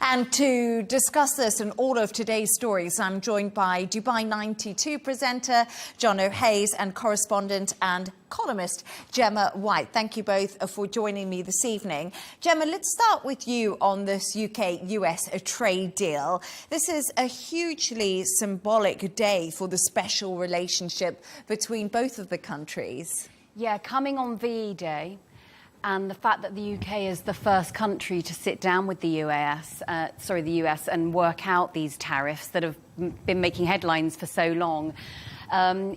And to discuss this and all of today's stories, I'm joined by Dubai 92 presenter John O'Hayes and correspondent and columnist Gemma White. Thank you both for joining me this evening. Gemma, let's start with you on this UK-US trade deal. This is a hugely symbolic day for the special relationship between both of the countries.
Yeah, coming on VE Day, and the fact that the UK is the first country to sit down with the US and work out these tariffs that have been making headlines for so long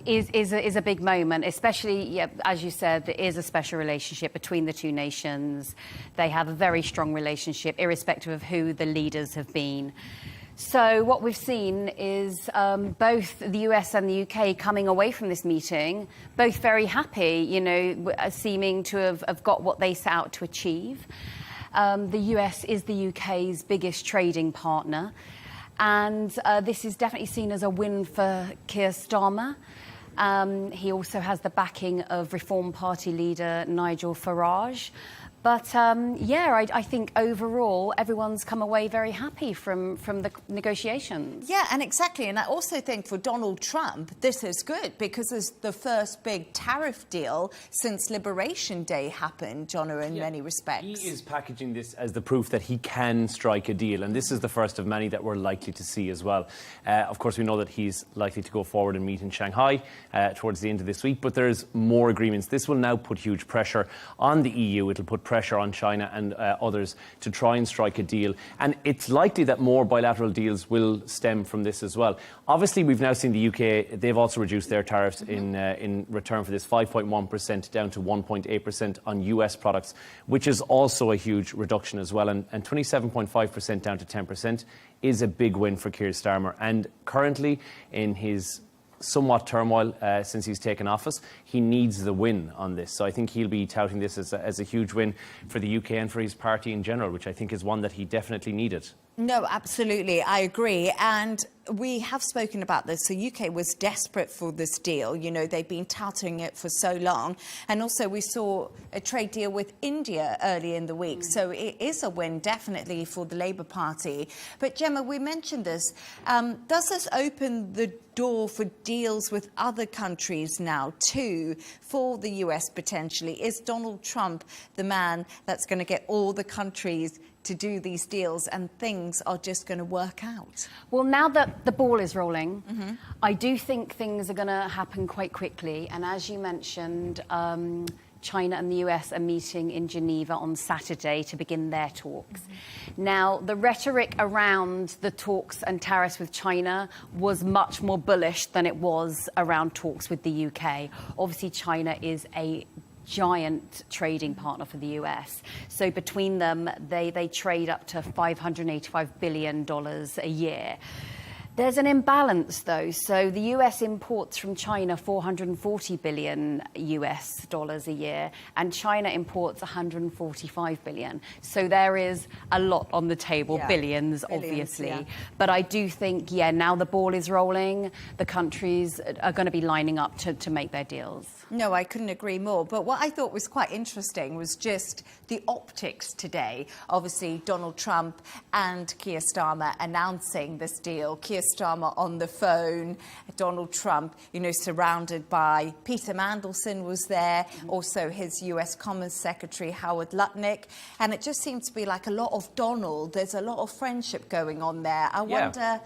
is a big moment, especially, as you said, there is a special relationship between the two nations. They have a very strong relationship, irrespective of who the leaders have been. So what we've seen is both the US and the UK coming away from this meeting, both very happy, seeming to have got what they set out to achieve. The US is the UK's biggest trading partner, and this is definitely seen as a win for Keir Starmer. He also has the backing of Reform Party leader Nigel Farage. But, I think overall everyone's come away very happy from the negotiations.
Yeah, and exactly. And I also think for Donald Trump, this is good because it's the first big tariff deal since Liberation Day happened, Jono, in many respects.
He is packaging this as the proof that he can strike a deal. And this is the first of many that we're likely to see as well. Of course, we know that he's likely to go forward and meet in Shanghai towards the end of this week. But there's more agreements. This will now put huge pressure on the EU. It'll put pressure on China and others to try and strike a deal. And it's likely that more bilateral deals will stem from this as well. Obviously, we've now seen the UK, they've also reduced their tariffs in return for this 5.1% down to 1.8% on US products, which is also a huge reduction as well. And 27.5% down to 10% is a big win for Keir Starmer. And currently, in his somewhat turmoil since he's taken office, he needs the win on this. So I think he'll be touting this as a huge win for the UK and for his party in general, which I think is one that he definitely needed.
No, absolutely. I agree. And we have spoken about this. The UK was desperate for this deal. They've been touting it for so long. And also we saw a trade deal with India early in the week. So it is a win, definitely, for the Labour Party. But Gemma, we mentioned this. Does this open the door for deals with other countries now, too, for the US potentially? Is Donald Trump the man that's going to get all the countries to do these deals and things are just going to work out?
Well, now that the ball is rolling, I do think things are going to happen quite quickly. And as you mentioned, China and the US are meeting in Geneva on Saturday to begin their talks. Now, the rhetoric around the talks and tariffs with China was much more bullish than it was around talks with the UK. Obviously, China is a giant trading partner for the US. So between them, they trade up to $585 billion a year. There's an imbalance, though. So the US imports from China $440 billion US dollars a year, and China imports $145 billion. So there is a lot on the table, billions, obviously. Yeah. But I do think, now the ball is rolling, the countries are going to be lining up to make their deals.
No, I couldn't agree more. But what I thought was quite interesting was just the optics today. Obviously, Donald Trump and Keir Starmer announcing this deal. Keir Starmer on the phone, Donald Trump, surrounded by Peter Mandelson was there, also his US Commerce Secretary, Howard Lutnick. And it just seems to be like a lot of Donald. There's a lot of friendship going on there. I wonder,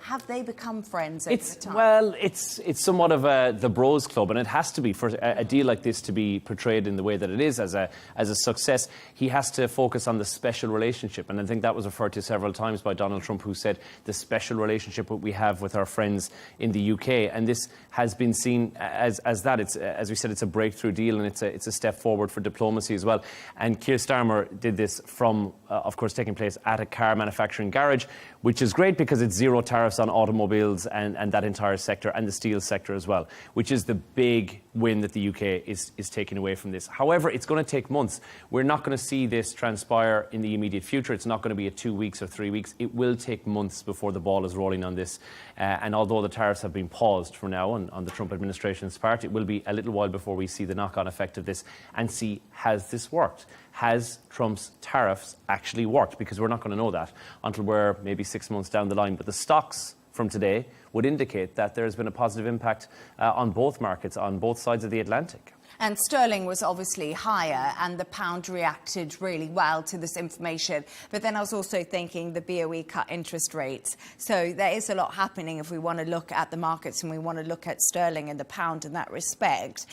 have they become friends over the time?
Well, it's somewhat of the bros club, and it has to be for a deal like this to be portrayed in the way that it is as a success. He has to focus on the special relationship, and I think that was referred to several times by Donald Trump, who said the special relationship that we have with our friends in the UK, and this has been seen as that. It's, as we said, it's a breakthrough deal, and it's a step forward for diplomacy as well. And Keir Starmer did this from, of course, taking place at a car manufacturing garage, which is great because it's zero tariffs on automobiles and that entire sector, and the steel sector as well, which is the big win that the UK is taking away from this. However, it's going to take months. We're not going to see this transpire in the immediate future. It's not going to be a 2 weeks or 3 weeks. It will take months before the ball is rolling on this. And although the tariffs have been paused for now on the Trump administration's part, it will be a little while before we see the knock-on effect of this and see, has this worked? Has Trump's tariffs actually worked? Because we're not going to know that until we're maybe 6 months down the line. But the stocks from today would indicate that there's been a positive impact on both markets, on both sides of the Atlantic.
And sterling was obviously higher and the pound reacted really well to this information. But then I was also thinking the BOE cut interest rates. So there is a lot happening if we want to look at the markets and we want to look at sterling and the pound in that respect.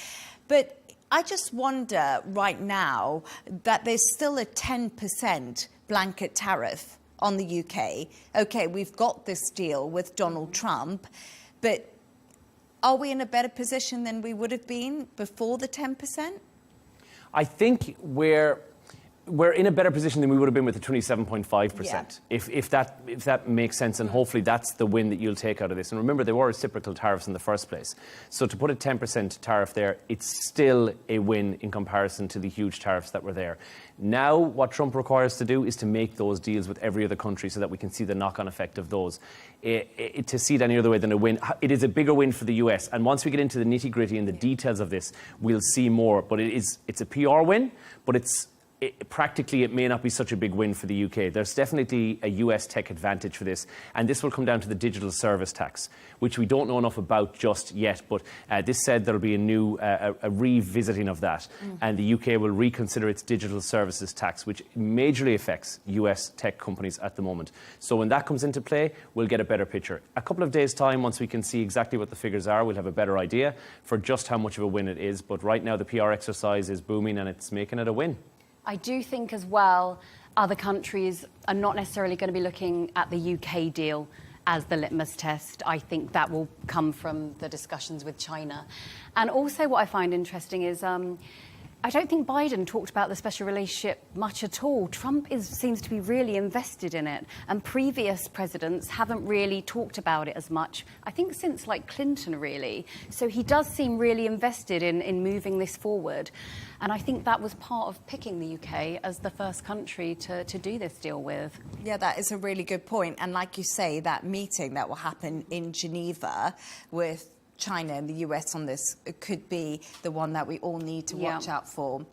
But I just wonder right now that there's still a 10% blanket tariff on the UK. OK, we've got this deal with Donald Trump, but are we in a better position than we would have been before the 10%?
I think we're in a better position than we would have been with the 27.5%,
yeah.
if that makes sense, and hopefully that's the win that you'll take out of this. And remember, they were reciprocal tariffs in the first place. So to put a 10% tariff there, it's still a win in comparison to the huge tariffs that were there. Now, what Trump requires to do is to make those deals with every other country so that we can see the knock-on effect of those. To see it any other way than a win, it is a bigger win for the US. And once we get into the nitty-gritty and the details of this, we'll see more. But it's a PR win, but practically, it may not be such a big win for the UK. There's definitely a US tech advantage for this. And this will come down to the digital service tax, which we don't know enough about just yet. But this said there'll be a revisiting of that. And the UK will reconsider its digital services tax, which majorly affects US tech companies at the moment. So when that comes into play, we'll get a better picture. A couple of days' time, once we can see exactly what the figures are, we'll have a better idea for just how much of a win it is. But right now, the PR exercise is booming and it's making it a win.
I do think as well, other countries are not necessarily going to be looking at the UK deal as the litmus test. I think that will come from the discussions with China. And also what I find interesting is I don't think Biden talked about the special relationship much at all. Trump seems to be really invested in it, and previous presidents haven't really talked about it as much, I think since like Clinton really. So he does seem really invested in moving this forward. And I think that was part of picking the UK as the first country to do this deal with.
Yeah, that is a really good point. And like you say, that meeting that will happen in Geneva with China and the US on this could be the one that we all need to watch out for.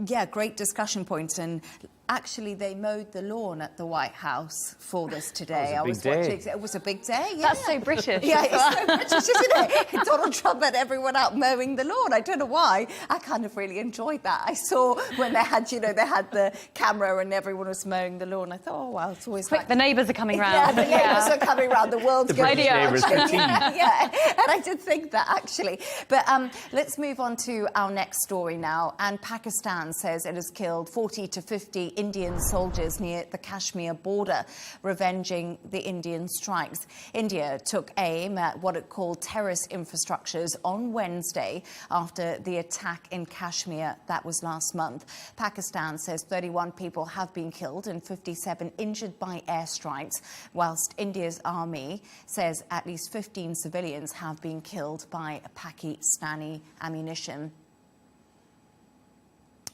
Yeah, great discussion points. And actually, they mowed the lawn at the White House for this today.
It was a big day.
It was a big day. Yeah.
That's so British.
Yeah, it's so British, isn't it? Donald Trump had everyone out mowing the lawn. I don't know why. I kind of really enjoyed that. I saw when they had the camera and everyone was mowing the lawn. I thought, oh wow, it's always
quick. The neighbours are coming round.
Yeah, the neighbours are coming round. The world's
going. The British neighbours, the team.
Yeah, and I did think that actually. But let's move on to our next story now. And Pakistan says it has killed 40 to 50 Indian soldiers near the Kashmir border, revenging the Indian strikes. India took aim at what it called terrorist infrastructures on Wednesday after the attack in Kashmir. That was last month. Pakistan says 31 people have been killed and 57 injured by airstrikes, whilst India's army says at least 15 civilians have been killed by Pakistani ammunition.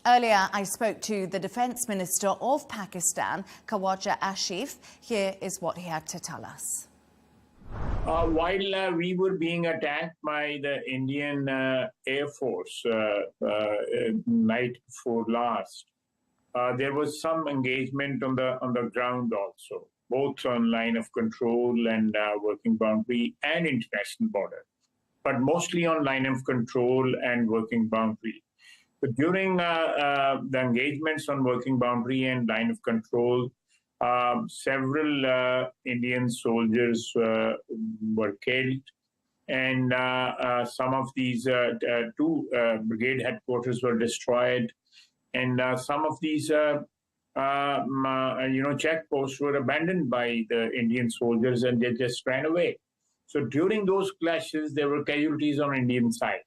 Earlier, I spoke to the Defence Minister of Pakistan, Khawaja Asif. Here is what he had to tell us.
While we were being attacked by the Indian Air Force night before last, there was some engagement on the ground also, both on line of control and working boundary and international border, but mostly on line of control and working boundary. But during the engagements on working boundary and line of control, several Indian soldiers were killed, and some of these two brigade headquarters were destroyed, and some of these checkposts were abandoned by the Indian soldiers, and they just ran away. So during those clashes, there were casualties on Indian side.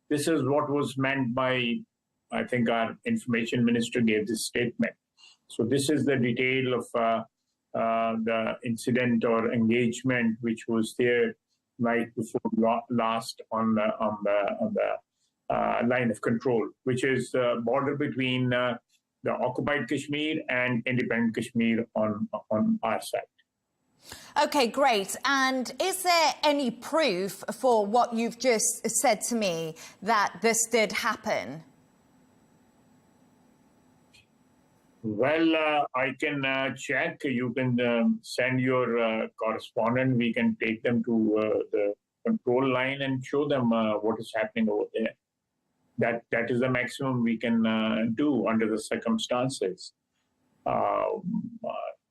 This is what was meant by, I think our information minister gave this statement. So this is the detail of the incident or engagement which was there night before last on the line of control, which is the border between the occupied Kashmir and independent Kashmir on our side.
Okay, great. And is there any proof for what you've just said to me that this did happen?
Well, I can check. You can send your correspondent. We can take them to the control line and show them what is happening over there. That is the maximum we can do under the circumstances.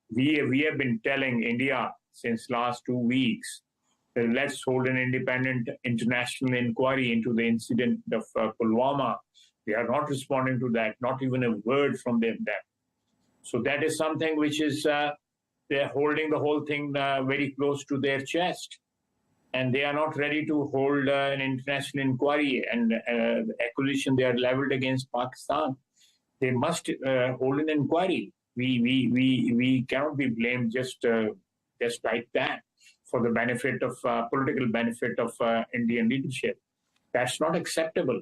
We have been telling India since last 2 weeks that let's hold an independent international inquiry into the incident of Pulwama. They are not responding to that, not even a word from them. So that is something which is, they're holding the whole thing very close to their chest. And they are not ready to hold an international inquiry and the accusation they are leveled against Pakistan. They must hold an inquiry. We cannot be blamed just like that for the benefit of political benefit of Indian leadership. That's not acceptable.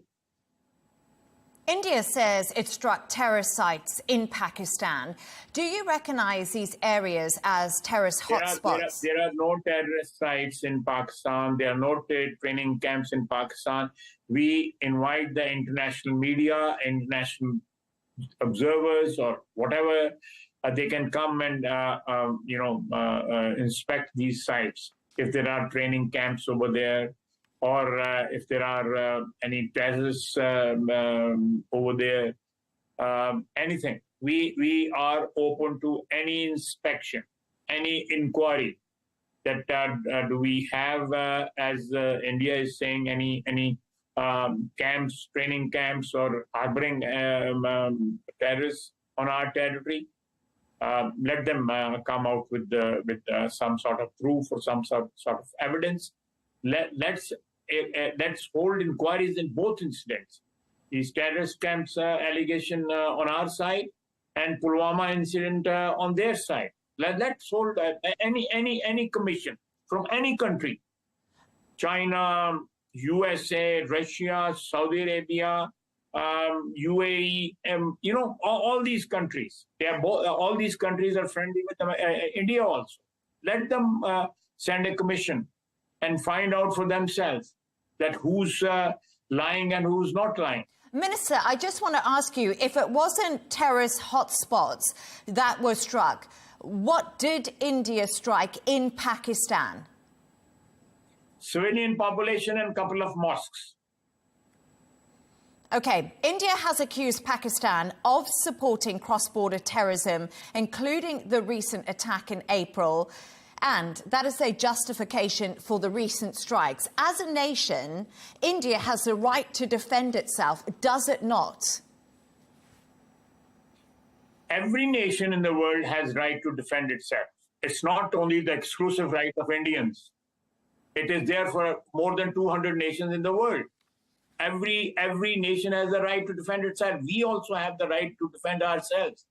India says it struck terrorist sites in Pakistan. Do you recognize these areas as terrorist hotspots?
There are no terrorist sites in Pakistan. There are no training camps in Pakistan. We invite the international media, international observers or whatever, they can come and inspect these sites if there are training camps over there, or if there are any terrorists over there, anything. We are open to any inspection, any inquiry. That do we have, as India is saying, any camps, training camps, or harboring terrorists on our territory? Let them come out with some sort of proof or some sort of evidence. Let's hold inquiries in both incidents. These terrorist camps allegation on our side and Pulwama incident on their side. Let's hold any commission from any country, China, USA, Russia, Saudi Arabia, UAE, all these countries. They are all these countries are friendly with India also. Let them send a commission and find out for themselves that who's lying and who's not lying.
Minister, I just want to ask you, if it wasn't terrorist hotspots that were struck, what did India strike in Pakistan?
Civilian population and a couple of mosques.
Okay, India has accused Pakistan of supporting cross-border terrorism, including the recent attack in April, and that is a justification for the recent strikes. As a nation, India has the right to defend itself, does it not?
Every nation in the world has right to defend itself. It's not only the exclusive right of Indians. It is there for more than 200 nations in the world. Every nation has the right to defend itself. We also have the right to defend ourselves.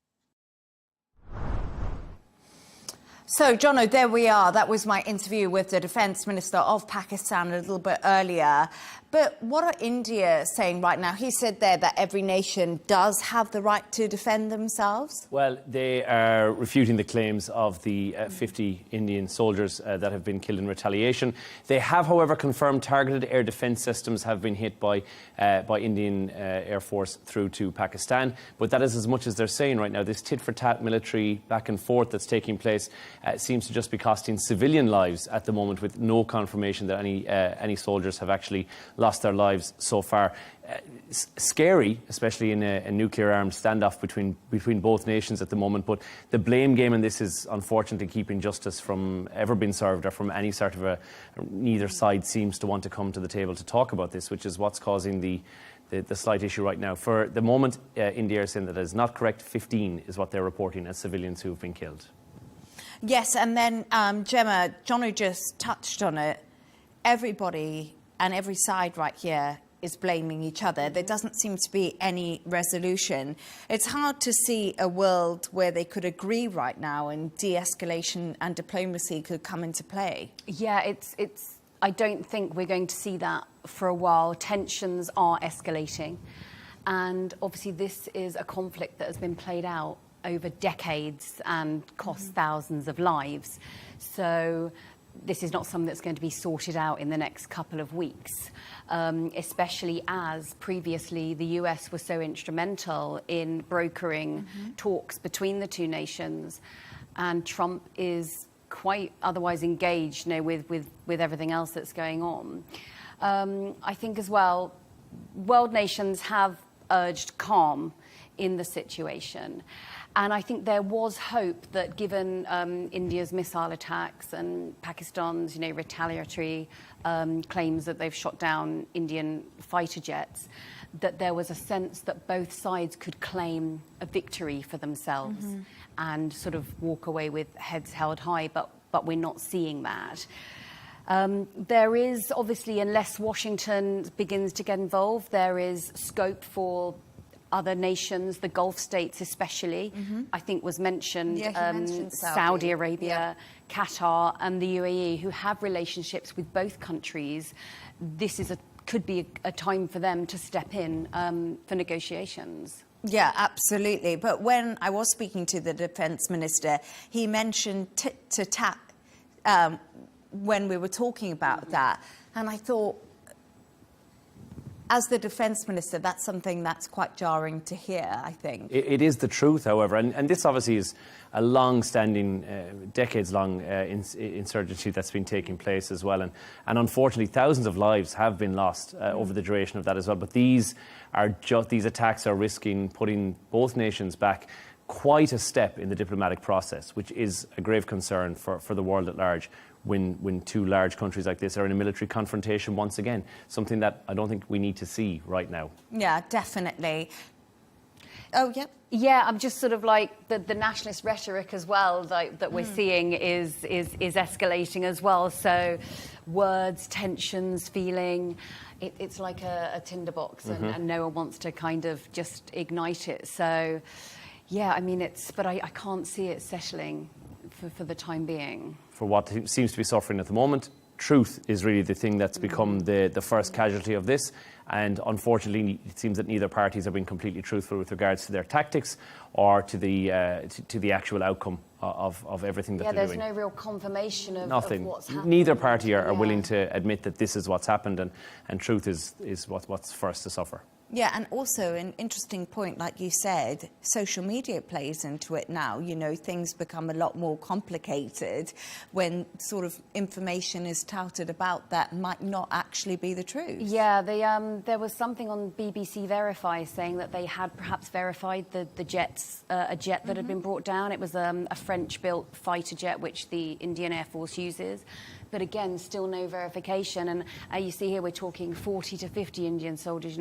So, Jono, there we are. That was my interview with the Defence Minister of Pakistan a little bit earlier. But what are India saying right now? He said there that every nation does have the right to defend themselves.
Well, they are refuting the claims of the 50 Indian soldiers that have been killed in retaliation. They have, however, confirmed targeted air defence systems have been hit by Indian Air Force through to Pakistan. But that is as much as they're saying right now. This tit-for-tat military back and forth that's taking place seems to just be costing civilian lives at the moment, with no confirmation that any soldiers have actually lost their lives so far. Scary, especially in a nuclear-armed standoff between both nations at the moment. But the blame game in this is unfortunately keeping justice from ever being served, or from any sort of neither side seems to want to come to the table to talk about this, which is what's causing the slight issue right now. For the moment, India is saying that is not correct. 15 is what they're reporting as civilians who have been killed.
Yes, and then, Gemma, Jono just touched on it. Everybody and every side right here
is blaming each other. There doesn't seem to be any resolution. It's hard to see a world where they could agree right now and de-escalation and diplomacy could come into play.
Yeah, it's. I don't think we're going to see that for a while. Tensions are escalating. And obviously this is a conflict that has been played out over decades and cost thousands of lives. So this is not something that's going to be sorted out in the next couple of weeks, especially as previously the US was so instrumental in brokering talks between the two nations, and Trump is quite otherwise engaged, with everything else that's going on. I think as well, world nations have urged calm in the situation. And I think there was hope that given India's missile attacks and Pakistan's, retaliatory claims that they've shot down Indian fighter jets, that there was a sense that both sides could claim a victory for themselves and sort of walk away with heads held high, but we're not seeing that. There is obviously, unless Washington begins to get involved, there is scope for other nations, the Gulf states especially, I think was mentioned,
Yeah, he mentioned
Saudi Arabia, Qatar and the UAE, who have relationships with both countries. This could be a time for them to step in for negotiations.
Yeah, absolutely. But when I was speaking to the Defence Minister, he mentioned tit to tat when we were talking about that. And I thought, as the Defence Minister, that's something that's quite jarring to hear, I think.
It is the truth, however, and this obviously is a long-standing, decades-long insurgency that's been taking place as well. And unfortunately, thousands of lives have been lost over the duration of that as well. But these attacks are risking putting both nations back quite a step in the diplomatic process, which is a grave concern for the world at large. When two large countries like this are in a military confrontation once again, something that I don't think we need to see right now.
Yeah, definitely. Oh, yeah.
Yeah, I'm just sort of like the nationalist rhetoric as well, like that we're seeing is escalating as well. So words, tensions, feeling, it's like a tinderbox and no one wants to kind of just ignite it. So, yeah, I mean, but I can't see it settling for the time being.
For what seems to be suffering at the moment, truth is really the thing that's become the first casualty of this. And unfortunately, it seems that neither parties are being completely truthful with regards to their tactics or to the actual outcome of everything that they're doing.
Yeah, there's no real confirmation of what's happening.
Neither party are willing to admit that this is what's happened, and truth is what's first to suffer.
Yeah, and also an interesting point, like you said, social media plays into it now. Things become a lot more complicated when sort of information is touted about that might not actually be the truth.
Yeah, there was something on BBC Verify saying that they had perhaps verified the jets, a jet that had been brought down. It was a French-built fighter jet, which the Indian Air Force uses. But again, still no verification. And you see here we're talking 40 to 50 Indian soldiers,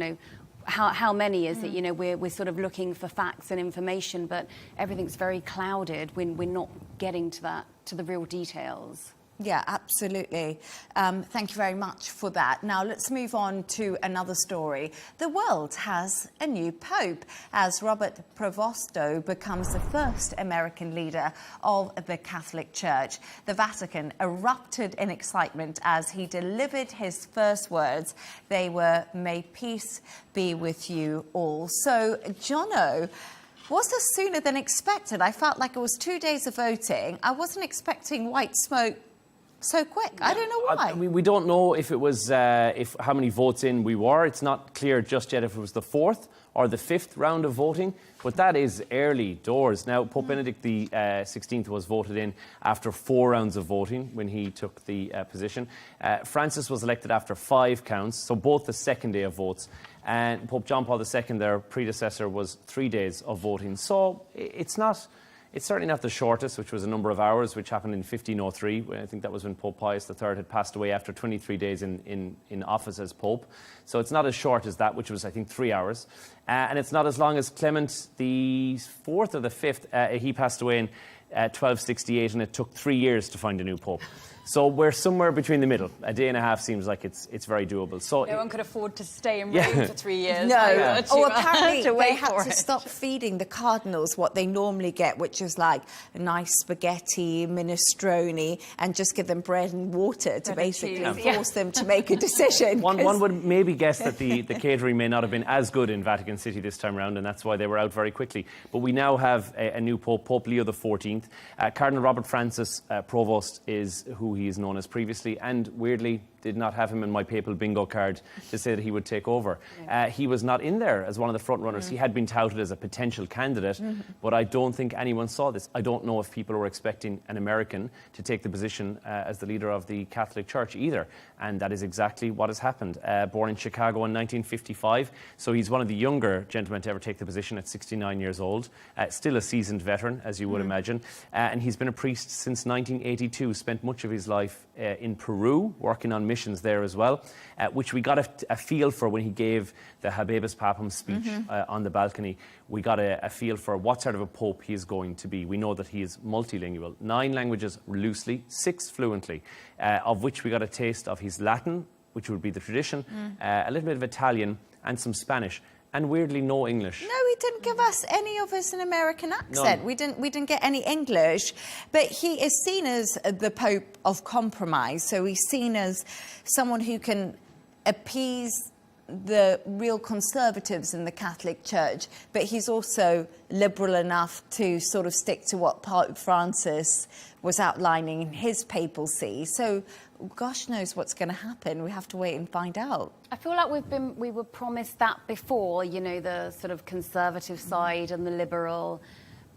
How many is it? We're sort of looking for facts and information, but everything's very clouded when we're not getting to the real details.
Yeah, absolutely. Thank you very much for that. Now, let's move on to another story. The world has a new pope as Robert Provosto becomes the first American leader of the Catholic Church. The Vatican erupted in excitement as he delivered his first words. They were, "May peace be with you all." So, Jono, was this sooner than expected? I felt like it was 2 days of voting. I wasn't expecting white smoke so quick. I don't know why.
We don't know if it was how many votes in we were. It's not clear just yet if it was the 4th or the 5th round of voting, but that is early doors. Now, Pope Benedict the 16th was voted in after 4 rounds of voting when he took the position. Francis was elected after 5 counts, so both the second day of votes. And Pope John Paul II, their predecessor, was 3 days of voting. So it's certainly not the shortest, which was a number of hours, which happened in 1503. I think that was when Pope Pius III had passed away after 23 days in office as Pope. So it's not as short as that, which was, I think, 3 hours. And it's not as long as Clement the 4th or the 5th. He passed away in 1268, and it took 3 years to find a new Pope. So we're somewhere between the middle. A day and a half seems like it's very doable. So
no one could afford to stay in Rome for 3 years.
No. Oh, apparently they had to stop feeding the cardinals what they normally get, which is like a nice spaghetti, minestrone, and just give them bread and water to basically force them to make a decision.
One would maybe guess that the catering may not have been as good in Vatican City this time around, and that's why they were out very quickly. But we now have a new Pope, Pope Leo XIV. Cardinal Robert Francis Provost is who he is known as previously, and weirdly did not have him in my papal bingo card to say that he would take over. He was not in there as one of the front runners. He had been touted as a potential candidate, but I don't think anyone saw this. I don't know if people were expecting an American to take the position as the leader of the Catholic Church either, and that is exactly what has happened. Born in Chicago in 1955, so he's one of the younger gentlemen to ever take the position at 69 years old, still a seasoned veteran, as you would imagine, and he's been a priest since 1982, spent much of his life in Peru, working on missions there as well, which we got a feel for when he gave the Habemus Papam speech on the balcony. We got a feel for what sort of a pope he is going to be. We know that he is multilingual, 9 languages loosely, 6 fluently, of which we got a taste of his Latin, which would be the tradition, a little bit of Italian and some Spanish. And weirdly, no English.
No, he didn't give us any of us an American accent.
None.
We didn't get any English. But he is seen as the Pope of compromise. So he's seen as someone who can appease the real conservatives in the Catholic Church. But he's also liberal enough to sort of stick to what Pope Francis was outlining in his papal see. So gosh knows what's going to happen. We have to wait and find out.
I feel like we were promised that before, you know, the sort of conservative side and the liberal.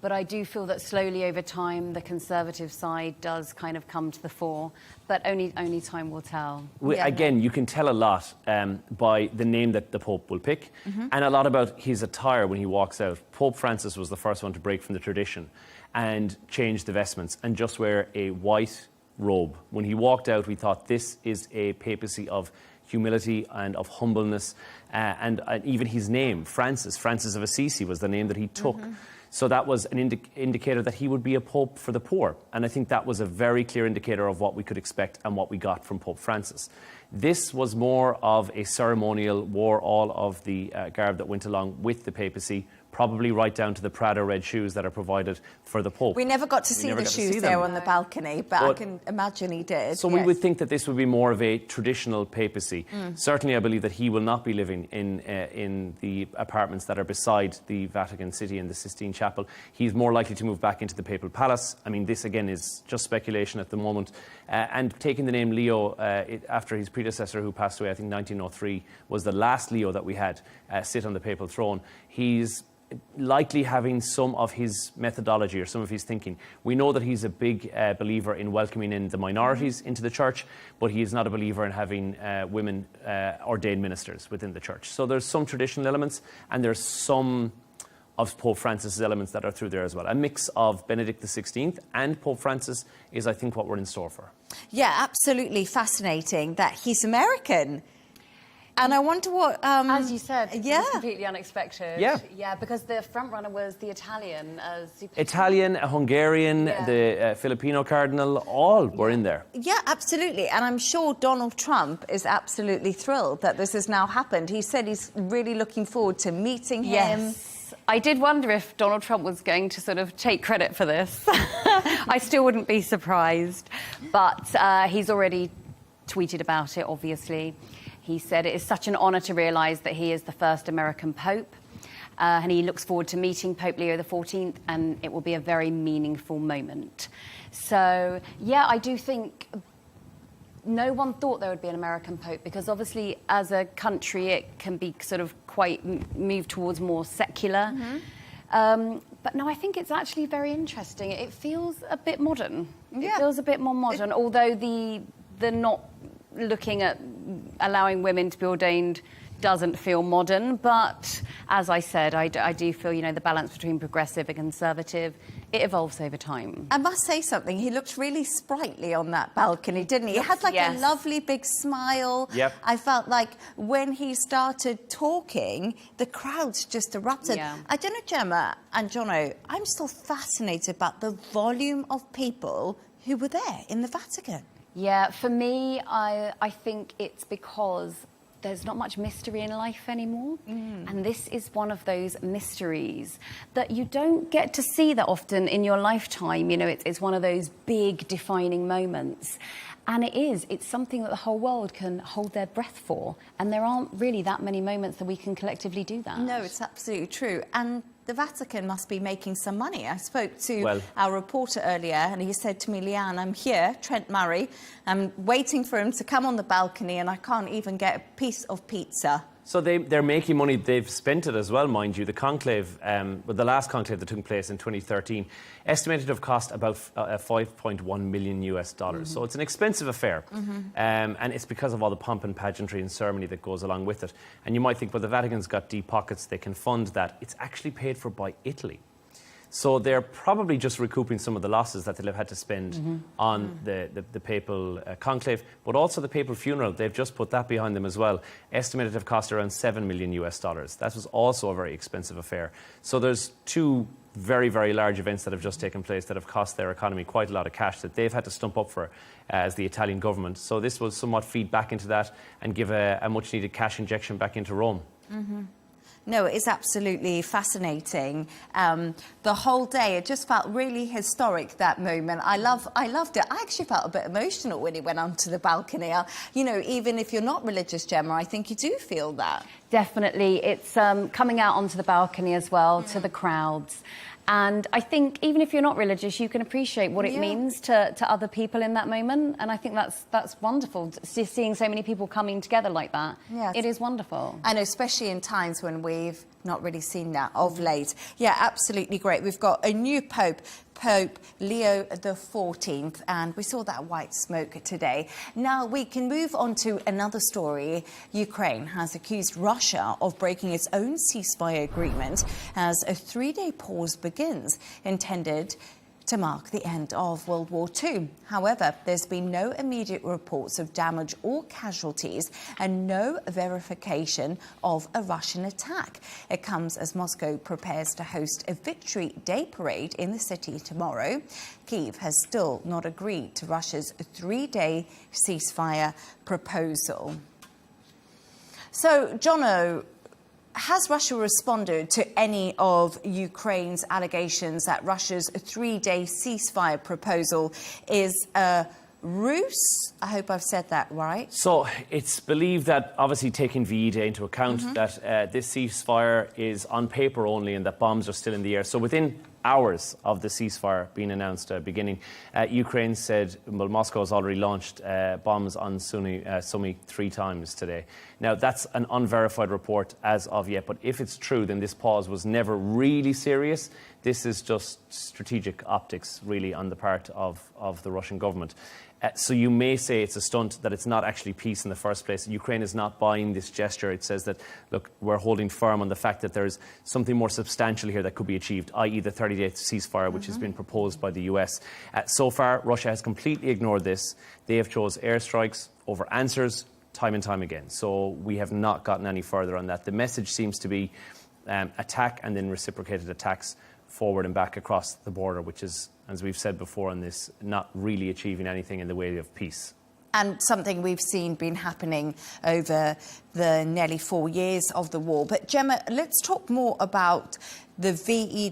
But I do feel that slowly over time, the conservative side does kind of come to the fore. But only time will tell.
Again, you can tell a lot by the name that the Pope will pick, and a lot about his attire when he walks out. Pope Francis was the first one to break from the tradition and change the vestments and just wear a white robe. When he walked out, we thought this is a papacy of humility and of humbleness, and even his name, Francis of Assisi, was the name that he took. So that was an indicator that he would be a pope for the poor. And I think that was a very clear indicator of what we could expect and what we got from Pope Francis. This was more of a ceremonial, wore all of the garb that went along with the papacy, probably right down to the Prada red shoes that are provided for the Pope.
We never got to see the shoes there on the balcony, but I can imagine he did.
So we would think that this would be more of a traditional papacy. Certainly, I believe that he will not be living in the apartments that are beside the Vatican City and the Sistine Chapel. He's more likely to move back into the Papal Palace. I mean, this again is just speculation at the moment. And taking the name Leo after his predecessor, who passed away, I think 1903, was the last Leo that we had sit on the papal throne. He's likely having some of his methodology or some of his thinking. We know that he's a big believer in welcoming in the minorities into the church, but he is not a believer in having women ordained ministers within the church. So there's some traditional elements, and there's some of Pope Francis' elements that are through there as well. A mix of Benedict XVI and Pope Francis is, I think, what we're in store for.
Yeah, absolutely fascinating that he's American. And I wonder what...
as you said, it was completely unexpected.
Yeah,
because the front runner was the Italian.
Italian, Hungarian, the Filipino cardinal, all were in there.
Yeah, absolutely. And I'm sure Donald Trump is absolutely thrilled that this has now happened. He said he's really looking forward to meeting him.
I did wonder if Donald Trump was going to sort of take credit for this. I still wouldn't be surprised. But he's already tweeted about it, obviously. He said it is such an honour to realise that he is the first American Pope, and he looks forward to meeting Pope Leo XIV, and it will be a very meaningful moment. So, yeah, I do think no one thought there would be an American Pope, because obviously as a country it can be sort of quite moved towards more secular. But no, I think it's actually very interesting. It feels a bit modern. It feels a bit more modern, although the not looking at allowing women to be ordained doesn't feel modern. But as I said, I do feel, you know, the balance between progressive and conservative, it evolves over time.
I must say something. He looked really sprightly on that balcony, didn't he? He had like a lovely big smile. I felt like when he started talking, the crowds just erupted. I don't know, Gemma and Jono, I'm still fascinated about the volume of people who were there in the Vatican.
Yeah, for me, I think it's because there's not much mystery in life anymore. And this is one of those mysteries that you don't get to see that often in your lifetime. You know, it's one of those big defining moments. And it's something that the whole world can hold their breath for. And there aren't really that many moments that we can collectively do that.
No, it's absolutely true. And the Vatican must be making some money. I spoke to our reporter earlier, and he said to me, Leigh Ann, I'm here, Trent Murray. I'm waiting for him to come on the balcony, and I can't even get a piece of pizza.
So they're making money. They've spent it as well, mind you. The conclave, the last conclave that took place in 2013, estimated to have cost about $5.1 million US. So it's an expensive affair. And it's because of all the pomp and pageantry and ceremony that goes along with it. And you might think, well, the Vatican's got deep pockets, they can fund that. It's actually paid for by Italy. So they're probably just recouping some of the losses that they'll have had to spend on the papal conclave, but also the papal funeral. They've just put that behind them as well. Estimated to have cost around $7 million US. That was also a very expensive affair. So there's two very, very large events that have just taken place that have cost their economy quite a lot of cash that they've had to stump up for as the Italian government. So this will somewhat feed back into that and give a much-needed cash injection back into Rome.
No, it's absolutely fascinating. The whole day, it just felt really historic, that moment. I loved it. I actually felt a bit emotional when he went onto the balcony. You know, even if you're not religious, Gemma, I think you do feel that.
Definitely. It's coming out onto the balcony as well, to the crowds. And I think even if you're not religious, you can appreciate what it means to other people in that moment. And I think that's wonderful, seeing so many people coming together like that. Yeah, it is wonderful.
And especially in times when we've not really seen that of late. Yeah, absolutely great. We've got a new Pope, Pope Leo XIV, and we saw that white smoke today. Now we can move on to another story. Ukraine has accused Russia of breaking its own ceasefire agreement as a 3-day pause begins, intended to mark the end of World War II. However, there's been no immediate reports of damage or casualties and no verification of a Russian attack. It comes as Moscow prepares to host a Victory Day parade in the city tomorrow. Kyiv has still not agreed to Russia's 3-day ceasefire proposal. So, Jono, has Russia responded to any of Ukraine's allegations that Russia's 3-day ceasefire proposal is a ruse? I hope I've said that right.
So it's believed that, obviously taking VE Day into account, that this ceasefire is on paper only and that bombs are still in the air. So within hours of the ceasefire being announced beginning, Ukraine said, well, Moscow has already launched bombs on Sumy 3 times today. Now, that's an unverified report as of yet, but if it's true, then this pause was never really serious. This is just strategic optics, really, on the part of the Russian government. So you may say it's a stunt, that it's not actually peace in the first place. Ukraine is not buying this gesture. It says that, look, we're holding firm on the fact that there's something more substantial here that could be achieved, i.e. the 30-day ceasefire, which has been proposed by the US. So far, Russia has completely ignored this. They have chose airstrikes over answers time and time again. So we have not gotten any further on that. The message seems to be attack and then reciprocated attacks forward and back across the border, which is, as we've said before on this, not really achieving anything in the way of peace.
And something we've seen been happening over the nearly 4 years of the war. But Gemma, let's talk more about the VE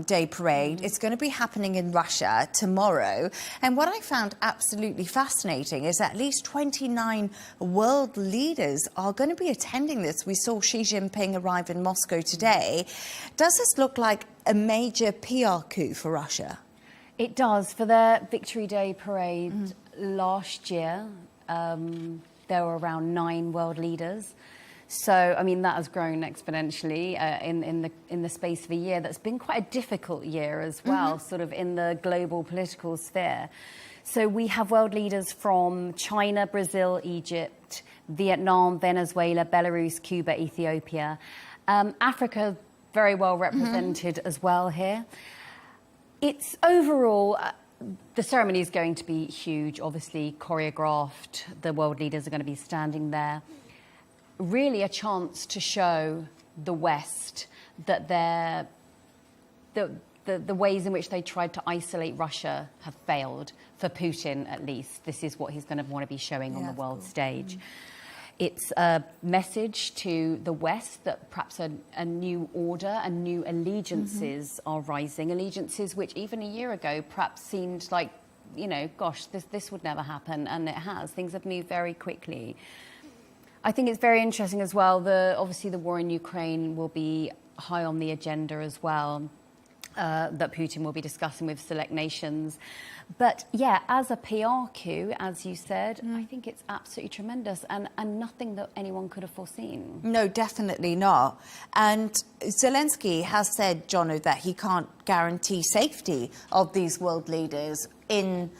Day parade. It's going to be happening in Russia tomorrow. And what I found absolutely fascinating is at least 29 world leaders are going to be attending this. We saw Xi Jinping arrive in Moscow today. Does this look like a major PR coup for Russia?
It does. For their Victory Day parade last year, there were around 9 world leaders. So, I mean, that has grown exponentially in the space of a year. That's been quite a difficult year as well, sort of in the global political sphere. So we have world leaders from China, Brazil, Egypt, Vietnam, Venezuela, Belarus, Cuba, Ethiopia. Africa, very well represented as well here. It's overall... the ceremony is going to be huge, obviously choreographed. The world leaders are going to be standing there. Really a chance to show the West that the ways in which they tried to isolate Russia have failed, for Putin at least. This is what he's going to want to be showing on the world stage. It's a message to the West that perhaps a new order and new allegiances are rising, allegiances which even a year ago perhaps seemed like, you know, gosh, this would never happen, and it has. Things have moved very quickly. I think it's very interesting as well. Obviously, the war in Ukraine will be high on the agenda as well, that Putin will be discussing with select nations. But yeah, as a PR coup, as you said, I think it's absolutely tremendous and nothing that anyone could have foreseen.
No, definitely not. And Zelensky has said, Jono, that he can't guarantee safety of these world leaders in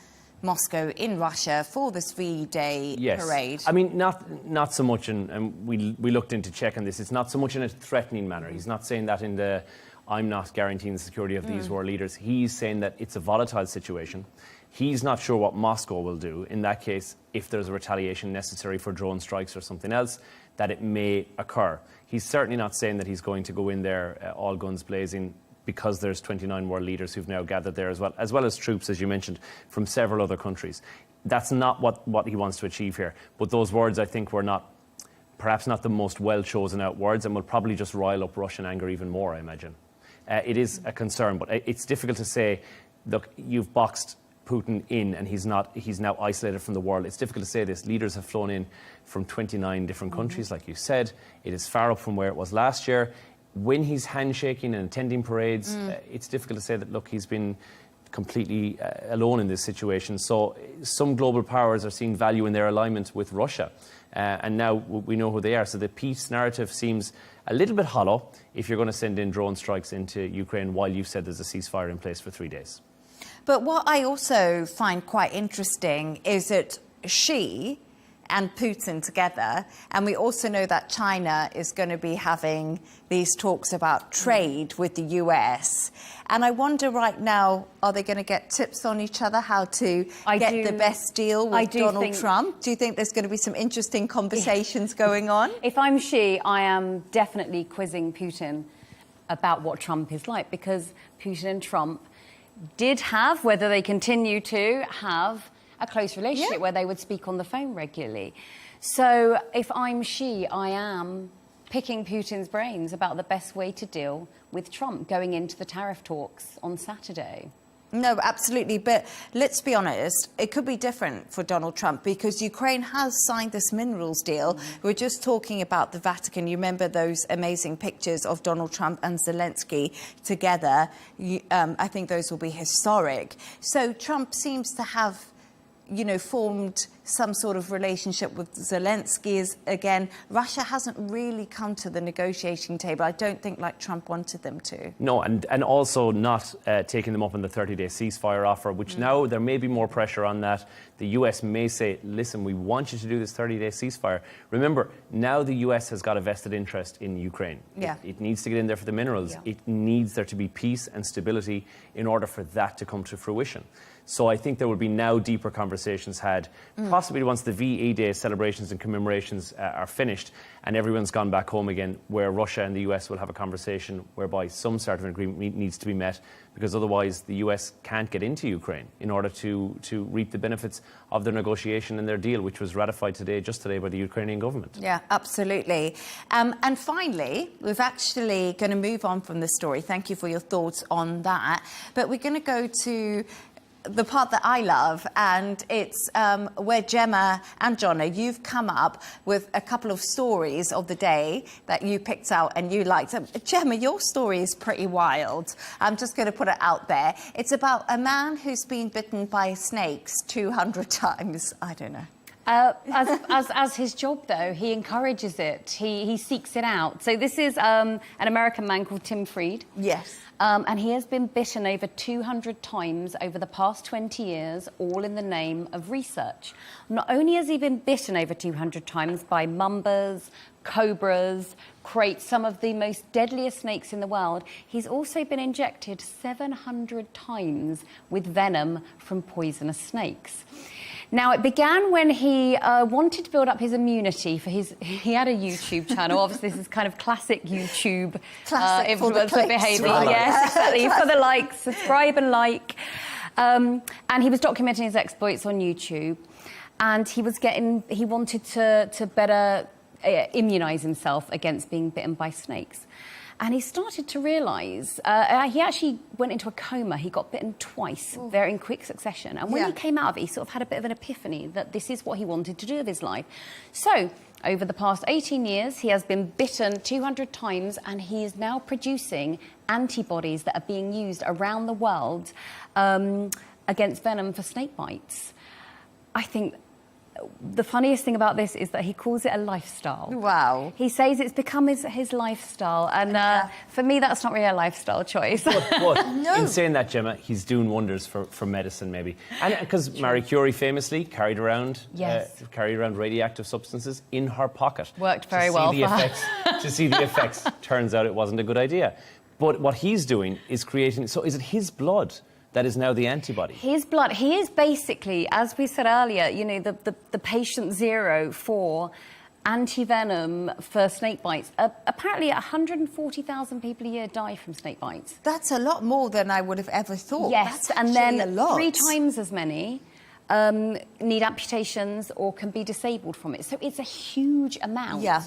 Moscow, in Russia, for this three-day parade.
I mean, not so much, and we looked into checking this, it's not so much in a threatening manner. He's not saying that in the, I'm not guaranteeing the security of these world leaders. He's saying that it's a volatile situation. He's not sure what Moscow will do. In that case, if there's a retaliation necessary for drone strikes or something else, that it may occur. He's certainly not saying that he's going to go in there all guns blazing, because there's 29 world leaders who've now gathered there as well as troops, as you mentioned, from several other countries. That's not what he wants to achieve here. But those words, I think, were perhaps not the most well-chosen out words, and will probably just rile up Russian anger even more, I imagine. It is a concern, but it's difficult to say, look, you've boxed Putin in and he's now isolated from the world. It's difficult to say this. Leaders have flown in from 29 different countries, like you said. It is far up from where it was last year. When he's handshaking and attending parades, it's difficult to say that, look, he's been completely alone in this situation. So some global powers are seeing value in their alignment with Russia. And now we know who they are. So the peace narrative seems a little bit hollow if you're going to send in drone strikes into Ukraine while you've said there's a ceasefire in place for 3 days.
But what I also find quite interesting is that Xi and Putin together, and we also know that China is going to be having these talks about trade with the US. And I wonder right now, are they going to get tips on each other how to get the best deal with Donald Trump? Do you think there's going to be some interesting conversations going on?
If I'm Xi, I am definitely quizzing Putin about what Trump is like, because Putin and Trump did have, whether they continue to have, a close relationship where they would speak on the phone regularly. So if I'm Xi, I am picking Putin's brains about the best way to deal with Trump going into the tariff talks on Saturday.
No, absolutely. But let's be honest, it could be different for Donald Trump because Ukraine has signed this minerals deal. We're just talking about the Vatican. You remember those amazing pictures of Donald Trump and Zelensky together. I think those will be historic. So Trump seems to have, you know, formed some sort of relationship with Zelensky. Again, Russia hasn't really come to the negotiating table. I don't think like Trump wanted them to. No,
and also not taking them up on the 30-day ceasefire offer, which now there may be more pressure on that. The US may say, listen, we want you to do this 30-day ceasefire. Remember, now the US has got a vested interest in Ukraine.
Yeah.
It needs to get in there for the minerals. Yeah. It needs there to be peace and stability in order for that to come to fruition. So I think there will be now deeper conversations had, possibly once the VE Day celebrations and commemorations are finished and everyone's gone back home again, where Russia and the US will have a conversation whereby some sort of an agreement needs to be met, because otherwise the US can't get into Ukraine in order to reap the benefits of their negotiation and their deal, which was ratified just today by the Ukrainian government.
Yeah, absolutely. And finally, we're actually going to move on from the story. Thank you for your thoughts on that. But we're going to go to the part that I love, and it's where Gemma and Jonna, you've come up with a couple of stories of the day that you picked out and you liked. Gemma, your story is pretty wild. I'm just going to put it out there. It's about a man who's been bitten by snakes 200 times. I don't know.
As his job, though, he encourages it. He seeks it out. So this is an American man called Tim Fried.
Yes.
And he has been bitten over 200 times over the past 20 years, all in the name of research. Not only has he been bitten over 200 times by mambas, cobras, kraits, some of the most deadliest snakes in the world, he's also been injected 700 times with venom from poisonous snakes. Now, it began when he wanted to build up his immunity for his... He had a YouTube channel. Obviously, this is kind of classic YouTube influencer behaviour. Yes, exactly. For the likes, subscribe and like. And he was documenting his exploits on YouTube. And he wanted to better immunise himself against being bitten by snakes. And he started to realise, he actually went into a coma. He got bitten twice, very in quick succession. And when he came out of it, he sort of had a bit of an epiphany that this is what he wanted to do with his life. So, over the past 18 years, he has been bitten 200 times, and he is now producing antibodies that are being used around the world against venom for snake bites. I think the funniest thing about this is that he calls it a lifestyle.
Wow.
He says it's become his lifestyle. And for me, that's not really a lifestyle choice.
But in saying that, Gemma, he's doing wonders for medicine, maybe. And because Marie Curie famously carried around radioactive substances in her pocket.
Worked very well for her.
To see the effects. Turns out it wasn't a good idea. But what he's doing is creating... So is it his blood that is now the antibody?
His blood. He is basically, as we said earlier, you know, the patient zero for anti-venom for snake bites. Apparently 140,000 people a year die from snake bites.
That's a lot more than I would have ever thought.
Yes,
That's
and then
a lot.
3 times as many need amputations or can be disabled from it. So it's a huge amount.
Yeah.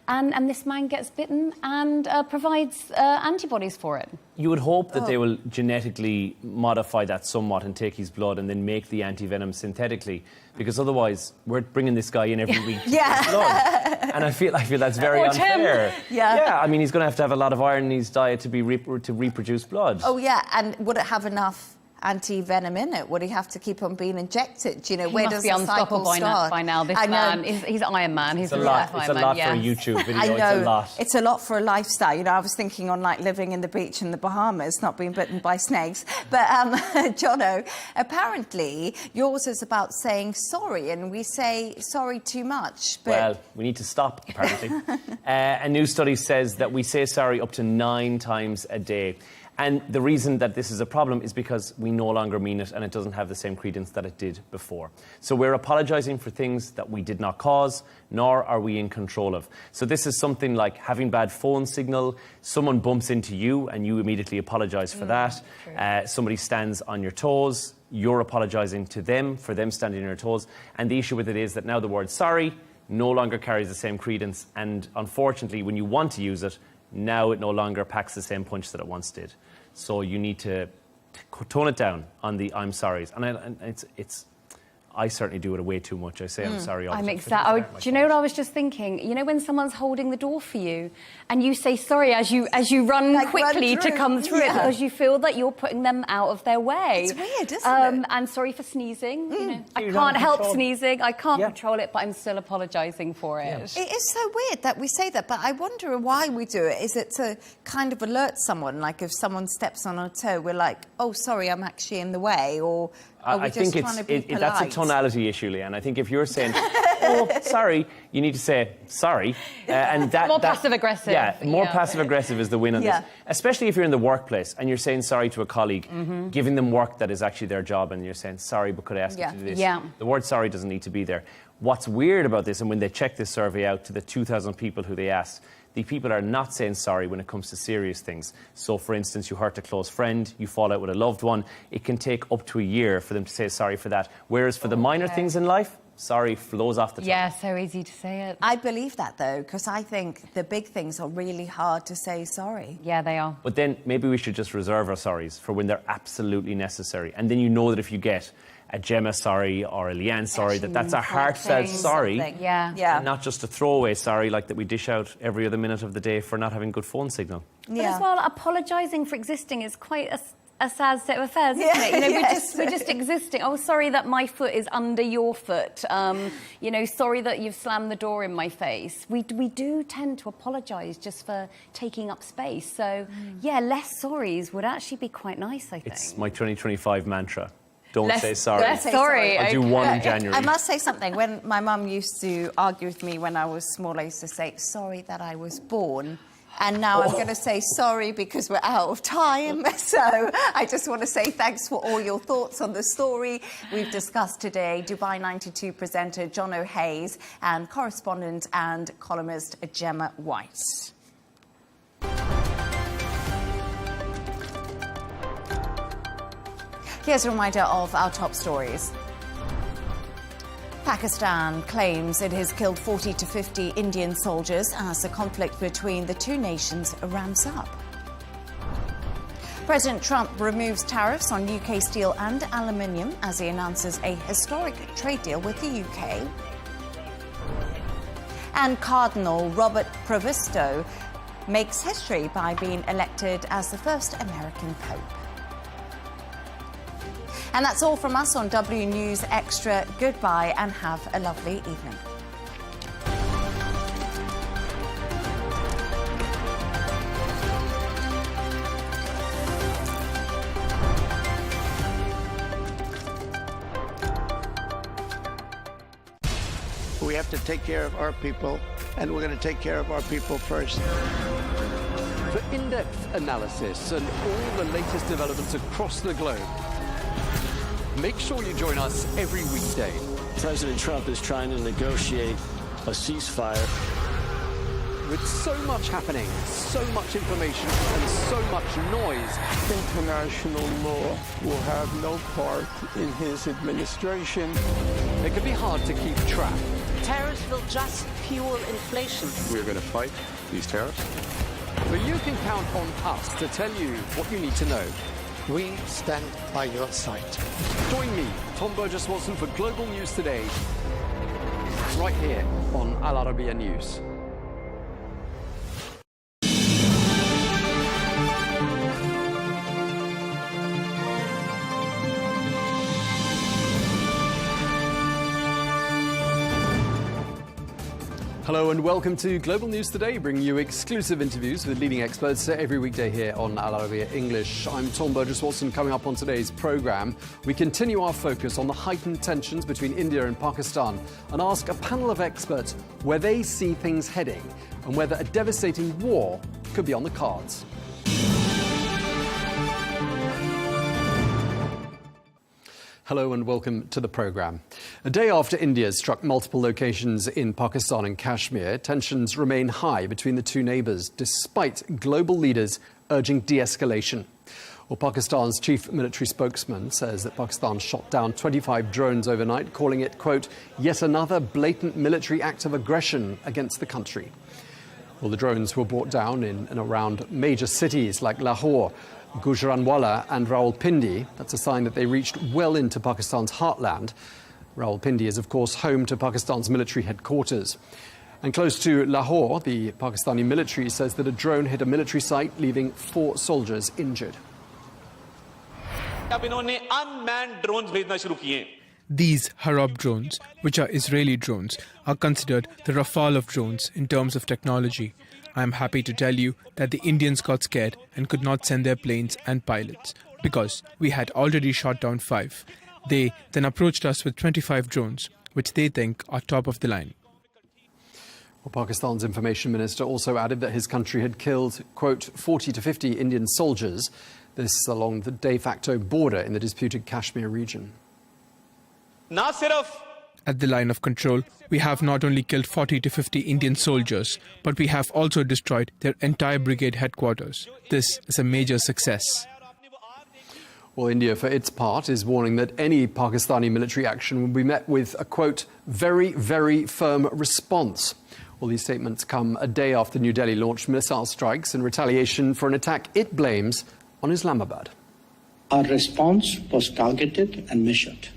And this man gets bitten and provides antibodies for it.
You would hope that they will genetically modify that somewhat and take his blood and then make the anti-venom synthetically, because otherwise we're bringing this guy in every week to take his blood. And I feel that's very unfair. Yeah, I mean, he's going to have a lot of iron in his diet to reproduce blood.
Oh, yeah, and would it have enough anti-venom in it? Would he have to keep on being injected? You know, where does the cycle start?
By now, this man, he's Iron Man. He's
a lot. It's a lot for a YouTube video.
I know.
It's a lot.
It's a lot for a lifestyle. You know, I was thinking on like living in the beach in the Bahamas, not being bitten by snakes. But Jono, apparently yours is about saying sorry, and we say sorry too much. But...
Well, we need to stop. Apparently, a new study says that we say sorry up to 9 times a day. And the reason that this is a problem is because we no longer mean it and it doesn't have the same credence that it did before. So we're apologising for things that we did not cause, nor are we in control of. So this is something like having bad phone signal, someone bumps into you and you immediately apologise for that. Somebody stands on your toes, you're apologising to them for them standing on your toes. And the issue with it is that now the word sorry no longer carries the same credence. And unfortunately, when you want to use it, now it no longer packs the same punch that it once did. So you need to tone it down on the I'm sorry's. And I certainly do it way too much. I say I'm sorry all the time.
Do you know what I was just thinking? You know when someone's holding the door for you and you say sorry as you run quickly to come through it because you feel that you're putting them out of their way.
It's weird, isn't it?
And sorry for sneezing. You know, I can't help sneezing. I can't control it, but I'm still apologising for it.
It is so weird that we say that, but I wonder why we do it. Is it to kind of alert someone? Like if someone steps on our toe, we're like, oh, sorry, I'm actually in the way, or...
I think that's a tonality issue, Leigh Ann. I think if you're saying, oh, sorry, you need to say sorry. And that
more passive-aggressive.
Yeah, more passive-aggressive is the win on this. Especially if you're in the workplace and you're saying sorry to a colleague, giving them work that is actually their job, and you're saying, sorry, but could I ask you to do this? The word sorry doesn't need to be there. What's weird about this, and when they check this survey out to the 2,000 people who they asked, the people are not saying sorry when it comes to serious things. So, for instance, you hurt a close friend, you fall out with a loved one, it can take up to a year for them to say sorry for that. Whereas for the minor things in life, sorry flows off the tongue.
Yeah, so easy to say it.
I believe that, though, because I think the big things are really hard to say sorry.
Yeah, they are.
But then maybe we should just reserve our sorries for when they're absolutely necessary. And then you know that if you get a Gemma sorry or a Leigh Ann sorry, that's a heartfelt sorry.
Yeah.
And not just a throwaway sorry like that we dish out every other minute of the day for not having good phone signal.
But as well, apologising for existing is quite a sad state of affairs, isn't it? You know, we're just existing. Oh, sorry that my foot is under your foot. You know, sorry that you've slammed the door in my face. We do tend to apologise just for taking up space. So, yeah, less sorries would actually be quite nice, I think.
It's my 2025 mantra. Don't say sorry.
Less sorry.
I'll do one in January.
I must say something. When my mum used to argue with me when I was small, I used to say, sorry that I was born. And now I'm going to say sorry because we're out of time. So I just want to say thanks for all your thoughts on the story we've discussed today. Dubai 92 presenter John O'Hays and correspondent and columnist Gemma White. Here's a reminder of our top stories. Pakistan claims it has killed 40 to 50 Indian soldiers as the conflict between the two nations ramps up. President Trump removes tariffs on UK steel and aluminium as he announces a historic trade deal with the UK. And Cardinal Robert Provosto makes history by being elected as the first American pope. And that's all from us on W News Extra. Goodbye and have a lovely evening.
We have to take care of our people, and we're going to take care of our people first.
For in-depth analysis and all the latest developments across the globe, make sure you join us every weekday.
President Trump is trying to negotiate a ceasefire.
With so much happening, so much information, and so much noise,
International law will have no part in his administration.
It can be hard to keep track.
Tariffs will just fuel inflation.
We're going to fight these tariffs. But you can count on us to tell you what you need to know.
We stand by your side.
Join me, Tom Burges Watson, for Global News Today, right here on Al Arabiya News. Hello and welcome to Global News Today, bringing you exclusive interviews with leading experts every weekday here on Al Arabiya English. I'm Tom Burges Watson. Coming up on today's programme, we continue our focus on the heightened tensions between India and Pakistan and ask a panel of experts where they see things heading and whether a devastating war could be on the cards. Hello and welcome to the programme. A day after India struck multiple locations in Pakistan and Kashmir, tensions remain high between the two neighbours, despite global leaders urging de-escalation. Well, Pakistan's chief military spokesman says that Pakistan shot down 25 drones overnight, calling it, quote, yet another blatant military act of aggression against the country. Well, the drones were brought down in and around major cities like Lahore, Gujranwala and Rawalpindi. That's a sign that they reached well into Pakistan's heartland. Rawalpindi is, of course, home to Pakistan's military headquarters. And close to Lahore, the Pakistani military says that a drone hit a military site, leaving 4 soldiers injured.
These Harab drones, which are Israeli drones, are considered the Rafale of drones in terms of technology. I am happy to tell you that the Indians got scared and could not send their planes and pilots because we had already shot down 5. They then approached us with 25 drones, which they think are top of the line.
Well, Pakistan's information minister also added that his country had killed, quote, 40 to 50 Indian soldiers. This along the de facto border in the disputed Kashmir region.
At the line of control, we have not only killed 40 to 50 Indian soldiers, but we have also destroyed their entire brigade headquarters. This is a major success.
Well, India, for its part, is warning that any Pakistani military action will be met with a, quote, very, very firm response. Well, these statements come a day after New Delhi launched missile strikes in retaliation for an attack it blames on Islamabad.
Our response was targeted and measured.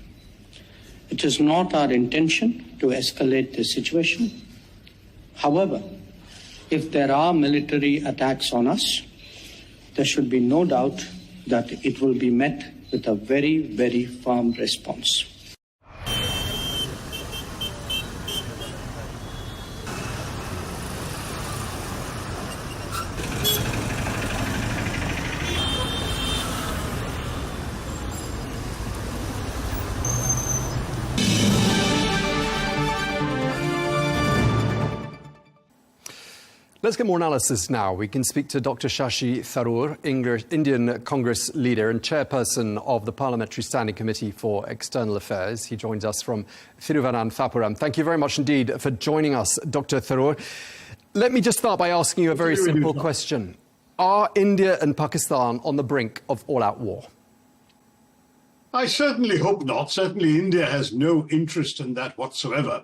It is not our intention to escalate the situation. However, if there are military attacks on us, there should be no doubt that it will be met with a very, very firm response.
let's get more analysis now. We can speak to Dr. Shashi Tharoor, Indian Congress leader and chairperson of the Parliamentary Standing Committee for External Affairs. He joins us from Thiruvananthapuram. Thank you very much indeed for joining us, Dr. Tharoor. Let me just start by asking you a very simple question. Are India and Pakistan on the brink of all-out war?
I certainly hope not. Certainly India has no interest in that whatsoever.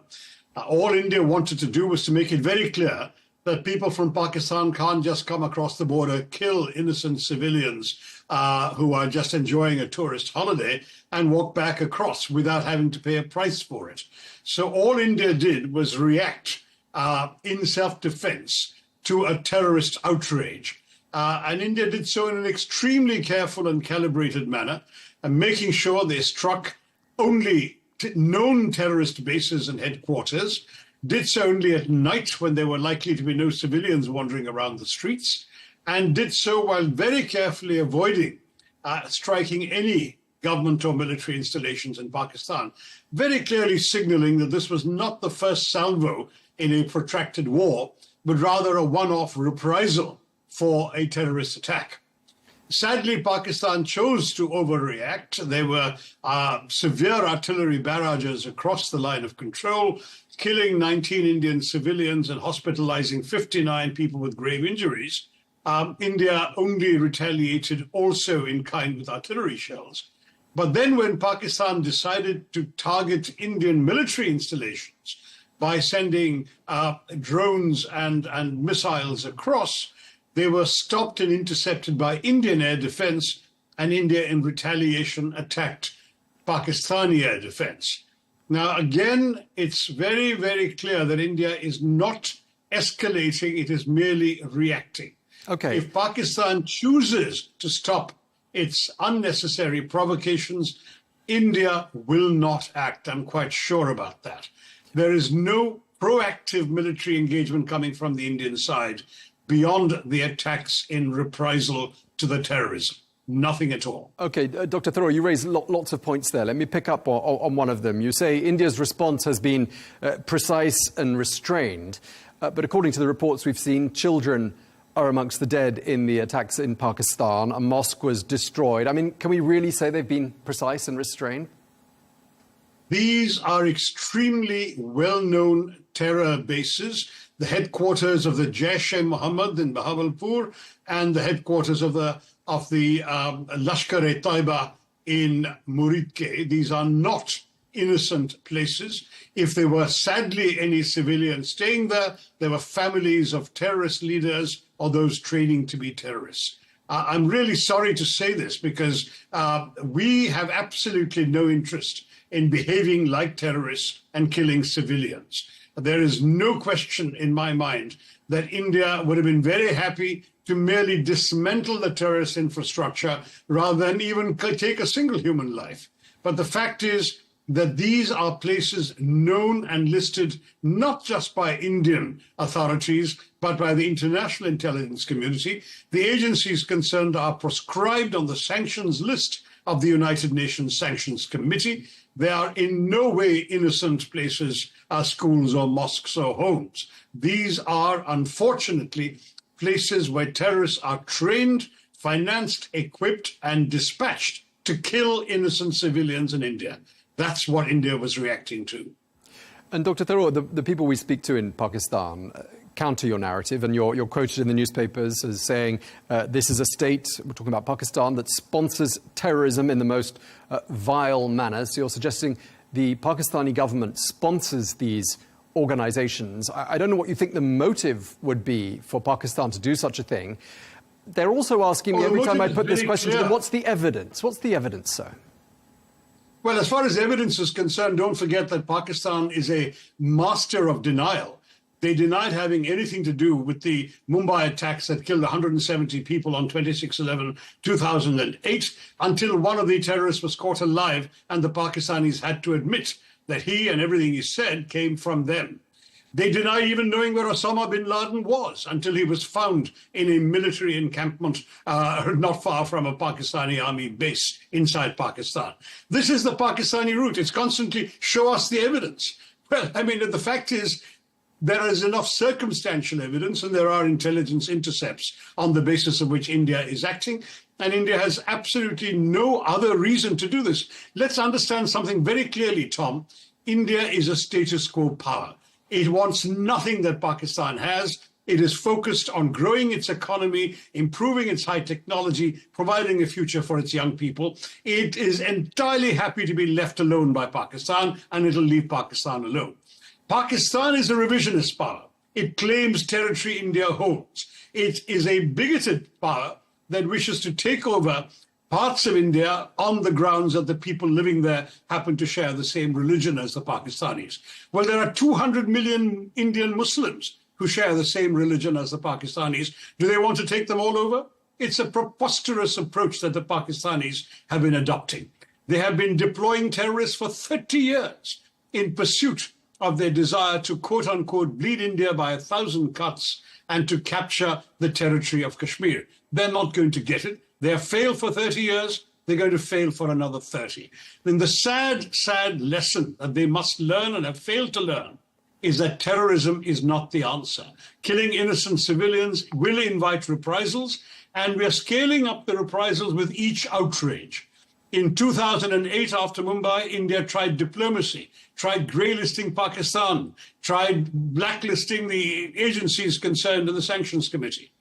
All India wanted to do was to make it very clear that people from Pakistan can't just come across the border, kill innocent civilians who are just enjoying a tourist holiday and walk back across without having to pay a price for it. So all India did was react in self-defense to a terrorist outrage. And India did so in an extremely careful and calibrated manner, and making sure they struck only known terrorist bases and headquarters, did so only at night when there were likely to be no civilians wandering around the streets, and did so while very carefully avoiding striking any government or military installations in Pakistan, very clearly signaling that this was not the first salvo in a protracted war, but rather a one-off reprisal for a terrorist attack. Sadly, Pakistan chose to overreact. There were severe artillery barrages across the line of control, killing 19 Indian civilians and hospitalizing 59 people with grave injuries. India only retaliated also in kind with artillery shells. But then when Pakistan decided to target Indian military installations by sending drones and missiles across, they were stopped and intercepted by Indian air defense, and India in retaliation attacked Pakistani air defense. Now, again, it's very, very clear that India is not escalating, it is merely reacting.
Okay.
If Pakistan chooses to stop its unnecessary provocations, India will not act. I'm quite sure about that. There is no proactive military engagement coming from the Indian side beyond the attacks in reprisal to the terrorism. Nothing at all.
Okay, Dr. Tharoor, you raised lots of points there. Let me pick up on one of them. You say India's response has been precise and restrained, but according to the reports we've seen, children are amongst the dead in the attacks in Pakistan. A mosque was destroyed. I mean, can we really say they've been precise and restrained?
These are extremely well-known terror bases, the headquarters of the Jaish-e-Mohammed in Bahawalpur and the headquarters of the Lashkar-e-Taiba in Muridke. These are not innocent places. If there were sadly any civilians staying there, there were families of terrorist leaders or those training to be terrorists. I'm really sorry to say this because we have absolutely no interest in behaving like terrorists and killing civilians. There is no question in my mind that India would have been very happy to merely dismantle the terrorist infrastructure rather than even take a single human life. But the fact is that these are places known and listed not just by Indian authorities, but by the international intelligence community. The agencies concerned are proscribed on the sanctions list of the United Nations Sanctions Committee. They are in no way innocent places, schools or mosques or homes. These are, unfortunately, places where terrorists are trained, financed, equipped, and dispatched to kill innocent civilians in India. That's what India was reacting to.
And Dr. Tharoor, the people we speak to in Pakistan counter your narrative, and you're quoted in the newspapers as saying this is a state, we're talking about Pakistan, that sponsors terrorism in the most vile manner. So you're suggesting the Pakistani government sponsors these organizations. I don't know what you think the motive would be for Pakistan to do such a thing. They're also asking me every time I put this question to them, what's the evidence? What's the evidence, sir?
Well, as far as evidence is concerned, don't forget that Pakistan is a master of denial. They denied having anything to do with the Mumbai attacks that killed 170 people on 26/11/2008 until one of the terrorists was caught alive and the Pakistanis had to admit that he and everything he said came from them. They denied even knowing where Osama bin Laden was until he was found in a military encampment not far from a Pakistani army base inside Pakistan. This is the Pakistani route. It's constantly show us the evidence. Well, I mean, the fact is, There is enough circumstantial evidence and there are intelligence intercepts on the basis of which India is acting. And India has absolutely no other reason to do this. Let's understand something very clearly, Tom. India is a status quo power. It wants nothing that Pakistan has. It is focused on growing its economy, improving its high technology, providing a future for its young people. It is entirely happy to be left alone by Pakistan, and it'll leave Pakistan alone. Pakistan is a revisionist power. It claims territory India holds. It is a bigoted power that wishes to take over parts of India on the grounds that the people living there happen to share the same religion as the Pakistanis. Well, there are 200 million Indian Muslims who share the same religion as the Pakistanis. Do they want to take them all over? It's a preposterous approach that the Pakistanis have been adopting. They have been deploying terrorists for 30 years in pursuit of their desire to, quote unquote, bleed India by 1,000 cuts and to capture the territory of Kashmir. They're not going to get it. They have failed for 30 years. They're going to fail for another 30. Then the sad, sad lesson that they must learn and have failed to learn is that terrorism is not the answer. Killing innocent civilians will invite reprisals, and we are scaling up the reprisals with each outrage. In 2008, after Mumbai, India tried diplomacy, tried grey-listing Pakistan, tried blacklisting the agencies concerned in the Sanctions Committee.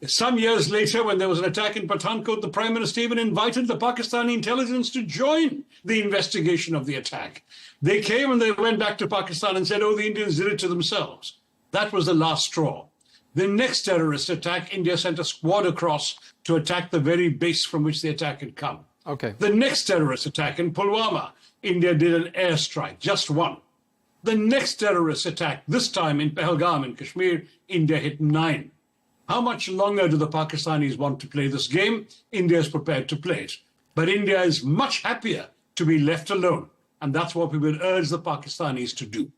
Some years later, when there was an attack in Pathankot, the Prime Minister even invited the Pakistani intelligence to join the investigation of the attack. They came and they went back to Pakistan and said, oh, the Indians did it to themselves. That was the last straw. The next terrorist attack, India sent a squad across to attack the very base from which the attack had come.
Okay.
The next terrorist attack in Pulwama, India did an airstrike, just one. The next terrorist attack, this time in Pahalgam in Kashmir, India hit 9. How much longer do the Pakistanis want to play this game? India is prepared to play it. But India is much happier to be left alone. And that's what we will urge the Pakistanis to do.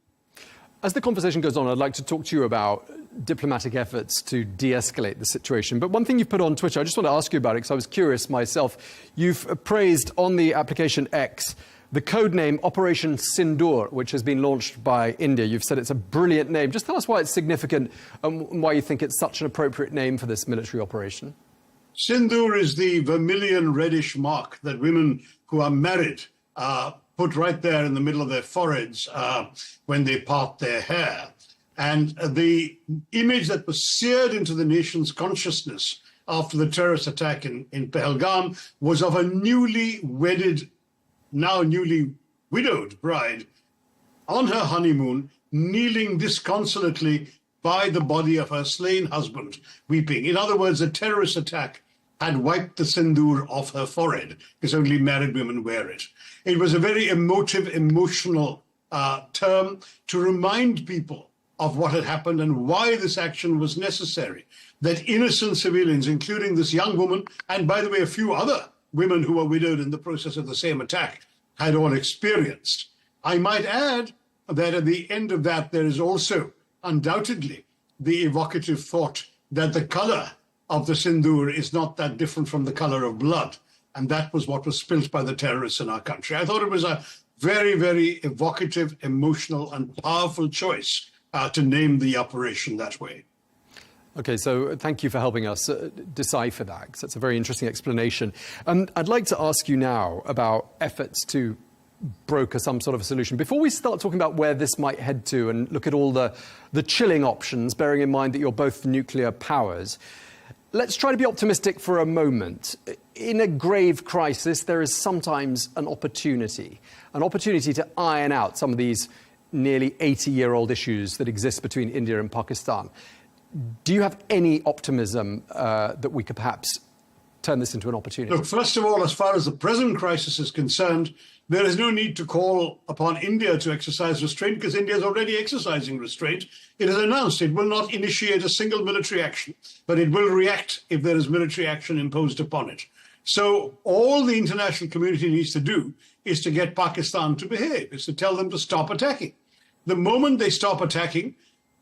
As the conversation goes on, I'd like to talk to you about diplomatic efforts to de-escalate the situation. But one thing you've put on Twitter, I just want to ask you about it because I was curious myself. You've praised on the application X the code name Operation Sindoor, which has been launched by India. You've said it's a brilliant name. Just tell us why it's significant and why you think it's such an appropriate name for this military operation.
Sindoor is the vermilion reddish mark that women who are married put right there in the middle of their foreheads when they part their hair. And the image that was seared into the nation's consciousness after the terrorist attack in Pahalgam was of a newly wedded, now newly widowed bride on her honeymoon, kneeling disconsolately by the body of her slain husband, weeping. In other words, a terrorist attack had wiped the sindoor off her forehead, because only married women wear it. It was a very emotive, emotional term to remind people of what had happened and why this action was necessary, that innocent civilians, including this young woman, and by the way, a few other women who were widowed in the process of the same attack, had all experienced. I might add that at the end of that, there is also undoubtedly the evocative thought that the color of the sindoor is not that different from the color of blood. And that was what was spilt by the terrorists in our country. I thought it was a very, very evocative, emotional, and powerful choice to name the operation that way.
OK, so thank you for helping us decipher that, because that's a very interesting explanation. I'd like to ask you now about efforts to broker some sort of a solution. Before we start talking about where this might head to and look at all the chilling options, bearing in mind that you're both nuclear powers, let's try to be optimistic for a moment. In a grave crisis, there is sometimes an opportunity to iron out some of these nearly 80-year-old issues that exist between India and Pakistan. Do you have any optimism that we could perhaps turn this into an opportunity?
Look, first of all, as far as the present crisis is concerned, there is no need to call upon India to exercise restraint, because India is already exercising restraint. It has announced it will not initiate a single military action, but it will react if there is military action imposed upon it. So all the international community needs to do is to get Pakistan to behave, is to tell them to stop attacking. The moment they stop attacking,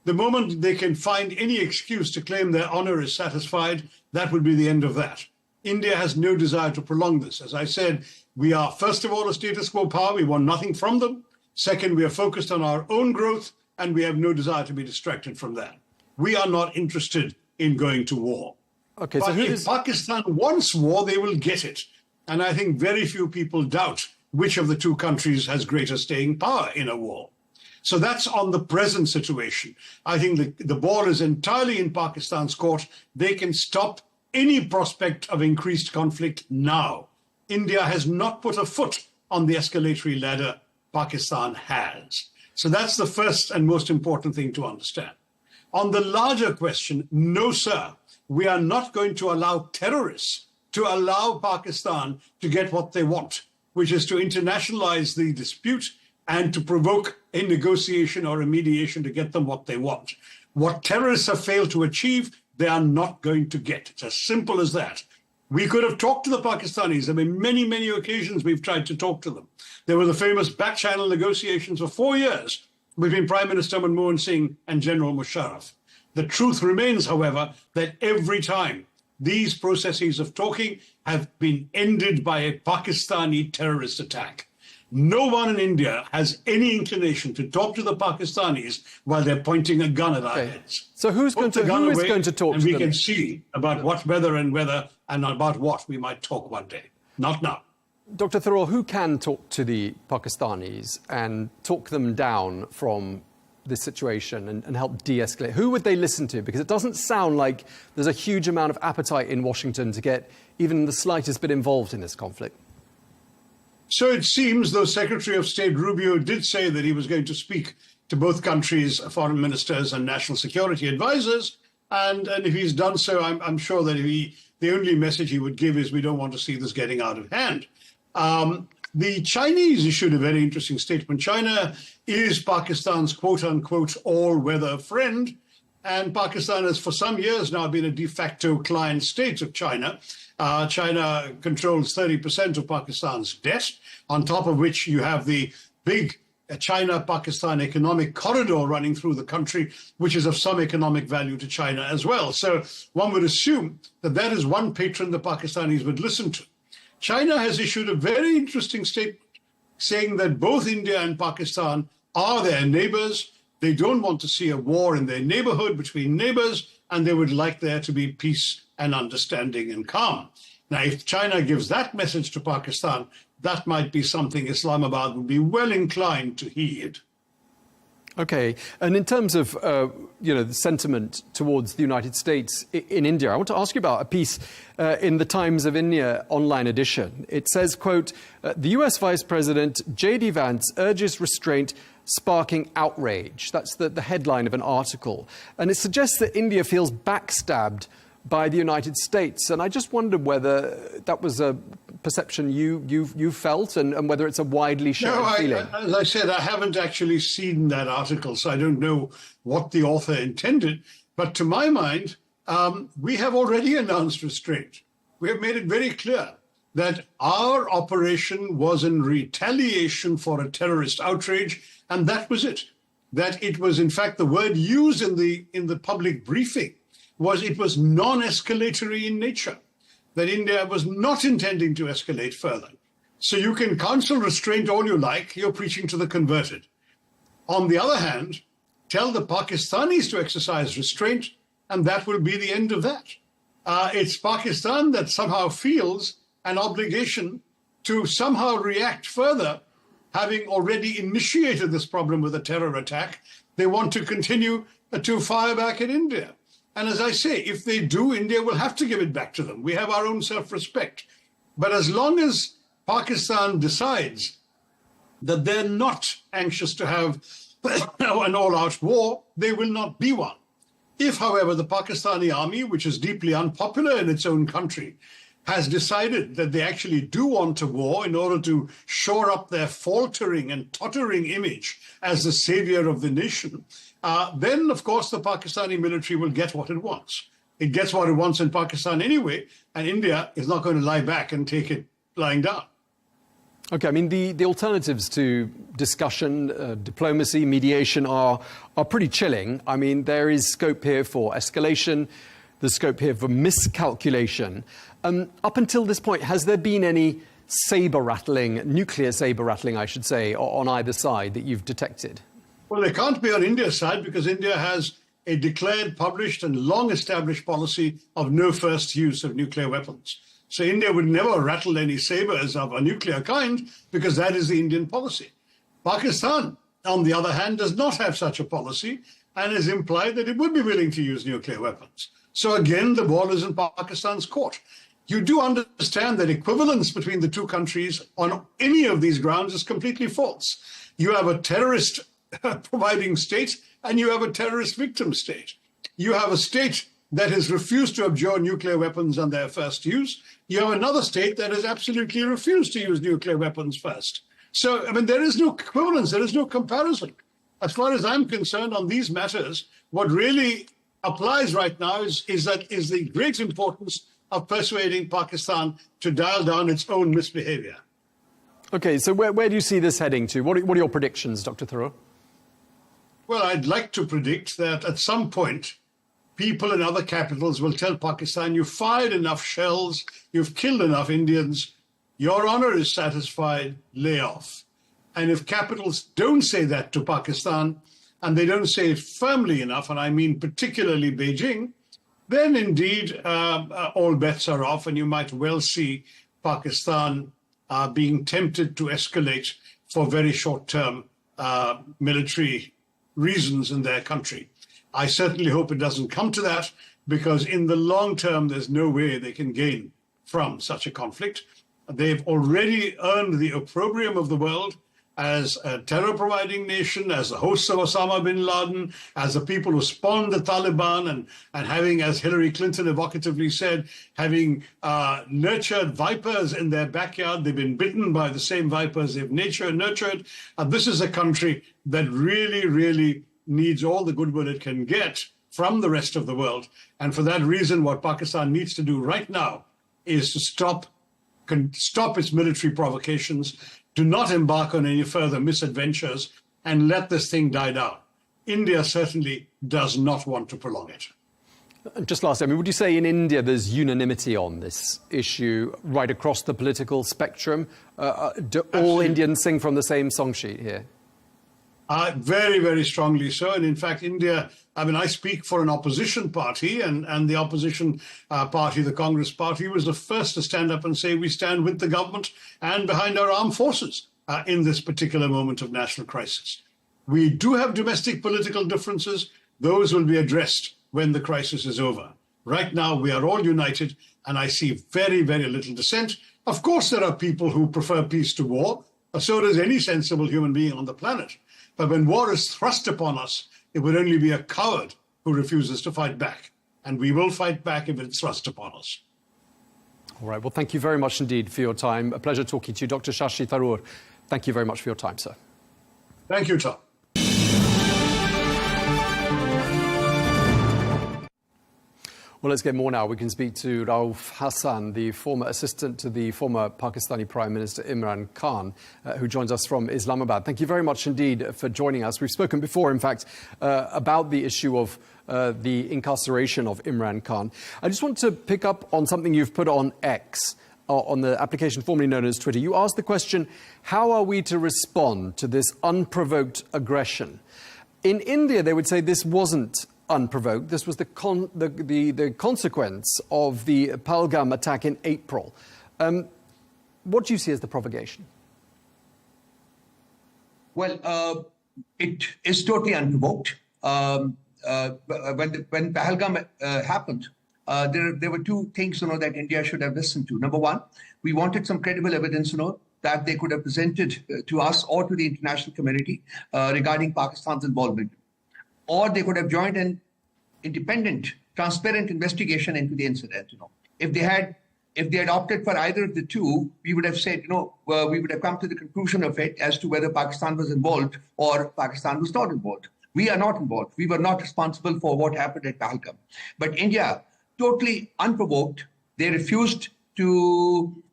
the moment they can find any excuse to claim their honor is satisfied, that would be the end of that. India has no desire to prolong this. As I said, we are, first of all, a status quo power. We want nothing from them. Second, we are focused on our own growth. and we have no desire to be distracted from that. We are not interested in going to war.
Okay,
but if Pakistan wants war, they will get it. And I think very few people doubt which of the two countries has greater staying power in a war. So that's on the present situation. I think the ball is entirely in Pakistan's court. They can stop any prospect of increased conflict now. India has not put a foot on the escalatory ladder. Pakistan has. So that's the first and most important thing to understand. On the larger question, no, sir, we are not going to allow terrorists to allow Pakistan to get what they want, which is to internationalize the dispute and to provoke a negotiation or a mediation to get them what they want. What terrorists have failed to achieve, they are not going to get. It's as simple as that. We could have talked to the Pakistanis. There have been many, many occasions we've tried to talk to them. There were the famous back-channel negotiations for 4 years between Prime Minister Manmohan Singh and General Musharraf. The truth remains, however, that every time these processes of talking have been ended by a Pakistani terrorist attack. No one in India has any inclination to talk to the Pakistanis while they're pointing a gun at our heads.
So who is going to talk to them?
And we can see about whether and about what we might talk one day. Not now.
Dr. Tharoor, who can talk to the Pakistanis and talk them down from this situation and help de-escalate? Who would they listen to? Because it doesn't sound like there's a huge amount of appetite in Washington to get even the slightest bit involved in this conflict.
So it seems, though Secretary of State Rubio did say that he was going to speak to both countries' foreign ministers and national security advisors, and if he's done so, I'm sure that the only message he would give is we don't want to see this getting out of hand. The Chinese issued a very interesting statement. China is Pakistan's quote-unquote all-weather friend, and Pakistan has for some years now been a de facto client state of China. China controls 30% of Pakistan's debt, on top of which you have the big China-Pakistan economic corridor running through the country, which is of some economic value to China as well. So one would assume that that is one patron the Pakistanis would listen to. China has issued a very interesting statement saying that both India and Pakistan are their neighbors. They don't want to see a war in their neighborhood between neighbors, and they would like there to be peace and understanding and calm. Now, if China gives that message to Pakistan, that might be something Islamabad would be well inclined to heed.
Okay, and in terms of the sentiment towards the United States in India, I want to ask you about a piece in the Times of India online edition. It says, quote, the US Vice President J.D. Vance urges restraint, sparking outrage. That's the headline of an article. And it suggests that India feels backstabbed by the United States. And I just wondered whether that was a perception you felt and whether it's a widely shared feeling.
As I said, I haven't actually seen that article, so I don't know what the author intended. But to my mind, we have already announced restraint. We have made it very clear that our operation was in retaliation for a terrorist outrage, and that was it. That it was, in fact, the word used in the public briefing was it was non-escalatory in nature, that India was not intending to escalate further. So you can counsel restraint all you like, you're preaching to the converted. On the other hand, tell the Pakistanis to exercise restraint, and that will be the end of that. It's Pakistan that somehow feels an obligation to somehow react further, having already initiated this problem with a terror attack. They want to continue to fire back at India. And as I say, if they do, India will have to give it back to them. We have our own self-respect. But as long as Pakistan decides that they're not anxious to have an all-out war, they will not be one. If, however, the Pakistani army, which is deeply unpopular in its own country, has decided that they actually do want a war in order to shore up their faltering and tottering image as the savior of the nation, then, of course, the Pakistani military will get what it wants. It gets what it wants in Pakistan anyway, and India is not going to lie back and take it lying down.
Okay, I mean, the alternatives to discussion, diplomacy, mediation are pretty chilling. I mean, there is scope here for escalation. There's scope here for miscalculation. Up until this point, has there been any saber rattling, nuclear saber rattling, I should say, on either side that you've detected?
Well, they can't be on India's side because India has a declared, published, and long-established policy of no first use of nuclear weapons. So India would never rattle any sabers of a nuclear kind because that is the Indian policy. Pakistan, on the other hand, does not have such a policy and has implied that it would be willing to use nuclear weapons. So again, the ball is in Pakistan's court. You do understand that equivalence between the two countries on any of these grounds is completely false. You have a terrorist providing state and you have a terrorist victim state. You have a state that has refused to abjure nuclear weapons on their first use. You have another state that has absolutely refused to use nuclear weapons first. So, I mean, there is no equivalence, there is no comparison. As far as I'm concerned on these matters, what really applies right now is the great importance of persuading Pakistan to dial down its own misbehavior.
Okay, so where do you see this heading to? What are your predictions, Dr. Tharoor?
Well, I'd like to predict that at some point, people in other capitals will tell Pakistan, you've fired enough shells, you've killed enough Indians, your honor is satisfied, lay off. And if capitals don't say that to Pakistan, and they don't say it firmly enough, and I mean particularly Beijing, then indeed all bets are off, and you might well see Pakistan being tempted to escalate for very short-term military reasons in their country. I certainly hope it doesn't come to that, because in the long term, there's no way they can gain from such a conflict. They've already earned the opprobrium of the world as a terror-providing nation, as the hosts of Osama bin Laden, as the people who spawned the Taliban, and having, as Hillary Clinton evocatively said, having nurtured vipers in their backyard. They've been bitten by the same vipers they've nurtured. This is a country that really, really needs all the goodwill it can get from the rest of the world. And for that reason, what Pakistan needs to do right now is to stop its military provocations, do not embark on any further misadventures, and let this thing die down. India certainly does not want to prolong it.
Just lastly, I mean, would you say in India there's unanimity on this issue right across the political spectrum? Do all Indians sing from the same song sheet here?
Very, very strongly so. And in fact, India, I mean, I speak for an opposition party, and the opposition party, the Congress party, was the first to stand up and say we stand with the government and behind our armed forces in this particular moment of national crisis. We do have domestic political differences. Those will be addressed when the crisis is over. Right now, we are all united, and I see very, very little dissent. Of course, there are people who prefer peace to war. So does any sensible human being on the planet. But when war is thrust upon us, it would only be a coward who refuses to fight back. And we will fight back if it's thrust upon us.
All right. Well, thank you very much indeed for your time. A pleasure talking to you, Dr. Shashi Tharoor. Thank you very much for your time, sir.
Thank you, Tom.
Well, let's get more now. We can speak to Rauf Hassan, the former assistant to the former Pakistani Prime Minister Imran Khan, who joins us from Islamabad. Thank you very much indeed for joining us. We've spoken before, in fact, about the issue of the incarceration of Imran Khan. I just want to pick up on something you've put on X, on the application formerly known as Twitter. You asked the question, how are we to respond to this unprovoked aggression? In India, they would say this wasn't unprovoked. This was the consequence of the Pahalgam attack in April. What do you see as the provocation?
Well, it is totally unprovoked. When Pahalgam happened, there were two things, that India should have listened to. Number one, we wanted some credible evidence, that they could have presented to us or to the international community regarding Pakistan's involvement. Or they could have joined an independent, transparent investigation into the incident. If they had opted for either of the two, we would have said, we would have come to the conclusion of it as to whether Pakistan was involved or Pakistan was not involved. We are not involved. We were not responsible for what happened at Pahalgam. But India, totally unprovoked, they refused to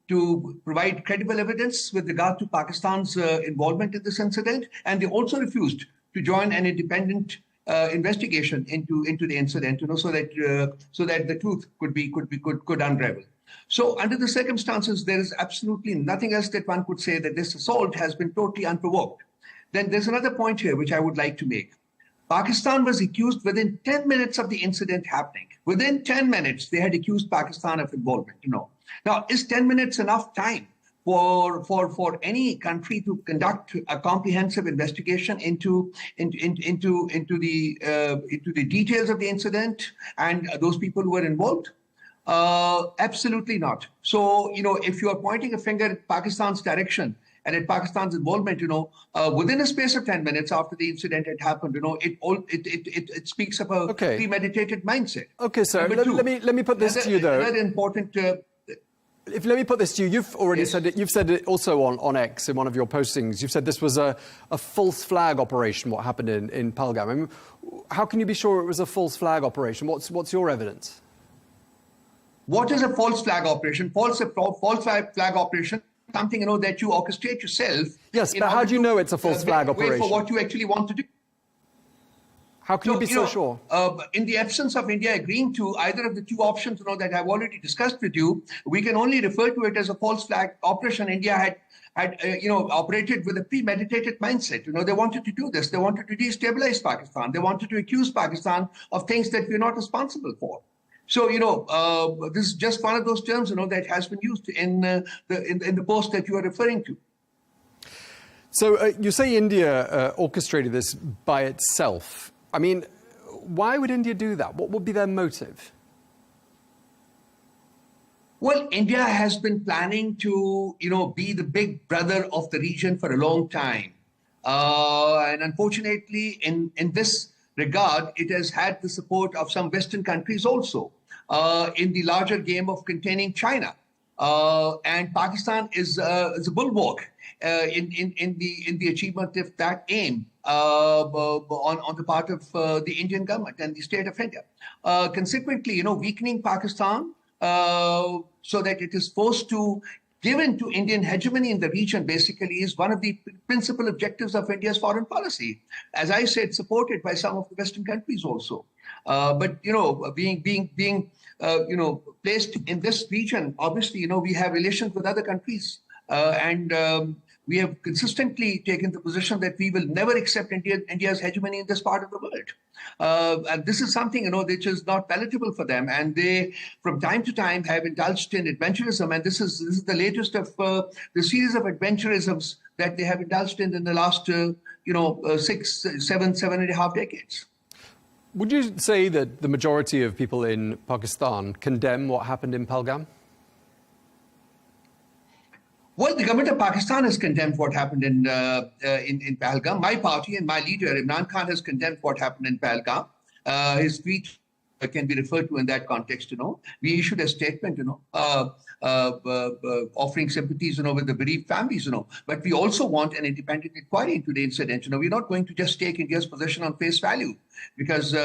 provide credible evidence with regard to Pakistan's involvement in this incident, and they also refused to join an independent investigation into the incident, so that the truth could unravel. So under the circumstances, there is absolutely nothing else that one could say that this assault has been totally unprovoked. then there's another point here which I would like to make. Pakistan was accused within 10 minutes of the incident happening. Within 10 minutes, they had accused Pakistan of involvement, Now, is 10 minutes enough time for any country to conduct a comprehensive investigation into the details of the incident and those people who were involved? Absolutely not. So, if you are pointing a finger at Pakistan's direction and at Pakistan's involvement, within a space of 10 minutes after the incident had happened, it speaks of a premeditated mindset.
Okay, sir. Let me put this to you, though.
Another important.
Let me put this to you. You've already said it. You've said it also on X in one of your postings. You've said this was a false flag operation. What happened in Pahalgam? I mean, how can you be sure it was a false flag operation? What's your evidence?
What is a false flag operation? False flag operation, something that you orchestrate yourself.
Yes, but how do you know it's a false flag operation?
For what you actually want to do.
How can you be so sure?
In the absence of India agreeing to either of the two options, that I've already discussed with you, we can only refer to it as a false flag operation. India had operated with a premeditated mindset. They wanted to do this. They wanted to destabilize Pakistan. They wanted to accuse Pakistan of things that we're not responsible for. So, this is just one of those terms, that has been used in the post that you are referring to.
So you say India orchestrated this by itself. I mean, why would India do that? What would be their motive?
Well, India has been planning to, be the big brother of the region for a long time. And unfortunately, in this regard, it has had the support of some Western countries also in the larger game of containing China. And Pakistan is a bulwark in the achievement of that aim on the part of the Indian government and the state of India. Consequently, weakening Pakistan so that it is forced to give in to Indian hegemony in the region basically is one of the principal objectives of India's foreign policy. As I said, supported by some of the Western countries also. But being placed in this region, obviously, we have relations with other countries, and we have consistently taken the position that we will never accept India's hegemony in this part of the world. And this is something, which is not palatable for them. And they, from time to time, have indulged in adventurism. And this is the latest of the series of adventurisms that they have indulged in the last, 7.5 decades.
Would you say that the majority of people in Pakistan condemn what happened in Pahalgam?
Well, the government of Pakistan has condemned what happened in Pahalgam. My party and my leader, Imran Khan, has condemned what happened in Pahalgam. His tweet can be referred to in that context, We issued a statement, offering sympathies, with the bereaved families, But we also want an independent inquiry into the incident. We're not going to just take India's position on face value because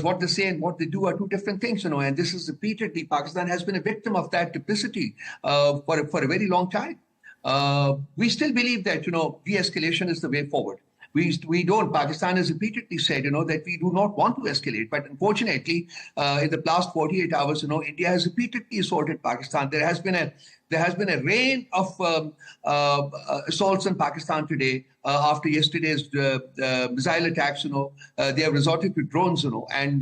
what they say and what they do are two different things, and this is repeatedly, Pakistan has been a victim of that duplicity for a very long time. We still believe that, de-escalation is the way forward. We don't. Pakistan has repeatedly said, that we do not want to escalate. But unfortunately, in the last 48 hours, India has repeatedly assaulted Pakistan. There has been a rain of assaults in Pakistan today after yesterday's missile attacks. They have resorted to drones, and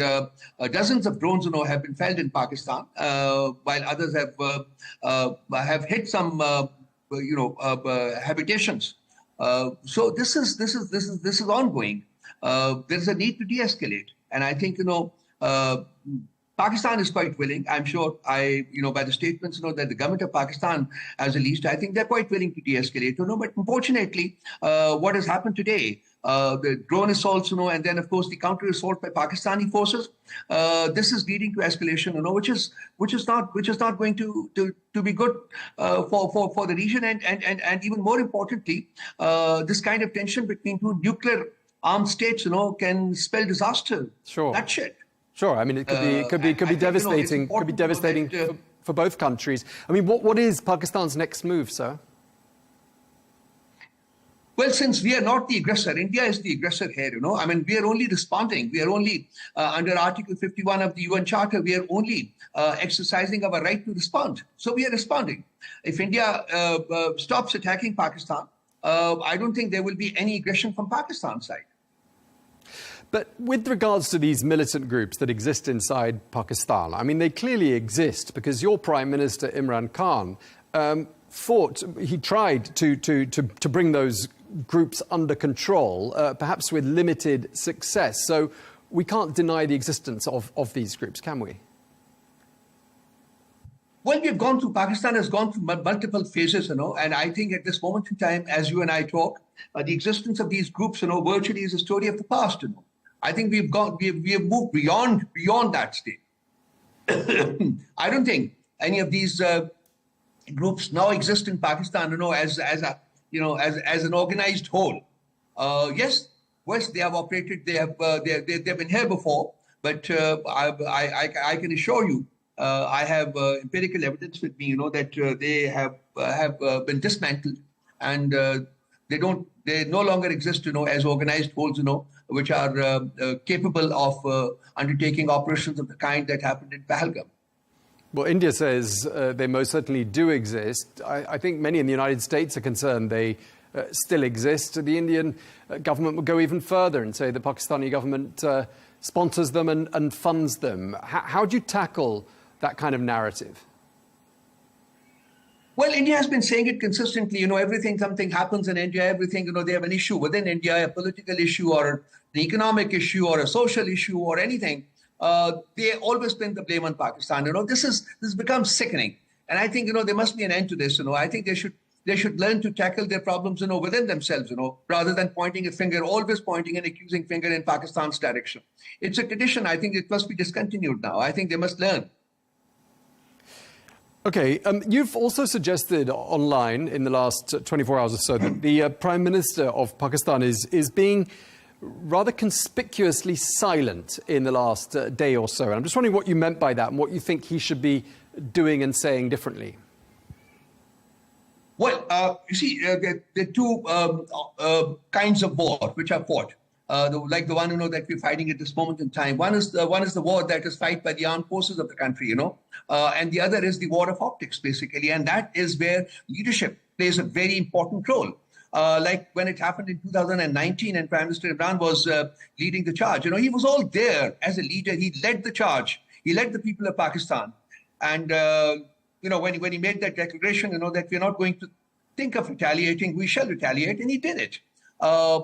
dozens of drones, have been felled in Pakistan, while others have hit some, habitations. So this is ongoing. There's a need to de-escalate, and I think Pakistan is quite willing. I'm sure by the statements that the government of Pakistan has released, I think they're quite willing to de-escalate. But unfortunately, what has happened today, the drone assaults, and then of course the counter assault by Pakistani forces, this is leading to escalation, which is not going to be good for the region, and even more importantly, this kind of tension between two nuclear armed states, can spell disaster.
Sure.
That shit.
Sure. I mean, it could be devastating. Could be devastating for both countries. I mean, what is Pakistan's next move, sir?
Well, since we are not the aggressor, India is the aggressor here, I mean, we are only responding. We are only, under Article 51 of the UN Charter, we are only exercising our right to respond. So we are responding. If India stops attacking Pakistan, I don't think there will be any aggression from Pakistan's side.
But with regards to these militant groups that exist inside Pakistan, I mean, they clearly exist because your Prime Minister, Imran Khan, he tried to bring those groups under control, perhaps with limited success. So we can't deny the existence of these groups, can we?
Well, Pakistan has gone through multiple phases, and I think at this moment in time, as you and I talk, the existence of these groups, virtually is a story of the past, I think we have moved beyond that state. I don't think any of these groups now exist in Pakistan, as an organized whole. Yes, they have operated. They've been here before, but I can assure you, I have empirical evidence with me, that they have been dismantled, and they no longer exist, as organized wholes, which are capable of undertaking operations of the kind that happened in Pahalgam.
Well, India says they most certainly do exist. I think many in the United States are concerned they still exist. The Indian government would go even further and say the Pakistani government sponsors them and funds them. How do you tackle that kind of narrative?
Well, India has been saying it consistently. Something happens in India, everything, they have an issue within India, a political issue or an economic issue or a social issue or anything. They always pin the blame on Pakistan. This has become sickening. And I think, there must be an end to this. I think they should learn to tackle their problems, within themselves, rather than pointing a finger, always pointing an accusing finger in Pakistan's direction. It's a tradition. I think it must be discontinued now. I think they must learn.
Okay, you've also suggested online in the last 24 hours or so that the Prime Minister of Pakistan is being rather conspicuously silent in the last day or so. And I'm just wondering what you meant by that and what you think he should be doing and saying differently.
Well, you see, there are two kinds of war which are fought. Like the one that we're fighting at this moment in time. One is the war that is fought by the armed forces of the country, and the other is the war of optics, basically, and that is where leadership plays a very important role. Like when it happened in 2019 and Prime Minister Imran was leading the charge, he was all there as a leader. He led the charge. He led the people of Pakistan, and when he made that declaration, that we're not going to think of retaliating, we shall retaliate, and he did it.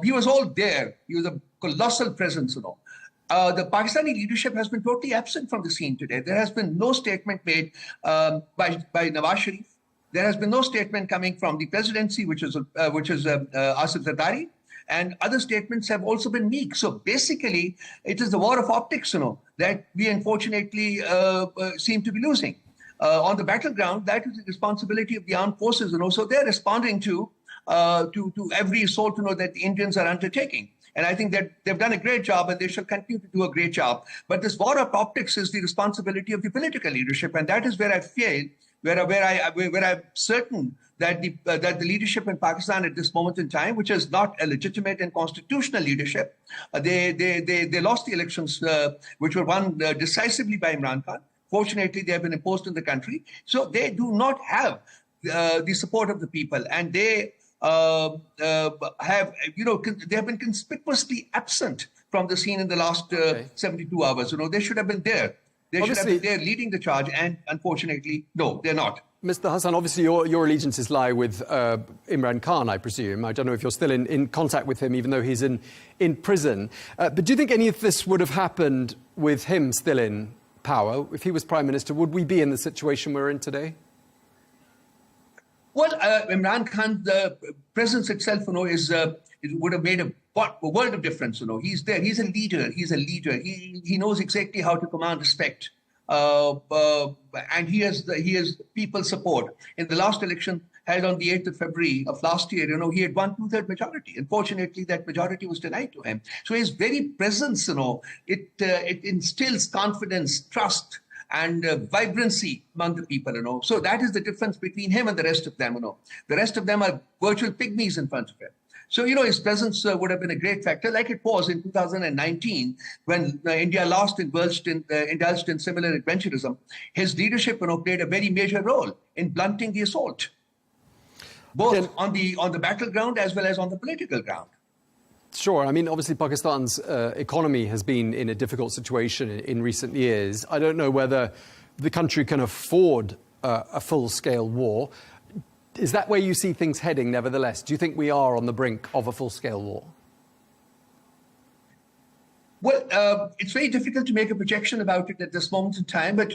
He was all there. He was a colossal presence, The Pakistani leadership has been totally absent from the scene today. There has been no statement made by Nawaz Sharif. There has been no statement coming from the presidency, which is Asif Zardari, and other statements have also been meek. So basically, it is the war of optics, that we unfortunately seem to be losing. On the battleground, that is the responsibility of the armed forces, So they're responding to every assault, that the Indians are undertaking. And I think that they've done a great job and they shall continue to do a great job. But this war of optics is the responsibility of the political leadership. And that is where I feel, where I'm certain that the leadership in Pakistan at this moment in time, which is not a legitimate and constitutional leadership, they lost the elections, which were won decisively by Imran Khan. Fortunately, they have been imposed in the country. So they do not have the support of the people. And they they have been conspicuously absent from the scene in the last 72 hours. They should have been there. They should have been there leading the charge, and unfortunately, no, they're not.
Mr. Hassan, obviously your allegiances lie with Imran Khan, I presume. I don't know if you're still in contact with him, even though he's in prison. But do you think any of this would have happened with him still in power? If he was Prime Minister, would we be in the situation we're in today?
Well, Imran Khan, the presence itself, it would have made a world of difference. He's there. He's a leader. He knows exactly how to command respect, and he has people's support. In the last election held on the 8th of February of last year, he had won 2/3 majority. Unfortunately, that majority was denied to him. So his very presence, it instills confidence, trust, and vibrancy among the people, So that is the difference between him and the rest of them, The rest of them are virtual pygmies in front of him. So, his presence would have been a great factor, like it was in 2019 when India last indulged in similar adventurism. His leadership, played a very major role in blunting the assault. both on the battleground as well as on the political ground.
Sure. I mean, obviously, Pakistan's economy has been in a difficult situation in recent years. I don't know whether the country can afford a full-scale war. Is that where you see things heading, nevertheless? Do you think we are on the brink of a full-scale war?
Well, it's very difficult to make a projection about it at this moment in time. But,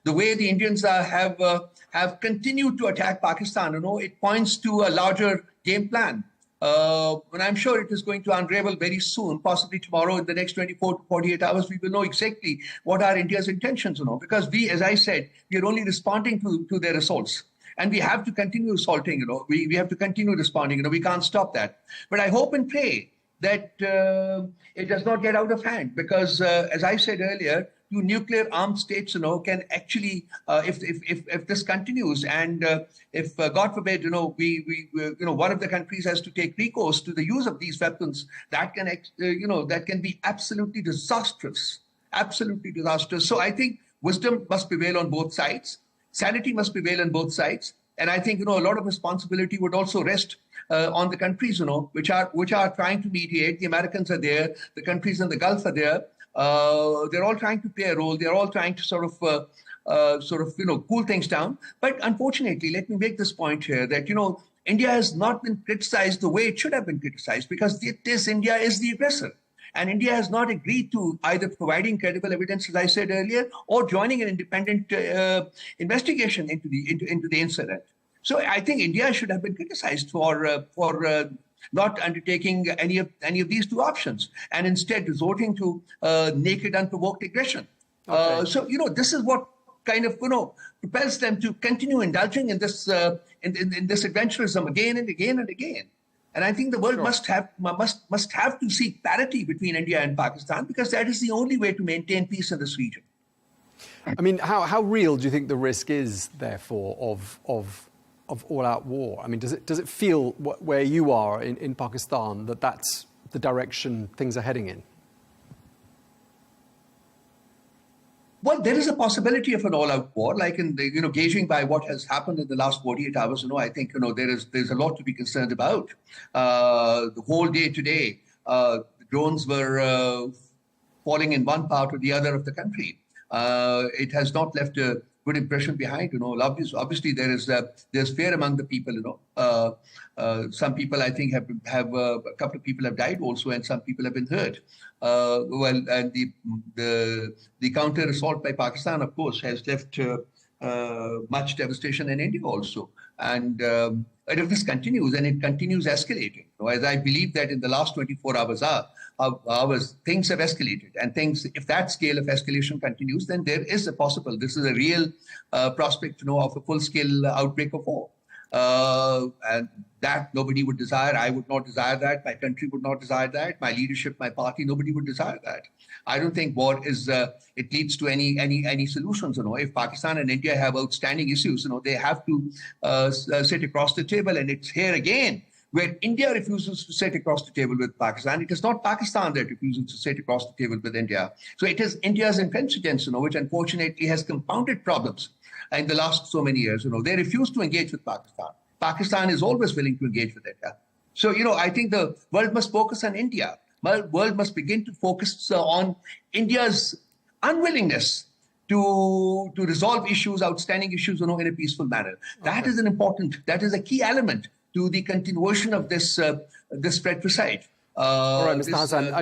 the way the Indians have continued to attack Pakistan, it points to a larger game plan. And I'm sure it is going to unravel very soon, possibly tomorrow, in the next 24 to 48 hours. We will know exactly what are India's intentions, because we, as I said, we are only responding to their assaults. And we have to continue assaulting, we have to continue responding, we can't stop that. But I hope and pray that it does not get out of hand, because as I said earlier, two nuclear armed states, can actually, if this continues, and if God forbid, one of the countries has to take recourse to the use of these weapons, that can, that can be absolutely disastrous, absolutely disastrous. So I think wisdom must prevail on both sides. Sanity must prevail on both sides. And I think, a lot of responsibility would also rest on the countries, which are trying to mediate. The Americans are there. The countries in the Gulf are there. They're all trying to play a role. They're all trying to sort of cool things down. But unfortunately, let me make this point here that, India has not been criticized the way it should have been criticized, because India is the aggressor. And India has not agreed to either providing credible evidence, as I said earlier, or joining an independent investigation into the incident. So I think India should have been criticized for not undertaking any of these two options, and instead resorting to naked, unprovoked aggression. Okay. So this is what kind of propels them to continue indulging in this in this adventurism again and again and again. And I think the world must have to seek parity between India and Pakistan, because that is the only way to maintain peace in this region.
I mean, how real do you think the risk is, therefore, of all-out war? I mean, does it feel where you are in Pakistan that that's the direction things are heading in?
Well, there is a possibility of an all-out war, like in the, gauging by what has happened in the last 48 hours. I think, there's a lot to be concerned about. The whole day today, the drones were falling in one part or the other of the country. It has not left a good impression behind. Obviously there's fear among the people. Some people, I think, have a couple of people have died also, and some people have been hurt. And the counter assault by Pakistan, of course, has left much devastation in India also. And if this continues, and it continues escalating, as I believe that in the last 24 hours, things have escalated, and if that scale of escalation continues, then there is this is a real prospect, of a full-scale outbreak of war. And that nobody would desire. I would not desire that. My country would not desire that. My leadership, my party, nobody would desire that. I don't think war is, it leads to any solutions. If Pakistan and India have outstanding issues, they have to sit across the table. And it's here again where India refuses to sit across the table with Pakistan. It is not Pakistan that refuses to sit across the table with India. So it is India's intransigence, which unfortunately has compounded problems in the last so many years. They refuse to engage with Pakistan. Pakistan is always willing to engage with India. So, I think the world must focus on India. The world must begin to focus on India's unwillingness to resolve issues, outstanding issues, in a peaceful manner. That is that is a key element to the continuation of this fratricide.
All right, Mr. Hassan.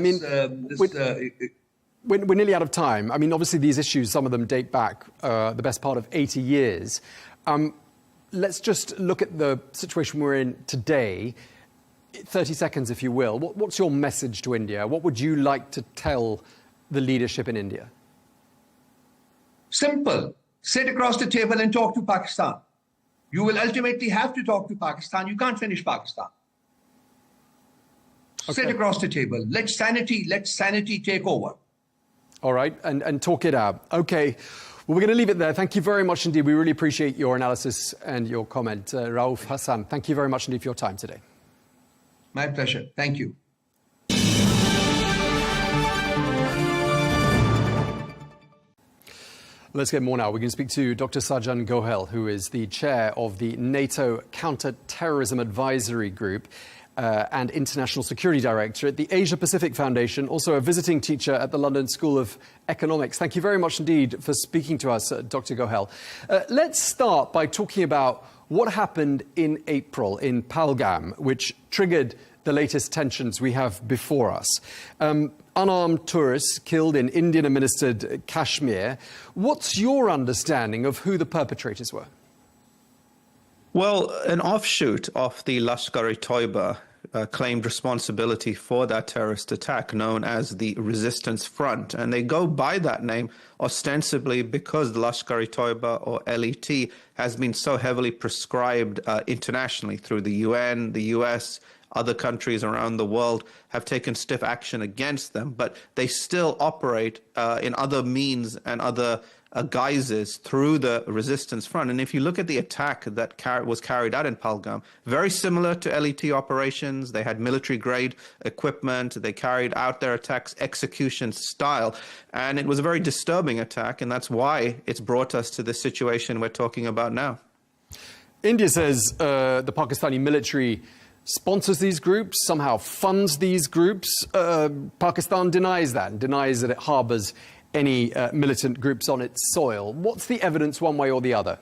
We're nearly out of time. I mean, obviously these issues, some of them date back the best part of 80 years. Let's just look at the situation we're in today. 30 seconds, if you will. What's your message to India? What would you like to tell the leadership in India?
Simple. Sit across the table and talk to Pakistan. You will ultimately have to talk to Pakistan. You can't finish Pakistan. Okay. Sit across the table. Let sanity take over.
All right, and talk it out. Okay, well, we're going to leave it there. Thank you very much indeed. We really appreciate your analysis and your comment. Rauf Hassan, thank you very much indeed for your time today.
My pleasure. Thank you.
Let's get more now. We're going to speak to Dr. Sajan Gohel, who is the chair of the NATO Counter-Terrorism Advisory Group and International Security Director at the Asia Pacific Foundation, also a visiting teacher at the London School of Economics. Thank you very much indeed for speaking to us, Dr. Gohel. Let's start by talking about what happened in April in Pahalgam, which triggered the latest tensions we have before us. Unarmed tourists killed in Indian-administered Kashmir. What's your understanding of who the perpetrators were?
Well, an offshoot of the Lashkar-e-Toiba claimed responsibility for that terrorist attack known as the Resistance Front. And they go by that name ostensibly because the Lashkar-e-Toiba, or LET, has been so heavily prescribed internationally through the UN, the US, other countries around the world have taken stiff action against them, but they still operate in other means and other guises through the Resistance Front. And if you look at the attack that was carried out in Pahalgam, very similar to LET operations. They had military-grade equipment. They carried out their attacks execution style. And it was a very disturbing attack, and that's why it's brought us to the situation we're talking about now.
India says the Pakistani military sponsors these groups, somehow funds these groups. Pakistan denies that and denies that it harbors any militant groups on its soil. What's the evidence one way or the other?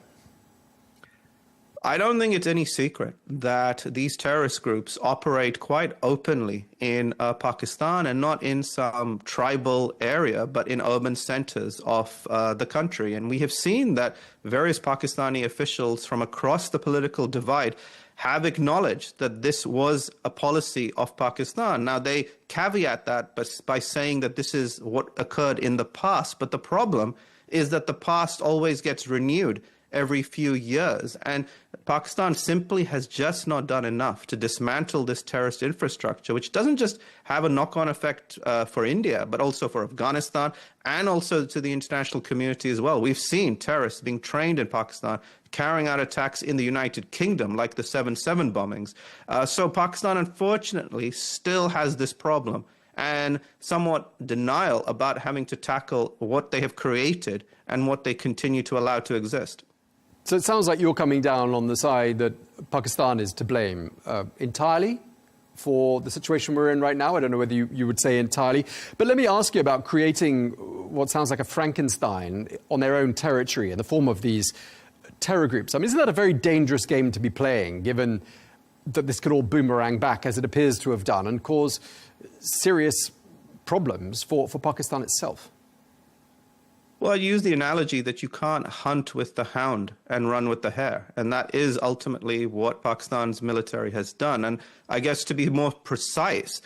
I don't think it's any secret that these terrorist groups operate quite openly in Pakistan, and not in some tribal area, but in urban centers of the country. And we have seen that various Pakistani officials from across the political divide have acknowledged that this was a policy of Pakistan. Now, they caveat that by saying that this is what occurred in the past. But the problem is that the past always gets renewed every few years. And Pakistan simply has just not done enough to dismantle this terrorist infrastructure, which doesn't just have a knock-on effect for India, but also for Afghanistan and also to the international community as well. We've seen terrorists being trained in Pakistan, carrying out attacks in the United Kingdom, like the 7/7 bombings. So Pakistan, unfortunately, still has this problem and somewhat denial about having to tackle what they have created and what they continue to allow to exist.
So it sounds like you're coming down on the side that Pakistan is to blame entirely for the situation we're in right now. I don't know whether you would say entirely. But let me ask you about creating what sounds like a Frankenstein on their own territory in the form of these terror groups. I mean, isn't that a very dangerous game to be playing, given that this could all boomerang back, as it appears to have done, and cause serious problems for Pakistan itself?
Well, I use the analogy that you can't hunt with the hound and run with the hare. And that is ultimately what Pakistan's military has done. And I guess to be more precise,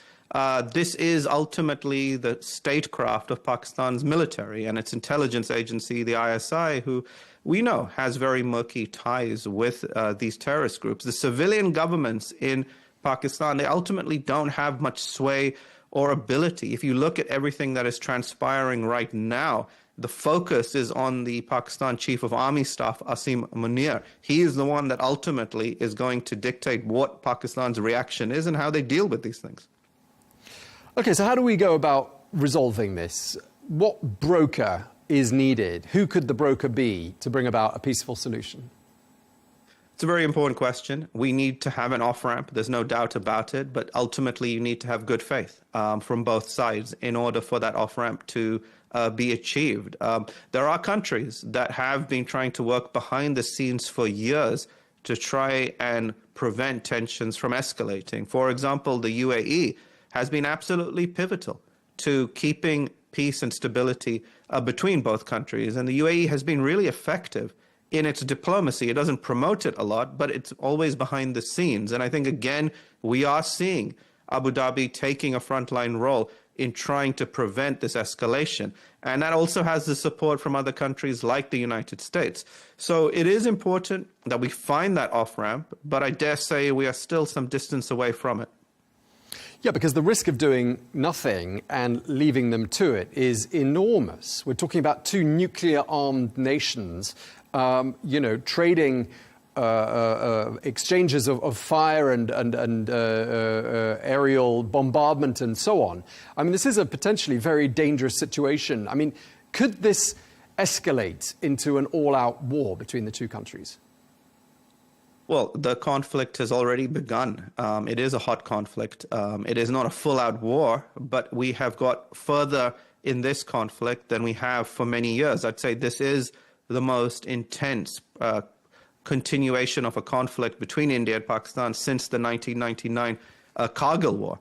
this is ultimately the statecraft of Pakistan's military and its intelligence agency, the ISI, who we know has very murky ties with these terrorist groups. The civilian governments in Pakistan, they ultimately don't have much sway or ability. If you look at everything that is transpiring right now, the focus is on the Pakistan Chief of Army Staff, Asim Munir. He is the one that ultimately is going to dictate what Pakistan's reaction is and how they deal with these things.
Okay, so how do we go about resolving this? What broker is needed? Who could the broker be to bring about a peaceful solution?
It's a very important question. We need to have an off-ramp. There's no doubt about it. But ultimately, you need to have good faith from both sides in order for that off-ramp to be achieved. There are countries that have been trying to work behind the scenes for years to try and prevent tensions from escalating. For example, the UAE has been absolutely pivotal to keeping peace and stability between both countries. And the UAE has been really effective in its diplomacy. It doesn't promote it a lot, but it's always behind the scenes. And I think, again, we are seeing Abu Dhabi taking a frontline role in trying to prevent this escalation. And that also has the support from other countries like the United States. So it is important that we find that off-ramp, but I dare say we are still some distance away from it.
Yeah, because the risk of doing nothing and leaving them to it is enormous. We're talking about two nuclear-armed nations, trading exchanges of fire and aerial bombardment and so on. I mean, this is a potentially very dangerous situation. I mean, could this escalate into an all-out war between the two countries?
Well, the conflict has already begun. It is a hot conflict. It is not a full-out war, but we have got further in this conflict than we have for many years. I'd say this is the most intense continuation of a conflict between India and Pakistan since the 1999 Kargil War.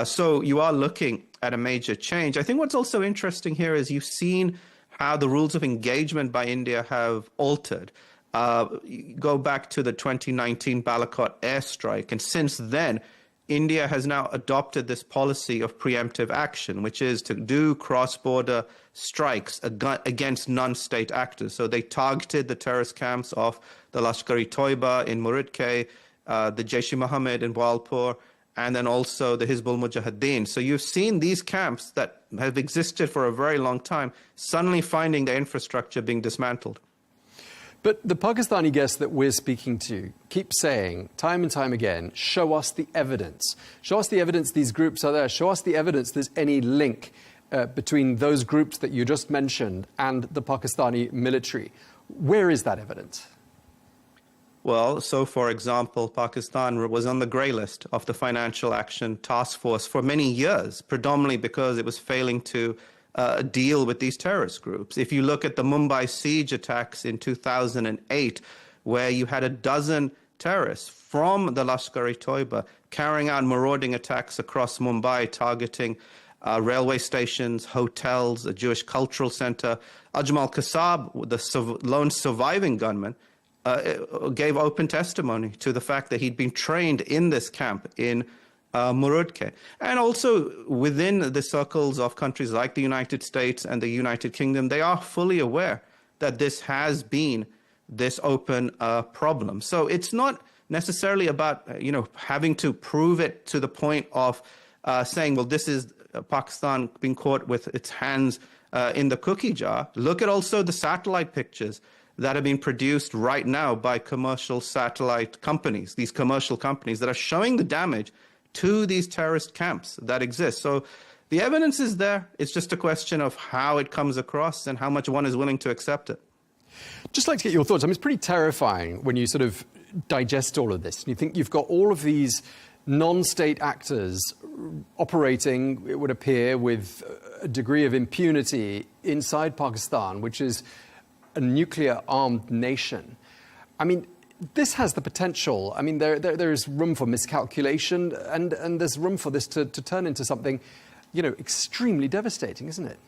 So you are looking at a major change. I think what's also interesting here is you've seen how the rules of engagement by India have altered. Go back to the 2019 Balakot airstrike, and since then, India has now adopted this policy of preemptive action, which is to do cross-border strikes against non-state actors. So they targeted the terrorist camps of the Lashkar-e-Toiba in Muridke, the Jaish-e-Mohammed in Walpur, and then also the Hizbul Mujahideen. So you've seen these camps that have existed for a very long time suddenly finding their infrastructure being dismantled.
But the Pakistani guests that we're speaking to keep saying, time and time again, show us the evidence. Show us the evidence these groups are there. Show us the evidence there's any link between those groups that you just mentioned and the Pakistani military. Where is that evidence?
Well, so for example, Pakistan was on the grey list of the Financial Action Task Force for many years, predominantly because it was failing to deal with these terrorist groups. If you look at the Mumbai siege attacks in 2008, where you had a dozen terrorists from the Lashkar-e-Toiba carrying out marauding attacks across Mumbai, targeting railway stations, hotels, a Jewish cultural center. Ajmal Kasab, the lone surviving gunman, gave open testimony to the fact that he'd been trained in this camp in Muridke. And also within the circles of countries like the United States and the United Kingdom, they are fully aware that this has been this open problem. So it's not necessarily about, having to prove it to the point of saying, well, this is Pakistan being caught with its hands in the cookie jar. Look at also the satellite pictures that are being produced right now by commercial satellite companies, these commercial companies that are showing the damage to these terrorist camps that exist. So the evidence is there. It's just a question of how it comes across and how much one is willing to accept it.
Just like to get your thoughts. I mean, it's pretty terrifying when you sort of digest all of this. And you think you've got all of these non-state actors operating, it would appear, with a degree of impunity inside Pakistan, which is a nuclear-armed nation. I mean, this has the potential. I mean, there is room for miscalculation, and there's room for this to turn into something, extremely devastating, isn't it?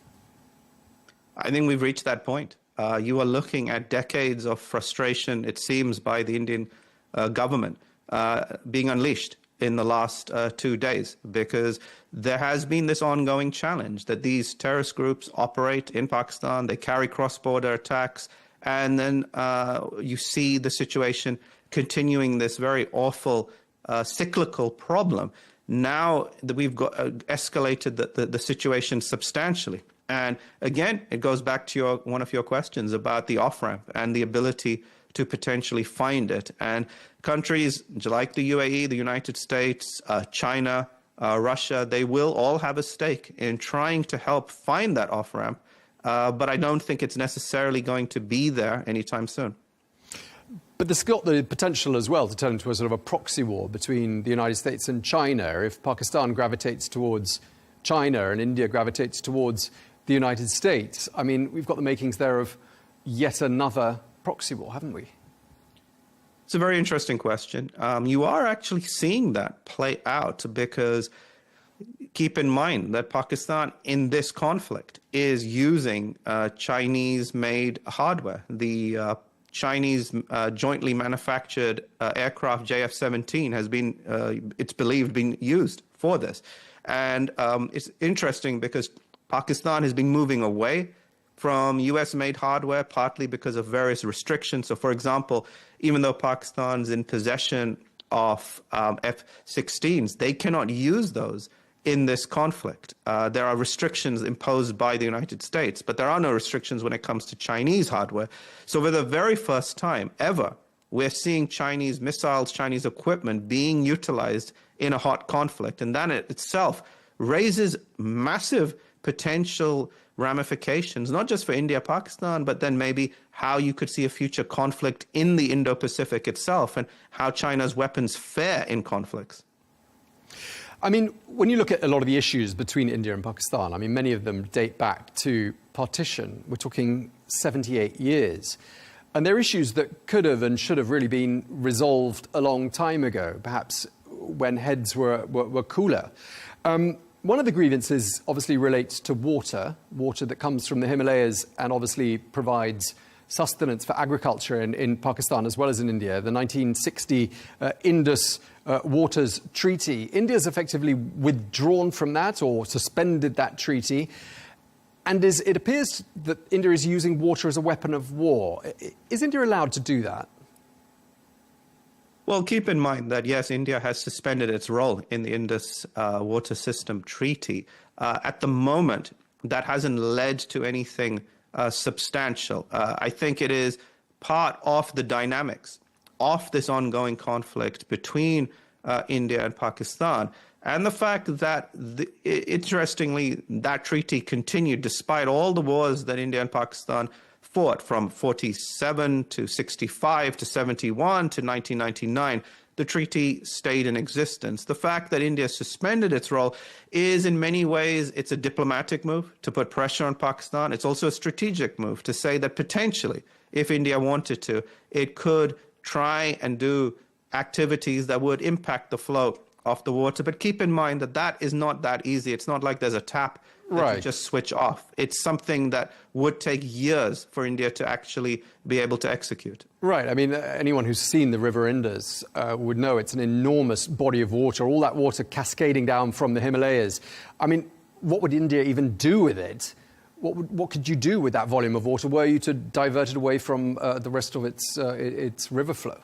I think we've reached that point. You are looking at decades of frustration, it seems, by the Indian government being unleashed in the last 2 days, because there has been this ongoing challenge that these terrorist groups operate in Pakistan, they carry cross-border attacks, and then you see the situation continuing this very awful cyclical problem. Now that we've got escalated the situation substantially. And again, it goes back to one of your questions about the off-ramp and the ability to potentially find it. And countries like the UAE, the United States, China, Russia, they will all have a stake in trying to help find that off-ramp. But I don't think it's necessarily going to be there anytime soon.
But there's got the potential as well to turn into a sort of a proxy war between the United States and China. If Pakistan gravitates towards China and India gravitates towards the United States, I mean, we've got the makings there of yet another proxy war, haven't we?
It's a very interesting question. You are actually seeing that play out, because keep in mind that Pakistan in this conflict is using Chinese-made hardware. The Chinese jointly manufactured aircraft JF-17 has been, it's believed, been used for this. And it's interesting because Pakistan has been moving away from US-made hardware, partly because of various restrictions. So, for example, even though Pakistan's in possession of F-16s, they cannot use those in this conflict. There are restrictions imposed by the United States, but there are no restrictions when it comes to Chinese hardware. So for the very first time ever, we're seeing Chinese missiles, Chinese equipment being utilized in a hot conflict. And that in itself raises massive potential ramifications, not just for India, Pakistan, but then maybe how you could see a future conflict in the Indo-Pacific itself and how China's weapons fare in conflicts.
I mean, when you look at a lot of the issues between India and Pakistan, I mean, many of them date back to partition. We're talking 78 years. And they're issues that could have and should have really been resolved a long time ago, perhaps when heads were cooler. One of the grievances obviously relates to water that comes from the Himalayas and obviously provides sustenance for agriculture in Pakistan as well as in India. The 1960 Indus Waters Treaty. India's effectively withdrawn from that or suspended that treaty. And it appears that India is using water as a weapon of war. Is India allowed to do that?
Well, keep in mind that, yes, India has suspended its role in the Indus Water System Treaty. At the moment, that hasn't led to anything substantial. I think it is part of the dynamics of this ongoing conflict between India and Pakistan. And the fact that, interestingly, that treaty continued despite all the wars that India and Pakistan fought from 47 to 65 to 71 to 1999. The treaty stayed in existence. The fact that India suspended its role is in many ways, it's a diplomatic move to put pressure on Pakistan. It's also a strategic move to say that potentially, if India wanted to, it could try and do activities that would impact the flow of the water. But keep in mind that that is not that easy. It's not like there's a tap that you just switch off. It's something that would take years for India to actually be able to execute.
Right. I mean, anyone who's seen the River Indus would know it's an enormous body of water, all that water cascading down from the Himalayas. I mean, what would India even do with it? What could you do with that volume of water were you to divert it away from the rest of its river flow?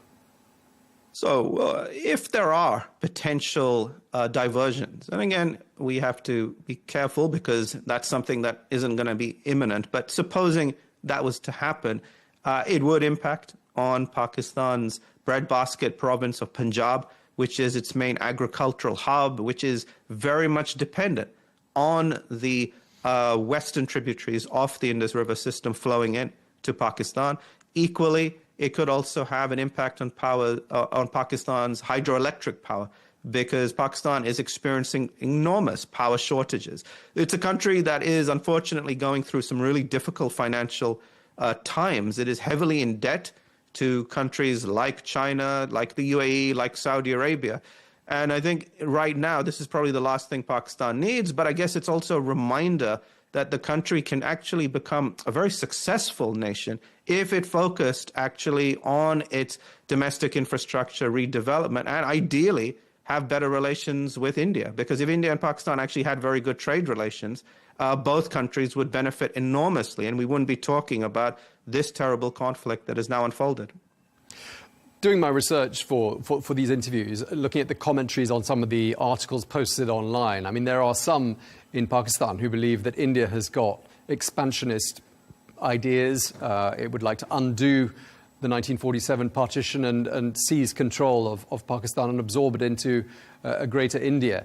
So if there are potential diversions, and again, we have to be careful because that's something that isn't going to be imminent, but supposing that was to happen, it would impact on Pakistan's breadbasket province of Punjab, which is its main agricultural hub, which is very much dependent on the western tributaries of the Indus River system flowing in to Pakistan. Equally, it could also have an impact on on Pakistan's hydroelectric power, because Pakistan is experiencing enormous power shortages. It's a country that is unfortunately going through some really difficult financial times. It is heavily in debt to countries like China, like the UAE, like Saudi Arabia. And I think right now, this is probably the last thing Pakistan needs, but I guess it's also a reminder that the country can actually become a very successful nation if it focused actually on its domestic infrastructure redevelopment and ideally have better relations with India. Because if India and Pakistan actually had very good trade relations, both countries would benefit enormously, and we wouldn't be talking about this terrible conflict that has now unfolded.
Doing my research for these interviews, looking at the commentaries on some of the articles posted online, I mean, there are some in Pakistan who believe that India has got expansionist ideas. It would like to undo the 1947 partition and seize control of Pakistan and absorb it into a greater India.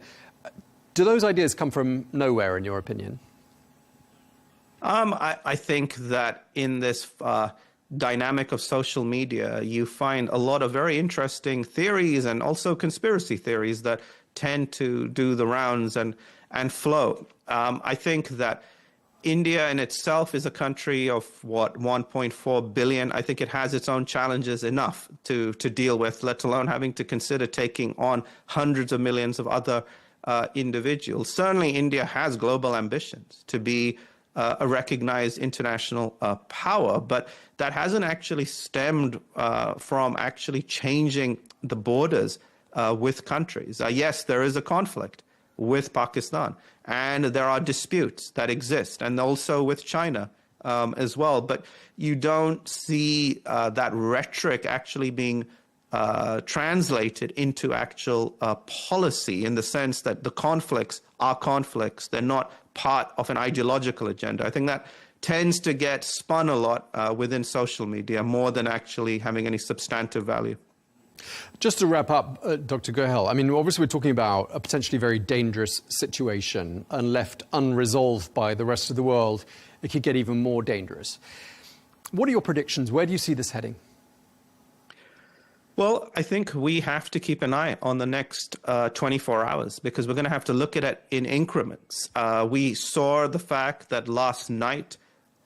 Do those ideas come from nowhere, in your opinion?
I think that in this dynamic of social media, you find a lot of very interesting theories and also conspiracy theories that tend to do the rounds and flow. I think that India in itself is a country of, 1.4 billion. I think it has its own challenges enough to deal with, let alone having to consider taking on hundreds of millions of other individuals. Certainly, India has global ambitions to be a recognized international power, but that hasn't actually stemmed from actually changing the borders with countries. Yes, there is a conflict with Pakistan, and there are disputes that exist, and also with China as well. But you don't see that rhetoric actually being translated into actual policy, in the sense that the conflicts are conflicts. They're not part of an ideological agenda. I think that tends to get spun a lot within social media more than actually having any substantive value.
Just to wrap up, Dr. Gohel, I mean, obviously we're talking about a potentially very dangerous situation, and left unresolved by the rest of the world, it could get even more dangerous. What are your predictions? Where do you see this heading?
Well, I think we have to keep an eye on the next 24 hours because we're going to have to look at it in increments. We saw the fact that last night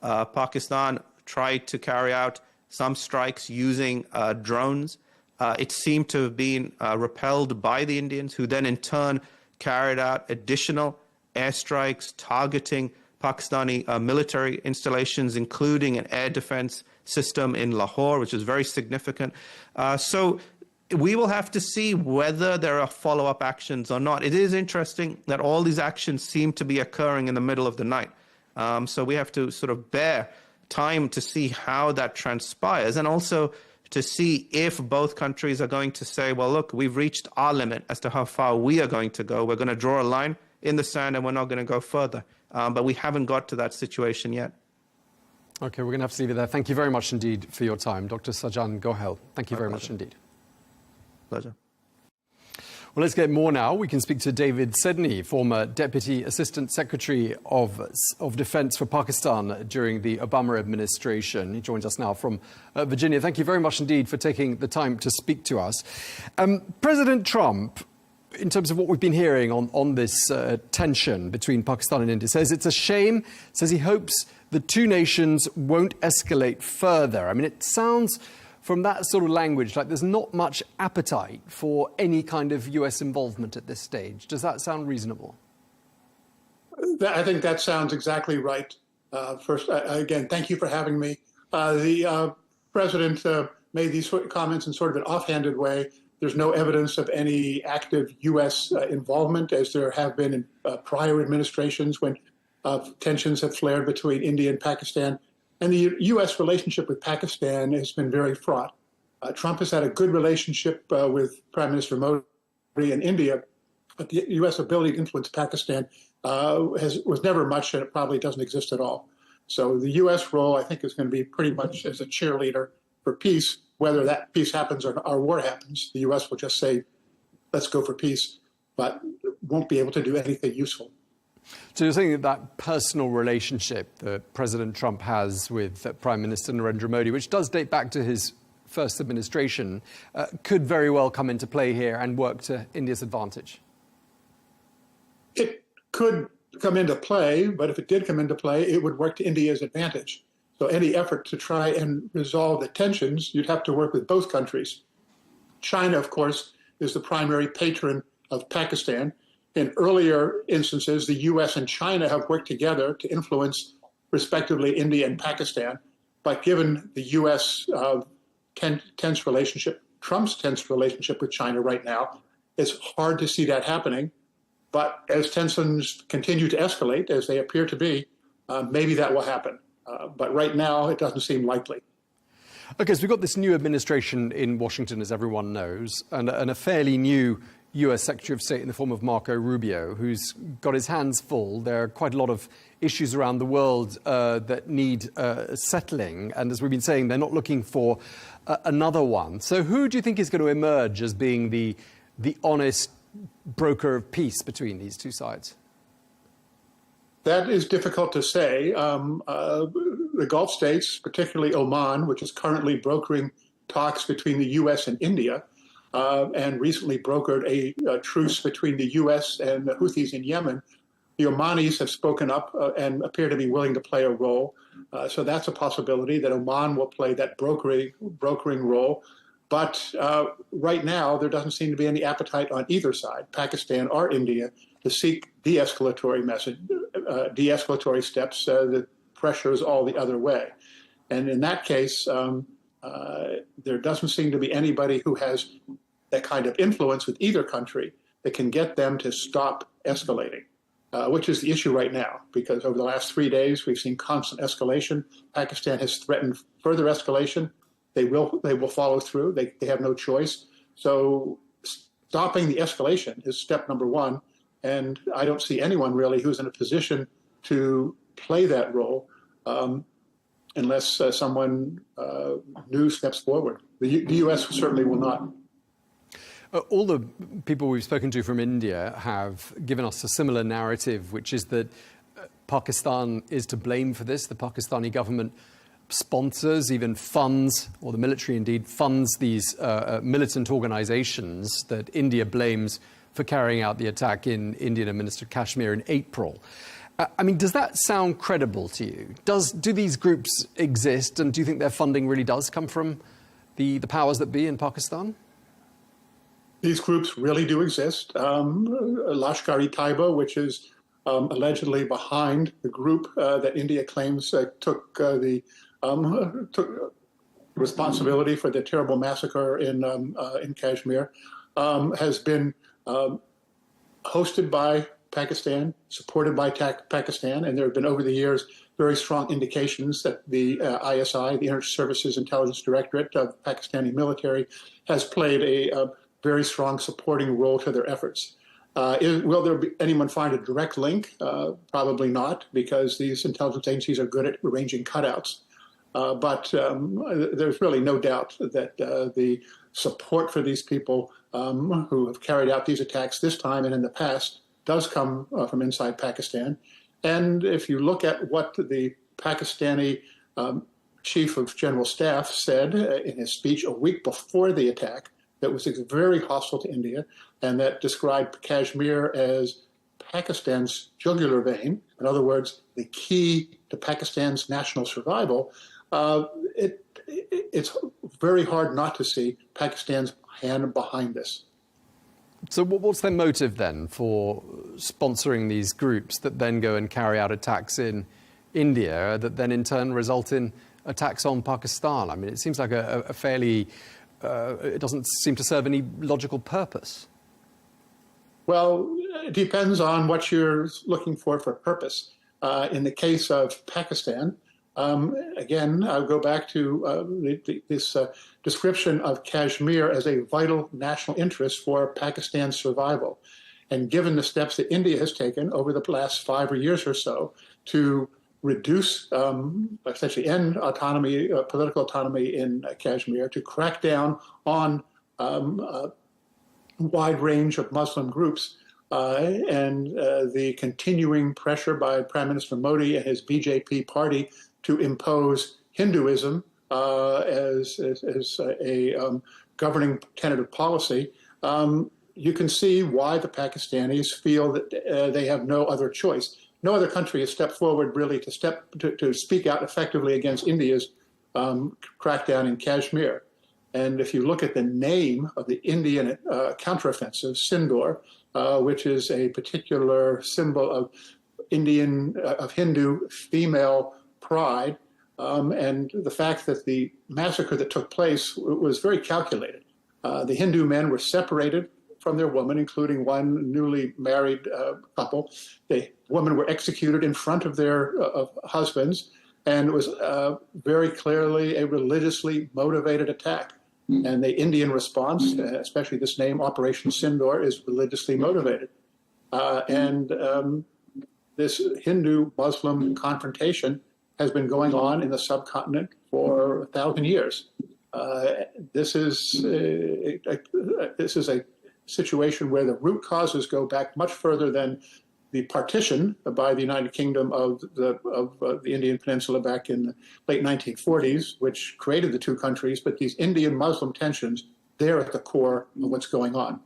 Pakistan tried to carry out some strikes using drones. It seemed to have been repelled by the Indians, who then in turn carried out additional airstrikes targeting Pakistani military installations, including an air defense system in Lahore, which is very significant. So we will have to see whether there are follow-up actions or not. It is interesting that all these actions seem to be occurring in the middle of the night. So we have to sort of bear time to see how that transpires, and also to see if both countries are going to say, well, look, we've reached our limit as to how far we are going to go. We're going to draw a line in the sand and we're not going to go further. But we haven't got to that situation yet.
Okay, we're going to have to leave it there. Thank you very much indeed for your time. Dr. Sajan Gohel, thank you very much indeed.
Pleasure.
Well, let's get more now. We can speak to David Sedney, former Deputy Assistant Secretary of Defense for Pakistan during the Obama administration. He joins us now from Virginia. Thank you very much indeed for taking the time to speak to us. President Trump, in terms of what we've been hearing on this tension between Pakistan and India, says it's a shame, says he hopes the two nations won't escalate further. I mean, it sounds from that sort of language like there's not much appetite for any kind of US involvement at this stage. Does that sound reasonable?
I think that sounds exactly right. First, again, thank you for having me. The president made these comments in sort of an offhanded way. There's no evidence of any active U.S. involvement, as there have been in prior administrations when tensions have flared between India and Pakistan. And the U.S. relationship with Pakistan has been very fraught. Trump has had a good relationship with Prime Minister Modi in India, but the U.S. ability to influence Pakistan was never much, and it probably doesn't exist at all. So the U.S. role, I think, is going to be pretty much as a cheerleader for peace. Whether that peace happens or war happens, the U.S. will just say, let's go for peace, but won't be able to do anything useful.
So you're saying that personal relationship that President Trump has with Prime Minister Narendra Modi, which does date back to his first administration, could very well come into play here and work to India's advantage?
It could come into play, but if it did come into play, it would work to India's advantage. So any effort to try and resolve the tensions, you'd have to work with both countries. China, of course, is the primary patron of Pakistan. In earlier instances, the U.S. and China have worked together to influence, respectively, India and Pakistan. But given the U.S. Tense relationship, Trump's tense relationship with China right now, it's hard to see that happening. But as tensions continue to escalate, as they appear to be, maybe that will happen. But right now, it doesn't seem likely.
OK, so we've got this new administration in Washington, as everyone knows, and a fairly new US Secretary of State in the form of Marco Rubio, who's got his hands full. There are quite a lot of issues around the world that need settling. And as we've been saying, they're not looking for another one. So who do you think is going to emerge as being the honest broker of peace between these two sides?
That is difficult to say. The Gulf states, particularly Oman, which is currently brokering talks between the U.S. and India, and recently brokered a truce between the U.S. and the Houthis in Yemen. The Omanis have spoken up and appear to be willing to play a role. So that's a possibility that Oman will play that brokering role. But right now, there doesn't seem to be any appetite on either side, Pakistan or India, to seek de-escalatory steps that pressures all the other way. And in that case, there doesn't seem to be anybody who has that kind of influence with either country that can get them to stop escalating, which is the issue right now, because over the last 3 days, we've seen constant escalation. Pakistan has threatened further escalation. They will follow through. They have no choice. So stopping the escalation is step number one. And I don't see anyone really who's in a position to play that role unless someone new steps forward. The U.S. certainly will not.
All the people we've spoken to from India have given us a similar narrative, which is that Pakistan is to blame for this. The Pakistani government sponsors, even funds, or the military indeed, funds these militant organizations that India blames for carrying out the attack in Indian administered Kashmir in April. I mean, does that sound credible to you? Do these groups exist, and do you think their funding really does come from the powers that be in Pakistan?
These groups really do exist. Lashkar-e-Taiba, which is allegedly behind the group that India claims took responsibility for the terrible massacre in Kashmir, has been hosted by Pakistan, supported by Pakistan, and there have been over the years very strong indications that the ISI, the Inter-Services Intelligence Directorate of the Pakistani military, has played a very strong supporting role to their efforts. Will there be anyone find a direct link? Probably not, because these intelligence agencies are good at arranging cutouts. But there's really no doubt that the support for these people who have carried out these attacks this time and in the past does come from inside Pakistan. And if you look at what the Pakistani Chief of General Staff said in his speech a week before the attack, that was very hostile to India, and that described Kashmir as Pakistan's jugular vein, in other words, the key to Pakistan's national survival, it's very hard not to see Pakistan's hand behind this.
So what's their motive then for sponsoring these groups that then go and carry out attacks in India that then in turn result in attacks on Pakistan? I mean, it seems like a fairly... it doesn't seem to serve any logical purpose.
Well, it depends on what you're looking for purpose. In the case of Pakistan, again, I'll go back to this description of Kashmir as a vital national interest for Pakistan's survival. And given the steps that India has taken over the last 5 years or so to reduce, essentially end autonomy, political autonomy in Kashmir, to crack down on a wide range of Muslim groups, and the continuing pressure by Prime Minister Modi and his BJP party to impose Hinduism as a governing tenet of policy, you can see why the Pakistanis feel that they have no other choice. No other country has stepped forward really to speak out effectively against India's crackdown in Kashmir. And if you look at the name of the Indian counteroffensive, Sindoor, which is a particular symbol of Hindu female pride, and the fact that the massacre that took place was very calculated. The Hindu men were separated from their women, including one newly married couple. The women were executed in front of their husbands, and it was very clearly a religiously motivated attack. And the Indian response, especially this name, Operation Sindoor, is religiously motivated. This Hindu-Muslim confrontation has been going on in the subcontinent for 1,000 years. This is a situation where the root causes go back much further than the partition by the United Kingdom of the Indian Peninsula back in the late 1940s, which created the two countries. But these Indian-Muslim tensions, they're at the core of what's going on.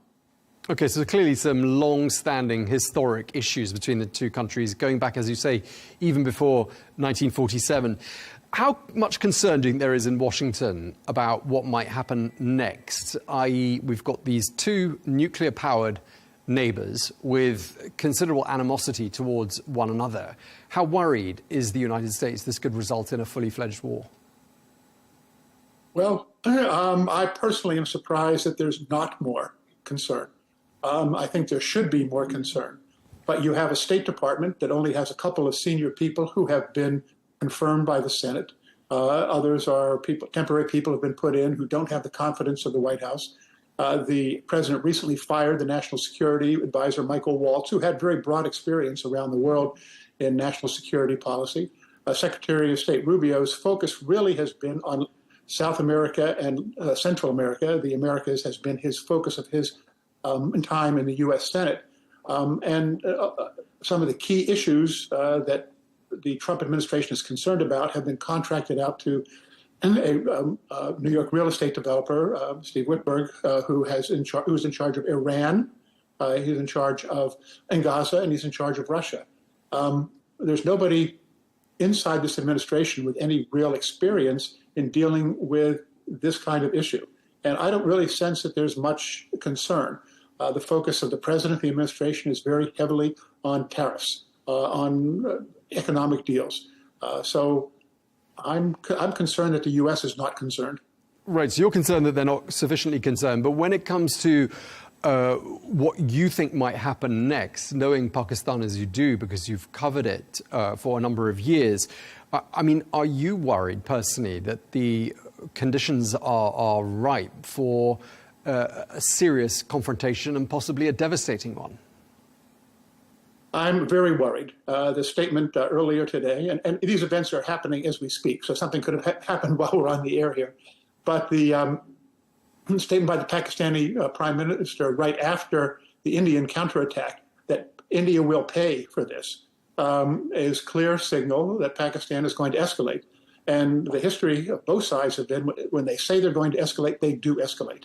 Okay, so clearly some long-standing historic issues between the two countries, going back, as you say, even before 1947. How much concern do you think there is in Washington about what might happen next? I.e., we've got these two nuclear-powered neighbours with considerable animosity towards one another. How worried is the United States this could result in a fully fledged war?
Well, I personally am surprised that there's not more concern. I think there should be more concern. But you have a State Department that only has a couple of senior people who have been confirmed by the Senate. Others are temporary people who have been put in who don't have the confidence of the White House. The president recently fired the national security advisor, Michael Waltz, who had very broad experience around the world in national security policy. Secretary of State Rubio's focus really has been on South America and Central America. The Americas has been his focus of his time in the U.S. Senate. And some of the key issues that the Trump administration is concerned about have been contracted out to a New York real estate developer, Steve Whitberg, who's in charge of Iran. He's in charge of Gaza, and he's in charge of Russia. There's nobody inside this administration with any real experience in dealing with this kind of issue. And I don't really sense that there's much concern. The focus of the president, the administration, is very heavily on tariffs, on economic deals. So I'm concerned that the U.S. is not concerned.
Right, so you're concerned that they're not sufficiently concerned. But when it comes to what you think might happen next, knowing Pakistan as you do, because you've covered it for a number of years, I mean, are you worried personally that the conditions are ripe for a serious confrontation and possibly a devastating one?
I'm very worried. The statement earlier today, and these events are happening as we speak, so something could have happened while we're on the air here. But the statement by the Pakistani Prime Minister right after the Indian counterattack that India will pay for this is clear signal that Pakistan is going to escalate. And the history of both sides have been when they say they're going to escalate, they do escalate.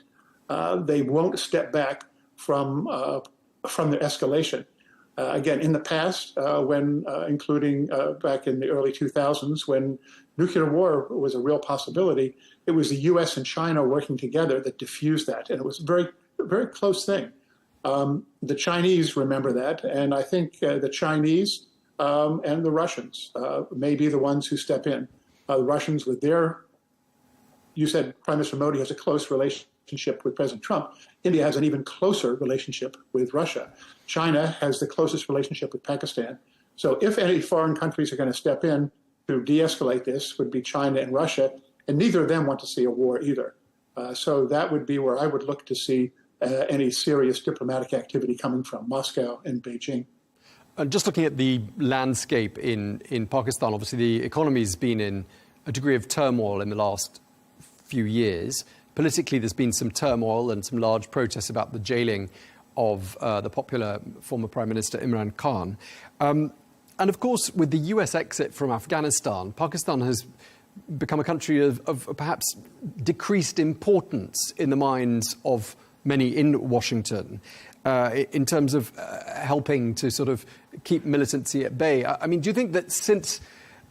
They won't step back from their escalation. Again, in the past, when including back in the early 2000s, when nuclear war was a real possibility, it was the U.S. and China working together that diffused that, and it was a very, very close thing. The Chinese remember that, and I think the Chinese and the Russians may be the ones who step in. The Russians with their, you said Prime Minister Modi has a close relationship with President Trump. India has an even closer relationship with Russia. China has the closest relationship with Pakistan. So if any foreign countries are going to step in to de-escalate this, would be China and Russia, and neither of them want to see a war either. So that would be where I would look to see any serious diplomatic activity coming from Moscow and Beijing.
Just looking at the landscape in Pakistan, obviously the economy's been in a degree of turmoil in the last few years. Politically, there's been some turmoil and some large protests about the jailing of the popular former Prime Minister Imran Khan. And of course, with the US exit from Afghanistan, Pakistan has become a country of perhaps decreased importance in the minds of many in Washington in terms of helping to sort of keep militancy at bay. I mean, do you think that since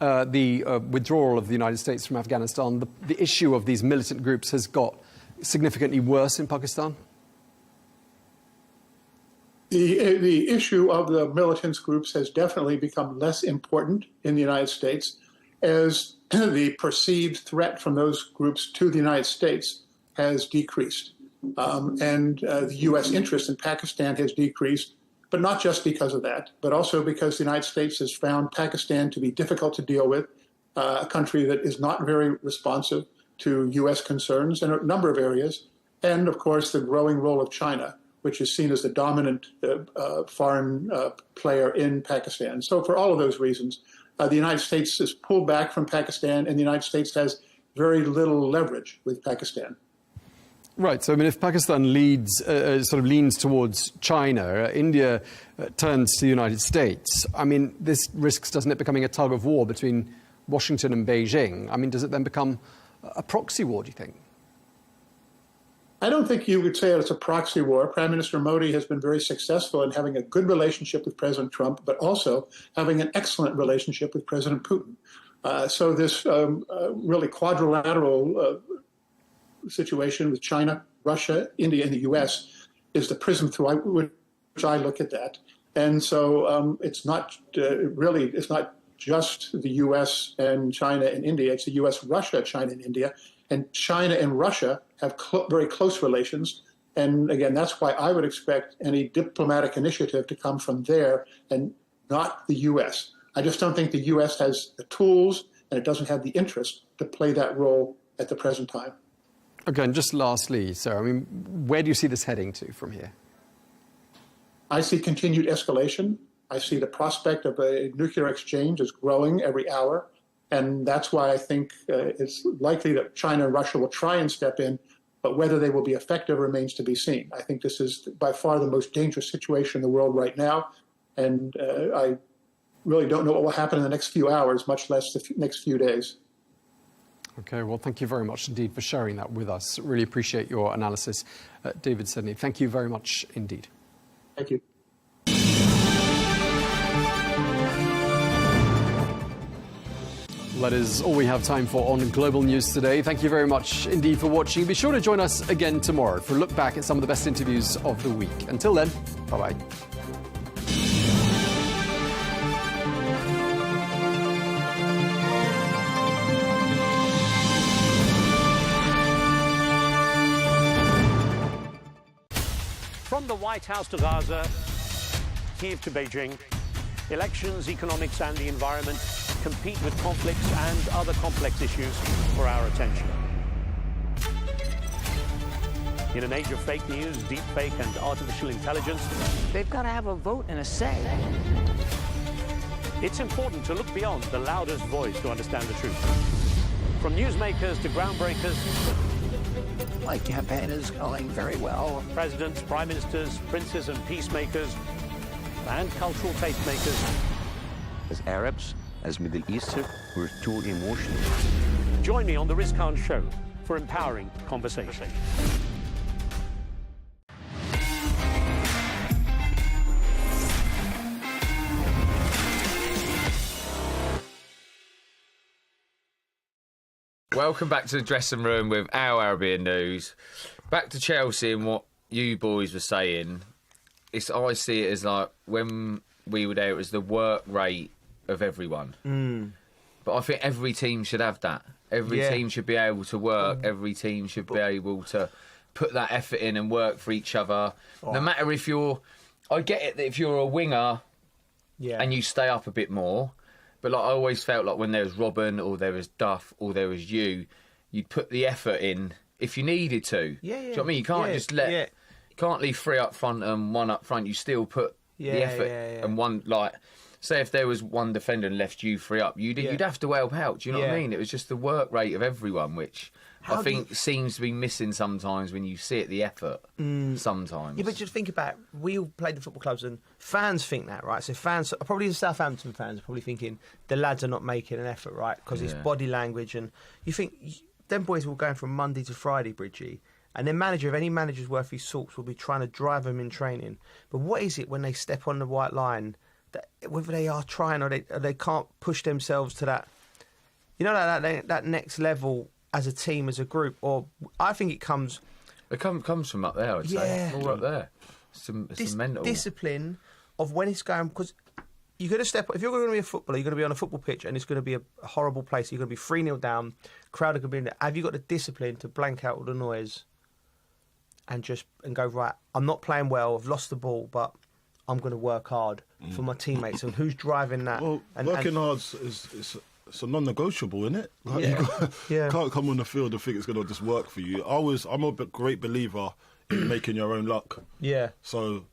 the withdrawal of the United States from Afghanistan, the issue of these militant groups has got significantly worse in Pakistan?
The issue of the militants groups has definitely become less important in the United States as the perceived threat from those groups to the United States has decreased. And the U.S. interest in Pakistan has decreased, but not just because of that, but also because the United States has found Pakistan to be difficult to deal with, a country that is not very responsive to U.S. concerns in a number of areas, and of course the growing role of China, which is seen as the dominant foreign player in Pakistan. So for all of those reasons, the United States has pulled back from Pakistan, and the United States has very little leverage with Pakistan.
Right. So, I mean, if Pakistan sort of leans towards China, India turns to the United States, I mean, this risks, doesn't it, becoming a tug of war between Washington and Beijing? I mean, does it then become a proxy war, do you think?
I don't think you would say it's a proxy war. Prime Minister Modi has been very successful in having a good relationship with President Trump, but also having an excellent relationship with President Putin. So this really quadrilateral situation with China, Russia, India, and the U.S. is the prism through which I look at that. And so it's not it's not just the U.S. and China and India. It's the U.S., Russia, China, and India. And China and Russia have very close relations. And again, that's why I would expect any diplomatic initiative to come from there and not the U.S. I just don't think the U.S. has the tools and it doesn't have the interest to play that role at the present time.
Okay, and just lastly, sir, I mean, where do you see this heading to from here?
I see continued escalation. I see the prospect of a nuclear exchange is growing every hour. And that's why I think it's likely that China and Russia will try and step in, but whether they will be effective remains to be seen. I think this is by far the most dangerous situation in the world right now, and I really don't know what will happen in the next few hours, much less the next few days.
Okay, well, thank you very much indeed for sharing that with us. Really appreciate your analysis. David Sedney, thank you very much indeed.
Thank you.
That is all we have time for on Global News today. Thank you very much indeed for watching. Be sure to join us again tomorrow for a look back at some of the best interviews of the week. Until then, bye-bye.
From the White House to Gaza, Kyiv to Beijing, elections, economics and the environment compete with conflicts and other complex issues for our attention. In an age of fake news, deep fake and artificial intelligence,
they've got to have a vote and a say.
It's important to look beyond the loudest voice to understand the truth. From newsmakers to groundbreakers,
my campaign is going very well.
Presidents, prime ministers, princes and peacemakers, and cultural tastemakers.
As Arabs, as Middle Eastern, we're too emotional.
Join me on the Riz Khan Show for empowering conversation.
Welcome back to the dressing room with our Arabian news. Back to Chelsea and what you boys were saying. I see it as like when we were there, it was the work rate of everyone. But I think every team should have that. Every team should be able to work. Every team should be able to put that effort in and work for each other. No matter if you're... I get it that if you're a winger and you stay up a bit more, but like I always felt like when there was Robin or there was Duff or there was you'd put the effort in if you needed to. Do you know what I mean? You can't just let... You can't leave three up front and one up front. You still put the effort and one, like... Say if there was one defender and left you three up, you'd have to help out. Do you know what I mean? It was just the work rate of everyone, which I think seems to be missing sometimes when you see it, the effort, sometimes.
Yeah, but just think about it. We all played in football clubs and fans think that, right? So fans, probably the Southampton fans are probably thinking the lads are not making an effort, right? Because it's body language and you think them boys will go from Monday to Friday, Bridgie, and their manager, if any manager's worth his salts, will be trying to drive them in training. But what is it when they step on the white line, that whether they are trying or they can't push themselves to that, you know, that next level as a team, as a group? Or I think it comes...
It comes from up there, I'd say. All up there. It's mental.
Discipline of when it's going... Because you've got to step... If you're going to be a footballer, you're going to be on a football pitch and it's going to be a horrible place. You're going to be 3-0 down, crowd are going to be in there. Have you got the discipline to blank out all the noise and go, right, I'm not playing well, I've lost the ball, but I'm going to work hard for my teammates? And who's driving that?
Well, working hard is a non-negotiable, isn't it? Like, you can't come on the field and think it's going to just work for you. I'm a great believer in making your own luck.
Yeah.
So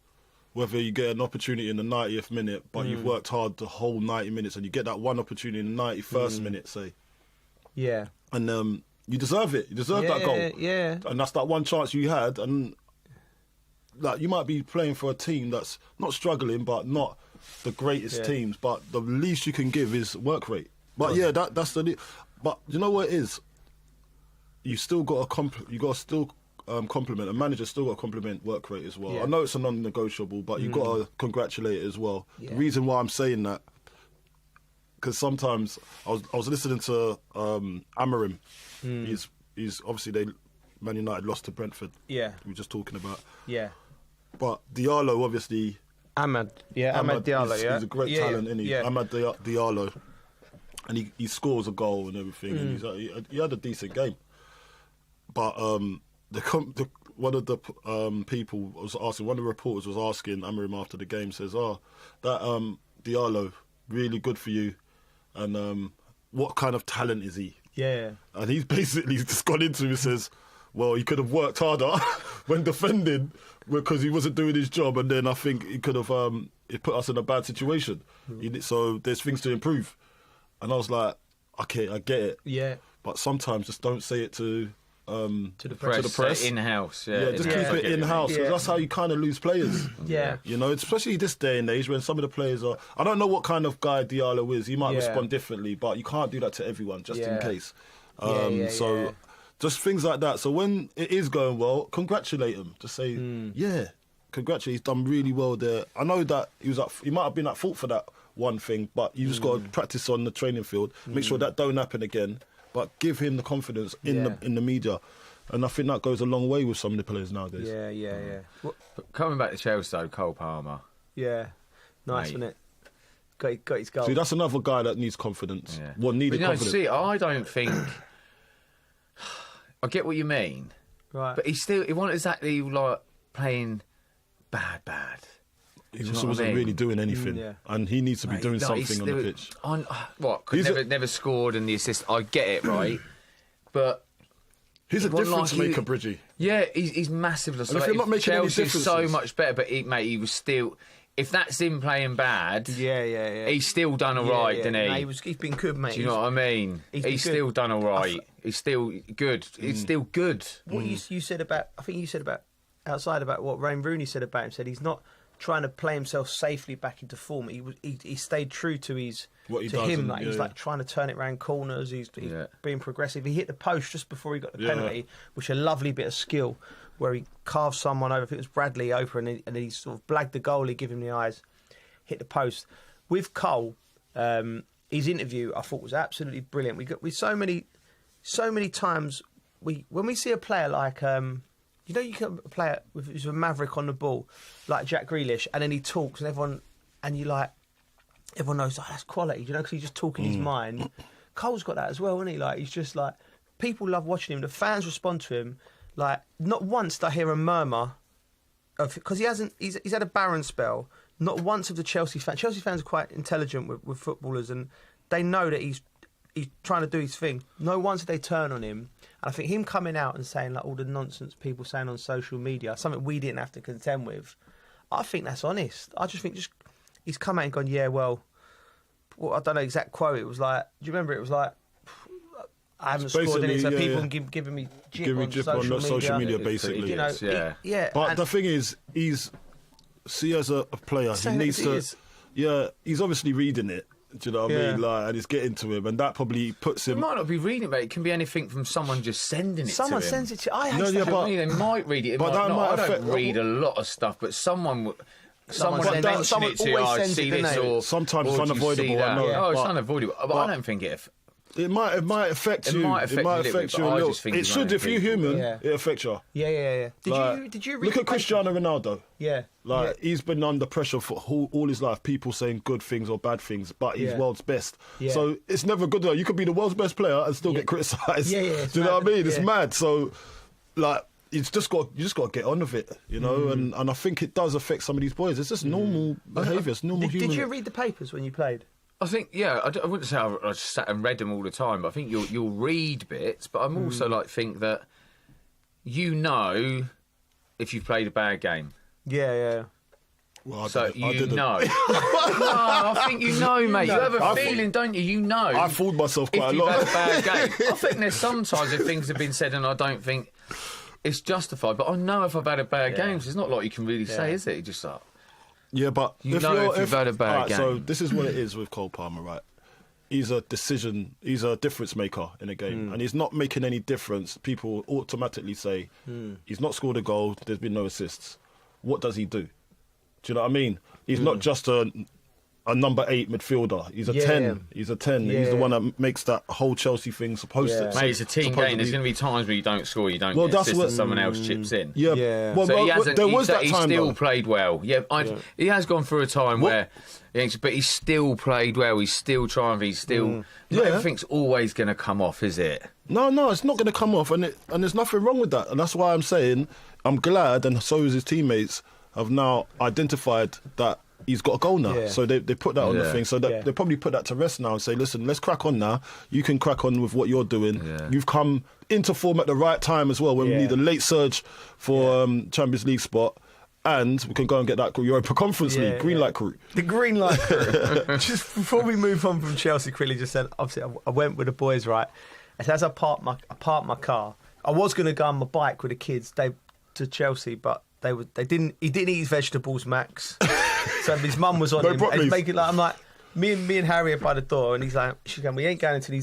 whether you get an opportunity in the 90th minute, but you've worked hard the whole 90 minutes, and you get that one opportunity in the 91st minute, say.
Yeah.
And you deserve it. You deserve that goal.
Yeah.
And that's that one chance you had, and like you might be playing for a team that's not struggling, but not the greatest teams. But the least you can give is work rate. But that's the. But you know what it is? You still got to compliment. A manager still got to compliment work rate as well.
Yeah.
I know it's a non-negotiable, but you've got to congratulate it as well. Yeah. The reason why I'm saying that, because sometimes I was listening to Amorim. He's obviously Man United lost to Brentford.
Yeah.
We were just talking about.
Yeah.
But Diallo, obviously...
Ahmad Diallo,
He's a great talent, isn't he?
Yeah.
Ahmad Diallo. And he scores a goal and everything. And he had a decent game. But one of the people was asking, one of the reporters was asking Amorim after the game, says, that Diallo, really good for you. And what kind of talent is he?
Yeah.
And he's basically just gone into him and says, well, he could have worked harder when defending because he wasn't doing his job, and then I think he could have it put us in a bad situation. So there's things to improve. And I was like, okay, I get it.
Yeah.
But sometimes just don't say it to
the press.
In-house,
just keep it in-house, because that's how you kind of lose players.
Yeah.
You know, especially this day and age when some of the players are... I don't know what kind of guy Diallo is. He might respond differently, but you can't do that to everyone, just in case. Just things like that. So when it is going well, congratulate him. Just say, congratulate. He's done really well there. I know that he might have been at fault for that one thing, but you just got to practice on the training field. Make sure that don't happen again. But give him the confidence in the media. And I think that goes a long way with some of the players nowadays.
Yeah.
Coming back to Chelsea, though, Cole Palmer.
Yeah. Nice, wasn't it? Got his goal.
See, that's another guy that needs confidence. Yeah. Needed confidence.
See, I don't think... I get what you mean.
Right.
But he wasn't exactly, like, playing bad.
He just wasn't really doing anything, and he needs to be doing something on the pitch.
Never scored and the assist. I get it, right? But
he's a difference maker, Bridgie.
Yeah, he's massive.
And if you're not making any differences,
so much better. But he was still. If that's him playing bad, he's still done all right, didn't he?
No, he's been good, mate.
Do you know what I mean? He's still done all right. He's still good. He's still good.
What you said about? I think you said about outside about what Wayne Rooney said about him. Said he's not trying to play himself safely back into form. He stayed true to his him. Like he's like trying to turn it around corners. He's being progressive. He hit the post just before he got the penalty, which is a lovely bit of skill where he carved someone over. I think it was Bradley open, and he sort of blagged the goalie, give him the eyes, hit the post. With Cole, his interview I thought was absolutely brilliant. We so many times when we see a player like. You know, you can play with a maverick on the ball, like Jack Grealish, and then he talks, and everyone knows, that's quality, you know, because he's just talking his mind. Cole's got that as well, isn't he? Like, he's just like, people love watching him. The fans respond to him. Like, not once did I hear a murmur because he's had a barren spell. Not once of the Chelsea fans. Chelsea fans are quite intelligent with footballers, and they know that he's trying to do his thing. No once did they turn on him. And I think him coming out and saying like all the nonsense people saying on social media, something we didn't have to contend with, I think that's honest. I just think he's come out and gone, well, I don't know the exact quote. It was like, do you remember? It was like, I haven't scored in it, so people can giving me jip on social media,
basically.
You know,
But the thing is, as a player, he needs to. Yeah, he's obviously reading it. Do you know what I mean? Like, and it's getting to him, and that probably puts him.
It might not be reading it, mate. It can be anything from someone just sending it.
Someone
to him.
sends it to you.
They might read it. But that might I don't read a lot of stuff, but someone mention it to you. I see this, or
sometimes it's unavoidable.
It's unavoidable. But I don't think it.
It might affect you. It might affect you a little. It should, if you're human, it affects you.
Yeah. Did you read
look at Cristiano Ronaldo?
Yeah.
He's been under pressure for all his life. People saying good things or bad things, but he's world's best. Yeah. So it's never good. You could be the world's best player and still get criticised.
Yeah.
Do you know what I mean? It's mad. So, you just got to get on with it, you know. And I think it does affect some of these boys. It's just normal behaviour. It's normal human.
Did you read the papers when you played?
I think, I wouldn't say I just sat and read them all the time, but I think you'll read bits, but I'm also think that you know if you've played a bad game.
Yeah.
Well,
I didn't. No, I think you know, mate. You have a feeling, don't you? You know.
I fooled myself quite a lot.
If you've had a bad game. I think there's sometimes if things have been said and I don't think it's justified, but I know if I've had a bad game, so it's not like you can really say, is it? You just like...
Yeah, but
if you've had a bad game.
So this is what it is with Cole Palmer, right? He's a difference maker in a game, and he's not making any difference. People automatically say he's not scored a goal. There's been no assists. What does he do? Do you know what I mean? He's not just a number 8 midfielder. He's a 10. He's a 10. He's the one that makes that whole Chelsea thing supposed to.
Mate, it's a team game. There's going to be times where you don't score, you don't get assists, and someone else chips in.
Yeah. Well,
so
there was that time,
he still played well. He has gone through a time where... But he's still played well. He's still trying. He's still... Not everything's always going to come off, is it?
No, it's not going to come off, and there's nothing wrong with that. And that's why I'm saying I'm glad, and so is his teammates, have now identified that he's got a goal now. So they put that on the thing. So they probably put that to rest now and say, listen, let's crack on now. You can crack on with what you're doing. You've come into form at the right time as well when we need a late surge for Champions League spot. and we can go and get that Europa Conference League, green light crew.
The green light crew. Just before we move on from Chelsea, quickly, just said, obviously, I went with the boys, right? And as I parked my car, I was going to go on my bike with the kids to Chelsea, but he didn't eat his vegetables, Max. So his mum was on him. And I'm like, me and Harry are by the door, and she's going, we ain't going until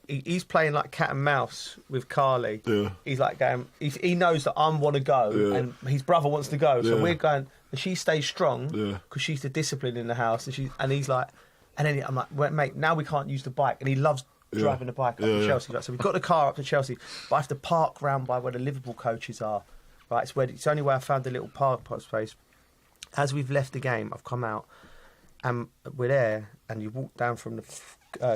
he's playing like cat and mouse with Carly. Yeah. He's like going, he knows that I want to go, and his brother wants to go, so we're going. And she stays strong because she's the discipline in the house, and he's like, and then I'm like, well, mate, now we can't use the bike, and he loves driving the bike up to Chelsea. Like, so we've got the car up to Chelsea, but I have to park round by where the Liverpool coaches are. Right, it's the only way I found a little park space. As we've left the game, I've come out, and we're there, and you walk down from the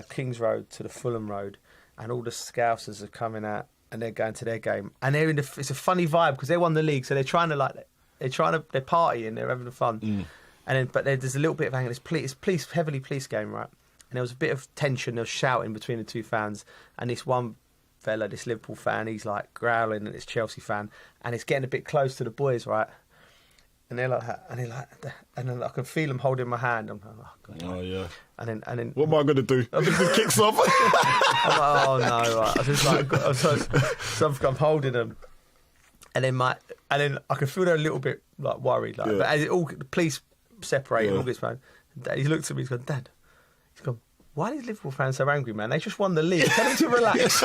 King's Road to the Fulham Road, and all the Scousers are coming out, and they're going to their game, and they're it's a funny vibe because they won the league, so they're partying, they're having fun, but there's a little bit of anger. It's heavily police game, right? And there was a bit of tension, there was shouting between the two fans, and this one fella, this Liverpool fan, he's like growling at this Chelsea fan, and it's getting a bit close to the boys, right? And they're like, and then I can feel them holding my hand. I'm like, oh God.
Oh yeah.
And then
what am I going to do? This kicks off.
I'm like, oh no! Right. I was just like, I'm holding them, and then I can feel they're a little bit like worried, like. But as the police separate and all gets around, he looked at me, he's gone, Dad. He's gone, why are these Liverpool fans so angry, man? They just won the league. Tell them to relax.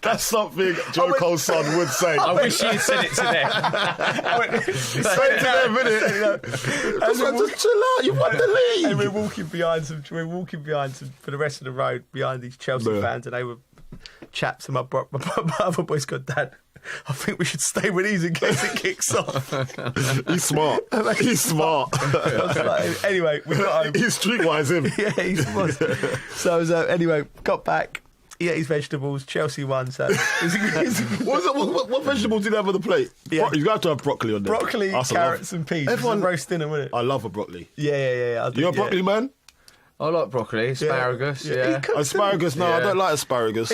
That's something Joe Cole's son would say.
I wish you'd said it to them.
Say it to them, innit? Just chill out, you won the league.
And we're walking behind some for the rest of the road, behind these Chelsea fans, and they were chaps, and my other boys got, Dad, I think we should stay with these in case it kicks off.
He's smart. He's smart.
Anyway, we got home.
He's streetwise him.
Yeah, he was. So anyway, got back. He ate his vegetables. Chelsea won. So
what vegetables did he have on the plate?
Yeah.
You have to have broccoli on there.
Broccoli, carrots, and peas. Everyone roast dinner, wasn't it?
I love a broccoli.
Yeah.
You're a broccoli man?
I like broccoli, asparagus,
Asparagus, no, I don't like asparagus.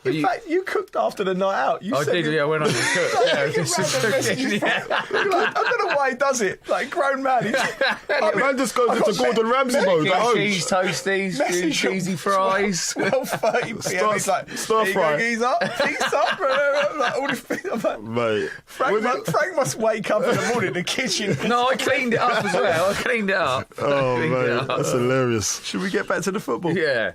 In fact, you cooked after the night out.
I did, when I was cooked.
I don't know why he does it. Like, grown man.
Man just goes into Gordon Ramsay mode at home.
Cheese toasties, cheesy fries.
12:30 p.m. He's like,
stir fry.
He's up. Like, all this thing. I'm like,
mate.
Frank must wake up in the morning in the kitchen.
No, I cleaned it up as well. I cleaned it up.
Oh, mate, that's hilarious.
Should we get back to the football?
Yeah.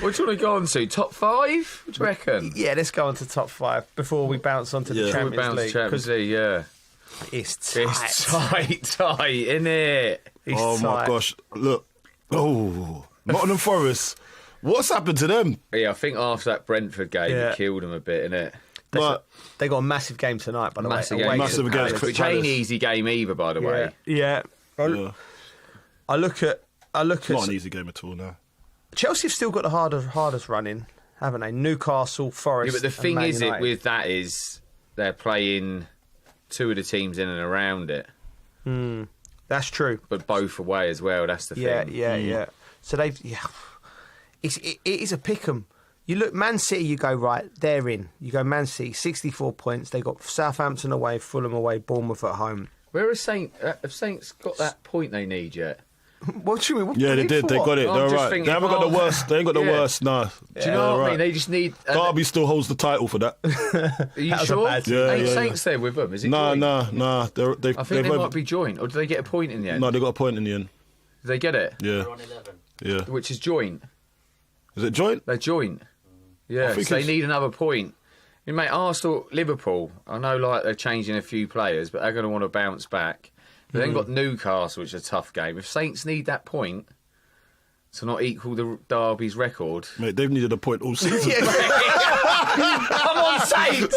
What do you want to go on to? Top 5? What do you reckon?
Yeah, let's go on to top 5 before we bounce on to the Champions League.
Champions League, yeah.
It's tight.
It's tight, isn't it?
My gosh. Look. Oh, Nottingham Forest. What's happened to them?
Yeah, I think after that Brentford game, it killed them a bit, innit?
They got a massive game tonight, by the way.
Massive game.
Which ain't an easy game either, by the way.
Yeah. I look at.
It's not an easy game at all now.
Chelsea have still got the hardest running, haven't they? Newcastle, Forest.
Yeah, but the thing with that is they're playing two of the teams in and around it.
That's true.
But both away as well. That's the thing.
Yeah. So they've. Yeah. It is a pick 'em. You look, Man City, you go, right, they're in. You go, Man City, 64 points. They got Southampton away, Fulham away, Bournemouth at home.
Where have Saints got that point they need yet?
What do you mean?
Yeah, they did. They got it. They're right. They haven't got the worst. They ain't got the worst. No.
Do you know what I mean? They just need.
Derby still holds the title for that.
Are you sure? Ain't Saints there with them? Is it?
No.
I think they might be joint. Or do they get a point in the end?
No, they got a point in the end.
Did they get it?
Yeah.
They're on 11.
Yeah.
Which is joint.
Is it joint?
They're joint. Yeah. So they need another point. You mate, Arsenal, Liverpool. I know, like they're changing a few players, but they're going to want to bounce back. They then got Newcastle, which is a tough game. If Saints need that point to not equal the Derby's record...
Mate, they've needed a point all season.
Come on, Saints!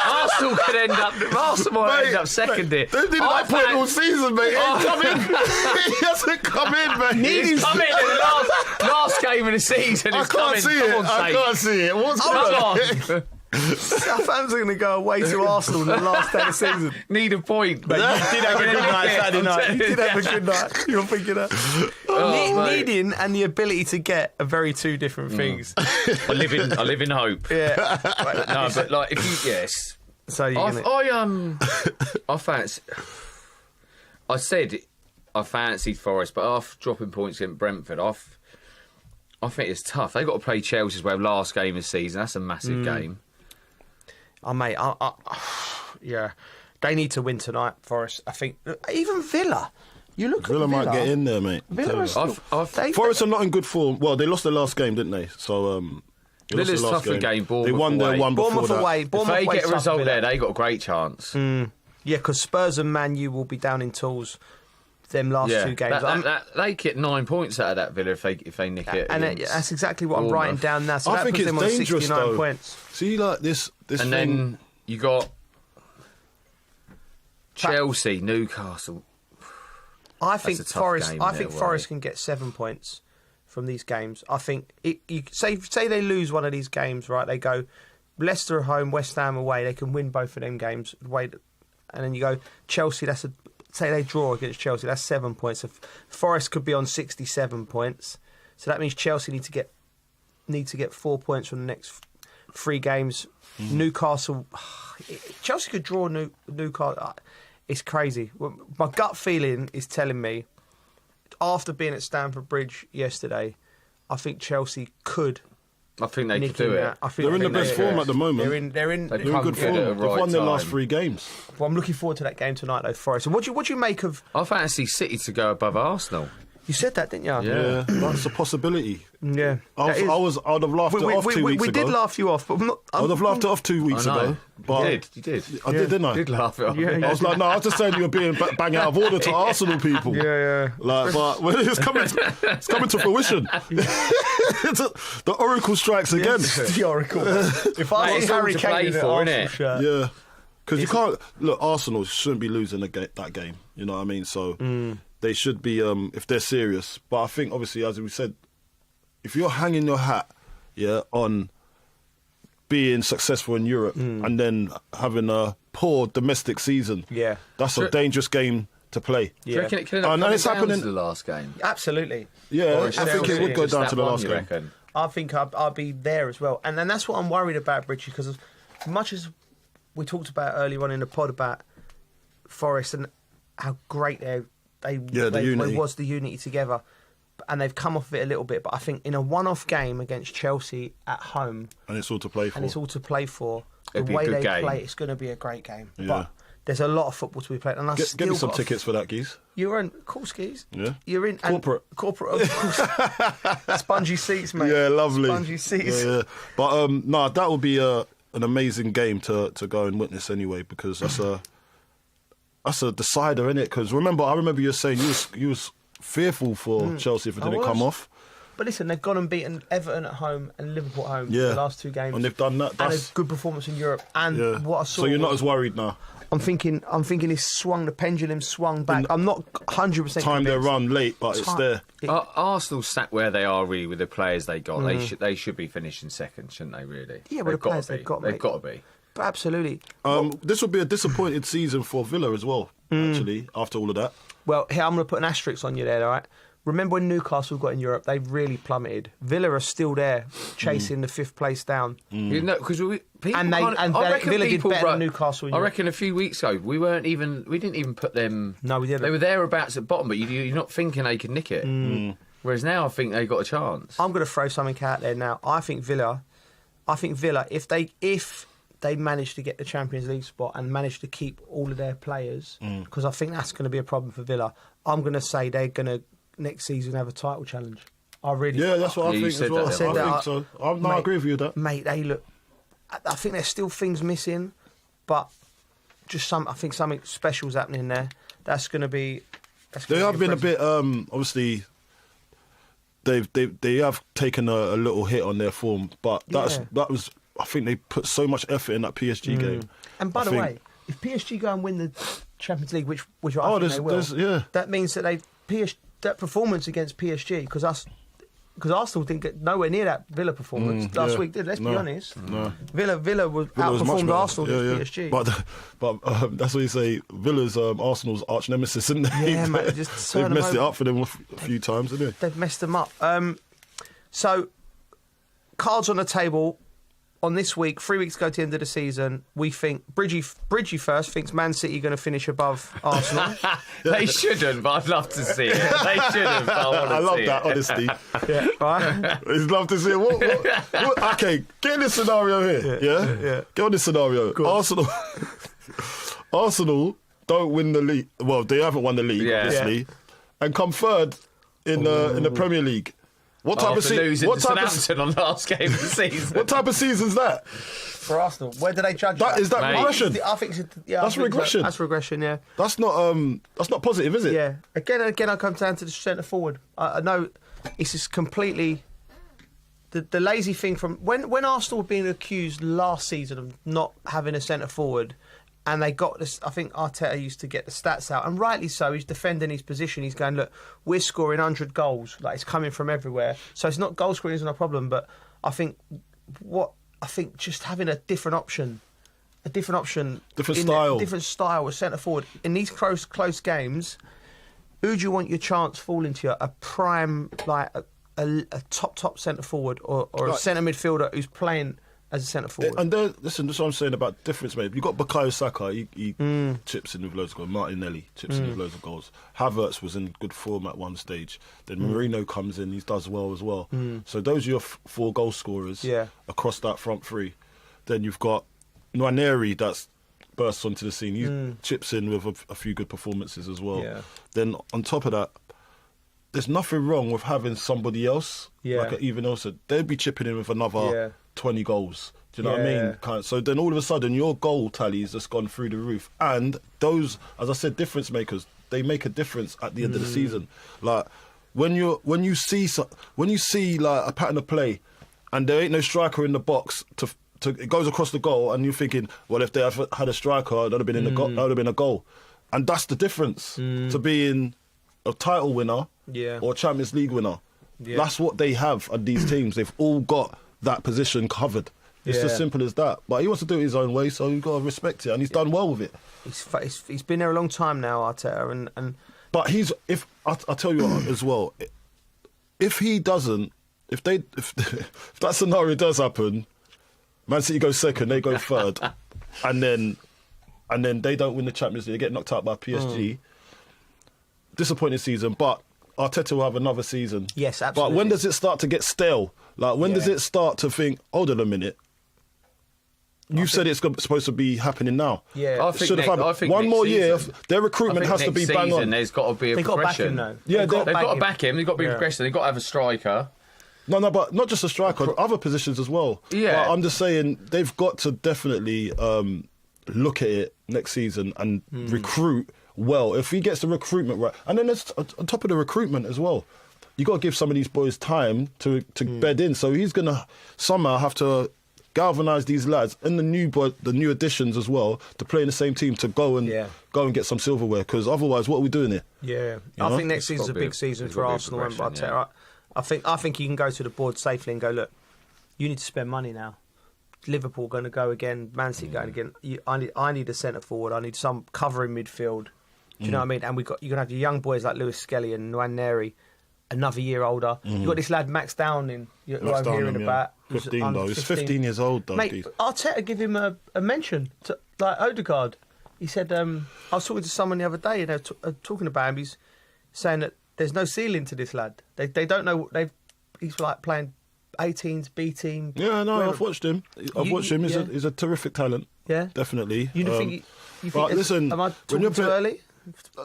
Arsenal could end up... Arsenal might end up second here.
They needed that point all season, mate. He ain't come in. He hasn't come in, mate.
He's come in the last game of the season.
I can't see it. What's going on?
Southampton are going to go away to Arsenal in the last day of the season.
Need a point.
But you did have a good night Saturday night. You did have a good night. You're thinking that. Needing and the ability to get are very two different things.
I live in hope.
Yeah.
No, but like if you
So
I fancy. I said I fancied Forest, but after dropping points against Brentford, I think it's tough. They've got to play Chelsea as well last game of the season. That's a massive game.
Oh, mate, yeah. They need to win tonight, Forest. I think even Villa. You look
Villa
at
might get in there, mate.
Forest
are not in good form. Well, they lost their last game, didn't they? So
Villa's tougher game.
They won their one before
Bournemouth
that.
away.
If they get a result there, they got a great chance.
Yeah, because Spurs and Man U will be down in tools. Them last two games,
they get 9 points out of that Villa if they nick it.
And that's exactly what I'm writing down now. So
I
that
think
puts
it's
them on
dangerous
69
though.
points.
See, like this
and
thing.
Then you got Chelsea, Newcastle.
I think
That's a tough
Forest.
game
I think
there,
Forest can get 7 points from these games. I think you say they lose one of these games, right? They go Leicester at home, West Ham away. They can win both of them games. And then you go Chelsea. Say they draw against Chelsea. That's 7 points. So Forest could be on 67 points. So that means Chelsea need to get 4 points from the next 3 games. Newcastle. Chelsea could draw Newcastle. It's crazy. My gut feeling is telling me, after being at Stamford Bridge yesterday, I think Chelsea could.
I think they could do it.
They're in the best form at the moment.
They're in
good form. They've won their last 3 games.
Well, I'm looking forward to that game tonight, though, Forest. And what do you make of?
I fancy City to go above Arsenal.
You said that, didn't you?
Yeah, that's a possibility.
Yeah,
I would have laughed it off 2 weeks ago.
We did laugh you off, but
I would have laughed it off 2 weeks ago. But
you did.
I did, didn't I?
You did laugh it off.
Yeah,
I was like, no, I was just saying you were being bang out of order to Arsenal people.
Yeah.
Like, but when it's coming to fruition. The Oracle strikes again.
The Oracle. If I see Harry Kane in an Arsenal shirt.
Yeah. Because you can't look. Arsenal shouldn't be losing that game. You know what I mean? So they should be if they're serious. But I think obviously, as we said, if you're hanging your hat, on being successful in Europe and then having a poor domestic season, that's a dangerous game to play.
Do you reckon it could end up
it's happening
to the last game?
Absolutely.
Yeah, I think it would go down to the last game.
Reckon?
I think I'll be there as well, and then that's what I'm worried about, Bridgie, because as much as we talked about earlier on in the pod about Forest and how great they was the unity together, and they've come off of it a little bit. But I think in a one-off game against Chelsea at home,
and it's all to play for,
the
way they
game.
Play, it's going to be a great game.
Yeah.
But there's a lot of football to be played, and
get me some tickets for that, Geese.
You're in cool skis.
Yeah,
you're in
corporate,
of course. Spongy seats, mate.
Yeah, lovely.
Spongy seats.
Yeah. But no, that would be an amazing game to go and witness anyway, because that's a decider, isn't it? Because I remember you were saying you was fearful for Chelsea if it didn't come off.
But listen, they've gone and beaten Everton at home and Liverpool at home
the
last 2 games,
and they've done that.
And a good performance in Europe. And what I saw.
So you're not as worried now.
I'm thinking the pendulum swung back. I'm not 100%
time they run late, but it's there.
Arsenal sat where they are really with the players they got. They should be finishing second, shouldn't they? Really?
Yeah, with the players they've got
to be.
But absolutely.
This would be a disappointed season for Villa as well. Actually, after all of that.
Well, here I'm going to put an asterisk on you there. All right. Remember when Newcastle got in Europe? They really plummeted. Villa are still there, chasing the 5th place down.
You know, because Villa
did better than Newcastle.
I reckon a few weeks ago we didn't even put them.
No, we didn't.
They were thereabouts at bottom, but you're not thinking they could nick it. Whereas now I think they got a chance.
I'm going to throw something out there now. I think Villa, if they manage to get the Champions League spot and manage to keep all of their players, because I think that's going to be a problem for Villa. I'm going to say they're going to next season have a title challenge. I really.
Yeah, that's what I think as well. I think so. I agree with you with that.
Mate, they look. I think there's still things missing, but just I think something special's happening there. That's going to be.
They have been a bit. Obviously, they have taken a little hit on their form, but that was. I think they put so much effort in that PSG game.
And by the way, if PSG go and win the Champions League, which I think they will, that means that that performance against PSG, because because Arsenal didn't get nowhere near that Villa performance last week, did let's be honest.
No.
Villa outperformed Arsenal against PSG.
But that's what you say, Villa's Arsenal's arch nemesis, isn't they?
Yeah, mate,
they've messed it up for them a few times, haven't they?
They've messed them up. So, cards on the table on this week, 3 weeks ago to the end of the season. We think Bridgie first thinks Man City going to finish above Arsenal.
They shouldn't, but I'd love to see it. They shouldn't, but I
love that honesty.
Yeah, right.
He'd love to see it. What, okay, get in this scenario here. Yeah. Get on this scenario. Arsenal don't win the league. Well, they haven't won the league, obviously, and come third in the Premier League. What type of season? What type of
on last game of the season?
What type of season's that
for Arsenal? Where do they judge
that? Is that regression?
I think
that's regression.
That's regression. Yeah.
That's not positive, is it?
Yeah. Again and again, I come down to the centre forward. I know it's just completely the lazy thing from when Arsenal were being accused last season of not having a centre forward. And they got this. I think Arteta used to get the stats out, and rightly so. He's defending his position. He's going, look, we're scoring 100 goals. Like, it's coming from everywhere. So it's not goal scoring isn't a problem. But I think just having a different option, different style with centre forward in these close games. Who do you want your chance falling to you? A prime, like a top centre forward, or a centre midfielder who's playing as a centre forward.
And listen, that's what I'm saying about difference, mate. You've got Bukayo Saka, he chips in with loads of goals. Martinelli chips in with loads of goals. Havertz was in good form at one stage. Then Mourinho comes in, he does well as well. So those are your 4 goal scorers across that front three. Then you've got Nwaneri that's bursts onto the scene. He chips in with a few good performances as well. Yeah. Then on top of that, there's nothing wrong with having somebody else, like even also, they'd be chipping in with another 20 goals. Do you know what I mean? So then all of a sudden your goal tally has just gone through the roof. And those, as I said, difference makers, they make a difference at the end of the season. Like when you see like a pattern of play and there ain't no striker in the box to it goes across the goal, and you're thinking, well, if they had a striker, that would have been in the goal. That would have been a goal. And that's the difference to being a title winner or Champions League winner. Yeah. That's what they have at these teams. They've all got that position covered. It's as simple as that. But he wants to do it his own way, so you've got to respect it, and he's done well with it.
He's been there a long time now, Arteta, and
but I'll tell you what as well. If that scenario does happen, Man City go second, they go third, and then they don't win the Champions League, they get knocked out by PSG. Disappointing season, but Arteta will have another season.
Yes, absolutely.
But when does it start to get stale? Like, when does it start to think, hold on a minute, you said it's supposed to be happening now.
Yeah, I think
one more year.
Season,
their recruitment has to be bang on.
There's got to be a progression. They've got to back him. They've got to be a progression. They've got to have a striker.
No, but not just a striker, other positions as well.
Yeah,
but I'm just saying they've got to definitely look at it next season and recruit well. If he gets the recruitment right, and then on top of the recruitment as well, you got to give some of these boys time to bed in. So he's going to somehow have to galvanise these lads and the new additions as well to play in the same team to go and get some silverware. Because otherwise, what are we doing here?
Yeah, I think next season's a big season for Arsenal. I think you can go to the board safely and go, look, you need to spend money now. Liverpool going to go again, Man City going again. I need a centre forward. I need some covering midfield. Do you know what I mean? And you're going to have your young boys like Lewis Skelly and Nwaneri, another year older. You've got this lad Max Downing, who I'm hearing about.
15 though. He's 15 years old though.
Mate, Arteta give him a mention to, like Odegaard. He said, I was talking to someone the other day and they were talking about him. He's saying that there's no ceiling to this lad. They don't know. He's like playing 18s, B team.
Yeah, no, I've watched him. He's a terrific talent. Yeah, definitely.
You think?
But listen,
am I talking too early?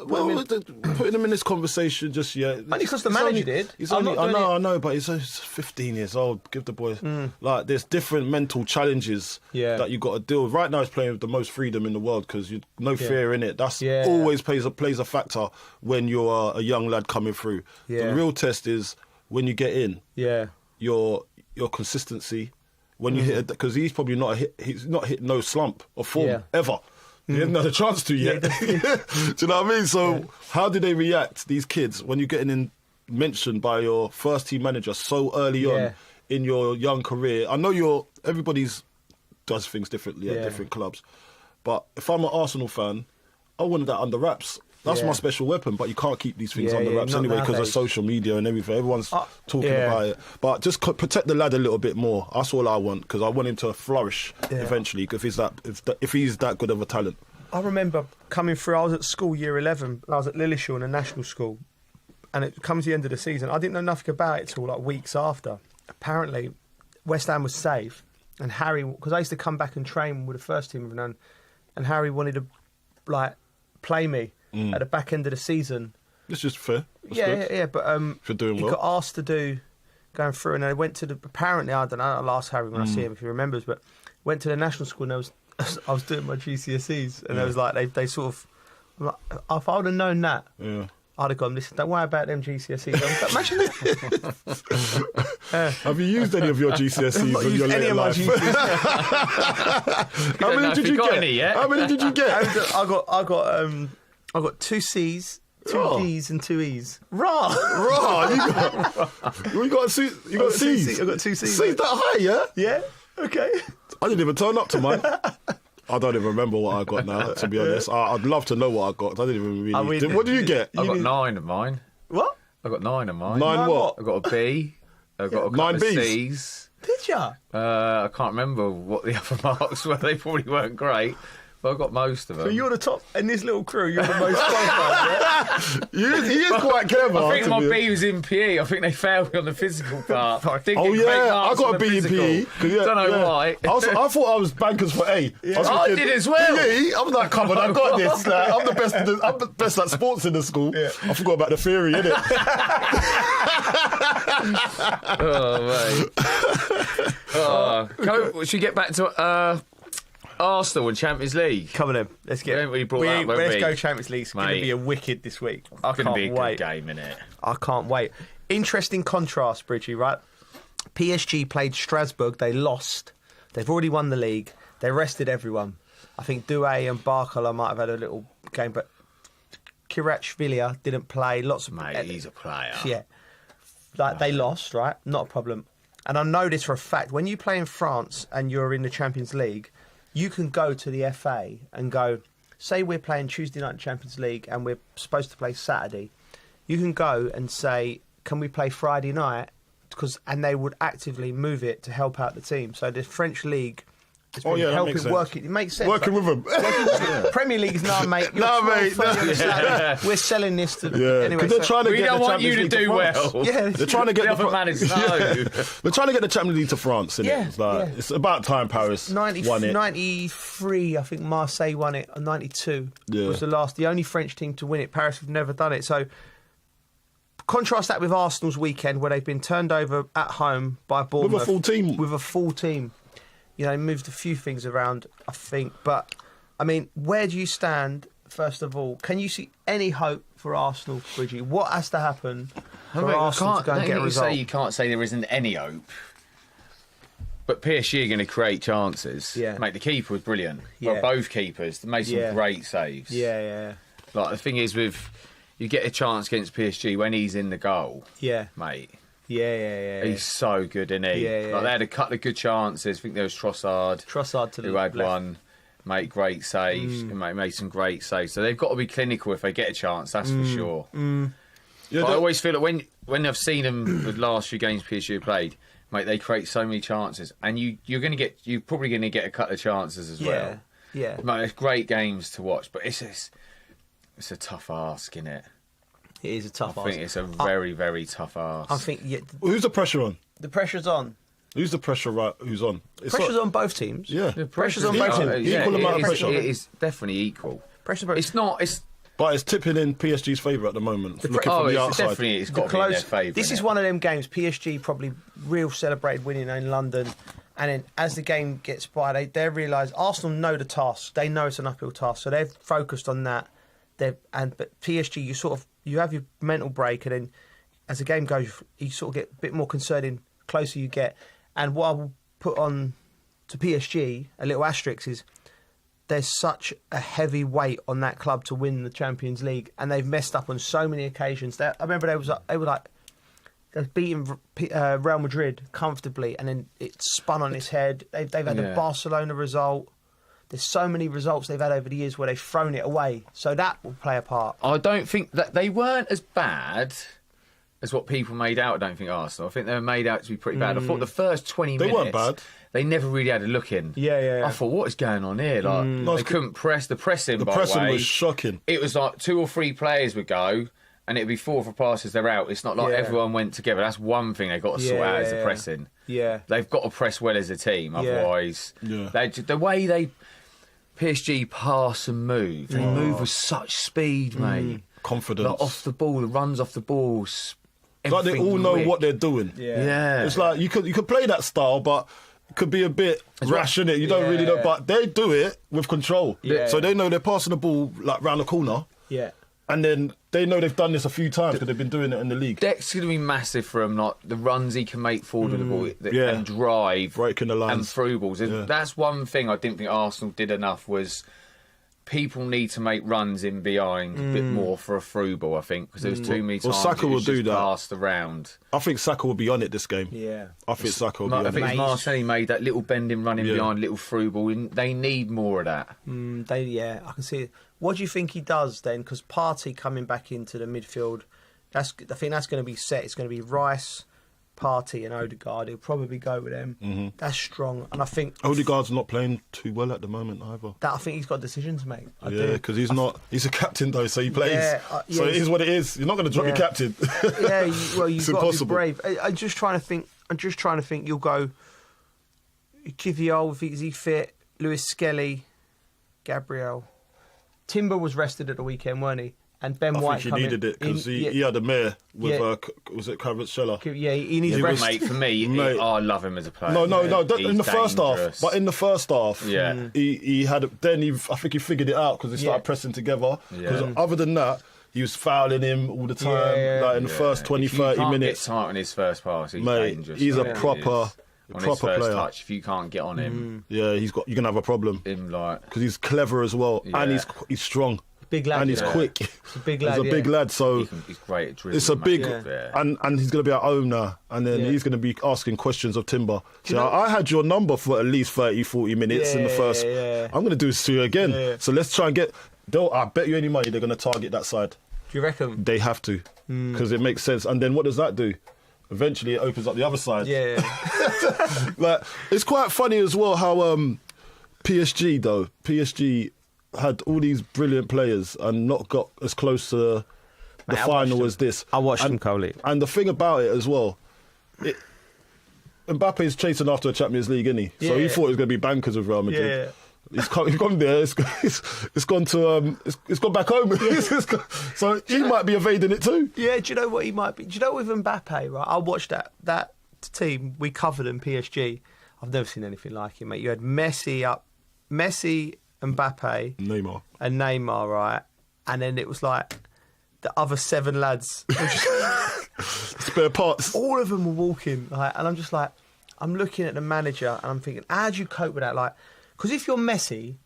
Well, putting him in this conversation just yet.
Only because the manager did.
I know, but he's 15 years old. Give the boy like there's different mental challenges that you got to deal with. Right now, he's playing with the most freedom in the world because no fear in it. That's always plays a factor when you're a young lad coming through. Yeah. The real test is when you get in. Yeah, your consistency. When you hit it, because he's probably he's not hit no slump or form ever. He hasn't had a chance to yet. Do you know what I mean? So how do they react, these kids, when you're getting in mentioned by your first team manager so early on in your young career. I know everybody's does things differently at different clubs, but if I'm an Arsenal fan, I wanted that under wraps. That's my special weapon, but you can't keep these things under wraps anyway because of social media and everything. Everyone's talking about it. But just protect the lad a little bit more. That's all I want, because I want him to flourish eventually if he's that good of a talent.
I remember coming through, I was at school year 11, and I was at Lillishall in a national school, and it comes to the end of the season. I didn't know nothing about it till like weeks after. Apparently, West Ham was safe, and Harry, because I used to come back and train with the first team, and Harry wanted to play me at the back end of the season.
It's just fair. That's
good. Yeah, but
if you're doing
he got asked to do going through, and I went to apparently, I don't know, I'll ask Harry when I see him if he remembers, but went to the national school, and I was doing my GCSEs, and I was like, they sort of, if I would have known that, I'd have gone, listen, don't worry about them GCSEs. Imagine that.
Have you used any of your GCSEs in your later life? How many did you get? How many did you get?
I got 2 C's, 2 D's and 2 E's.
Raw. You got C's.
I got 2 C's.
C's that high, yeah?
Yeah. Okay.
I didn't even turn up to mine. I don't even remember what I got now, to be honest. I'd love to know what I got. I didn't even really... What did you get?
I got 9 of mine.
What?
I got 9 of mine.
9 what?
I got a B. I got a couple of C's.
Did you?
I can't remember what the other marks were. They probably weren't great. But I got most of them.
So you're the top in this little crew. You're the most qualified.
Yeah? He is quite clever.
I think my B was in PE. I think they failed me on the physical part.
I got a B in PE.
Don't know why.
I thought I was bankers for A.
Yeah. I did as well.
PE, I'm like, come on, I got this. I'm the best at sports in the school. Yeah. I forgot about the theory, innit?
Oh mate. Should we get back to Arsenal and Champions League?
Come on in. Let's get.
Let's
go Champions League. It's going to be a wicked this week. I can't wait.
It's going to be a good game, innit?
I can't wait. Interesting contrast, Bridgie, right? PSG played Strasbourg. They lost. They've already won the league. They rested everyone. I think Doué and Barcola might have had a little game, but Kvaratskhelia didn't play.
Mate, he's a player.
Yeah. They lost, right? Not a problem. And I know this for a fact. When you play in France and you're in the Champions League, you can go to the FA and go, say we're playing Tuesday night in Champions League and we're supposed to play Saturday. You can go and say, can we play Friday night? And they would actively move it to help out the team. So the French league has been helping work it. It makes sense.
Working with them.
Premier League's mate. We're selling this to anyway.
They're trying to
we
get
don't
the
want you to do well.
Yeah,
they're trying to get
the other managers.
They're trying to get the Champions League to France, isn't it? It's about time Paris won it.
93, I think Marseille won it. 92 was the only French team to win it. Paris have never done it. So contrast that with Arsenal's weekend, where they've been turned over at home by Bournemouth
with a full team.
You know, moved a few things around, I think. But, I mean, where do you stand, first of all? Can you see any hope for Arsenal, Bridgie? What has to happen for Arsenal to go and get a result?
You can't say there isn't any hope. But PSG are going to create chances.
Yeah.
Mate, the keeper was brilliant.
Yeah.
Well, both keepers. They made some great saves.
Yeah.
Like, the thing is, you get a chance against PSG when he's in the goal.
Yeah.
Mate.
Yeah.
He's so good, isn't he?
Yeah.
Like, they had a couple of good chances. I think there was Trossard who had one. Made great saves. And made some great saves. So they've got to be clinical if they get a chance. That's for sure.
Yeah,
I always feel that when I've seen them the last few games PSG have played, mate, they create so many chances, and you're probably going to get a couple of chances as well.
Yeah.
Mate, it's great games to watch, but it's a tough ask, isn't it?
It is a tough ask.
I think it's a very, very tough ask.
I think
who's the pressure on?
The pressure's on.
Who's the pressure? Right? Who's on?
Pressure's on both teams.
Yeah,
the pressure's on both teams.
Equal amount of pressure.
It is definitely equal.
Pressure's
It's not. It's.
But it's tipping in PSG's favour at the moment. Looking from the outside,
definitely it's got to be in their favour.
This is one of them games. PSG probably real celebrated winning in London, and then as the game gets by, they realise Arsenal know the task. They know it's an uphill task, so they're focused on that. But PSG, you have your mental break, and then as the game goes, you sort of get a bit more concerned in closer you get. And what I will put on to PSG, a little asterisk, is there's such a heavy weight on that club to win the Champions League, and they've messed up on so many occasions. I remember they were like They've beaten Real Madrid comfortably, and then it spun on its head. They've had the Barcelona result. There's so many results they've had over the years where they've thrown it away. So that will play a part.
I don't think that they weren't as bad as what people made out. I don't think Arsenal. I think they were made out to be pretty bad. I thought the first 20 minutes...
They weren't bad.
They never really had a look in.
Yeah.
I thought, what is going on here? Like, they couldn't press. The pressing,
the pressing was shocking.
It was like 2 or 3 players would go, and it'd be 4 or 5 passes, they're out. It's not like everyone went together. That's one thing they've got to sort out is the pressing.
Yeah.
They've got to press well as a team. Otherwise, the way they... PSG pass and move. They move with such speed, mate.
Confidence.
Like off the ball, the runs off the ball.
It's like they all know what they're doing.
Yeah.
It's like you could play that style, but it could be a bit rash in it. You don't really know, but they do it with control.
Yeah.
So they know they're passing the ball like round the corner.
Yeah.
And then they know they've done this a few times because they've been doing it in the league.
Deck's going to be massive for him, like the runs he can make forward with the ball and drive.
Breaking the lines.
And through balls. That's one thing I didn't think Arsenal did enough was people need to make runs in behind a bit more for a through ball, I think, because there's too many times
Saka will do that.
Passed around.
I think Saka will be on it this game.
Yeah.
I think Saka will be on it.
I think Martinelli made that little bending running behind, little through ball. They need more of that.
I can see it. What do you think he does then? Because Partey coming back into the midfield, I think that's going to be set. It's going to be Rice, Partey and Odegaard. He'll probably go with them. That's strong. And I think...
Odegaard's not playing too well at the moment either.
I think he's got decisions to make.
Because he's a captain though, so he plays. So it is what it is. You're not going to drop your captain.
You've got to be brave. I'm just trying to think. You'll go Kiviol, is he fit? Lewis Skelly, Gabriel. Timber was rested at the weekend, weren't he? And Ben White.
I think he needed it because he had a mare with was it Kvaratskhelia?
Yeah, he needs rest.
Mate, for me, I love him as a player.
No. In the first half, but in the first half, he had. Then I think he figured it out because they started pressing together. Because other than that, he was fouling him all the time. Like in the first 20, 30 minutes.
Get tight on his first pass. He's dangerous.
He's a proper player.
Touch, if you can't get on him,
you're gonna have a problem. Because he's clever as well, and he's strong.
Big lad,
and he's quick.
He's a big lad.
He's a big lad, so
he's great at dribbling.
It's a big, and he's going to be at home now, and then he's going to be asking questions of Timber. So I had your number for at least 30, 40 minutes in the first. I'm going to do this to you again. So let's try and get. I bet you any money they're going to target that side.
Do you reckon?
They have to, because it makes sense. And then what does that do? Eventually, it opens up the other side. Like, it's quite funny as well how PSG had all these brilliant players and not got as close to the final as this.
I watched them, Coley.
And the thing about it as well, Mbappe's chasing after a Champions League, isn't he? So he thought it was going to be bankers with Real Madrid. He's gone there. It's gone to. It's gone back home. So he might be evading it too.
Yeah. Do you know what he might be? Do you know with Mbappe? Right. I watched that team we covered in PSG. I've never seen anything like it, mate. You had Messi, Mbappe, Neymar, right? And then it was like the other 7 lads,
spare parts.
All of them were walking, like, and I'm just like, I'm looking at the manager and I'm thinking, how do you cope with that? Like, because if you're Messi,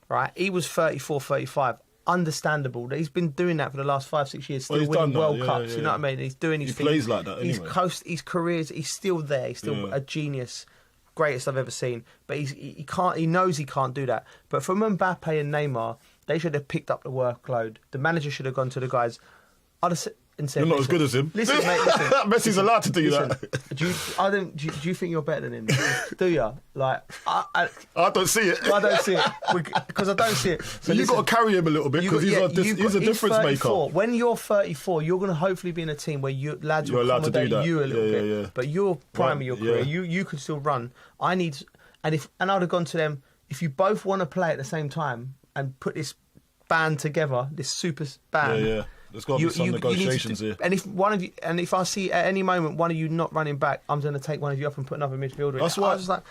right? He was 34, 35. Understandable that he's been doing that for the last 5-6 years, still winning World Cups. You know what I mean? He's doing his thing.
He plays like that. Anyway.
His careers. He's still there. He's still a genius. Greatest I've ever seen, but he can't. He knows he can't do that. But from Mbappe and Neymar, they should have picked up the workload. The manager should have gone to the guys. And said,
"You're not as good as him."
Listen, mate. Listen.
Messi's allowed to do that.
Do you think you're better than him? Do you? Like, I
don't see it.
I don't see it because I don't see it.
So you've got to carry him a little bit because he's a difference maker.
When you're 34, you're going to hopefully be in a team where lads will
allowed to do that.
You a little bit. But you're prime of your career. You can still run. I'd have gone to them. If you both want to play at the same time and put this band together, this super band.
There's got to be some negotiations here.
And if I see at any moment one of you not running back, I'm going to take one of you up and put another midfielder in.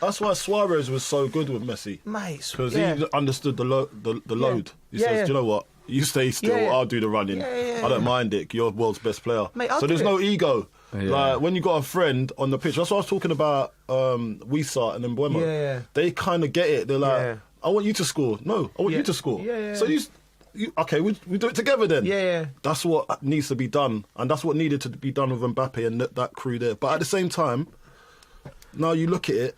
That's
why Suarez was so good with Messi,
mate,
because he understood the load. He says, "Do you know what? You stay still. I'll do the running. I don't mind it. You're world's best player."
Mate,
so there's no ego. Like when you got a friend on the pitch. That's what I was talking about. Wisart and Mbeumo. They kind of get it. They're like, "I want you to score." No, I want you to score. So okay, we do it together then.
Yeah.
That's what needs to be done, and that's what needed to be done with Mbappe and that crew there. But at the same time, now you look at it,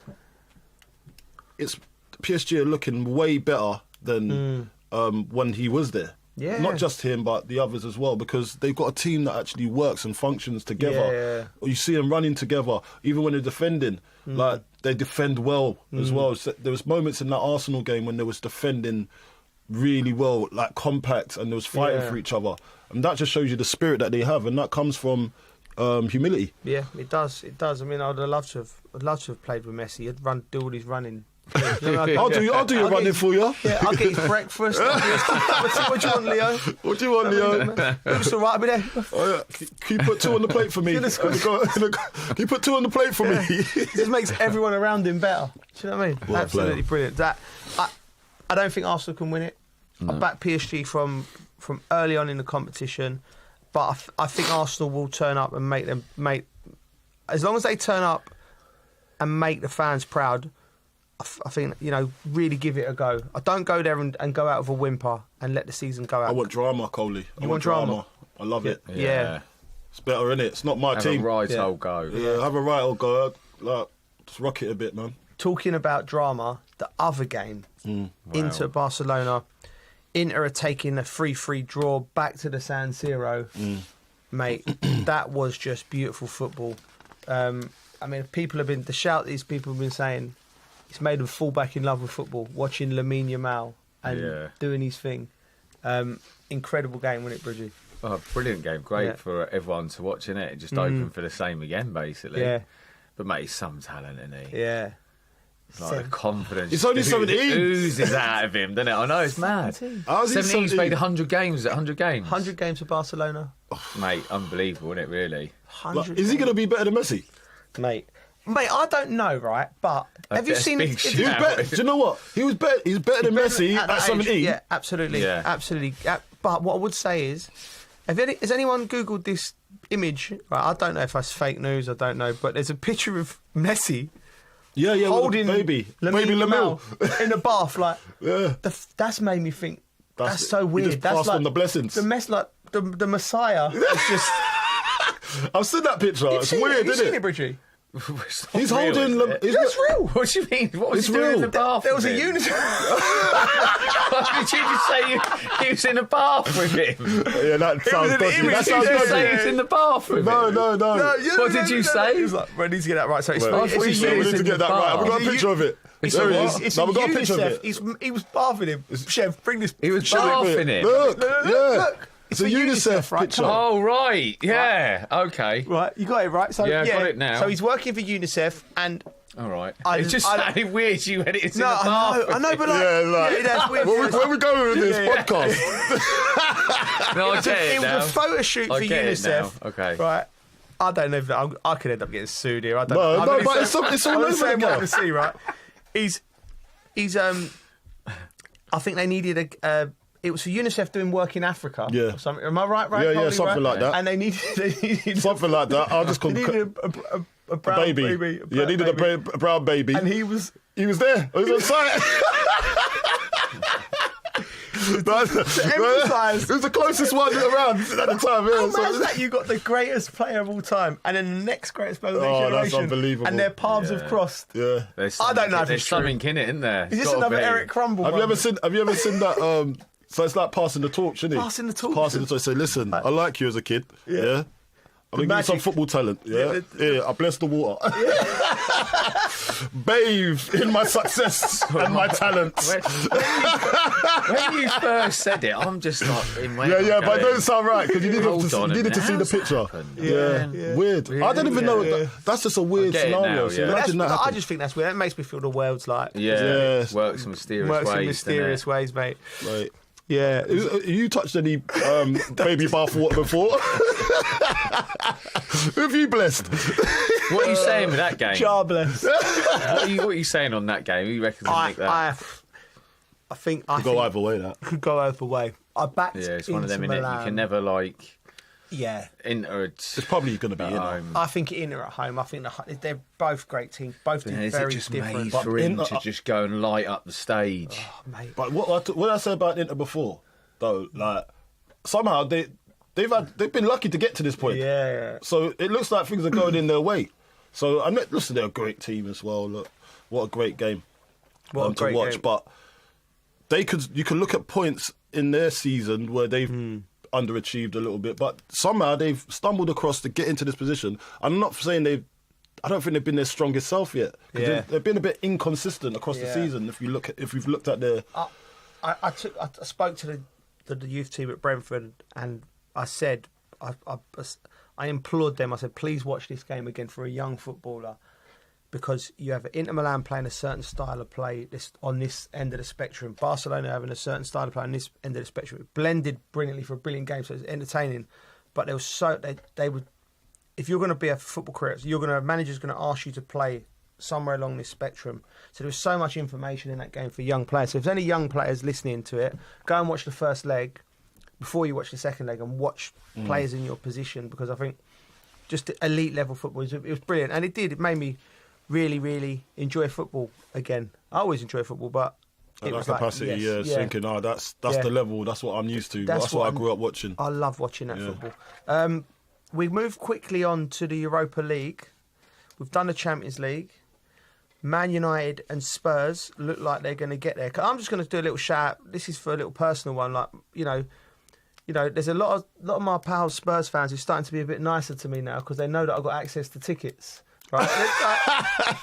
it's PSG are looking way better than when he was there.
Yeah.
Not just him, but the others as well, because they've got a team that actually works and functions together.
Yeah.
You see them running together, even when they're defending. Like, they defend well as well. So there was moments in that Arsenal game when they was defending really well, like compact, and they was fighting for each other. And that just shows you the spirit that they have, and that comes from humility.
Yeah, it does. It does. I mean, I'd love to have played with Messi. He'd do all his running.
I'll do your running for you.
Yeah, I'll get his breakfast. What do you want, Leo?
What do you want, Leo?
It's all right, I'll be there.
Oh, yeah. Can you put 2 on the plate for me? Can you put 2 on the plate for me?
It just makes everyone around him better. Do you know what I mean?
What
Absolutely
player.
brilliant. I don't think Arsenal can win it. I back PSG from early on in the competition, but I think Arsenal will turn up and make as long as they turn up and make the fans proud. I think, really give it a go. I don't go there and go out with a whimper and let the season go out.
I want drama, Coley.
You want drama?
I love it.
Yeah.
It's better, innit? It's not my team.
Have a right old go.
Yeah, have a right old go. Like, just rock it a bit, man.
Talking about drama, the other game, Inter Barcelona, Inter are taking a 3-3 draw back to the San Siro. Mate, that was just beautiful football. I mean, the shout these people have been saying, it's made them fall back in love with football, watching Lamine Yamal and doing his thing. Incredible game, wasn't it, Bridgie?
Oh, brilliant game. Great for everyone to watch, innit? It just open for the same again, basically.
Yeah.
But, mate, he's some talent, isn't he?
Yeah.
Like the confidence.
He's only 17.
Oozes out of him, doesn't it? I know, it's mad. 17, he's played 100 games. 100 games?
100 games for Barcelona.
Mate, unbelievable, isn't it, really?
Is he going to be better than Messi?
Mate, I don't know, right? But have you seen?
Do you know what? He's better than Messi at 17.
Yeah, absolutely, absolutely. But what I would say is, has anyone Googled this image? Right, I don't know if that's fake news. I don't know, but there's a picture of Messi.
Yeah,
holding
baby
Lamine in a bath. Like, that's made me think. That's so weird.
Just
that's
passed
like
on the blessings.
The Messiah. It's just.
I've seen that picture. It's weird, isn't it?
Have you seen it, Bridgie?
He's holding.
That's real.
What do you mean? What was
It's
he doing
real.
in the bath?
There was a UNICEF.
Did you just say he was in a bath with him?
Yeah, that sounds dodgy. That sounds
Did you say
dodgy.
he was in the bath with him?
No.
What did you say?
He was like, we need to get that right. So it's
We need to get that right. We've got a picture of it.
There it is.
We've got a picture of it.
He was bathing him. Chef, bring this.
He was bathing him.
Look. It's a UNICEF
right?
picture.
Oh, right. Yeah. Okay.
Right, you got it right. So
I got it now.
So he's working for UNICEF and.
All right. It just sounded weird you had it in the bath.
I know, but that's weird.
Where we going with this podcast?
No, I get it
It
now.
was a photo shoot for UNICEF.
Okay.
Right. I don't know if I could end up getting sued here. I don't
No,
know.
but it's all over the
what I see, right? He's I think they needed it was for UNICEF doing work in Africa.
Yeah.
Or something. Am I right?
Yeah,
Probably
something
right?
like that.
And they needed
Something like that. I'll just
they needed a brown baby.
Needed a brown baby.
And he was
there. He was on site.
to emphasise.
It was the closest one around at the time. Yeah,
Imagine that you got the greatest player of all time and then the next greatest player of the next
that's
generation.
unbelievable.
And their paths have crossed.
Yeah.
I don't know if
There's
it's true.
something in it, isn't there?
Is this another Eric Crumble?
Have you ever seen that? So it's like passing the torch, isn't it?
Passing the torch.
Passing the torch. Say, listen, I like you as a kid. Yeah. I'm going to give you some football talent. Yeah. I bless the water. Bathe in my success and my talents.
When you first said it, I'm just like in my
but it doesn't sound right because you needed to see the picture.
Yeah.
Weird. I don't even know. That's just a weird scenario.
Now,
So imagine that
I just think that's weird. That makes me feel the world's like.
Yeah. Works in mysterious
ways, mate.
Right.
Yeah.
You touched any baby bath water before? Who have you blessed?
What are you saying with that game?
Jar blessed.
What are you saying on that game? Who you reckon will make that?
I think
could go either way. That
could go either way. I backed.
Yeah, it's one of them.
Inter
Innit?
Milan.
You can never like.
Yeah.
Inter.
It's probably going to be Inter.
I think Inter at home. I think they're both great teams. Both teams very
just
different.
made for him to just go and light up the stage?
Oh, mate.
But what did I say about Inter before? though. Like somehow they've been lucky to get to this point.
Yeah.
So it looks like things are going in their way. So listen, they're a great team as well. Look, what a great game
to watch.
Game. But you can look at points in their season where they've underachieved a little bit, but somehow they've stumbled across to get into this position. I'm not saying I don't think they've been their strongest self yet.
Yeah.
They've been a bit inconsistent across the season. If we've looked at their,
I spoke to the youth team at Brentford, and I said, I implored them. I said, please watch this game again for a young footballer, because you have Inter Milan playing a certain style of play on this end of the spectrum. Barcelona having a certain style of play on this end of the spectrum. It blended brilliantly for a brilliant game, so it was entertaining. But there was they would. If you're going to be a football career, a manager's going to ask you to play somewhere along this spectrum. So there was so much information in that game for young players. So if there's any young players listening to it, go and watch the first leg before you watch the second leg, and watch players in your position, because I think just elite level football, it was brilliant. And it made me really, really enjoy football again. I always enjoy football, but it was
capacity, thinking, that's the level, that's what I'm used to. That's what I grew up watching.
I love watching that football. We move quickly on to the Europa League. We've done the Champions League. Man United and Spurs look like they're going to get there. I'm just going to do a little shout. This is for a little personal one. Like, you know, there's a lot of my pals Spurs fans who are starting to be a bit nicer to me now, because they know that I've got access to tickets. Right?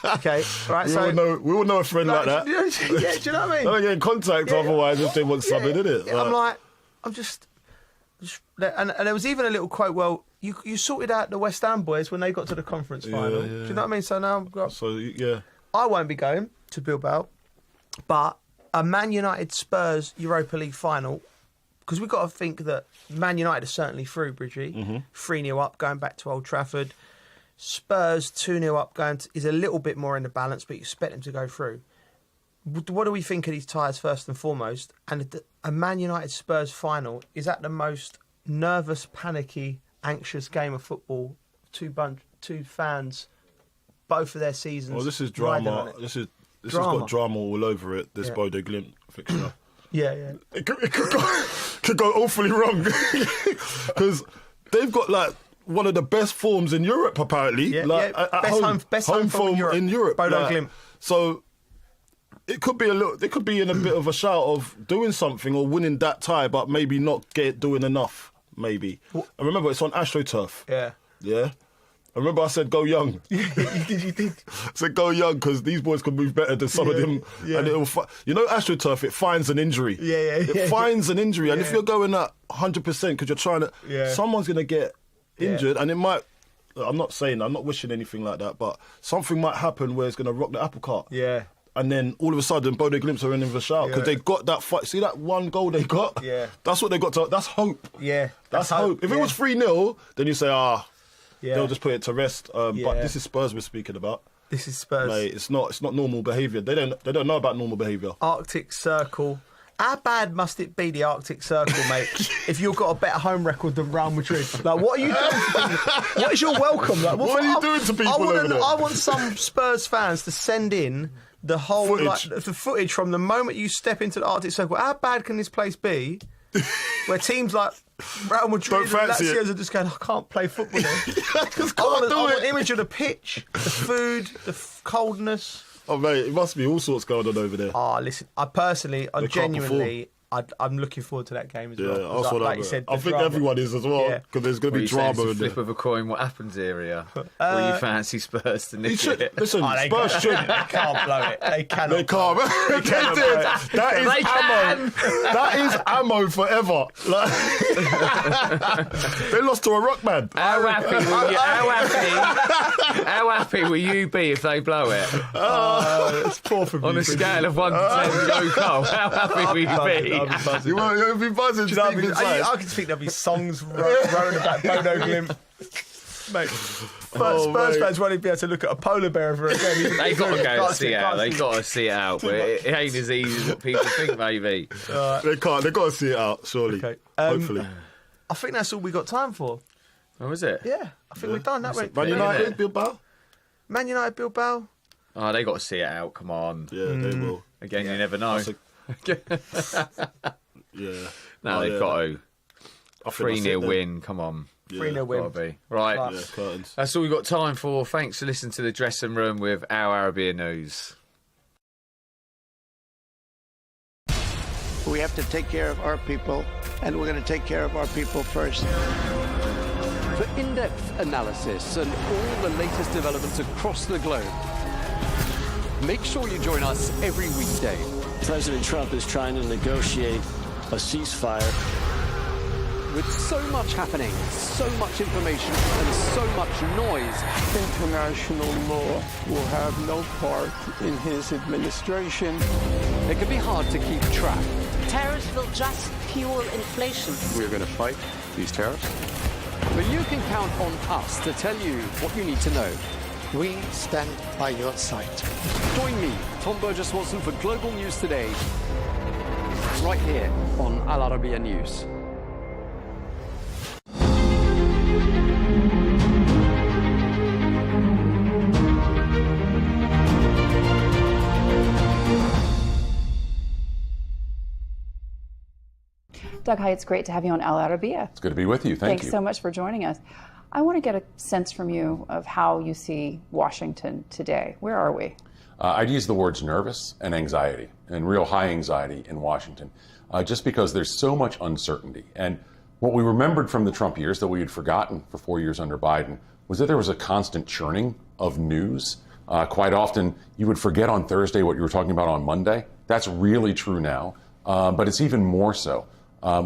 Okay. Right.
We all know a friend like that.
Yeah. Do you know what I mean?
They don't get in contact otherwise if they want something, innit?
Yeah, I'm just, and there was even a little quote. Well, you sorted out the West Ham boys when they got to the conference final. Do you know what I mean? So now I won't be going to Bilbao, but a Man United Spurs Europa League final, because we've got to think that Man United are certainly through, Bridgie. 3-0 up, going back to Old Trafford. Spurs 2-0 up, is a little bit more in the balance, but you expect them to go through. What do we think of these ties first and foremost? And a Man United Spurs final, is that the most nervous, panicky, anxious game of football? Two fans, both of their seasons.
Well, this is drama. This has got drama all over it. This Bodo Glimt fixture.
Yeah.
It could go awfully wrong, because they've got one of the best forms in Europe, apparently.
Best home form in Europe. Bodo Glimt.
So it could be They could be in a bit of a shout of doing something or winning that tie, but maybe not doing enough. Maybe. And remember, it's on AstroTurf. Yeah. I remember I said go young.
You did.
I said go young, because these boys can move better than some of them.
Yeah.
And AstroTurf, it finds an injury. It finds an injury. And if you're going at 100% because you're trying to, someone's going to get injured, and it might. I'm not wishing anything like that, but something might happen where it's going to rock the apple cart.
Yeah.
And then all of a sudden, Bodo Glimt are in the shout because they got that fight. See that one goal they got?
Yeah.
That's what they got. That's hope.
Yeah.
That's hope. If it was 3-0, then you say, they'll just put it to rest. But this is Spurs we're speaking about.
This is Spurs.
Mate, it's not normal behaviour. They don't know about normal behaviour.
Arctic Circle. How bad must it be, the Arctic Circle, mate, if you've got a better home record than Real Madrid? What are you doing to people? What is your welcome?
What are you doing to people over there?
I want some Spurs fans to send in the whole
footage.
The footage from the moment you step into the Arctic Circle. How bad can this place be, where teams like Real Madrid and Lazio are just going, I can't play football there. I want an image of the pitch, the food, the coldness.
Oh, mate, it must be all sorts going on over there.
Listen, I'm genuinely, I'm looking forward to that game as well.
Yeah,
like you said,
I think everyone is as well, because there's going to be drama in there.
Flip of a coin, what happens area? Or you fancy Spurs to nick it?
Listen, Spurs should.
They can't blow it. They cannot.
They can't. That is ammo. That is ammo forever. They lost to a rock band.
How happy will you be if they blow it?
It's poor for me.
On a scale of 1 to 10, go Cole. How happy will you be?
You'll be buzzing.
I can think there'll be songs rolling about Bodo Glimt. Mate, Spurs fans won't even be able to look at a polar bear ever again.
They got to go and see it out. They got to see it out, but it ain't as easy as what people think. Maybe
they can't. They got to see it out. Surely,
okay.
Hopefully.
I think that's all we got time for.
Oh, is it?
Yeah, I think we're done. That way.
Man United, Bilbao.
Man United, Bilbao.
Oh, they got to see it out. Come on.
Yeah, they will.
Again, you never know.
Yeah.
Now they've got to. 3-0 win, come on.
3-0 win.
Gotta be. Right.
Yeah, curtains.
That's all we've got time for. Thanks for listening to The Dressing Room with Our Arabiya News.
We have to take care of our people, and we're going to take care of our people first.
For in-depth analysis and all the latest developments across the globe, make sure you join us every weekday.
President Trump is trying to negotiate a ceasefire.
With so much happening, so much information, and so much noise,
International law will have no part in his administration.
It can be hard to keep track.
Tariffs will just fuel inflation.
We're going to fight these tariffs.
But you can count on us to tell you what you need to know.
We stand by your side.
Join me, Tom Burges Watson, for Global News Today, right here on Al Arabiya News.
Doug, hi, it's great to have you on Al Arabiya.
It's good to be with you. Thank you.
Thanks so much for joining us. I want to get a sense from you of how you see Washington today. Where are we?
I'd use the words nervous and anxiety, and real high anxiety in Washington, just because there's so much uncertainty. And what we remembered from the Trump years that we had forgotten for 4 years under Biden was that there was a constant churning of news. Quite often, you would forget on Thursday what you were talking about on Monday. That's really true now, but it's even more so.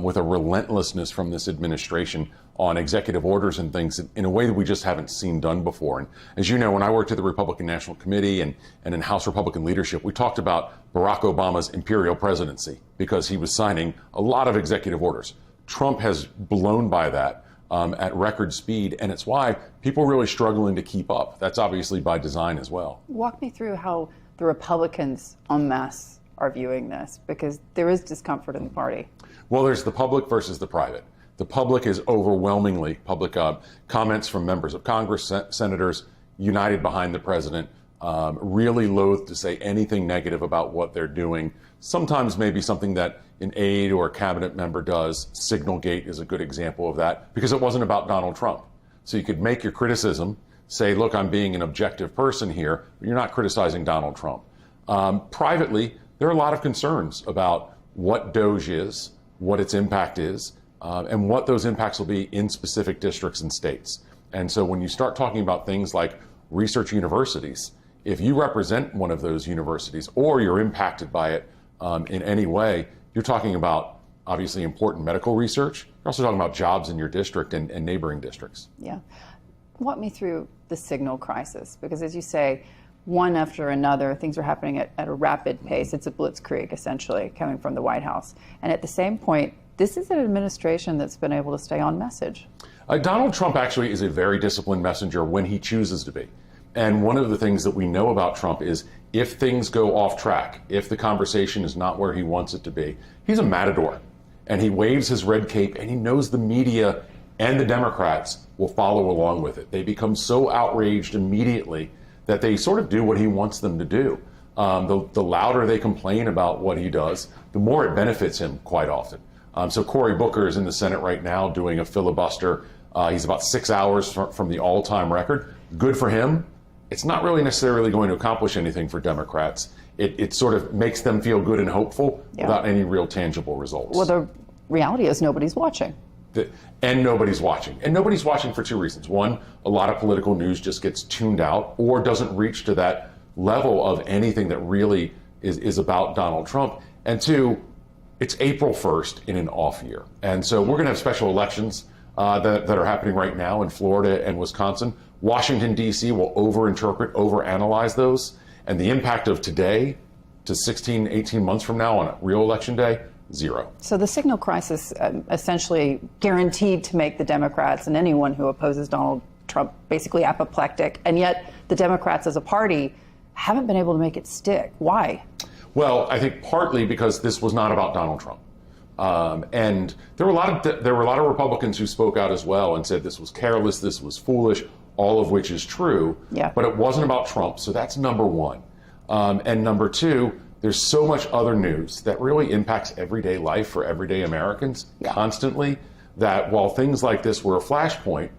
With a relentlessness from this administration on executive orders and things in a way that we just haven't seen done before. And as you know, when I worked at the Republican National Committee and in House Republican leadership, we talked about Barack Obama's imperial presidency because he was signing a lot of executive orders. Trump has blown by that at record speed, and it's why people are really struggling to keep up. That's obviously by design as well.
Walk me through how the Republicans en masse are viewing this, because there is discomfort in the party.
Well, there's the public versus the private. The public is overwhelmingly public comments from members of Congress, senators, united behind the president, really loath to say anything negative about what they're doing. Sometimes maybe something that an aide or a cabinet member does. Signalgate is a good example of that because it wasn't about Donald Trump. So you could make your criticism, say, look, I'm being an objective person here, but you're not criticizing Donald Trump. Privately, there are a lot of concerns about what DOGE is, what its impact is, and what those impacts will be in specific districts and states. And so when you start talking about things like research universities, if you represent one of those universities or you're impacted by it in any way, you're talking about obviously important medical research. You're also talking about jobs in your district and neighboring districts.
Yeah. Walk me through the signal crisis, because as you say, one after another, things are happening at a rapid pace. It's a blitzkrieg, essentially, coming from the White House. And at the same point, this is an administration that's been able to stay on message.
Donald Trump actually is a very disciplined messenger when he chooses to be. And one of the things that we know about Trump is if things go off track, if the conversation is not where he wants it to be, he's a matador. And he waves his red cape, and he knows the media and the Democrats will follow along with it. They become so outraged immediately that they sort of do what he wants them to do. The louder they complain about what he does, the more it benefits him quite often. So Cory Booker is in the Senate right now doing a filibuster. He's about 6 hours from the all-time record. Good for him. It's not really necessarily going to accomplish anything for Democrats. It sort of makes them feel good and hopeful without any real tangible results.
Well, the reality is nobody's watching.
And nobody's watching. And nobody's watching for two reasons. One, a lot of political news just gets tuned out or doesn't reach to that level of anything that really is about Donald Trump. And two, it's April 1st in an off year. And so we're going to have special elections that are happening right now in Florida and Wisconsin. Washington, D.C. will overinterpret, overanalyze those. And the impact of today to 16, 18 months from now on a real election day, zero.
So the signal crisis essentially guaranteed to make the Democrats and anyone who opposes Donald Trump basically apoplectic. And yet the Democrats as a party haven't been able to make it stick. Why?
Well, I think partly because this was not about Donald Trump. And there were a lot of Republicans who spoke out as well and said this was careless, this was foolish, all of which is true.
Yeah.
But it wasn't about Trump. So that's number one. And number two, there's so much other news that really impacts everyday life for everyday Americans constantly, that while things like this were a flashpoint,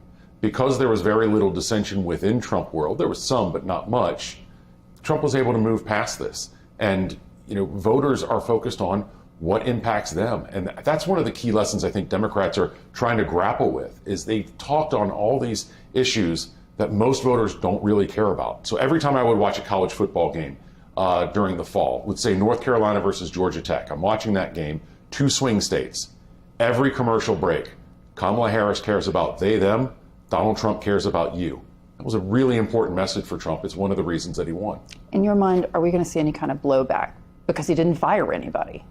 because there was very little dissension within Trump world, there was some, but not much, Trump was able to move past this. And, voters are focused on what impacts them. And that's one of the key lessons I think Democrats are trying to grapple with, is they've talked on all these issues that most voters don't really care about. So every time I would watch a college football game during the fall, let's say North Carolina versus Georgia Tech, I'm watching that game, 2 swing states. Every commercial break, Kamala Harris cares about they, them, Donald Trump cares about you. That was a really important message for Trump. It's one of the reasons that he won.
In your mind, are we going to see any kind of blowback because he didn't fire anybody?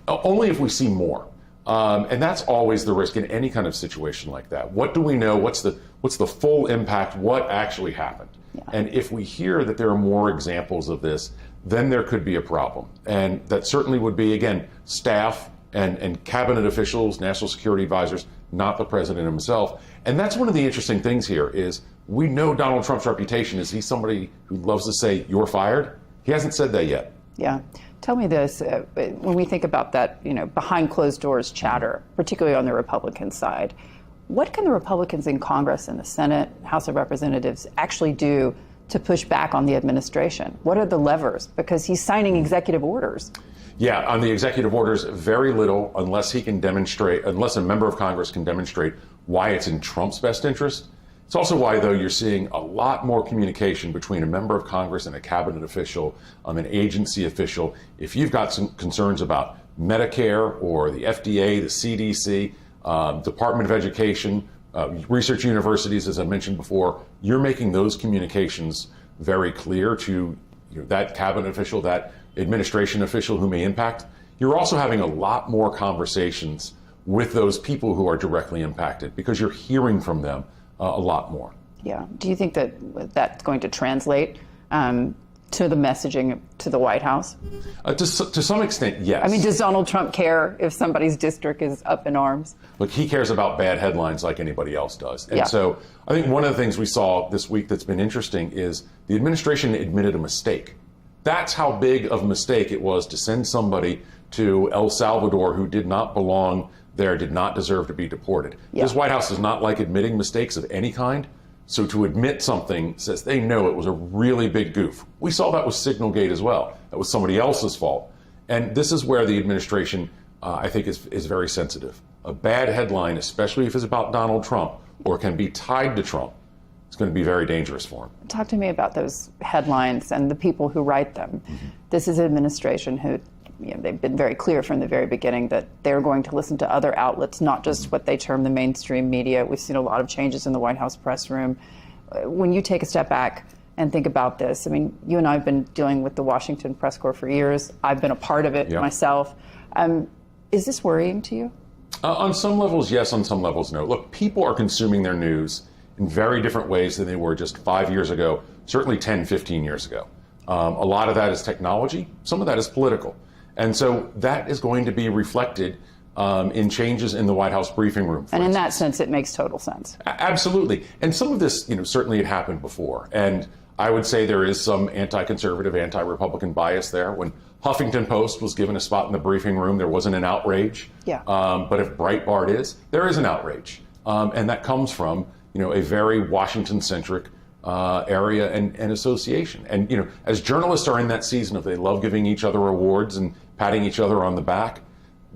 Only if we see more. And that's always the risk in any kind of situation like that. What do we know? What's the full impact? What actually happened? Yeah. And if we hear that there are more examples of this, then there could be a problem. And that certainly would be, again, staff and cabinet officials, national security advisors, not the president himself. And that's one of the interesting things here is we know Donald Trump's reputation is he's somebody who loves to say, "You're fired." He hasn't said that yet.
Yeah. Tell me this, when we think about that, behind closed doors chatter, particularly on the Republican side, what can the Republicans in Congress and the Senate, House of Representatives actually do to push back on the administration? What are the levers? Because he's signing executive orders.
Yeah, on the executive orders, very little, unless a member of Congress can demonstrate why it's in Trump's best interest. It's also why, though, you're seeing a lot more communication between a member of Congress and a cabinet official, an agency official. If you've got some concerns about Medicare or the FDA, the CDC, Department of Education, research universities, as I mentioned before, you're making those communications very clear to that cabinet official, that administration official who may impact. You're also having a lot more conversations with those people who are directly impacted because you're hearing from them a lot more.
Yeah. Do you think that that's going to translate to the messaging to the White House?
To some extent, yes.
I mean, does Donald Trump care if somebody's district is up in arms?
Look, he cares about bad headlines like anybody else does. And so I think one of the things we saw this week that's been interesting is the administration admitted a mistake. That's how big of a mistake it was to send somebody to El Salvador who did not belong there, did not deserve to be deported. This White House does not like admitting mistakes of any kind. So to admit something says they know it was a really big goof. We saw that with Signalgate as well. That was somebody else's fault. And this is where the administration, I think, is very sensitive. A bad headline, especially if it's about Donald Trump or can be tied to Trump, it's going to be very dangerous for him.
Talk to me about those headlines and the people who write them. Mm-hmm. This is an administration who, they've been very clear from the very beginning that they're going to listen to other outlets, not just what they term the mainstream media. We've seen a lot of changes in the White House press room. When you take a step back and think about this, I mean, you and I have been dealing with the Washington press corps for years. I've been a part of it myself. Is this worrying to you?
On some levels, yes. On some levels, no. Look, people are consuming their news in very different ways than they were just 5 years ago, certainly 10, 15 years ago. A lot of that is technology. Some of that is political. And so that is going to be reflected in changes in the White House briefing room.
And in that sense, it makes total sense.
Absolutely. And some of this, certainly had happened before. And I would say there is some anti-conservative, anti-Republican bias there. When Huffington Post was given a spot in the briefing room, there wasn't an outrage. Yeah. But if Breitbart is, there is an outrage. And that comes from, a very Washington-centric area and association. And, as journalists are in that season of they love giving each other awards and patting each other on the back,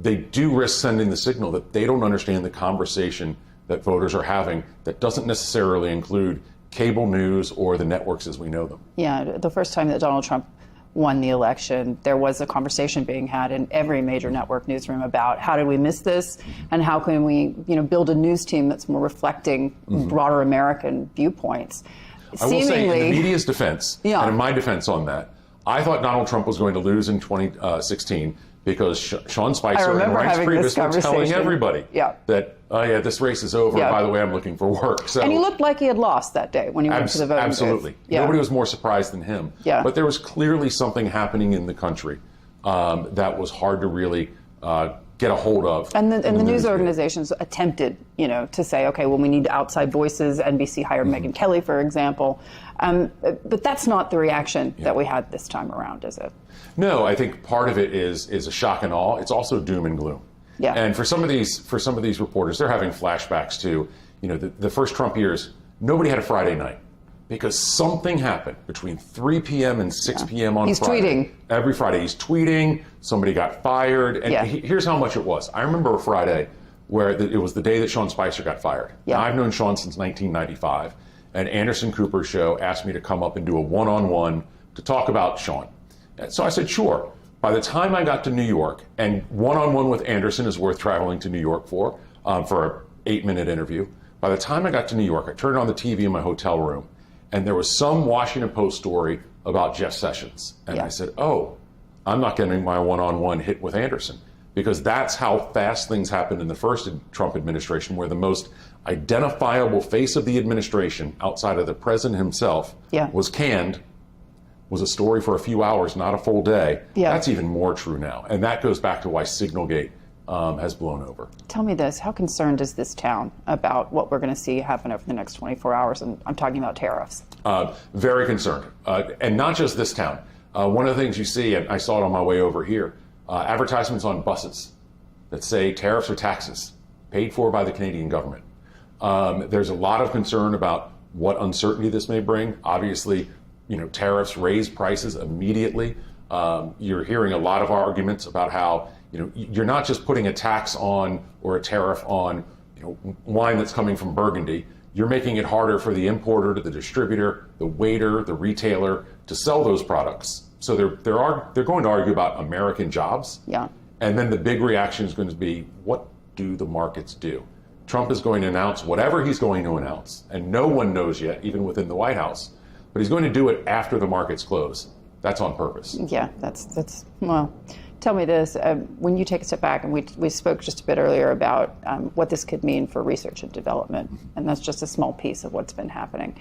they do risk sending the signal that they don't understand the conversation that voters are having that doesn't necessarily include cable news or the networks as we know them. Yeah,
the first time that Donald Trump won the election, there was a conversation being had in every major network newsroom about how did we miss this and how can we, build a news team that's more reflecting broader American viewpoints.
I will say, in the media's defense, and in my defense on that, I thought Donald Trump was going to lose in 2016 because Sean Spicer and Reince Priebus were telling everybody that, this race is over. By the way, I'm looking for work. So,
and he looked like he had lost that day when he went to the voting
Absolutely.
booth.
Nobody was more surprised than him. But there was clearly something happening in the country that was hard to really get a hold of.
And the news organizations attempted, to say, okay, well, we need outside voices. NBC hired Megyn Kelly, for example. But that's not the reaction that we had this time around, is it?
No, I think part of it is a shock and awe. It's also doom and gloom.
Yeah.
And for some of these reporters, they're having flashbacks to, the first Trump years. Nobody had a Friday night because something happened between 3 p.m. and 6 p.m. on Friday. He's tweeting. Every Friday he's tweeting. Somebody got fired. And here's how much it was. I remember a Friday where it was the day that Sean Spicer got fired. Yeah. Now, I've known Sean since 1995. And Anderson Cooper's show asked me to come up and do a one-on-one to talk about Sean. And so I said, sure. By the time I got to New York, and one-on-one with Anderson is worth traveling to New York for an 8-minute interview. By the time I got to New York, I turned on the TV in my hotel room, and there was some Washington Post story about Jeff Sessions. And I said, oh, I'm not getting my one-on-one hit with Anderson, because that's how fast things happened in the first Trump administration, where the most identifiable face of the administration outside of the president himself was canned, was a story for a few hours, not a full day. Yeah. That's even more true now. And that goes back to why Signalgate has blown over.
Tell me this, how concerned is this town about what we're going to see happen over the next 24 hours? And I'm talking about tariffs.
Very concerned. And not just this town. One of the things you see, and I saw it on my way over here, advertisements on buses that say tariffs or taxes paid for by the Canadian government. There's a lot of concern about what uncertainty this may bring. Obviously, tariffs raise prices immediately. You're hearing a lot of arguments about how, you're not just putting a tax on or a tariff on, wine that's coming from Burgundy. You're making it harder for the importer, to the distributor, the waiter, the retailer to sell those products. So they're going to argue about American jobs. Yeah. And then the big reaction is going to be, what do the markets do? Trump is going to announce whatever he's going to announce, and no one knows yet, even within the White House. But he's going to do it after the markets close. That's on purpose.
Yeah, that's well. Tell me this, when you take a step back, and we spoke just a bit earlier about what this could mean for research and development, and that's just a small piece of what's been happening.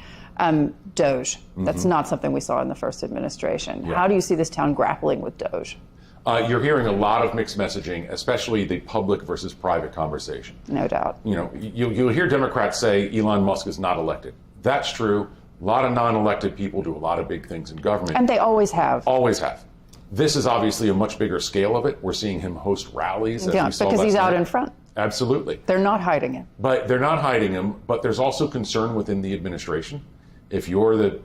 DOGE, that's not something we saw in the first administration. Yeah. How do you see this town grappling with DOGE?
You're hearing a lot of mixed messaging, especially the public versus private conversation.
No doubt.
You'll hear Democrats say Elon Musk is not elected. That's true. A lot of non-elected people do a lot of big things in government.
And they always have.
Always have. This is obviously a much bigger scale of it. We're seeing him host rallies.
Yeah, because he's out in front.
Absolutely.
They're not hiding it.
But they're not hiding him. But there's also concern within the administration. If you're the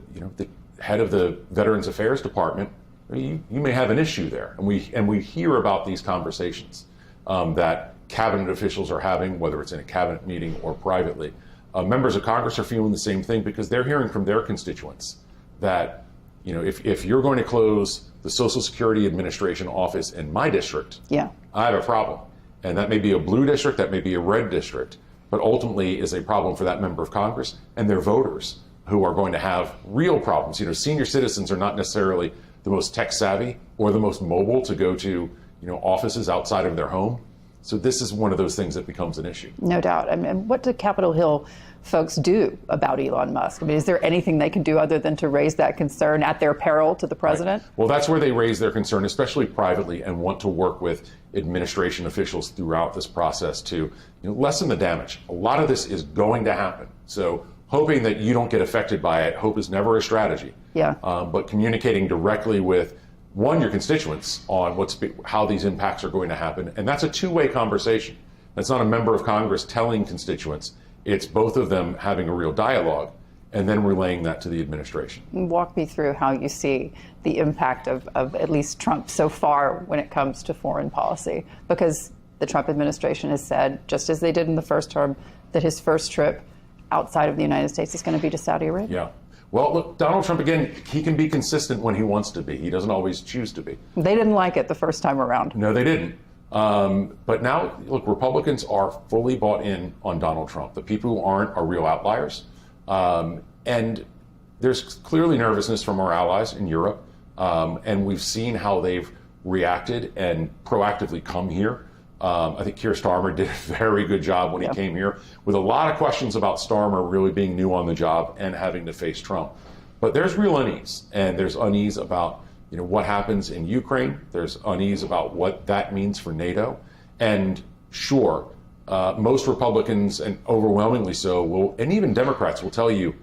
head of the Veterans Affairs Department, you may have an issue there. And we hear about these conversations that cabinet officials are having, whether it's in a cabinet meeting or privately. Members of Congress are feeling the same thing because they're hearing from their constituents that, if you're going to close the Social Security Administration office in my district, I have a problem. And that may be a blue district, that may be a red district, but ultimately is a problem for that member of Congress and their voters, who are going to have real problems. Senior citizens are not necessarily the most tech savvy or the most mobile to go to, offices outside of their home. So this is one of those things that becomes an issue.
No doubt. And what do Capitol Hill folks do about Elon Musk? I mean, is there anything they can do other than to raise that concern at their peril to the president?
Right. Well, that's where they raise their concern, especially privately, and want to work with administration officials throughout this process to lessen the damage. A lot of this is going to happen. So hoping that you don't get affected by it, hope is never a strategy. Yeah. But communicating directly with your constituents on how these impacts are going to happen. And that's a two-way conversation. That's not a member of Congress telling constituents. It's both of them having a real dialogue and then relaying that to the administration.
Walk me through how you see the impact of at least Trump so far when it comes to foreign policy. Because the Trump administration has said, just as they did in the first term, that his first trip outside of the United States is going to be to Saudi Arabia. Yeah.
Well, look, Donald Trump, again, he can be consistent when he wants to be. He doesn't always choose to be.
They didn't like it the first time around.
No, they didn't. But now, look, Republicans are fully bought in on Donald Trump. The people who aren't are real outliers. And there's clearly nervousness from our allies in Europe. And we've seen how they've reacted and proactively come here. I think Keir Starmer did a very good job when he came here, with a lot of questions about Starmer really being new on the job and having to face Trump. But there's real unease, and there's unease about what happens in Ukraine. There's unease about what that means for NATO. And sure, most Republicans, and overwhelmingly so, will, and even Democrats will tell you,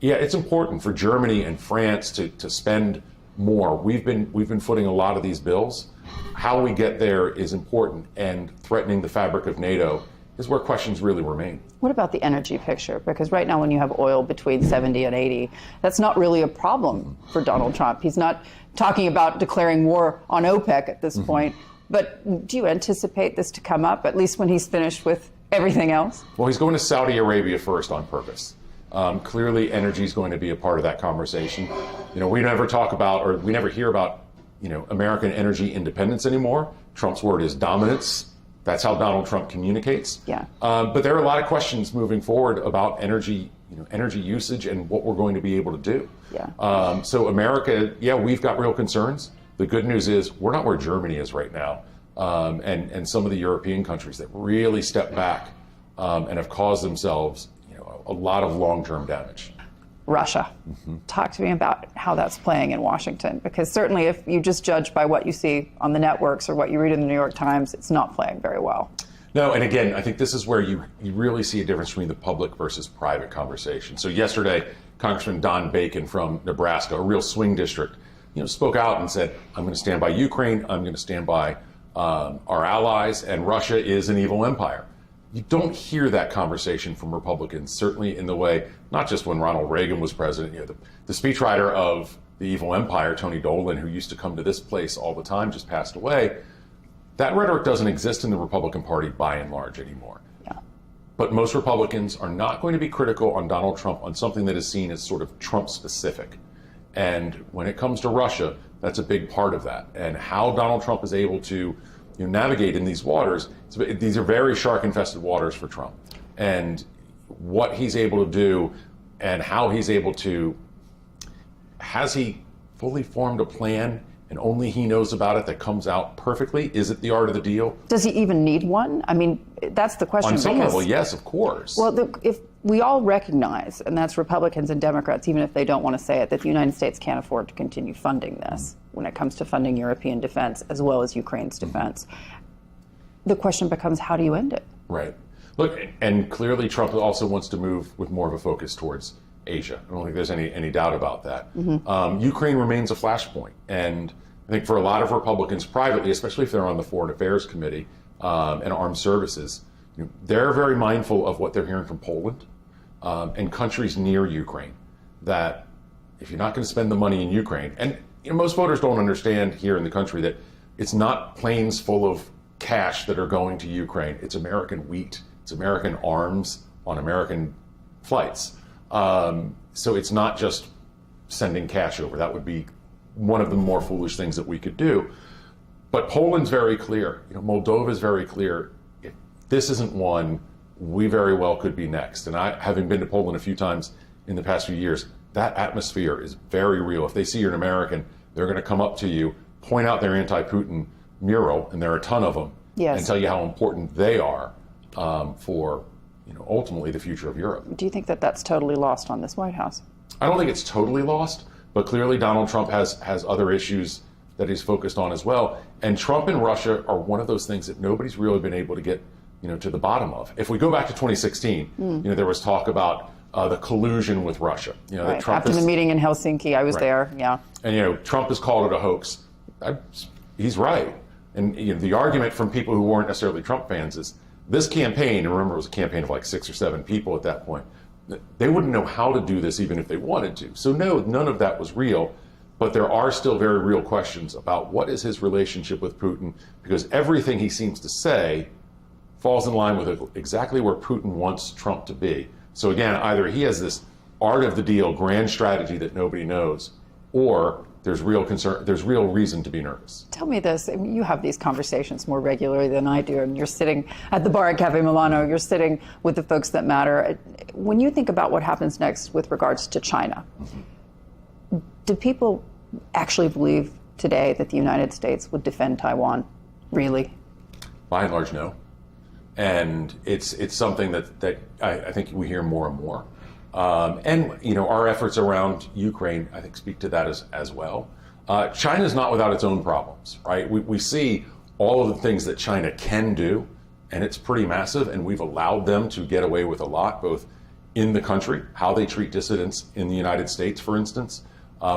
yeah, it's important for Germany and France to spend more. We've been footing a lot of these bills. How we get there is important, and threatening the fabric of NATO is where questions really remain.
What about the energy picture? Because right now when you have oil between 70 and 80, that's not really a problem for Donald Trump. He's not talking about declaring war on OPEC at this point. But do you anticipate this to come up, at least when he's finished with everything else?
Well, he's going to Saudi Arabia first on purpose. Clearly, energy is going to be a part of that conversation. You know, we never talk about, or we never hear about, you know, American energy independence anymore. Trump's word is dominance. That's how Donald Trump communicates.
Yeah.
But there are a lot of questions moving forward about energy, you know, energy usage and what we're going to be able to do.
Yeah.
So America, yeah, we've got real concerns. The good news is we're not where Germany is right now, and some of the European countries that really stepped back and have caused themselves, you know, a lot of long-term damage.
Russia. Talk to me about how that's playing in Washington, because certainly if you just judge by what you see on the networks or what you read in the New York Times, it's not playing very well.
No, and again, I think this is where you really see a difference between the public versus private conversation. So yesterday, Congressman Don Bacon from Nebraska, a real swing district, you know, spoke out and said, I'm going to stand by Ukraine, I'm going to stand by our allies, and Russia is an evil empire. You don't hear that conversation from Republicans, certainly in the way, not just when Ronald Reagan was president. You know, the speechwriter of the evil empire, Tony Dolan, who used to come to this place all the time, just passed away. That rhetoric doesn't exist in the Republican Party by and large anymore.
Yeah.
But most Republicans are not going to be critical on Donald Trump on something that is seen as sort of Trump-specific. And when it comes to Russia, that's a big part of that. And how Donald Trump is able to navigate in these waters, these are very shark-infested waters for Trump. And what he's able to do and how he's able to, has he fully formed a plan and only he knows about it that comes out perfectly? Is it the art of the deal?
Does he even need one? I mean, that's the question.
On some level, yes, of course.
Well, if we all recognize, and that's Republicans and Democrats, even if they don't want to say it, that the United States can't afford to continue funding this when it comes to funding European defense as well as Ukraine's defense. The question becomes, how do you end it?
Right. Look, and clearly Trump also wants to move with more of a focus towards Asia. I don't think there's any doubt about that. Ukraine remains a flashpoint. And I think for a lot of Republicans privately, especially if they're on the Foreign Affairs Committee and Armed Services, they're very mindful of what they're hearing from Poland and countries near Ukraine, that if you're not going to spend the money in Ukraine, and most voters don't understand here in the country that it's not planes full of cash that are going to Ukraine. It's American wheat. It's American arms on American flights. So it's not just sending cash over. That would be one of the more foolish things that we could do. But Poland's very clear. Moldova is very clear. If this isn't one, we very well could be next. And I, having been to Poland a few times in the past few years, that atmosphere is very real. If they see you're an American, they're going to come up to you, point out their anti-Putin mural, and there are a ton of them, and tell you how important they are for ultimately the future of Europe.
Do you think that that's totally lost on this White House?
I don't think it's totally lost, but clearly Donald Trump has other issues that he's focused on as well. And Trump and Russia are one of those things that nobody's really been able to get to the bottom of. If we go back to 2016, there was talk about the collusion with Russia. That Trump
After the meeting in Helsinki, I was there. Yeah.
And Trump has called it a hoax. He's right. And the argument from people who weren't necessarily Trump fans is this campaign, and remember it was a campaign of like 6 or 7 people at that point, they wouldn't know how to do this even if they wanted to. So no, none of that was real. But there are still very real questions about what is his relationship with Putin, because everything he seems to say falls in line with exactly where Putin wants Trump to be. So again, either he has this art of the deal, grand strategy that nobody knows, or there's real concern, there's real reason to be nervous.
Tell me this, you have these conversations more regularly than I do, and you're sitting at the bar at Cafe Milano, you're sitting with the folks that matter. When you think about what happens next with regards to China, do people actually believe today that the United States would defend Taiwan? Really?
By and large, no. And it's something that I think we hear more and more. And our efforts around Ukraine, I think, speak to that as well. China's not without its own problems, right? We see all of the things that China can do, and it's pretty massive, and we've allowed them to get away with a lot, both in the country, how they treat dissidents in the United States, for instance,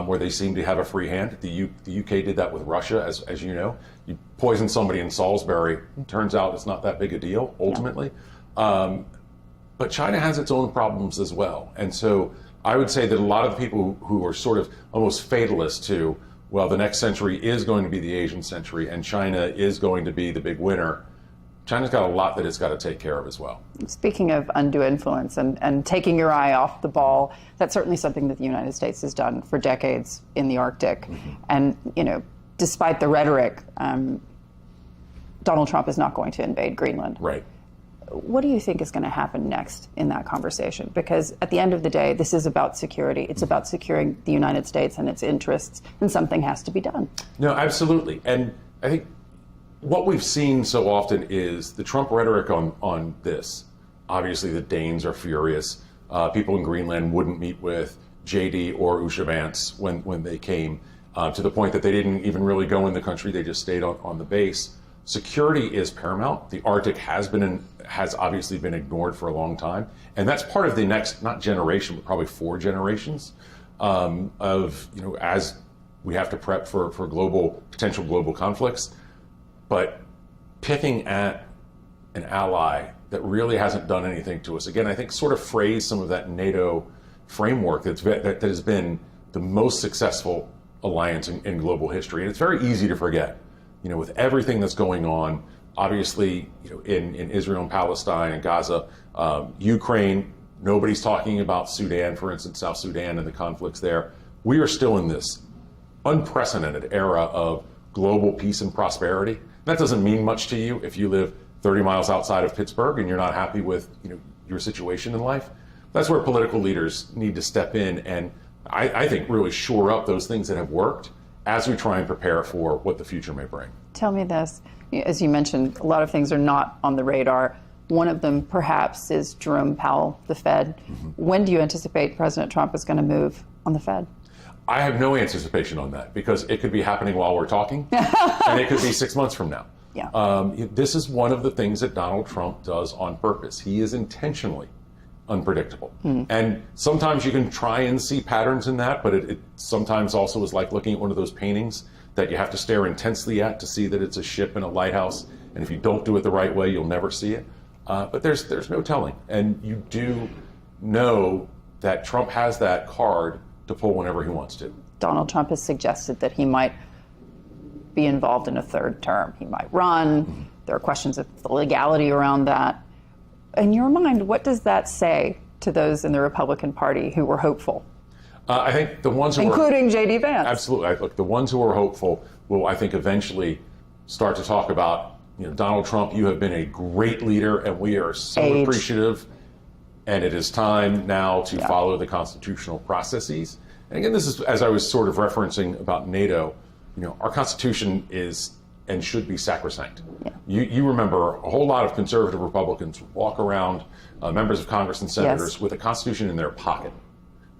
where they seem to have a free hand. The UK did that with Russia, as you know. You poison somebody in Salisbury, turns out it's not that big a deal, ultimately. But China has its own problems as well. And so I would say that a lot of the people who are sort of almost fatalist to, well, the next century is going to be the Asian century and China is going to be the big winner, China's got a lot that it's got to take care of as well.
Speaking of undue influence and taking your eye off the ball, that's certainly something that the United States has done for decades in the Arctic. Mm-hmm. And, you know, despite the rhetoric, Donald Trump is not going to invade Greenland.
Right.
What do you think is going to happen next in that conversation? Because at the end of the day, this is about security. It's about securing the United States and its interests, and something has to be done.
No, absolutely. And I think what we've seen so often is the Trump rhetoric on this. Obviously, the Danes are furious. People in Greenland wouldn't meet with JD or Usha Vance when they came, to the point that they didn't even really go in the country. They just stayed on the base. Security is paramount. The Arctic has obviously been ignored for a long time. And that's part of the next, not generation, but probably 4 generations of, you know, as we have to prep for potential global conflicts. But picking at an ally that really hasn't done anything to us, again, I think sort of phrase some of that NATO framework that has been the most successful alliance in global history. And it's very easy to forget, you know, with everything that's going on, obviously, you know, in Israel and Palestine and Gaza, Ukraine, nobody's talking about Sudan, for instance, South Sudan and the conflicts there. We are still in this unprecedented era of global peace and prosperity. That doesn't mean much to you if you live 30 miles outside of Pittsburgh and you're not happy with, you know, your situation in life. That's where political leaders need to step in and I think really shore up those things that have worked as we try and prepare for what the future may bring.
Tell me this. As you mentioned, a lot of things are not on the radar. One of them, perhaps, is Jerome Powell, the Fed. Mm-hmm. When do you anticipate President Trump is going to move on the Fed?
I have no anticipation on that because it could be happening while we're talking, and it could be 6 months from now.
Yeah.
This is one of the things that Donald Trump does on purpose. He is intentionally unpredictable. And sometimes you can try and see patterns in that, but it sometimes also is like looking at one of those paintings that you have to stare intensely at to see that it's a ship in a lighthouse. And if you don't do it the right way, you'll never see it. But there's no telling. And you do know that Trump has that card to pull whenever he wants to.
Donald Trump has suggested that he might be involved in a third term. He might run. Mm-hmm. There are questions of the legality around that. In your mind, what does that say to those in the Republican Party who were hopeful?
I think the ones who
including J.D. Vance.
Absolutely. Look, the ones who are hopeful will, I think, eventually start to talk about, you know, Donald Trump, you have been a great leader, and we are so appreciative. And it is time now to follow the constitutional processes. And again, this is, as I was sort of referencing about NATO, you know, our Constitution is and should be sacrosanct. Yeah. You remember a whole lot of conservative Republicans walk around, members of Congress and senators, with a Constitution in their pocket.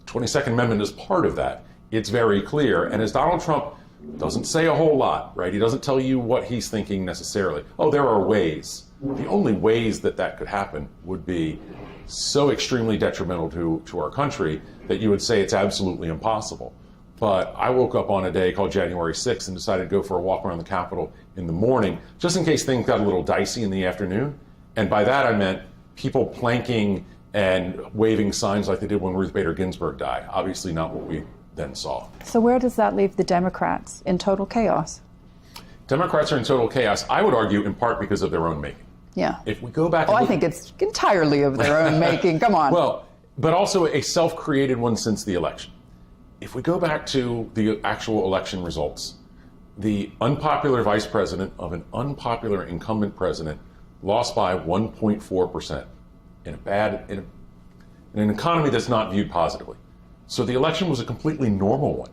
The 22nd Amendment is part of that. It's very clear. And as Donald Trump doesn't say a whole lot, right? He doesn't tell you what he's thinking necessarily. Oh, there are ways. The only ways that could happen would be so extremely detrimental to our country that you would say it's absolutely impossible. But I woke up on a day called January 6th and decided to go for a walk around the Capitol in the morning, just in case things got a little dicey in the afternoon. And by that I meant people planking and waving signs like they did when Ruth Bader Ginsburg died. Obviously not what we then saw.
So where does that leave the Democrats? In total chaos?
Democrats are in total chaos, I would argue, in part because of their own making.
Yeah.
If we go back...
I think it's entirely of their own making. Come on.
Well, but also a self-created one since the election. If we go back to the actual election results, the unpopular vice president of an unpopular incumbent president lost by 1.4% in an economy that's not viewed positively. So the election was a completely normal one.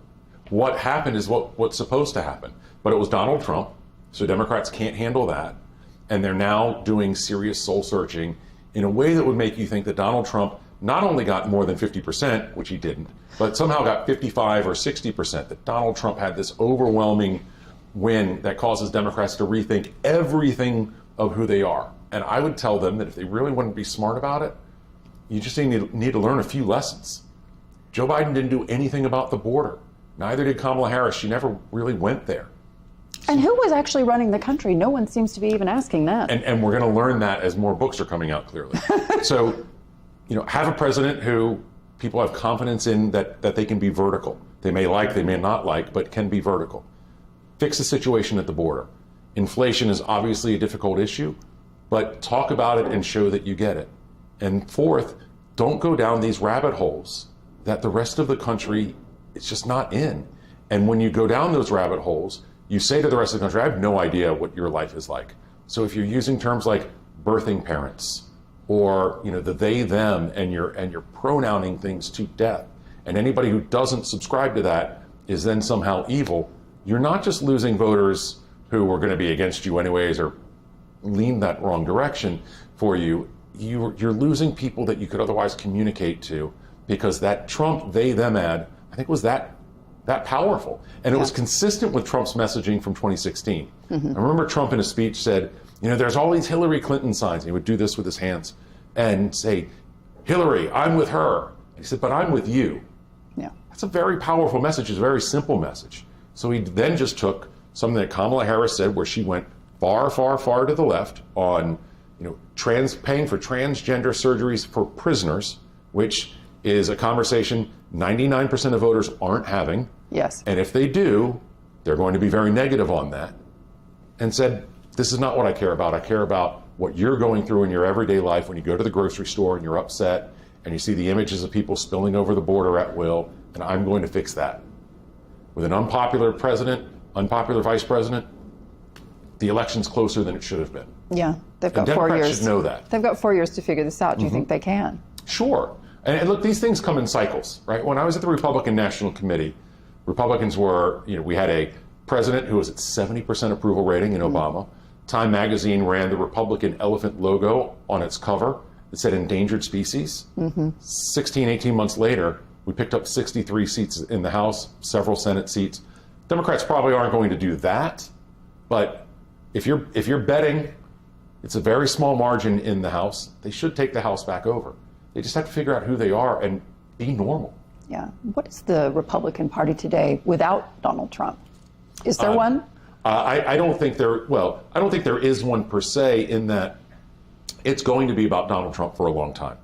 What happened is what's supposed to happen. But it was Donald Trump, so Democrats can't handle that. And they're now doing serious soul searching in a way that would make you think that Donald Trump not only got more than 50%, which he didn't, but somehow got 55 or 60%, that Donald Trump had this overwhelming win that causes Democrats to rethink everything of who they are. And I would tell them that if they really want to be smart about it, you just need to learn a few lessons. Joe Biden didn't do anything about the border. Neither did Kamala Harris. She never really went there.
And who was actually running the country? No one seems to be even asking that.
And we're going to learn that as more books are coming out, clearly. So, have a president who people have confidence in that they can be vertical. They may like, they may not like, but can be vertical. Fix the situation at the border. Inflation is obviously a difficult issue, but talk about it and show that you get it. And fourth, don't go down these rabbit holes that the rest of the country is just not in. And when you go down those rabbit holes, you say to the rest of the country, I have no idea what your life is like. So if you're using terms like birthing parents or the they, them, and you're pronouncing things to death, and anybody who doesn't subscribe to that is then somehow evil, you're not just losing voters who are going to be against you anyways or lean that wrong direction for you. You're losing people that you could otherwise communicate to, because that Trump they, them ad, I think, was that powerful. And it was consistent with Trump's messaging from 2016. I remember Trump in a speech said, there's all these Hillary Clinton signs. And he would do this with his hands and say, Hillary, I'm with her. And he said, but I'm with you.
Yeah.
That's a very powerful message. It's a very simple message. So he then just took something that Kamala Harris said, where she went far, far, far to the left on, paying for transgender surgeries for prisoners, which is a conversation 99% of voters aren't having.
Yes.
And if they do, they're going to be very negative on that. And said, this is not what I care about. I care about what you're going through in your everyday life when you go to the grocery store and you're upset and you see the images of people spilling over the border at will, and I'm going to fix that. With an unpopular president, unpopular vice president, the election's closer than it should have been.
Yeah, they've got
and
4
Democrats
years.
should know that.
They've got 4 years to figure this out. Do you think they can?
Sure. And look, these things come in cycles, right? When I was at the Republican National Committee, Republicans were, we had a president who was at 70% approval rating in Obama. Time magazine ran the Republican elephant logo on its cover. It said endangered species. 16, 18 months later, we picked up 63 seats in the House, several Senate seats. Democrats probably aren't going to do that, but if you're betting it's a very small margin in the House, they should take the House back over. They just have to figure out who they are and be normal.
Yeah. What is the Republican Party today without Donald Trump? Is there one?
I don't think I don't think there is one per se, in that it's going to be about Donald Trump for a long time.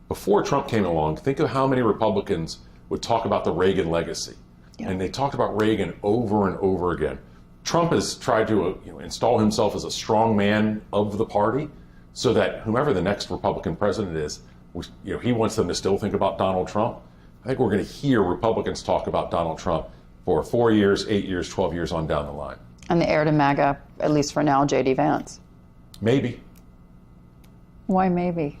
Before Trump came along, think of how many Republicans would talk about the Reagan legacy. Yeah. And they talked about Reagan over and over again. Trump has tried to install himself as a strong man of the party, so that whomever the next Republican president is, he wants them to still think about Donald Trump. I think we're going to hear Republicans talk about Donald Trump for 4 years, 8 years, 12 years on down the line.
And the heir to MAGA, at least for now, J.D. Vance.
Maybe.
Why maybe?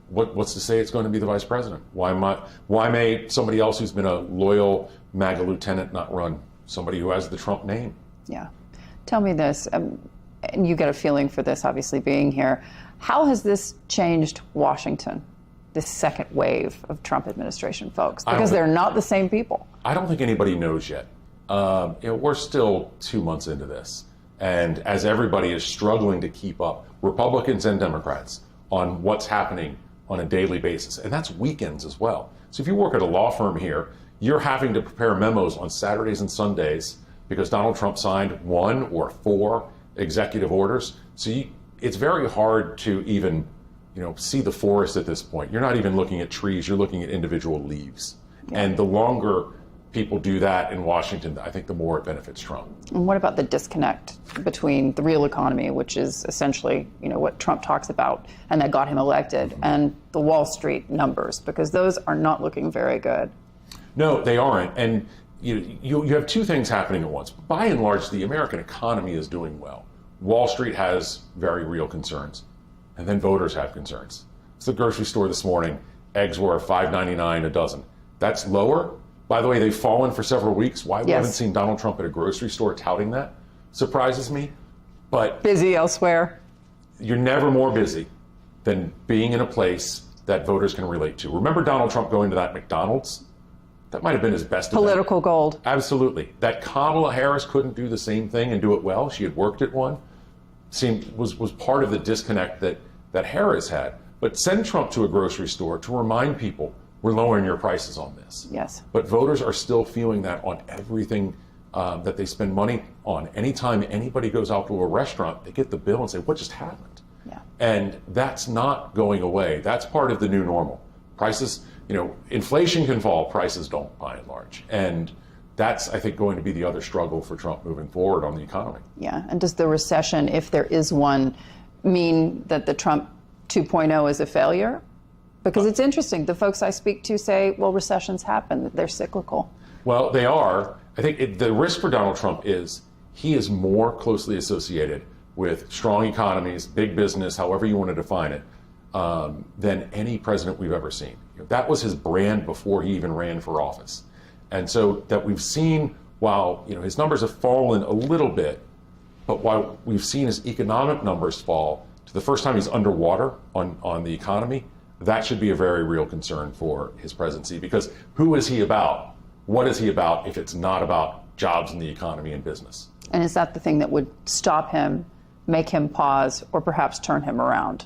What's to say it's going to be the vice president? Why may somebody else who's been a loyal MAGA lieutenant not run? Somebody who has the Trump name.
Yeah. Tell me this, and you get a feeling for this, obviously, being here. How has this changed Washington, this second wave of Trump administration folks? Because they're not the same people.
I don't think anybody knows yet. We're still 2 months into this. And as everybody is struggling to keep up, Republicans and Democrats, on what's happening on a daily basis. And that's weekends as well. So if you work at a law firm here, you're having to prepare memos on Saturdays and Sundays because Donald Trump signed 1 or 4 executive orders. So it's very hard to even, see the forest at this point. You're not even looking at trees, you're looking at individual leaves. Yeah. And the longer people do that in Washington, I think the more it benefits Trump.
And what about the disconnect between the real economy, which is essentially, what Trump talks about and that got him elected, and the Wall Street numbers, because those are not looking very good.
No, they aren't. And you have two things happening at once. By and large, the American economy is doing well. Wall Street has very real concerns, and then voters have concerns. It's the grocery store this morning. Eggs were $5.99 a dozen. That's lower. By the way, they've fallen for several weeks. Why we haven't seen Donald Trump at a grocery store touting that surprises me. But
busy elsewhere.
You're never more busy than being in a place that voters can relate to. Remember Donald Trump going to that McDonald's That might have been his best
political
event.
gold.
Absolutely. That Kamala Harris couldn't do the same thing and do it well. She had worked at one. Was part of the disconnect that Harris had. But send Trump to a grocery store to remind people we're lowering your prices on this.
Yes.
But voters are still feeling that on everything that they spend money on. Anytime anybody goes out to a restaurant, they get the bill and say, what just happened?
Yeah.
And that's not going away. That's part of the new normal. Prices, inflation can fall, prices don't by and large. And that's, I think, going to be the other struggle for Trump moving forward on the economy.
Yeah. And does the recession, if there is one, mean that the Trump 2.0 is a failure? Because it's interesting. The folks I speak to say, well, recessions happen. They're cyclical.
Well, they are. I think the risk for Donald Trump is he is more closely associated with strong economies, big business, however you want to define it, than any president we've ever seen. That was his brand before he even ran for office. And so that we've seen, while his numbers have fallen a little bit, but while we've seen his economic numbers fall to the first time he's underwater on the economy, that should be a very real concern for his presidency. Because who is he about? What is he about if it's not about jobs in the economy and business?
And is that the thing that would stop him, make him pause, or perhaps turn him around?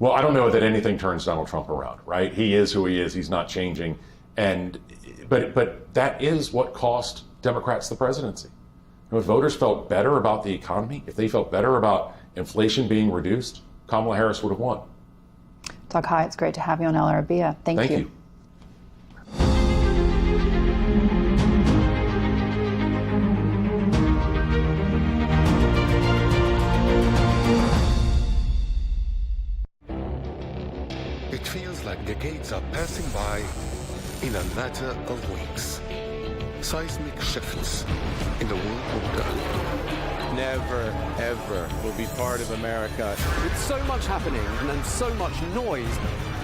Well, I don't know that anything turns Donald Trump around, right? He is who he is. He's not changing. But that is what cost Democrats the presidency. If voters felt better about the economy, if they felt better about inflation being reduced, Kamala Harris would have won.
Doug, hi, it's great to have you on Arabiya. Thank you.
It feels like decades are passing by in a matter of weeks. Seismic shifts in the world order.
Never, ever will be part of America.
With so much happening and so much noise.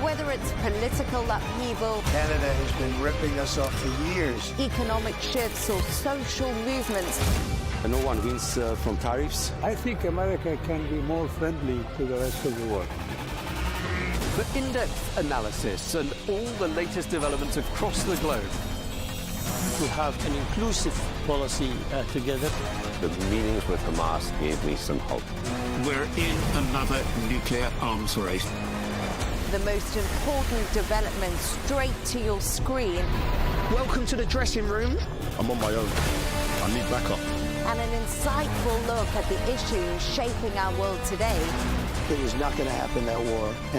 Whether it's political upheaval,
Canada has been ripping us off for years.
economic shifts or social movements,
And no one wins from tariffs.
I think America can be more friendly to the rest of the world.
For in-depth analysis and all the latest developments across the globe.
To have an inclusive policy together.
The meetings with Hamas gave me some hope.
We're in another nuclear arms race.
The most important developments straight to your screen.
Welcome to the dressing room.
I'm on my own. I need backup.
And an insightful look at the issues shaping our world today.
It was not going to happen, that war.